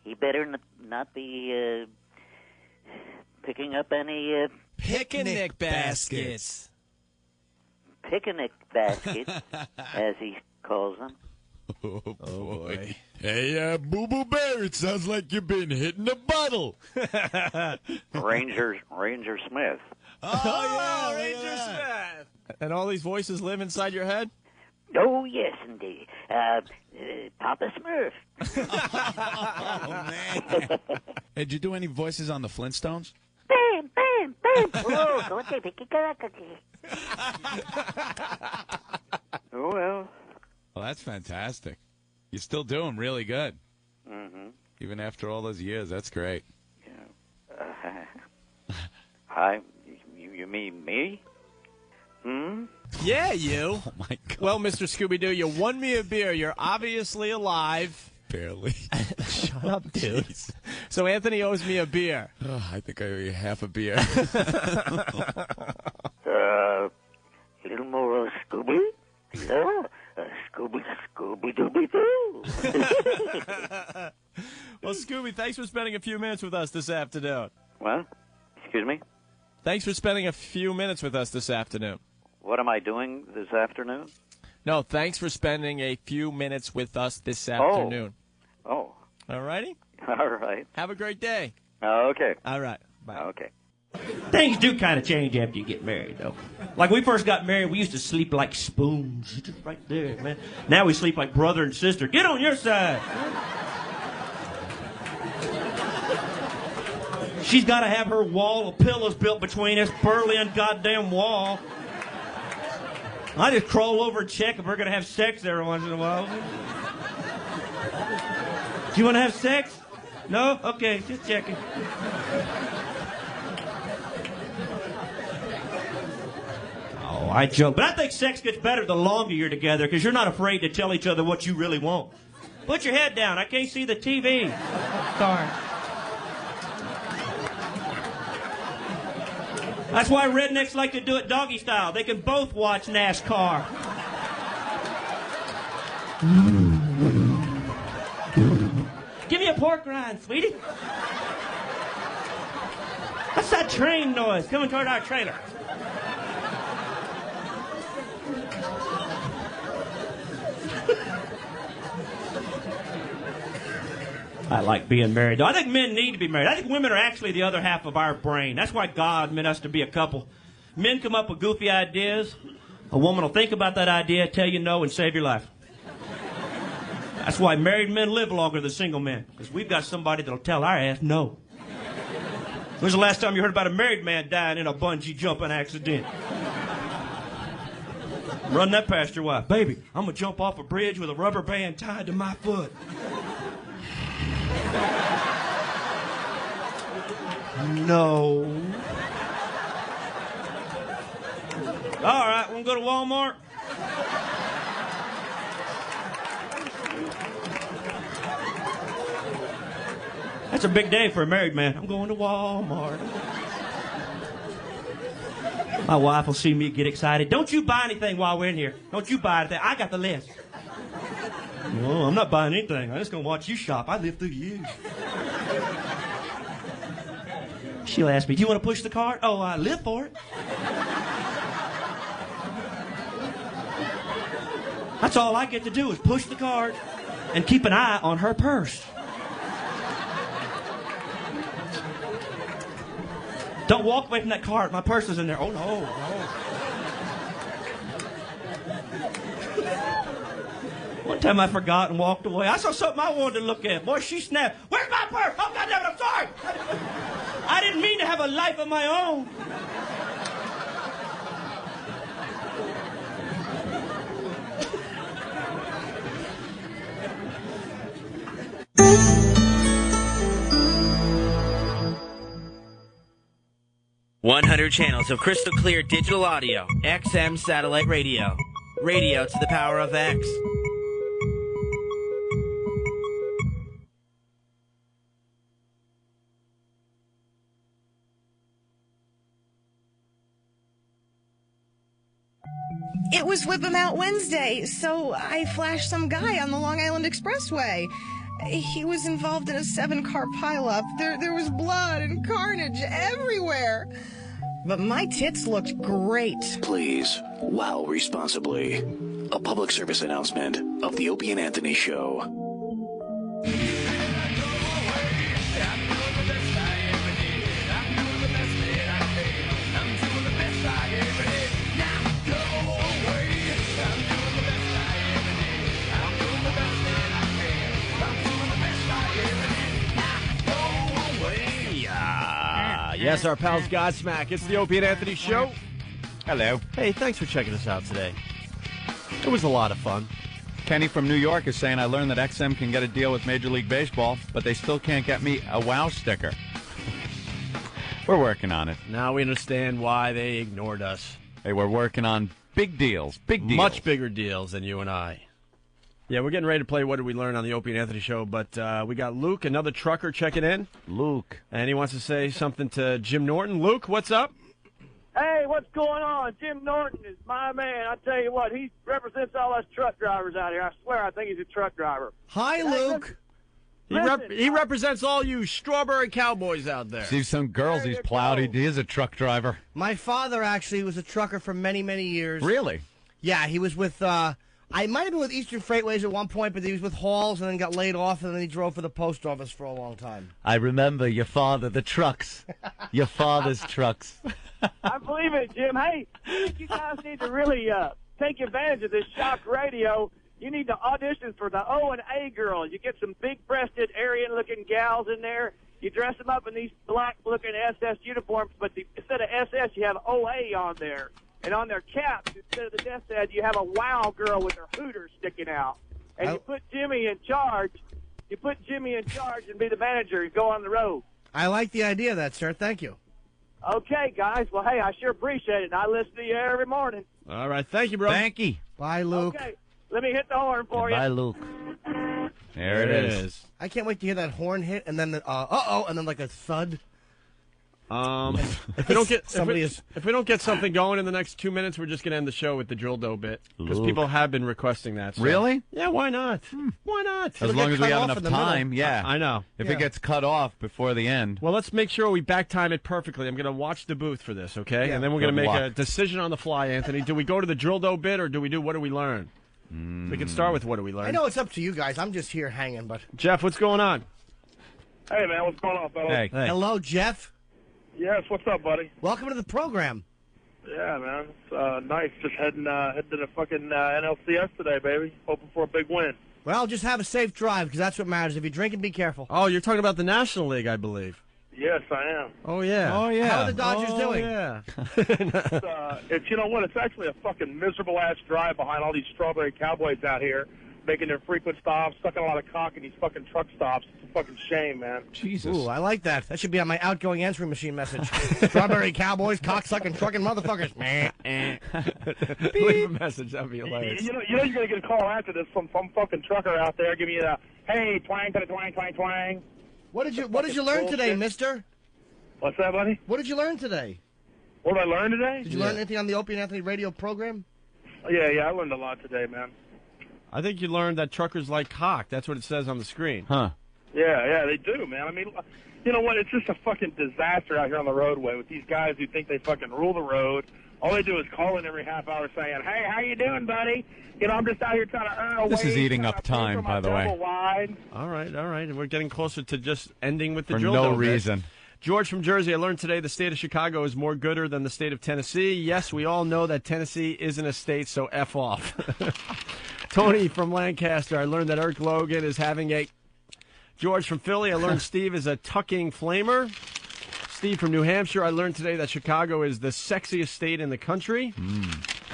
he better not be picking up any picnic baskets. Picnic baskets, as he calls them. Oh, boy. Hey, Boo Boo Bear, it sounds like you've been hitting a bottle. Ranger Smith. Oh, yeah, Ranger Smith. And all these voices live inside your head? Oh, yes, indeed. Papa Smurf. Oh, man. Hey, did you do any voices on the Flintstones? Bam, bam, bam. Oh, oh, well. Well, that's fantastic. You still do them really good. Mm-hmm. Even after all those years, that's great. Yeah. Hi, you mean me? Yeah, you. Oh, my God. Well, Mr. Scooby-Doo, you won me a beer. You're obviously alive. Barely. Shut up, dude. So Anthony owes me a beer. Oh, I think I owe you half a beer. A little more Scooby? Yeah. Scooby-Dooby-Doo. Well, Scooby, thanks for spending a few minutes with us this afternoon. What? Excuse me? Thanks for spending a few minutes with us this afternoon. What am I doing this afternoon? No, thanks for spending a few minutes with us this afternoon. Oh. All righty? All right. Have a great day. Okay. All right. Bye. Okay. Things do kind of change after you get married, though. Like, we first got married, we used to sleep like spoons. Just right there, man. Now we sleep like brother and sister. Get on your side. She's got to have her wall of pillows built between us, Berlin goddamn wall. I just crawl over and check if we're going to have sex every once in a while. Do you want to have sex? No? Okay, just checking. Oh, I joke. But I think sex gets better the longer you're together because you're not afraid to tell each other what you really want. Put your head down. I can't see the TV. Sorry. That's why rednecks like to do it doggy style. They can both watch NASCAR. Give me a pork rind, sweetie. What's that train noise coming toward our trailer? I like being married, though. I think men need to be married. I think women are actually the other half of our brain. That's why God meant us to be a couple. Men come up with goofy ideas. A woman will think about that idea, tell you no, and save your life. That's why married men live longer than single men, because we've got somebody that'll tell our ass no. When's the last time you heard about a married man dying in a bungee jumping accident? Run that past your wife. Baby, I'm going to jump off a bridge with a rubber band tied to my foot. No. All right, we'll go to Walmart. That's a big day for a married man. I'm going to Walmart. My wife will see me get excited. Don't you buy anything while we're in here. Don't you buy anything. I got the list. No, I'm not buying anything. I'm just going to watch you shop. I live through you. She'll ask me, do you want to push the cart? Oh, I live for it. That's all I get to do is push the cart and keep an eye on her purse. Don't walk away from that cart. My purse is in there. Oh, no, no. One time I forgot and walked away. I saw something I wanted to look at. Boy, she snapped. Where's my purse? Oh, goddamn it, I'm sorry. I didn't mean to have a life of my own. .100 channels of crystal clear digital audio, XM satellite radio. Radio to the power of X. It was Whip 'em Out Wednesday, so I flashed some guy on the Long Island Expressway. He was involved in a 7-car pileup. There was blood and carnage everywhere. But my tits looked great. Please, wow responsibly. A public service announcement of the Opie and Anthony Show. Yes, our pals Godsmack. It's the Opie and Anthony Show. Hello. Hey, thanks for checking us out today. It was a lot of fun. Kenny from New York is saying, I learned that XM can get a deal with Major League Baseball, but they still can't get me a WOW sticker. We're working on it. Now we understand why they ignored us. Hey, we're working on big deals. Big deals. Much bigger deals than you and I. Yeah, we're getting ready to play What Did We Learn on the Opie and Anthony Show, but we got Luke, another trucker, checking in. Luke. And he wants to say something to Jim Norton. Luke, what's up? Hey, what's going on? Jim Norton is my man. I tell you what, he represents all us truck drivers out here. I swear, I think he's a truck driver. Hi, Luke. He represents all you strawberry cowboys out there. See some girls he's plowed. He is a truck driver. My father actually was a trucker for many, many years. Really? Yeah, he was with, I might have been with Eastern Freightways at one point, but he was with Halls and then got laid off, and then he drove for the post office for a long time. I remember your father, the trucks. Your father's trucks. I believe it, Jim. Hey, I think you guys need to really take advantage of this shock radio. You need to audition for the O and A girl. You get some big-breasted, Aryan-looking gals in there. You dress them up in these black-looking SS uniforms, but instead of SS, you have OA on there. And on their caps, instead of the death head, you have a wow girl with her hooters sticking out. And you put Jimmy in charge. You put Jimmy in charge and be the manager and go on the road. I like the idea of that, sir. Thank you. Okay, guys. Well, hey, I sure appreciate it. I listen to you every morning. All right. Thank you, bro. Thank you. Bye, Luke. Okay. Let me hit the horn for you. Bye, Luke. There it is. I can't wait to hear that horn hit, and then and then like a thud. If we don't get if we don't get something going in the next 2 minutes, we're just going to end the show with the drill dough bit because Luke. people have been requesting that. So. Really? Yeah. Why not? Why not? As long as we have enough time, yeah. I know. If it gets cut off before the end. Well, let's make sure we back time it perfectly. I'm going to watch the booth for this, okay? Yeah. And then we're going to Good make a luck. decision on the fly, Anthony. Do we go to the drill dough bit or do we do what do we learn? We can start with what do we learn. I know it's up to you guys. I'm just here hanging, but Jeff, what's going on? Hey, man, what's going on, fellas? Hey. Hello, Jeff. Yes, what's up, buddy? Welcome to the program. Yeah, man, it's nice. Just heading to the fucking NLCS today, baby. Hoping for a big win. Well, just have a safe drive because that's what matters. If you drink and be careful. Oh, you're talking about the National League, I believe. Yes, I am. Oh, yeah. Oh, yeah. How are the Dodgers doing? Yeah. It's you know what? It's actually a fucking miserable ass drive behind all these strawberry cowboys out here, making their frequent stops, sucking a lot of cock in these fucking truck stops. It's a fucking shame, man. Jesus. Ooh, I like that. That should be on my outgoing answering machine message. Strawberry cowboys, cocksucking, trucking motherfuckers. Leave a message. That'd be hilarious. You know you're gonna get a call after this from some fucking trucker out there giving you the hey twang to the twang twang twang. What did you learn today, mister? What's that, buddy? What did you learn today? What did I learn today? Did you learn anything on the Opie Anthony radio program? Yeah, I learned a lot today, man. I think you learned that truckers like cock. That's what it says on the screen. Huh. Yeah, they do, man. I mean, you know what? It's just a fucking disaster out here on the roadway with these guys who think they fucking rule the road. All they do is call in every half hour saying, hey, how you doing, buddy? You know, I'm just out here trying to earn a This wage, is eating trying up to pay for time, my by the way. double wide. All right. And we're getting closer to just ending with the For drill no dough bit. reason. George from Jersey, I learned today the state of Chicago is more gooder than the state of Tennessee. Yes, we all know that Tennessee isn't a state, so F off. Tony from Lancaster, I learned that Eric Logan is having a... George from Philly, I learned Steve is a tucking flamer. Steve from New Hampshire, I learned today that Chicago is the sexiest state in the country.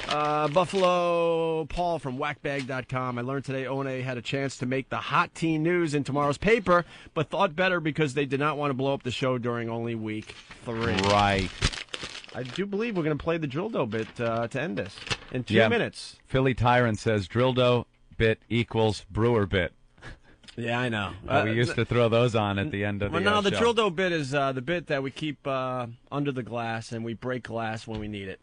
Buffalo, Paul from whackbag.com. I learned today O&A had a chance to make the hot teen news in tomorrow's paper, but thought better because they did not want to blow up the show during only week 3. Right. I do believe we're going to play the drill dough bit to end this in 2 minutes. Philly Tyrant says drill dough bit equals brewer bit. Yeah, I know. We used to throw those on at the end of the Well, no, the show. drill dough bit is the bit that we keep under the glass, and we break glass when we need it.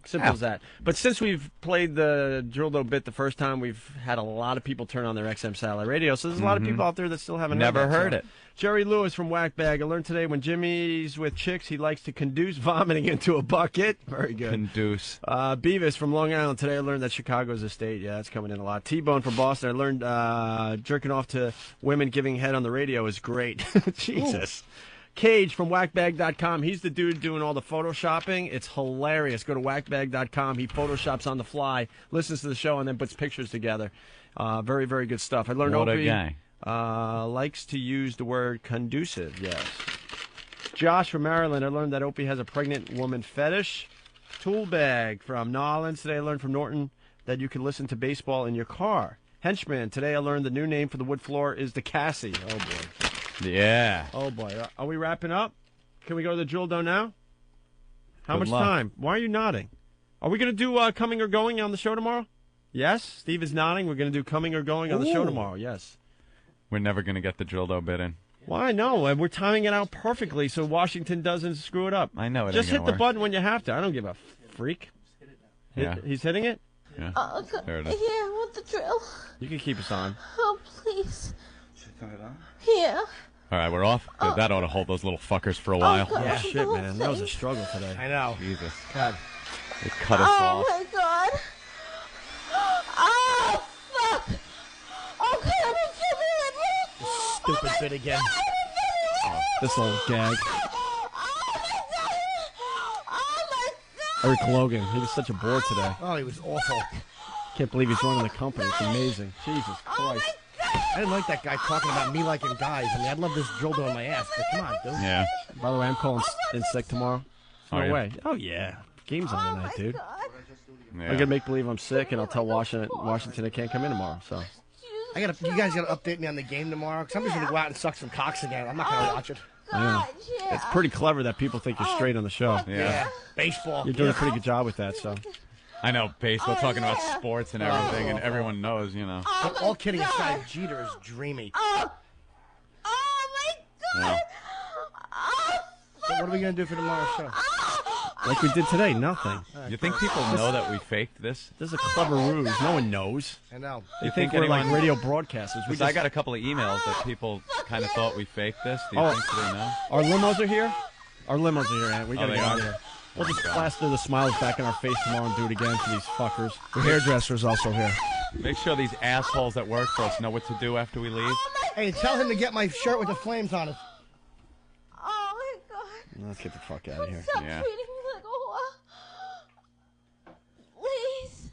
Simple as that. But since we've played the drill dough bit the first time, we've had a lot of people turn on their XM satellite radio. So there's a lot of people out there that still haven't Never heard it. Jerry Lewis from Whackbag. I learned today when Jimmy's with chicks, he likes to conduce vomiting into a bucket. Very good. Conduce. Beavis from Long Island. Today I learned that Chicago's a state. Yeah, that's coming in a lot. T-Bone from Boston. I learned jerking off to women giving head on the radio is great. Jesus. Ooh. Cage from whackbag.com. He's the dude doing all the photoshopping. It's hilarious. Go to whackbag.com. He photoshops on the fly, listens to the show, and then puts pictures together. Very, very good stuff. I learned What Opie a guy. likes to use the word conducive, yes. Josh from Maryland. I learned that Opie has a pregnant woman fetish. Tool Bag from Nolans. Today I learned from Norton that you can listen to baseball in your car. Henchman. Today I learned the new name for the wood floor is the Cassie. Oh, boy. Yeah. Oh, boy. Are we wrapping up? Can we go to the drill dough now? How Good much luck. time? Why are you nodding? Are we going to do coming or going on the show tomorrow? Yes? Steve is nodding. We're going to do coming or going on the show tomorrow. Yes. We're never going to get the drill dough bit in. Why? No. We're timing it out perfectly so Washington doesn't screw it up. I know it Just ain't hit gonna the work. button when you have to. I don't give a freak. Yeah. He's hitting it? Yeah. There it is. Yeah, with the drill. You can keep us on. Oh, please. Turn it on? Yeah. All right, we're off. That ought to hold those little fuckers for a while. God. Yeah, The shit, whole man. That was a thing. struggle today. I know. Jesus. God. They cut us Oh, off. my God. Oh, fuck. Okay, I'm in Philly. Stupid bit again. This little gag. Eric Logan. He was such a bore today. Oh, he was awful. Can't believe he's running the company. It's amazing. Jesus Christ. I didn't like that guy talking about me liking guys. I mean, I'd love this drill dough in my ass, but come on, dude. Yeah. By the way, I'm calling in sick tomorrow. No Are you? way. Oh, yeah. Game's on tonight, dude. Yeah. I'm going to make believe I'm sick, and I'll tell Washington I can't come in tomorrow. So You guys gotta update me on the game tomorrow, because I'm just gonna go out and suck some cocks again. I'm not gonna watch it. Yeah. It's pretty clever that people think you're straight on the show. Yeah. Baseball. You're doing a pretty good job with that, so. I know, baseball, talking about sports and everything, and everyone knows, you know. But all kidding aside, Jeter is dreamy. Oh my God! So what are we going to do for tomorrow's show? Like we did today, nothing. You think people know that we faked this? This is a clever ruse. No one knows. I know. They think we're like radio broadcasters. I got a couple of emails that people kind of thought we faked this. Do you think they know? Our limos are here? Our limos are here, Ant. We got to they get out are? of here. We'll just plaster the smiles back in our face tomorrow and do it again for these fuckers. The hairdresser's also here. Make sure these assholes that work for us know what to do after we leave. Hey, tell him to get my shirt with the flames on it. Oh my God! Let's get the fuck out of here. Stop treating me like a whore. Please.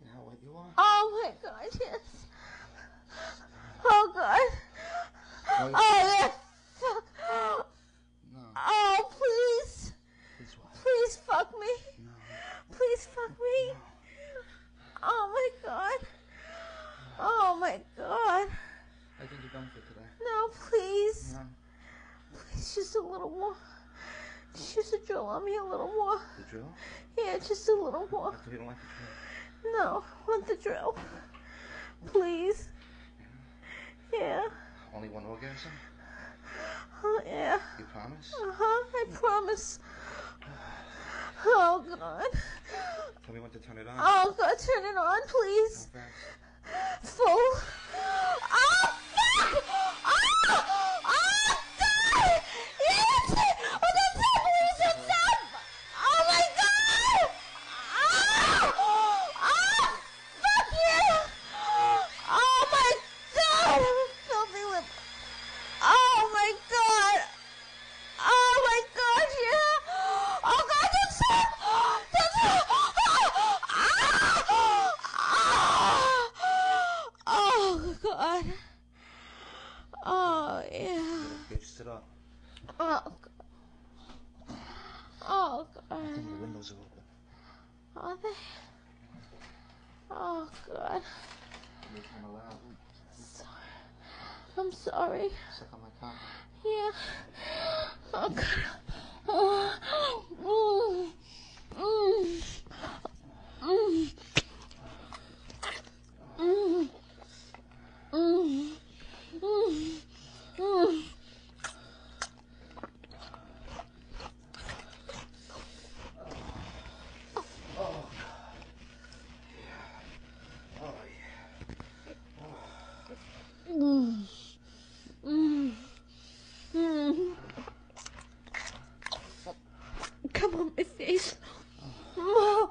You know what you want? Oh my God! Yes. Oh God. Oh yeah. Fuck. Oh please. Please fuck me. Please fuck me. Oh my God. Oh my God. I think you're done for today. No, please. No. Please, just a little more. Just a drill on me a little more. The drill? Yeah, just a little more. You don't like the drill? No, I want the drill. Please. Yeah. Only one orgasm? Yeah. You promise? I promise. Oh, God. Tell me when to turn it on. Oh, God, turn it on, please. Full. Oh, fuck! Oh, God! Yes! Oh, that's it! Please, that's up! Oh, my God! Oh, fuck you! Oh, my God! Filthy lip. Oh, my God! Oh, my God, yeah! Oh, God, that's it! That's it! Oh, God. Oh, yeah. Bitch, sit up. Oh, God. Oh, God. I think the windows are open. Are they? Oh, God. You're kind of loud. Sorry. I'm sorry. Suck on my cock. Yeah. Oh, God. Oh. Come on my face. Oh.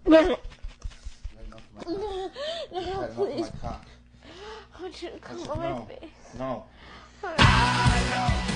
No, please. I want you to come on my face. No. Oh.